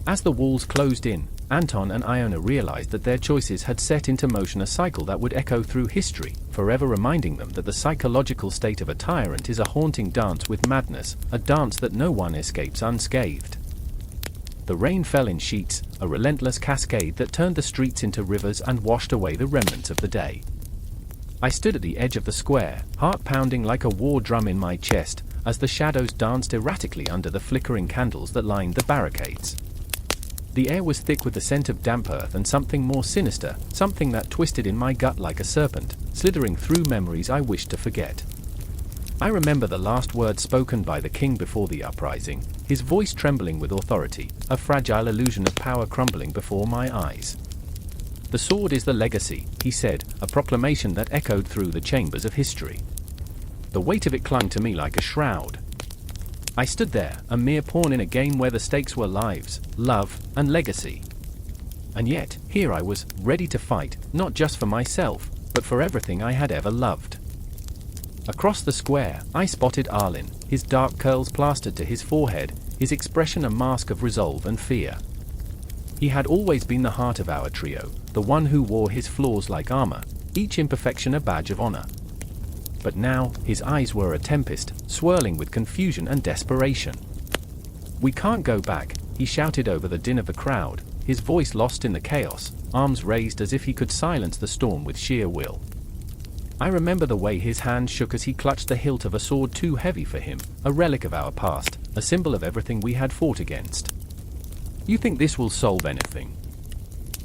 As the walls closed in, Anton and Iona realized that their choices had set into motion a cycle that would echo through history, forever reminding them that the psychological state of a tyrant is a haunting dance with madness, a dance that no one escapes unscathed. The rain fell in sheets, a relentless cascade that turned the streets into rivers and washed away the remnants of the day. I stood at the edge of the square, heart pounding like a war drum in my chest, as the shadows danced erratically under the flickering candles that lined the barricades. The air was thick with the scent of damp earth and something more sinister, something that twisted in my gut like a serpent, slithering through memories I wished to forget. I remember the last words spoken by the king before the uprising, his voice trembling with authority, a fragile illusion of power crumbling before my eyes. "The sword is the legacy," he said, a proclamation that echoed through the chambers of history. The weight of it clung to me like a shroud. I stood there, a mere pawn in a game where the stakes were lives, love, and legacy. And yet, here I was, ready to fight, not just for myself, but for everything I had ever loved. Across the square, I spotted Arlen, his dark curls plastered to his forehead, his expression a mask of resolve and fear. He had always been the heart of our trio, the one who wore his flaws like armor, each imperfection a badge of honor. But now, his eyes were a tempest, swirling with confusion and desperation. "We can't go back," he shouted over the din of the crowd, his voice lost in the chaos, arms raised as if he could silence the storm with sheer will. I remember the way his hand shook as he clutched the hilt of a sword too heavy for him, a relic of our past, a symbol of everything we had fought against. "You think this will solve anything?"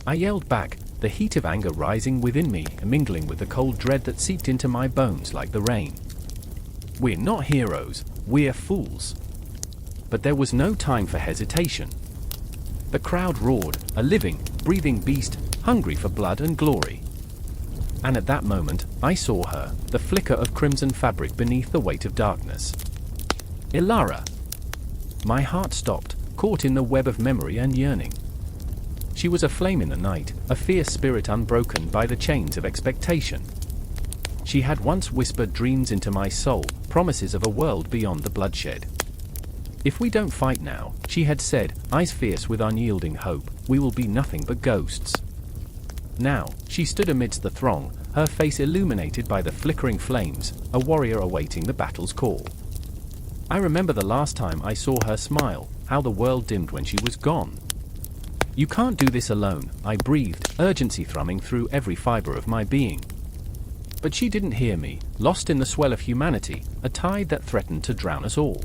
I yelled back, the heat of anger rising within me, mingling with the cold dread that seeped into my bones like the rain. "We're not heroes, we're fools." But there was no time for hesitation. The crowd roared, a living, breathing beast, hungry for blood and glory. And at that moment, I saw her, the flicker of crimson fabric beneath the weight of darkness. Ilara! My heart stopped, caught in the web of memory and yearning. She was a flame in the night, a fierce spirit unbroken by the chains of expectation. She had once whispered dreams into my soul, promises of a world beyond the bloodshed. "If we don't fight now," she had said, eyes fierce with unyielding hope, "we will be nothing but ghosts." Now, she stood amidst the throng, her face illuminated by the flickering flames, a warrior awaiting the battle's call. I remember the last time I saw her smile, how the world dimmed when she was gone. "You can't do this alone," I breathed, urgency thrumming through every fiber of my being. But she didn't hear me, lost in the swell of humanity, a tide that threatened to drown us all.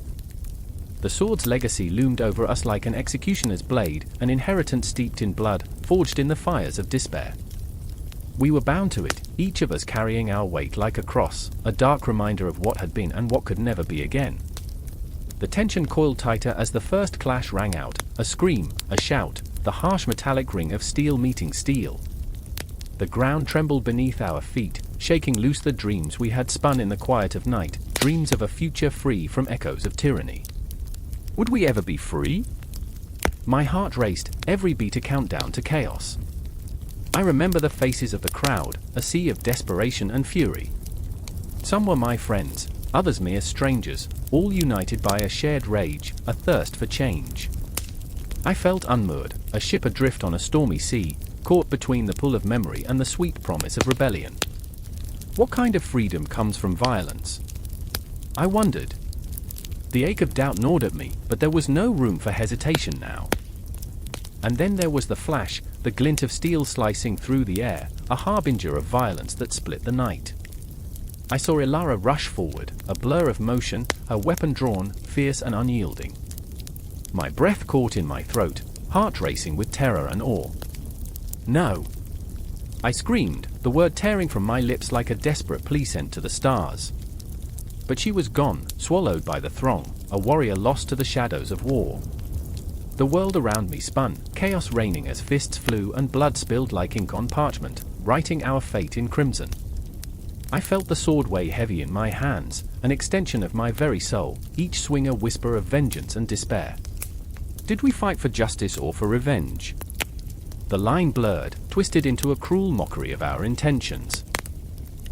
The sword's legacy loomed over us like an executioner's blade, an inheritance steeped in blood, forged in the fires of despair. We were bound to it, each of us carrying our weight like a cross, a dark reminder of what had been and what could never be again. The tension coiled tighter as the first clash rang out, a scream, a shout, the harsh metallic ring of steel meeting steel. The ground trembled beneath our feet, shaking loose the dreams we had spun in the quiet of night, dreams of a future free from echoes of tyranny. Would we ever be free? My heart raced, every beat a countdown to chaos. I remember the faces of the crowd, a sea of desperation and fury. Some were my friends, others mere strangers, all united by a shared rage, a thirst for change. I felt unmoored, a ship adrift on a stormy sea, caught between the pull of memory and the sweet promise of rebellion. What kind of freedom comes from violence? I wondered. The ache of doubt gnawed at me, but there was no room for hesitation now. And then there was the flash, the glint of steel slicing through the air, a harbinger of violence that split the night. I saw Ilara rush forward, a blur of motion, her weapon drawn, fierce and unyielding. My breath caught in my throat, heart racing with terror and awe. "No!" I screamed, the word tearing from my lips like a desperate plea sent to the stars. But she was gone, swallowed by the throng, a warrior lost to the shadows of war. The world around me spun, chaos reigning as fists flew and blood spilled like ink on parchment, writing our fate in crimson. I felt the sword weigh heavy in my hands, an extension of my very soul, each swing a whisper of vengeance and despair. Did we fight for justice or for revenge? The line blurred, twisted into a cruel mockery of our intentions.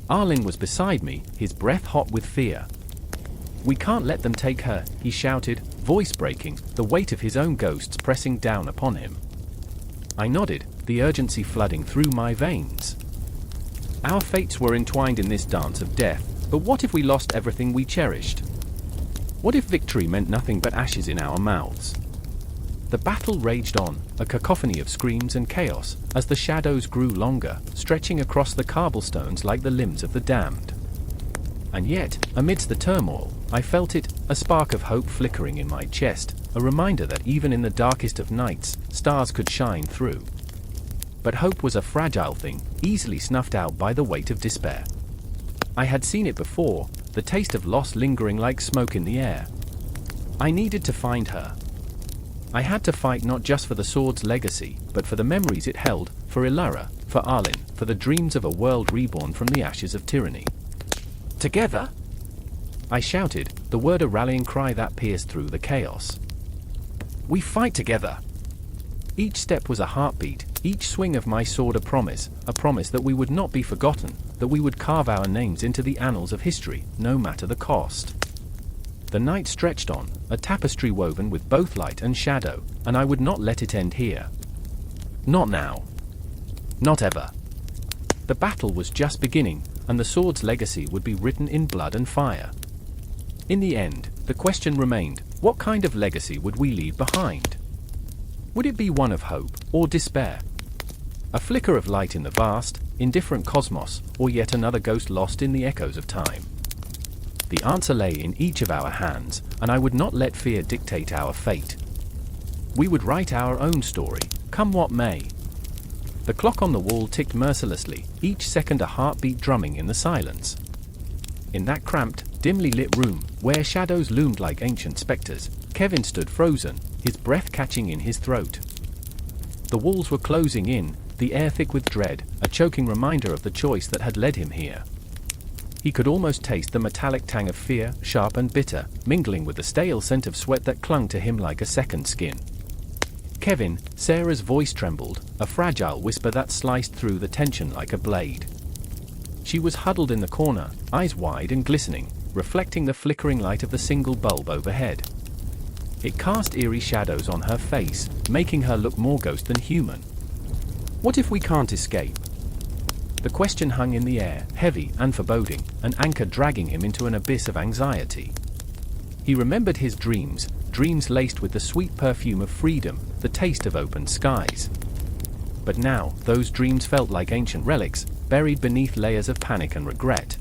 Arlen was beside me, his breath hot with fear. "We can't let them take her," he shouted, voice breaking, the weight of his own ghosts pressing down upon him. I nodded, the urgency flooding through my veins. Our fates were entwined in this dance of death, but what if we lost everything we cherished? What if victory meant nothing but ashes in our mouths? The battle raged on, a cacophony of screams and chaos, as the shadows grew longer, stretching across the cobblestones like the limbs of the damned. And yet, amidst the turmoil, I felt it, a spark of hope flickering in my chest, a reminder that even in the darkest of nights, stars could shine through. But hope was a fragile thing, easily snuffed out by the weight of despair. I had seen it before, the taste of loss lingering like smoke in the air. I needed to find her. I had to fight not just for the sword's legacy, but for the memories it held, for Allure, for Arlen, for the dreams of a world reborn from the ashes of tyranny. Together! I shouted, the word a rallying cry that pierced through the chaos. We fight together! Each step was a heartbeat, each swing of my sword a promise that we would not be forgotten, that we would carve our names into the annals of history, no matter the cost. The night stretched on, a tapestry woven with both light and shadow, and I would not let it end here. Not now. Not ever. The battle was just beginning, and the sword's legacy would be written in blood and fire. In the end, the question remained, what kind of legacy would we leave behind? Would it be one of hope, or despair? A flicker of light in the vast, indifferent cosmos, or yet another ghost lost in the echoes of time? The answer lay in each of our hands, and I would not let fear dictate our fate. We would write our own story, come what may. The clock on the wall ticked mercilessly, each second a heartbeat drumming in the silence. In that cramped, dimly lit room, where shadows loomed like ancient specters, Kevin stood frozen, his breath catching in his throat. The walls were closing in, the air thick with dread, a choking reminder of the choice that had led him here. He could almost taste the metallic tang of fear, sharp and bitter, mingling with the stale scent of sweat that clung to him like a second skin. Kevin, Sarah's voice trembled, a fragile whisper that sliced through the tension like a blade. She was huddled in the corner, eyes wide and glistening, reflecting the flickering light of the single bulb overhead. It cast eerie shadows on her face, making her look more ghost than human. What if we can't escape? The question hung in the air, heavy and foreboding, an anchor dragging him into an abyss of anxiety. He remembered his dreams laced with the sweet perfume of freedom, the taste of open skies. But now, those dreams felt like ancient relics, buried beneath layers of panic and regret.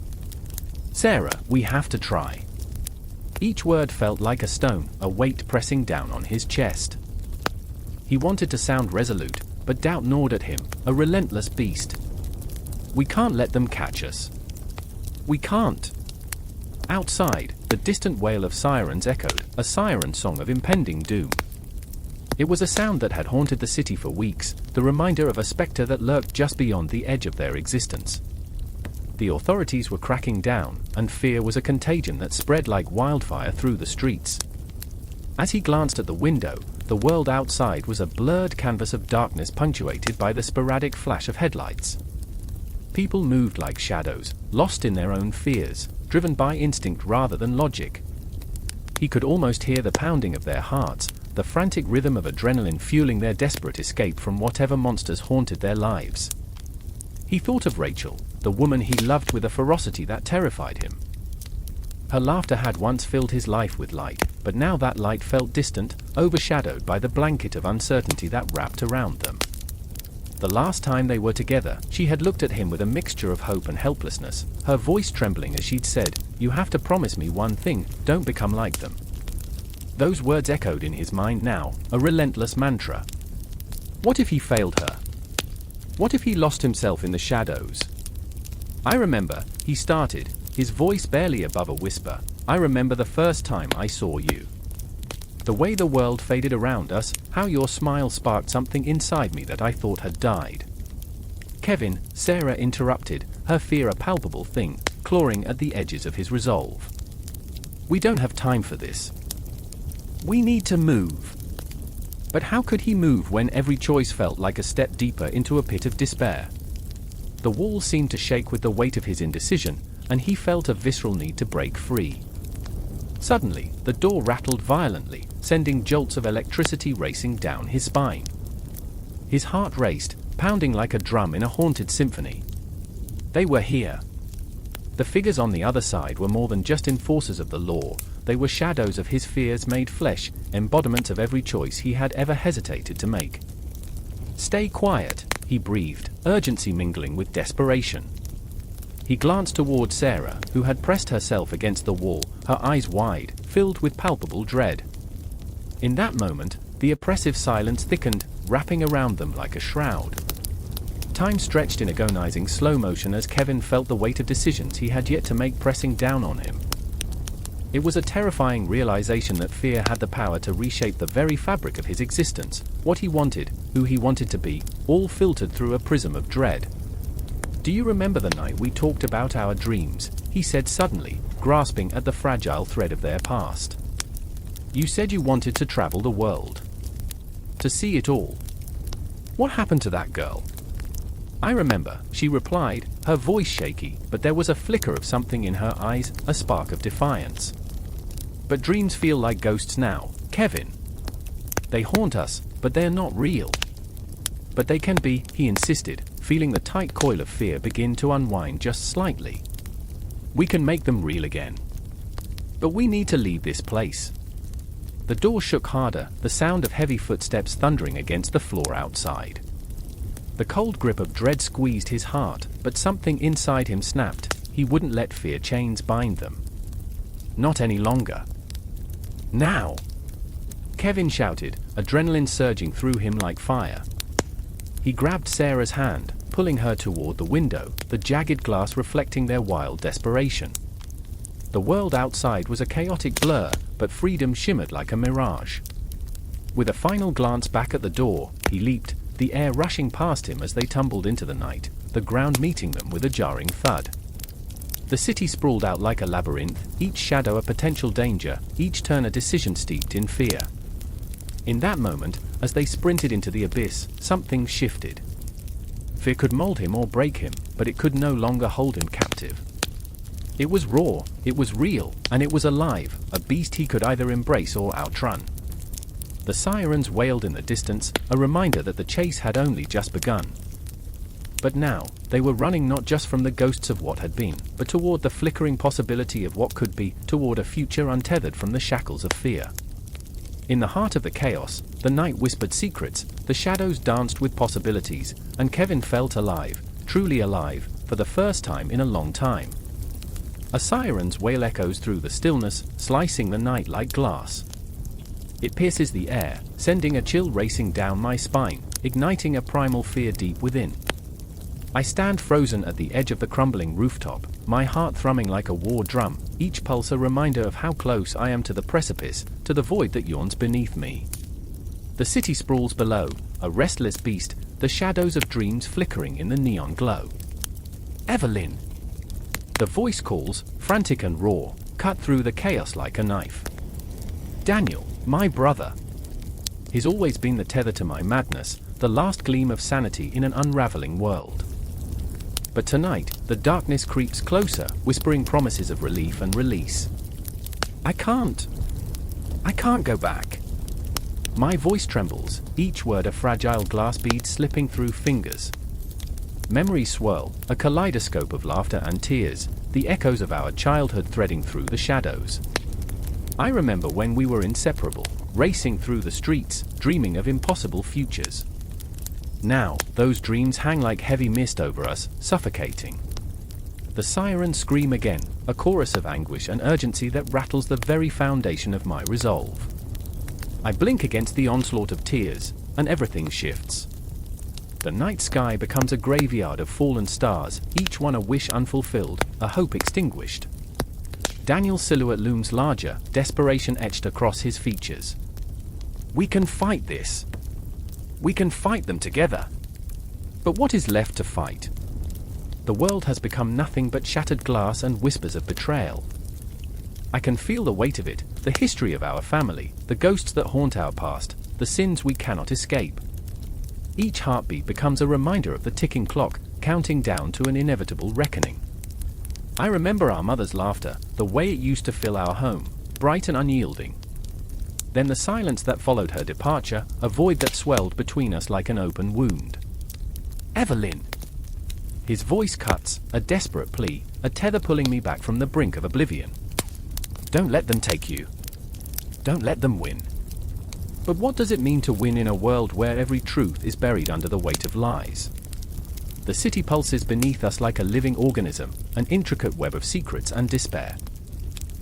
Sarah, we have to try. Each word felt like a stone, a weight pressing down on his chest. He wanted to sound resolute, but doubt gnawed at him, a relentless beast. We can't let them catch us. We can't. Outside, the distant wail of sirens echoed, a siren song of impending doom. It was a sound that had haunted the city for weeks, the reminder of a specter that lurked just beyond the edge of their existence. The authorities were cracking down, and fear was a contagion that spread like wildfire through the streets. As he glanced at the window, the world outside was a blurred canvas of darkness punctuated by the sporadic flash of headlights. People moved like shadows, lost in their own fears, driven by instinct rather than logic. He could almost hear the pounding of their hearts, the frantic rhythm of adrenaline fueling their desperate escape from whatever monsters haunted their lives. He thought of Rachel, the woman he loved with a ferocity that terrified him. Her laughter had once filled his life with light, but now that light felt distant, overshadowed by the blanket of uncertainty that wrapped around them. The last time they were together, she had looked at him with a mixture of hope and helplessness, her voice trembling as she'd said, "You have to promise me one thing, don't become like them." Those words echoed in his mind now, a relentless mantra. What if he failed her? What if he lost himself in the shadows? I remember, he started, his voice barely above a whisper, I remember the first time I saw you. The way the world faded around us, how your smile sparked something inside me that I thought had died. Kevin, Sarah interrupted, her fear a palpable thing, clawing at the edges of his resolve. We don't have time for this. We need to move. But how could he move when every choice felt like a step deeper into a pit of despair? The walls seemed to shake with the weight of his indecision, and he felt a visceral need to break free. Suddenly, the door rattled violently, sending jolts of electricity racing down his spine. His heart raced, pounding like a drum in a haunted symphony. They were here. The figures on the other side were more than just enforcers of the law, they were shadows of his fears made flesh, embodiments of every choice he had ever hesitated to make. Stay quiet, he breathed, urgency mingling with desperation. He glanced toward Sarah, who had pressed herself against the wall, her eyes wide, filled with palpable dread. In that moment, the oppressive silence thickened, wrapping around them like a shroud. Time stretched in agonizing slow motion as Kevin felt the weight of decisions he had yet to make pressing down on him. It was a terrifying realization that fear had the power to reshape the very fabric of his existence, what he wanted, who he wanted to be, all filtered through a prism of dread. "Do you remember the night we talked about our dreams?" he said suddenly, grasping at the fragile thread of their past. "You said you wanted to travel the world. To see it all. What happened to that girl?" "I remember," she replied, her voice shaky, but there was a flicker of something in her eyes, a spark of defiance. "But dreams feel like ghosts now, Kevin. They haunt us, but they're not real." "But they can be," he insisted, feeling the tight coil of fear begin to unwind just slightly. "We can make them real again. But we need to leave this place." The door shook harder, the sound of heavy footsteps thundering against the floor outside. The cold grip of dread squeezed his heart, but something inside him snapped. He wouldn't let fear chains bind them. Not any longer. "Now!" Kevin shouted, adrenaline surging through him like fire. He grabbed Sarah's hand, pulling her toward the window, the jagged glass reflecting their wild desperation. The world outside was a chaotic blur, but freedom shimmered like a mirage. With a final glance back at the door, he leaped, the air rushing past him as they tumbled into the night, the ground meeting them with a jarring thud. The city sprawled out like a labyrinth, each shadow a potential danger, each turn a decision steeped in fear. In that moment, as they sprinted into the abyss, something shifted. Fear could mold him or break him, but it could no longer hold him captive. It was raw, it was real, and it was alive, a beast he could either embrace or outrun. The sirens wailed in the distance, a reminder that the chase had only just begun. But now, they were running not just from the ghosts of what had been, but toward the flickering possibility of what could be, toward a future untethered from the shackles of fear. In the heart of the chaos, the night whispered secrets, the shadows danced with possibilities, and Kevin felt alive, truly alive, for the first time in a long time. A siren's wail echoes through the stillness, slicing the night like glass. It pierces the air, sending a chill racing down my spine, igniting a primal fear deep within. I stand frozen at the edge of the crumbling rooftop, my heart thrumming like a war drum, each pulse a reminder of how close I am to the precipice, to the void that yawns beneath me. The city sprawls below, a restless beast, the shadows of dreams flickering in the neon glow. "Evelyn!" The voice calls, frantic and raw, cut through the chaos like a knife. "Daniel, my brother." He's always been the tether to my madness, the last gleam of sanity in an unraveling world. But tonight, the darkness creeps closer, whispering promises of relief and release. I can't go back." My voice trembles, each word a fragile glass bead slipping through fingers. Memories swirl, a kaleidoscope of laughter and tears, the echoes of our childhood threading through the shadows. I remember when we were inseparable, racing through the streets, dreaming of impossible futures. Now, those dreams hang like heavy mist over us, suffocating. The sirens scream again, a chorus of anguish and urgency that rattles the very foundation of my resolve. I blink against the onslaught of tears, and everything shifts. The night sky becomes a graveyard of fallen stars, each one a wish unfulfilled, a hope extinguished. Daniel's silhouette looms larger, desperation etched across his features. "We can fight this. We can fight them together." But what is left to fight? The world has become nothing but shattered glass and whispers of betrayal. I can feel the weight of it, the history of our family, the ghosts that haunt our past, the sins we cannot escape. Each heartbeat becomes a reminder of the ticking clock, counting down to an inevitable reckoning. I remember our mother's laughter, the way it used to fill our home, bright and unyielding. Then the silence that followed her departure, a void that swelled between us like an open wound. "Evelyn!" His voice cuts, a desperate plea, a tether pulling me back from the brink of oblivion. "Don't let them take you. Don't let them win." But what does it mean to win in a world where every truth is buried under the weight of lies? The city pulses beneath us like a living organism, an intricate web of secrets and despair.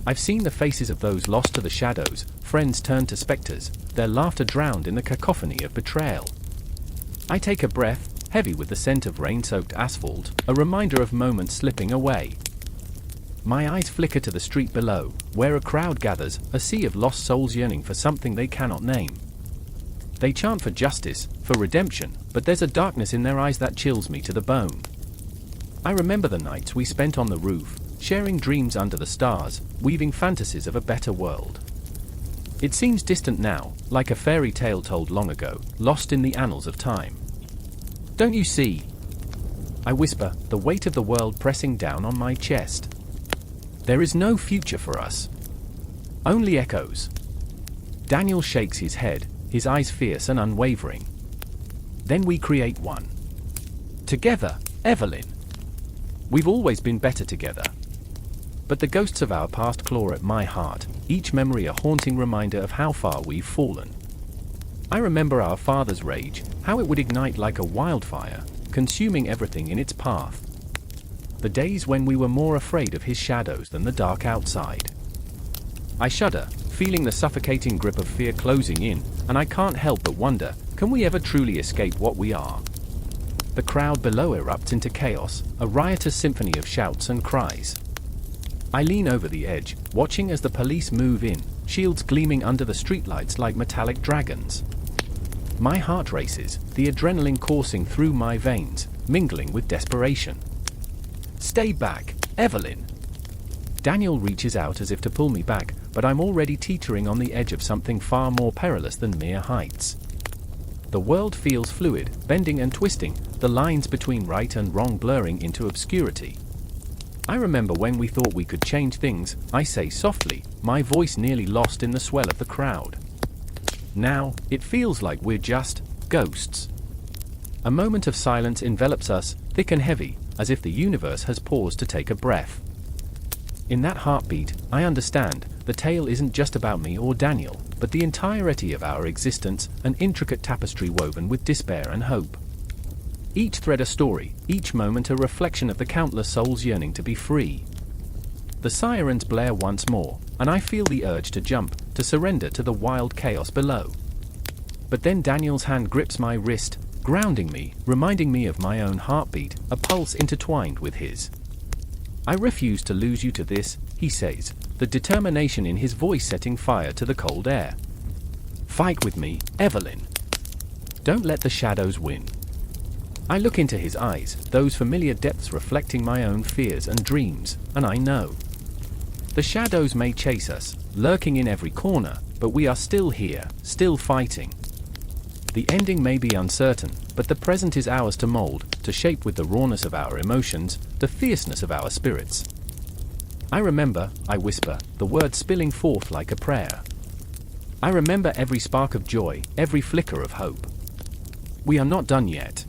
I've seen the faces of those lost to the shadows, friends turned to specters, their laughter drowned in the cacophony of betrayal. I take a breath, heavy with the scent of rain-soaked asphalt, a reminder of moments slipping away. My eyes flicker to the street below, where a crowd gathers, a sea of lost souls yearning for something they cannot name. They chant for justice, for redemption, but there's a darkness in their eyes that chills me to the bone. I remember the nights we spent on the roof, sharing dreams under the stars, weaving fantasies of a better world. It seems distant now, like a fairy tale told long ago, lost in the annals of time. Don't you see? I whisper, the weight of the world pressing down on my chest. There is no future for us. Only echoes. Daniel shakes his head, his eyes fierce and unwavering. Then we create one. Together, Evelyn. We've always been better together. But the ghosts of our past claw at my heart, each memory a haunting reminder of how far we've fallen. I remember our father's rage, how it would ignite like a wildfire, consuming everything in its path. The days when we were more afraid of his shadows than the dark outside. I shudder, feeling the suffocating grip of fear closing in, and I can't help but wonder, can we ever truly escape what we are? The crowd below erupts into chaos, a riotous symphony of shouts and cries. I lean over the edge, watching as the police move in, shields gleaming under the streetlights like metallic dragons. My heart races, the adrenaline coursing through my veins, mingling with desperation. Stay back, Evelyn! Daniel reaches out as if to pull me back, but I'm already teetering on the edge of something far more perilous than mere heights. The world feels fluid, bending and twisting, the lines between right and wrong blurring into obscurity. I remember when we thought we could change things, I say softly, my voice nearly lost in the swell of the crowd. Now, it feels like we're just ghosts. A moment of silence envelops us, thick and heavy, as if the universe has paused to take a breath. In that heartbeat, I understand, the tale isn't just about me or Daniel, but the entirety of our existence, an intricate tapestry woven with despair and hope. Each thread a story, each moment a reflection of the countless souls yearning to be free. The sirens blare once more, and I feel the urge to jump, to surrender to the wild chaos below. But then Daniel's hand grips my wrist, grounding me, reminding me of my own heartbeat, a pulse intertwined with his. I refuse to lose you to this, he says, the determination in his voice setting fire to the cold air. Fight with me, Evelyn. Don't let the shadows win. I look into his eyes, those familiar depths reflecting my own fears and dreams, and I know. The shadows may chase us, lurking in every corner, but we are still here, still fighting. The ending may be uncertain, but the present is ours to mold, to shape with the rawness of our emotions, the fierceness of our spirits. I remember, I whisper, the words spilling forth like a prayer. I remember every spark of joy, every flicker of hope. We are not done yet.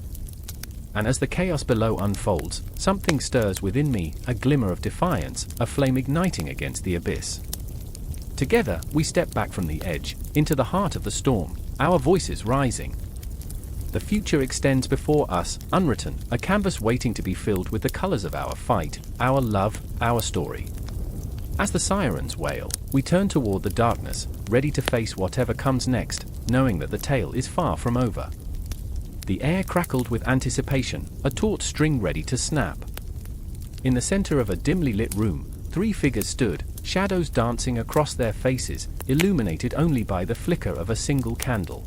And as the chaos below unfolds, something stirs within me, a glimmer of defiance, a flame igniting against the abyss. Together, we step back from the edge, into the heart of the storm, our voices rising. The future extends before us, unwritten, a canvas waiting to be filled with the colors of our fight, our love, our story. As the sirens wail, we turn toward the darkness, ready to face whatever comes next, knowing that the tale is far from over. The air crackled with anticipation, a taut string ready to snap. In the center of a dimly lit room, 3 figures stood, shadows dancing across their faces, illuminated only by the flicker of a single candle.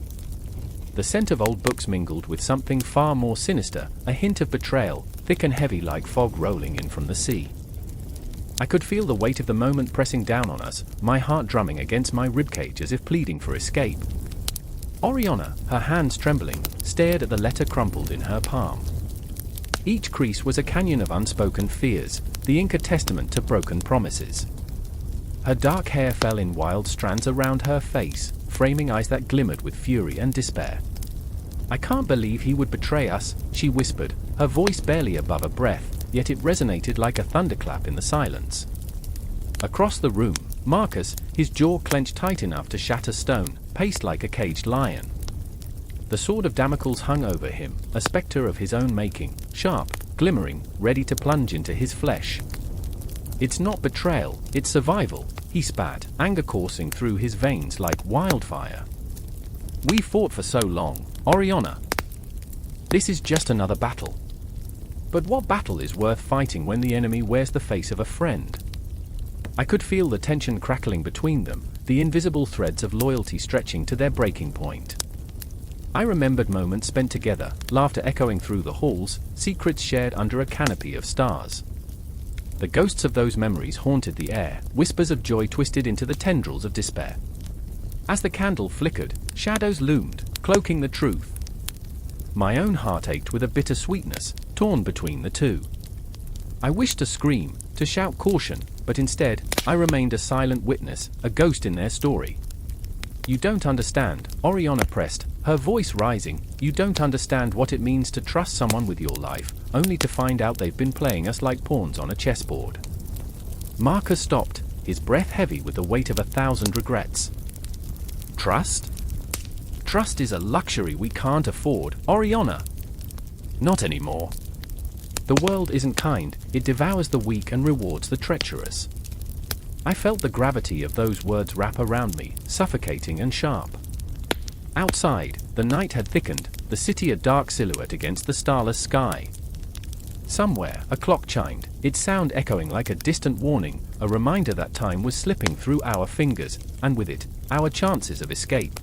The scent of old books mingled with something far more sinister, a hint of betrayal, thick and heavy like fog rolling in from the sea. I could feel the weight of the moment pressing down on us, my heart drumming against my ribcage as if pleading for escape. Oriana, her hands trembling, stared at the letter crumpled in her palm. Each crease was a canyon of unspoken fears, the ink a testament to broken promises. Her dark hair fell in wild strands around her face, framing eyes that glimmered with fury and despair. I can't believe he would betray us, she whispered, her voice barely above a breath, yet it resonated like a thunderclap in the silence. Across the room, Marcus, his jaw clenched tight enough to shatter stone, paced like a caged lion. The Sword of Damocles hung over him, a spectre of his own making, sharp, glimmering, ready to plunge into his flesh. It's not betrayal, it's survival, he spat, anger coursing through his veins like wildfire. We fought for so long, Oriana. This is just another battle. But what battle is worth fighting when the enemy wears the face of a friend? I could feel the tension crackling between them, the invisible threads of loyalty stretching to their breaking point. I remembered moments spent together, laughter echoing through the halls, secrets shared under a canopy of stars. The ghosts of those memories haunted the air, whispers of joy twisted into the tendrils of despair. As the candle flickered, shadows loomed, cloaking the truth. My own heart ached with a bitter sweetness, torn between the two. I wished to scream, to shout caution, but instead, I remained a silent witness, a ghost in their story. "You don't understand," Oriana pressed, her voice rising. "You don't understand what it means to trust someone with your life, only to find out they've been playing us like pawns on a chessboard." Marcus stopped, his breath heavy with the weight of 1,000 regrets. "Trust? Trust is a luxury we can't afford, Oriana." "Not anymore. The world isn't kind, it devours the weak and rewards the treacherous." I felt the gravity of those words wrap around me, suffocating and sharp. Outside, the night had thickened, the city a dark silhouette against the starless sky. Somewhere, a clock chimed, its sound echoing like a distant warning, a reminder that time was slipping through our fingers, and with it, our chances of escape.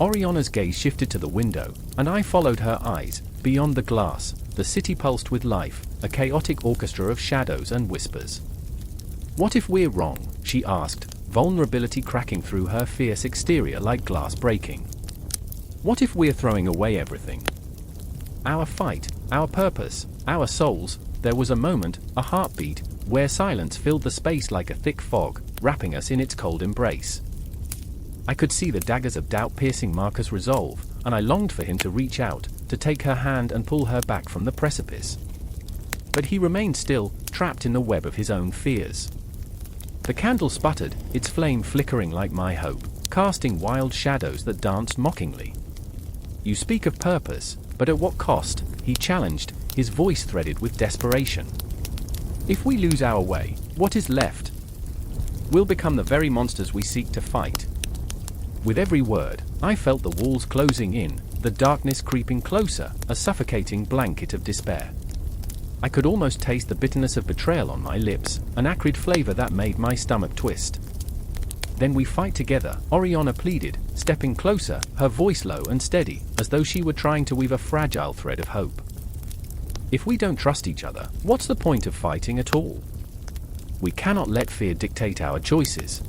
Oriana's gaze shifted to the window, and I followed her eyes. Beyond the glass, the city pulsed with life, a chaotic orchestra of shadows and whispers. "What if we're wrong?" she asked, vulnerability cracking through her fierce exterior like glass breaking. "What if we're throwing away everything? Our fight, our purpose, our souls?" There was a moment, a heartbeat, where silence filled the space like a thick fog, wrapping us in its cold embrace. I could see the daggers of doubt piercing Marcus' resolve, and I longed for him to reach out, to take her hand and pull her back from the precipice. But he remained still, trapped in the web of his own fears. The candle sputtered, its flame flickering like my hope, casting wild shadows that danced mockingly. "You speak of purpose, but at what cost?" he challenged, his voice threaded with desperation. "If we lose our way, what is left? We'll become the very monsters we seek to fight." With every word, I felt the walls closing in, the darkness creeping closer, a suffocating blanket of despair. I could almost taste the bitterness of betrayal on my lips, an acrid flavor that made my stomach twist. "Then we fight together," Oriana pleaded, stepping closer, her voice low and steady, as though she were trying to weave a fragile thread of hope. "If we don't trust each other, what's the point of fighting at all? We cannot let fear dictate our choices."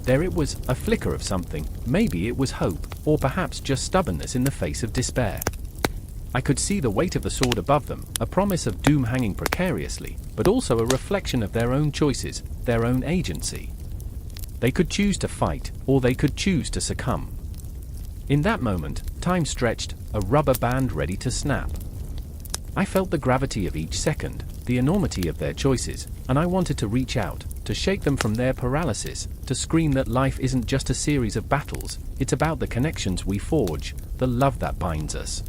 There it was, a flicker of something, maybe it was hope, or perhaps just stubbornness in the face of despair. I could see the weight of the sword above them, a promise of doom hanging precariously, but also a reflection of their own choices, their own agency. They could choose to fight, or they could choose to succumb. In that moment, time stretched, a rubber band ready to snap. I felt the gravity of each second, the enormity of their choices, and I wanted to reach out, to shake them from their paralysis, to scream that life isn't just a series of battles, it's about the connections we forge, the love that binds us.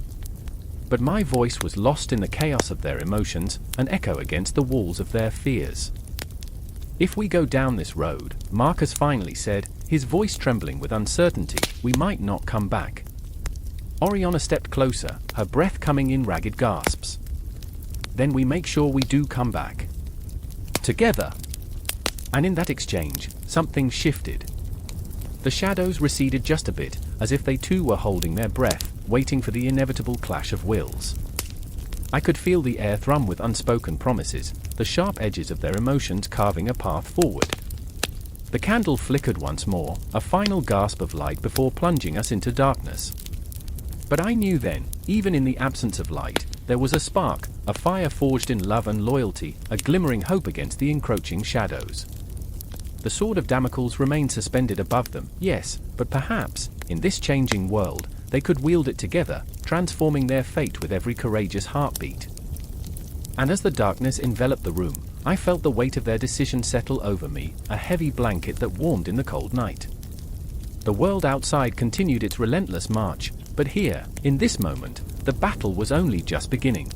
But my voice was lost in the chaos of their emotions, an echo against the walls of their fears. "If we go down this road," Marcus finally said, his voice trembling with uncertainty, "we might not come back." Oriana stepped closer, her breath coming in ragged gasps. "Then we make sure we do come back. Together." And in that exchange, something shifted. The shadows receded just a bit, as if they too were holding their breath, waiting for the inevitable clash of wills. I could feel the air thrum with unspoken promises, the sharp edges of their emotions carving a path forward. The candle flickered once more, a final gasp of light before plunging us into darkness. But I knew then, even in the absence of light, there was a spark, a fire forged in love and loyalty, a glimmering hope against the encroaching shadows. The Sword of Damocles remained suspended above them, yes, but perhaps, in this changing world, they could wield it together, transforming their fate with every courageous heartbeat. And as the darkness enveloped the room, I felt the weight of their decision settle over me, a heavy blanket that warmed in the cold night. The world outside continued its relentless march, but here, in this moment, the battle was only just beginning.